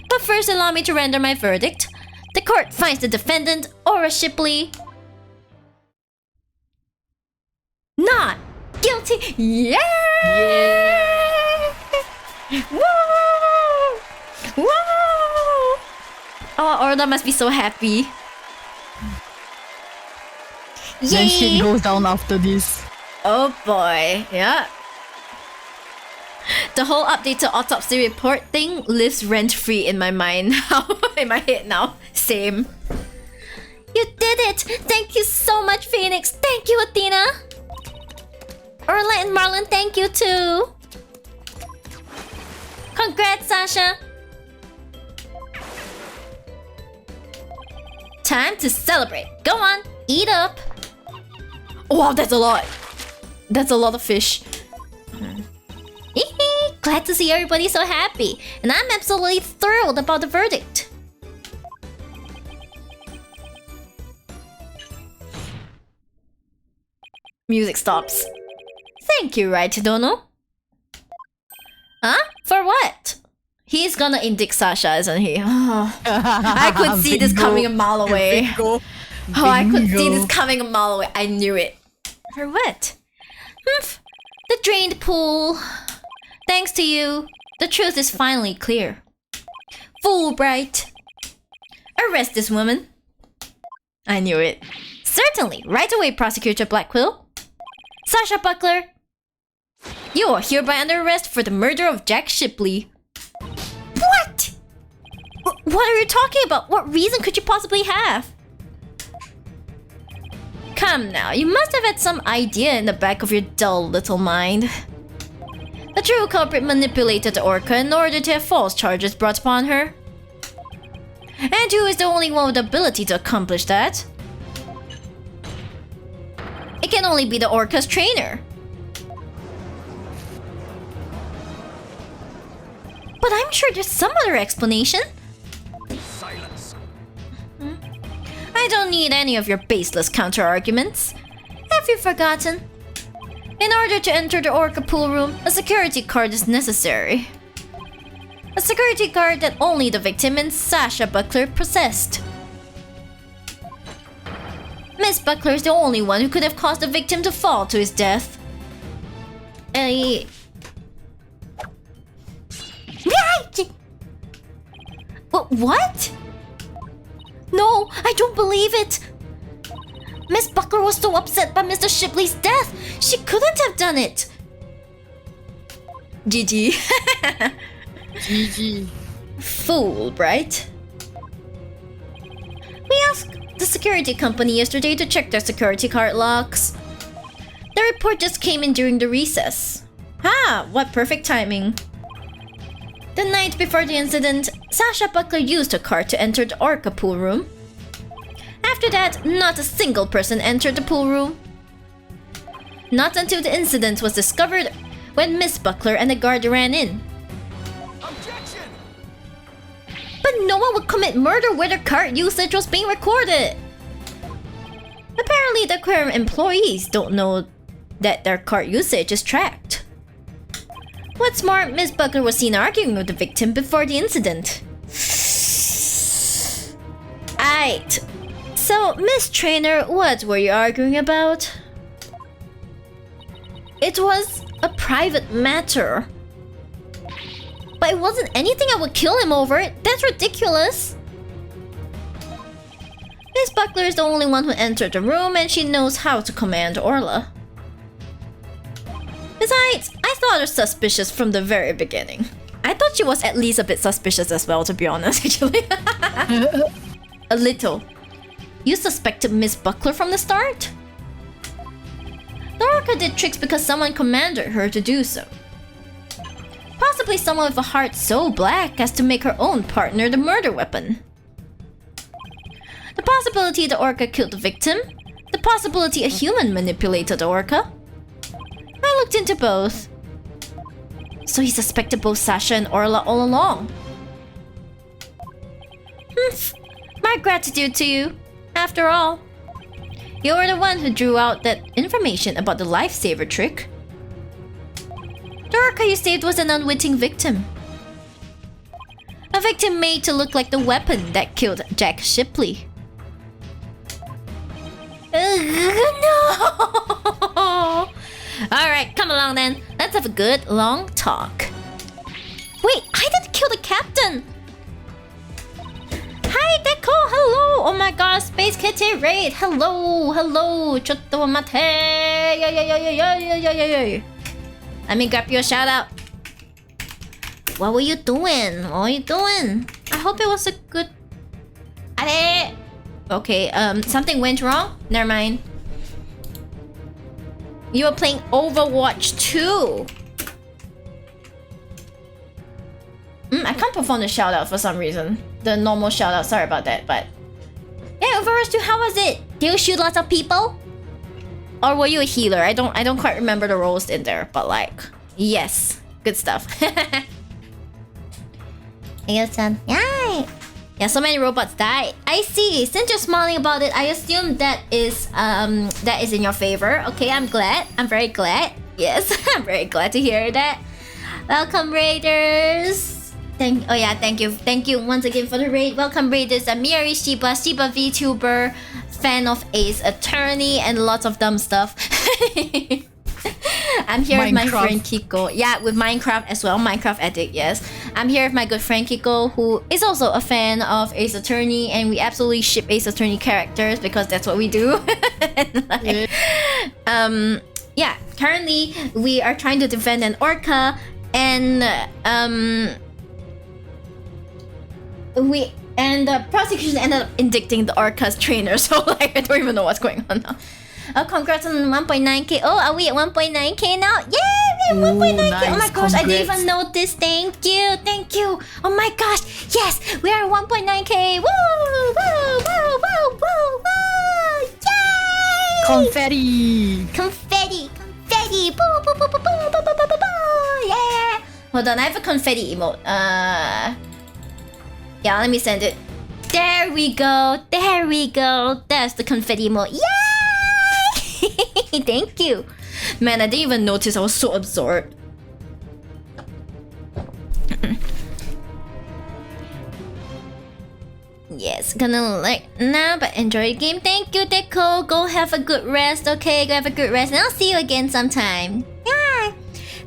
But first, allow me to render my verdict. The court finds the defendant, Aura Shipley, not guilty. Yeah! Woo! Woo! Oh, Orla must be so happy. Then shit Yay! goes down after this. Oh boy, yeah. The whole update to autopsy report thing lives rent-free in my mind now. In my head now. Same. You did it! Thank you so much, Phoenix! Thank you, Athena! Orla and Marlon, thank you too! Congrats, Sasha! Time to celebrate. Go on, eat up! Wow, that's a lot! That's a lot of fish. Glad to see everybody so happy, and I'm absolutely thrilled about the verdict. Music stops. Thank you, Wright, Dono. Huh? For what? He's gonna indict Sasha, isn't he? Oh, I could see this coming a mile away. Bingo. Oh, I could see this coming a mile away. I knew it. For what? The drained pool. Thanks to you, the truth is finally clear. Fulbright. Arrest this woman. I knew it. Certainly. Right away, Prosecutor Blackquill. Sasha Buckler. You are hereby under arrest for the murder of Jack Shipley. What? What are you talking about? What reason could you possibly have? Come now, you must have had some idea in the back of your dull little mind. The true culprit manipulated the Orca in order to have false charges brought upon her. And who is the only one with the ability to accomplish that? It can only be the Orca's trainer. But I'm sure there's some other explanation. Silence. I don't need any of your baseless counter-arguments. Have you forgotten? In order to enter the Orca pool room, a security card is necessary. A security card that only the victim and Sasha Buckler possessed. Miss Buckler is the only one who could have caused the victim to fall to his death. Right! What? No, I don't believe it! Miss Buckler was so upset by Mr. Shipley's death, she couldn't have done it! GG. GG. Fool, right? We asked the security company yesterday to check their security card locks. The report just came in during the recess. What perfect timing. The night before the incident, Sasha Buckler used her card to enter the Orca pool room. After that, not a single person entered the pool room. Not until the incident was discovered when Miss Buckler and the guard ran in. Objection! But no one would commit murder where their card usage was being recorded. Apparently, the aquarium employees don't know that their card usage is tracked. What's more, Miss Buckler was seen arguing with the victim before the incident. Aight. So, Miss Trainer, what were you arguing about? It was a private matter. But it wasn't anything I would kill him over. That's ridiculous. Miss Buckler is the only one who entered the room and she knows how to command Orla. Besides, I thought her suspicious from the very beginning. I thought she was at least a bit suspicious as well, to be honest, actually. A little. You suspected Miss Buckler from the start? The Orca did tricks because someone commanded her to do so. Possibly someone with a heart so black as to make her own partner the murder weapon. The possibility the Orca killed the victim. The possibility a human manipulated the Orca. I looked into both. So he suspected both Sasha and Orla all along. My gratitude to you. After all, you were the one who drew out that information about the lifesaver trick. The Orca you saved was an unwitting victim. A victim made to look like the weapon that killed Jack Shipley. No! Alright, come along then. Let's have a good, long talk. Wait, I didn't kill the captain! Hi, Deco! Hello! Oh my god, Space Kitty Raid! Hello! Hello! Chotto mate! Let me grab your shout out. What were you doing? What were you doing? I hope it was a good... Are! Okay, something went wrong? Never mind. You were playing Overwatch 2. I can't perform the shout out for some reason. The normal shout out, sorry about that, but... Yeah, Overwatch 2, how was it? Did you shoot lots of people? Or were you a healer? I don't quite remember the roles in there, but like... Yes. Good stuff. Yay! Yeah, so many robots died. I see. Since you're smiling about it, I assume that is in your favor. Okay, I'm glad. I'm very glad. Yes, I'm very glad to hear that. Welcome, Raiders. Thank you once again for the raid. Welcome, Raiders. I'm Miri Shiba VTuber, fan of Ace Attorney and lots of dumb stuff. I'm here with my friend Kiko. Yeah, with Minecraft as well. Minecraft addict, yes. I'm here with my good friend Kiko, who is also a fan of Ace Attorney, and we absolutely ship Ace Attorney characters because that's what we do. Yeah, currently we are trying to defend an Orca, and we And the prosecution ended up indicting the Orca's trainer, so like I don't even know what's going on now. Oh, congrats on 1.9k. Oh, are we at 1.9k now? Yay, we have 1.9k. Nice. Oh my gosh, I didn't Congrats. even notice. Thank you. Oh my gosh, yes, we are 1.9k. Woo, woo, woo, woo, woo, woo. Yay! Confetti. Boo, boo, boo, boo, boo, boo, boo, boo, boo, boo. Yeah. Hold on, I have a confetti emote. Yeah, let me send it. There we go. That's the confetti emote. Yay! Thank you. Man, I didn't even notice. I was so absorbed. Yes, gonna like now, but enjoy the game. Thank you, Deco. Go have a good rest, okay? Go have a good rest, and I'll see you again sometime. Yeah.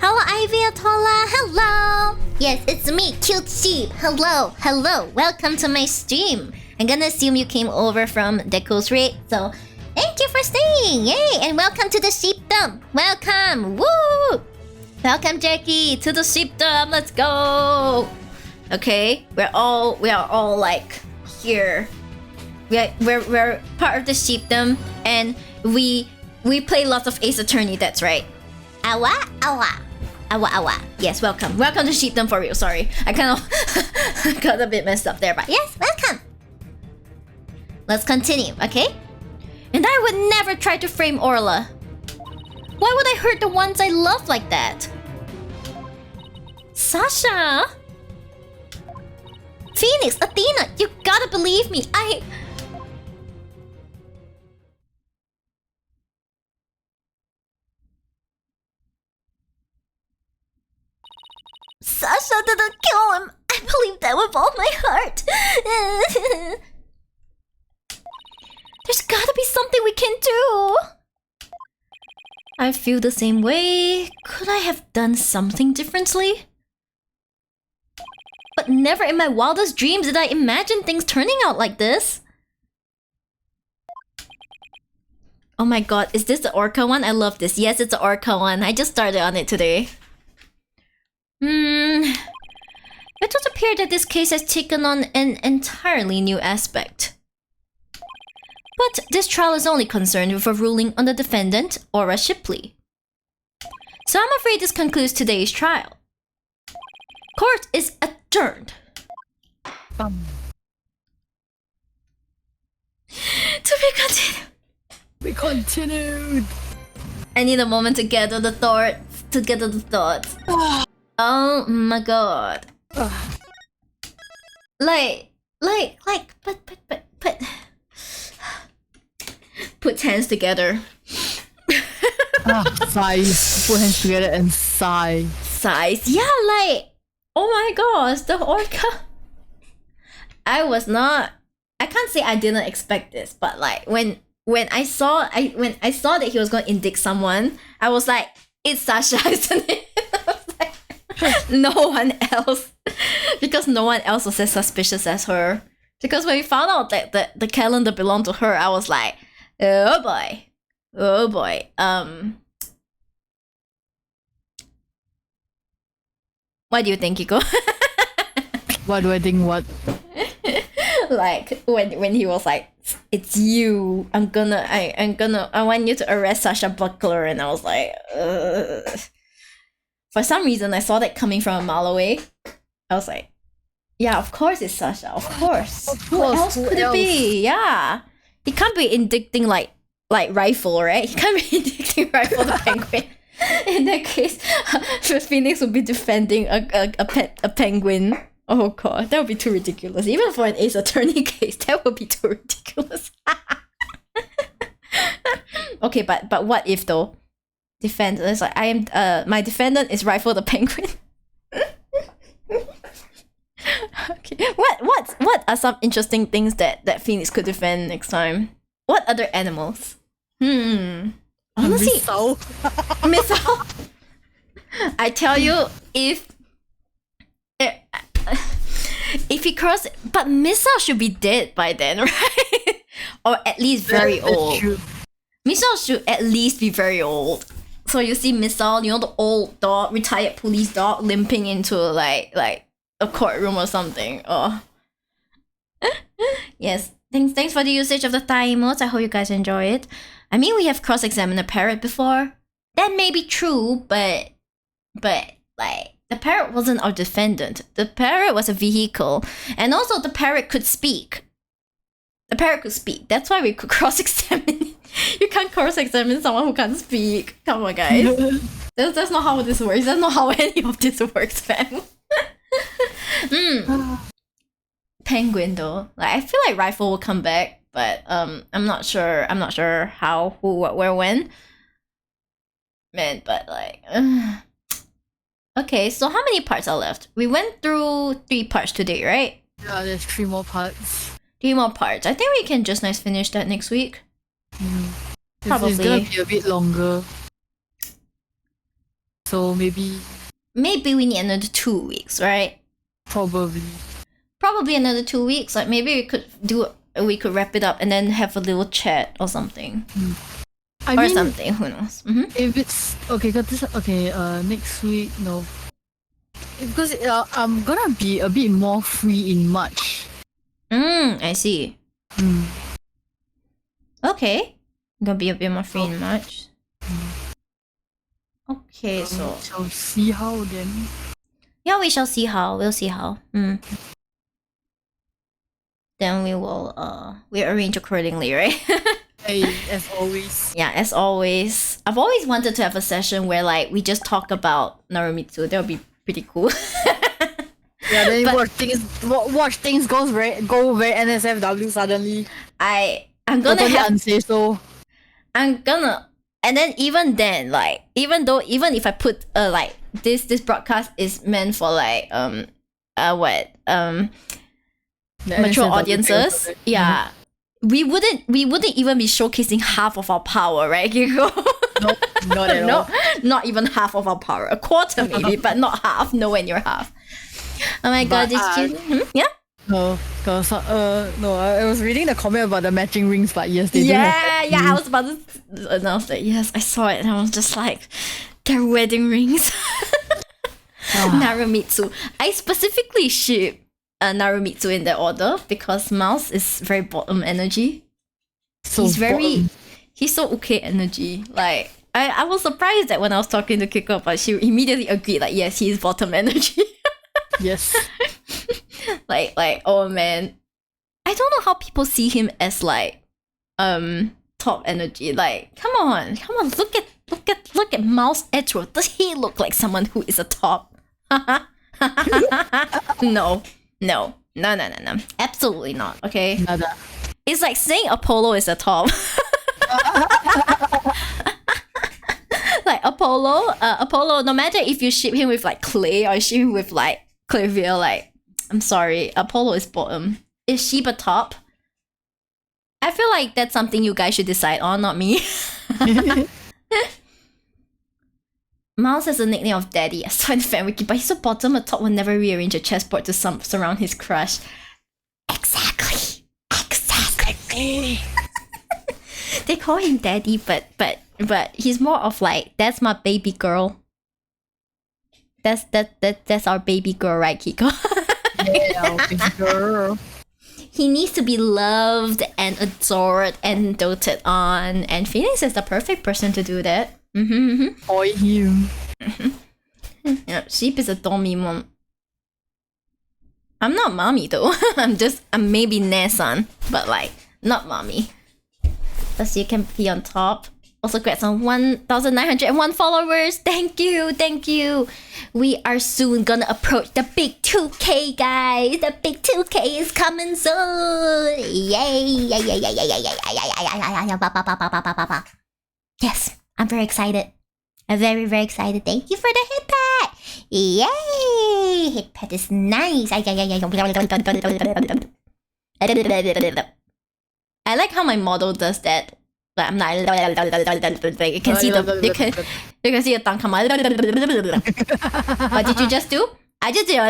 Hello, Ivy Atola. Hello. Yes, it's me, Cute Sheep. Hello. Welcome to my stream. I'm gonna assume you came over from Deco's raid, so thank you for staying. Yay, and welcome to the sheepdom. Welcome. Woo! Welcome, Jackie, to the sheepdom. Let's go. Okay, we are all like here. We're part of the sheepdom, and we play lots of Ace Attorney. That's right. Awa. Yes, welcome to sheepdom for real. Sorry, I kind of got a bit messed up there, but yes, welcome. Let's continue, okay? And I would never try to frame Orla. Why would I hurt the ones I love like that? Sasha? Phoenix, Athena, you gotta believe me. Sasha didn't kill him. I believe that with all my heart. There's gotta be something we can do. I feel the same way. Could I have done something differently? But never in my wildest dreams did I imagine things turning out like this. Oh my god, is this the Orca one? I love this. Yes, it's the Orca one. I just started on it today. It does appear that this case has taken on an entirely new aspect. But this trial is only concerned with a ruling on the defendant, Aura Shipley. So I'm afraid this concludes today's trial. Court is adjourned. To be continued. We continued. I need a moment to gather the thoughts. Oh my god. But. Put hands together. Sighs. Put hands together and sigh. Size. Yeah, like, oh my gosh, the Orca. I can't say I didn't expect this, but like when I saw that he was going to indict someone, I was like, it's Sasha, isn't it? I was like, no one else, because no one else was as suspicious as her. Because when we found out that the calendar belonged to her, I was like, oh boy. What do you think, Kiko? What do I think? What? Like when he was like, it's you. I want you to arrest Sasha Buckler, and I was like, ugh. For some reason, I saw that coming from a mile away. I was like, yeah, of course it's Sasha. Of course. Who else could it be? Yeah, he can't be indicting like Rifle, right? He can't be indicting Rifle the penguin. In that case, Phoenix would be defending a penguin. Oh god, that would be too ridiculous. Even for an Ace Attorney case, that would be too ridiculous. Okay, but what if though? Defendant is like, I am my defendant is Rifle the penguin. Okay. What are some interesting things that Phoenix could defend next time? What other animals? Honestly, Missile. I tell you, if he cross, but Missile should be dead by then, right? Or at least very old. Missile should at least be very old. So you see Missile, you know, the old dog, retired police dog, limping into like a courtroom or something. Oh, Yes. Thanks for the usage of the Thai emotes. I hope you guys enjoy it. I mean, we have cross-examined a parrot before. That may be true, but like the parrot wasn't our defendant. The parrot was a vehicle, and also the parrot could speak. The parrot could speak. That's why we could cross-examine. You can't cross-examine someone who can't speak. Come on, guys. That's not how this works. That's not how any of this works, fam. Penguin though, like I feel like Rifle will come back, but I'm not sure. I'm not sure how, who, what, where, when. Man, but like, okay. So how many parts are left? We went through 3 parts today, right? Yeah, there's 3 more parts. 3 more parts. I think we can just nice finish that next week. Probably. It's gonna be a bit longer. So maybe we need another 2 weeks, right? Probably another 2 weeks. Like maybe we could wrap it up and then have a little chat or something. I mean, something. Who knows? Mm-hmm. If it's okay, next week no, because I'm gonna be a bit more free in March. I see. Okay, I'm gonna be a bit more free in March. Okay, so shall see how then. yeah, we shall see how. We'll see how. Then we will we arrange accordingly, right? Hey, as always. Yeah, as always. I've always wanted to have a session where like we just talk about Narumitsu. That would be pretty cool. Yeah, then watch things go very NSFW suddenly. I'm gonna Totally have unsafe, so I'm gonna, and then even then, like even if I put like this broadcast is meant for like mature NSFW audiences, thing. yeah, we wouldn't even be showcasing half of our power, right, Kiko? Nope, not at all. Not even half of our power. A quarter maybe, but not half. Nowhere near half. Oh my god, But, did you? Yeah. No, cause no, I was reading the comment about the matching rings, but yes, they do have Yeah, I was about to announce that. Yes, I saw it, and I was just like, they're wedding rings. Narumitsu. I specifically ship Narumitsu in that order because Mouse is very bottom energy. So He's so okay energy. Like I was surprised that when I was talking to Kiko, but she immediately agreed. Like yes, he is bottom energy. Yes. like oh man, I don't know how people see him as like top energy. Like come on, look at Mouse Etro. Does he look like someone who is a top? No, absolutely not. Okay, Nada. it's like saying Apollo is a top. Like Apollo, no matter if you ship him with like Clay or ship him with like Clavier, like I'm sorry, Apollo is bottom. Is Sheba top? I feel like that's something you guys should decide on, not me. Miles has a nickname of Daddy. I saw in the fan wiki, but he's so bottom. A top will never rearrange a chessboard to surround his crush. Exactly. They call him Daddy, but he's more of like, that's my baby girl. That's our baby girl, right, Kiko? Yeah, baby girl. He needs to be loved and adored and doted on, and Phoenix is the perfect person to do that. For him. Yeah, Sheep is a dummy mom. I'm not mommy though. I'm maybe Nessan, but like not mommy. So you can be on top. Also congrats on 1,901 followers. Thank you. We are soon gonna approach the big 2K, guys. The big 2K is coming soon. Yay. Yes, I'm very excited. I'm very, very excited. Thank you for the hit pad. Yay! Hit pad is nice. I like how my model does that. But I'm not. You can see the tongue come out. What did you just do? I just did.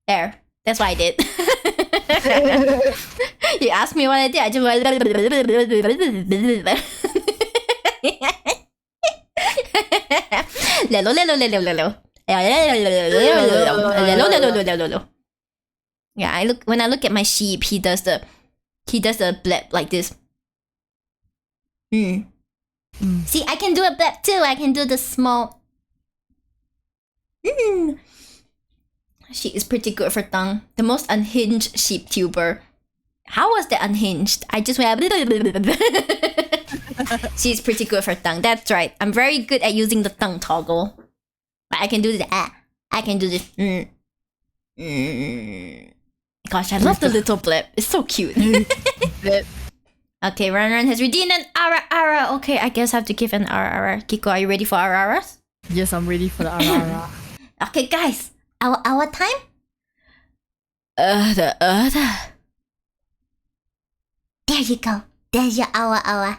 There. That's what I did. You asked me what I did. I just. Yeah, when I look at my sheep, he does the blep like this. See, I can do a blep too. I can do the small. She is pretty good for tongue. The most unhinged sheep tuber. How was that unhinged? I just went. She's pretty good for tongue. That's right. I'm very good at using the tongue toggle. But I can do the I can do this. Gosh, I love the little blip. It's so cute. Okay, Ran has redeemed an ara. Okay, I guess I have to give an ara. Kiko, are you ready for araras? Yes, I'm ready for the ara. Okay, guys. Our time? There you go. There's your hour. I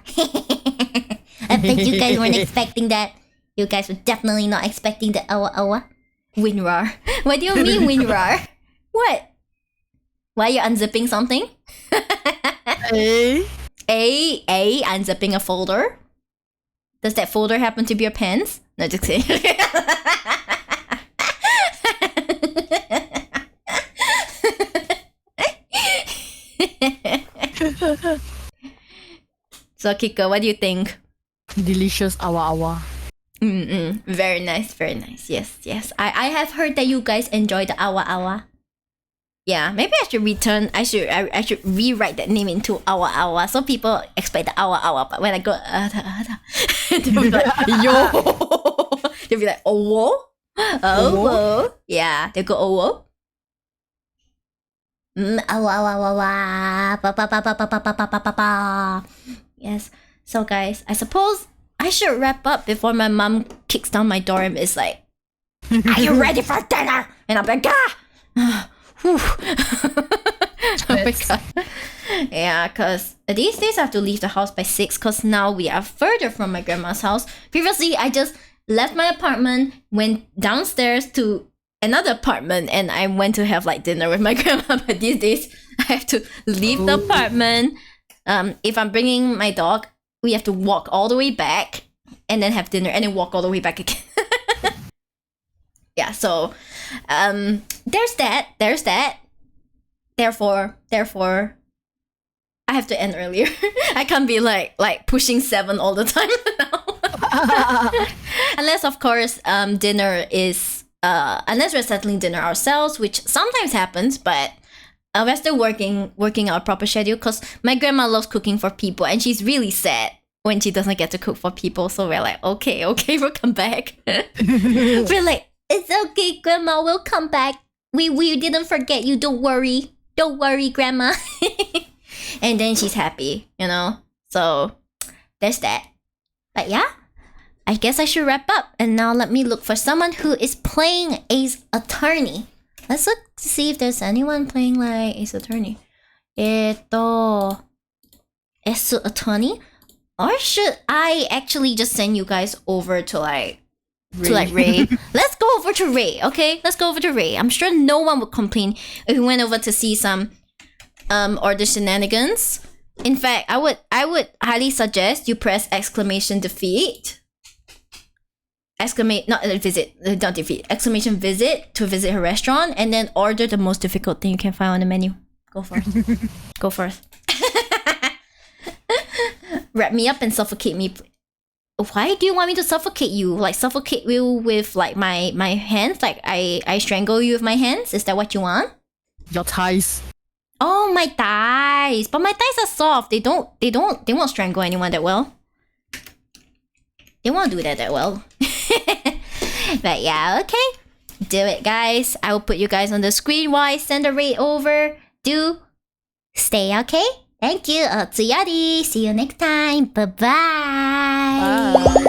bet you guys weren't expecting that. You guys were definitely not expecting the hour. WinRAR. What do you mean, WinRAR? What? Why are you unzipping something? Unzipping a folder? Does that folder happen to be your pants? No, just kidding. So Kiko, what do you think? Delicious awa. Very nice. Yes. I have heard that you guys enjoy the awa. Yeah, maybe I should I should rewrite that name into awa so people expect the awa, but when I go they'll be like yo. They'll be like oh. Yeah, they'll go oh. Yes. So guys, I suppose I should wrap up before my mom kicks down my door and is like, "Are you ready for dinner?" And I'm like, "Ah." Oh my god. Yeah, cause these days I have to leave the house by 6 cause now we are further from my grandma's house. Previously, I just left my apartment, went downstairs to another apartment, and I went to have like dinner with my grandma. But these days, I have to leave the apartment. If I'm bringing my dog, we have to walk all the way back and then have dinner and then walk all the way back again. Yeah, so there's that. Therefore, I have to end earlier. I can't be like pushing 7 all the time now. Unless of course dinner is unless we're settling dinner ourselves, which sometimes happens, but we're still working our proper schedule because my grandma loves cooking for people and she's really sad when she doesn't get to cook for people. So we're like, okay, we'll come back. We're like, it's okay, Grandma, we'll come back. We didn't forget you. Don't worry, Grandma. And then she's happy, you know. So there's that. But yeah, I guess I should wrap up. And now let me look for someone who is playing Ace Attorney. Let's look to see if there's anyone playing like Ace Attorney. Ace Attorney? Or should I actually just send you guys over to like Ray? Let's go over to Ray, okay? Let's go over to Ray. I'm sure no one would complain if we went over to see some order shenanigans. In fact, I would highly suggest you press defeat. Exclamation visit to visit her restaurant and then order the most difficult thing you can find on the menu. Go first. Wrap me up and suffocate me. Why do you want me to suffocate you? Like suffocate you with like my hands? Like I strangle you with my hands? Is that what you want? Your thighs. Oh, my thighs. But my thighs are soft. They won't strangle anyone that well. They won't do that well. But yeah, okay. Do it, guys. I will put you guys on the screen while I send the raid over. Do stay, okay? Thank you. Otsuyari. See you next time. Bye-bye. Bye.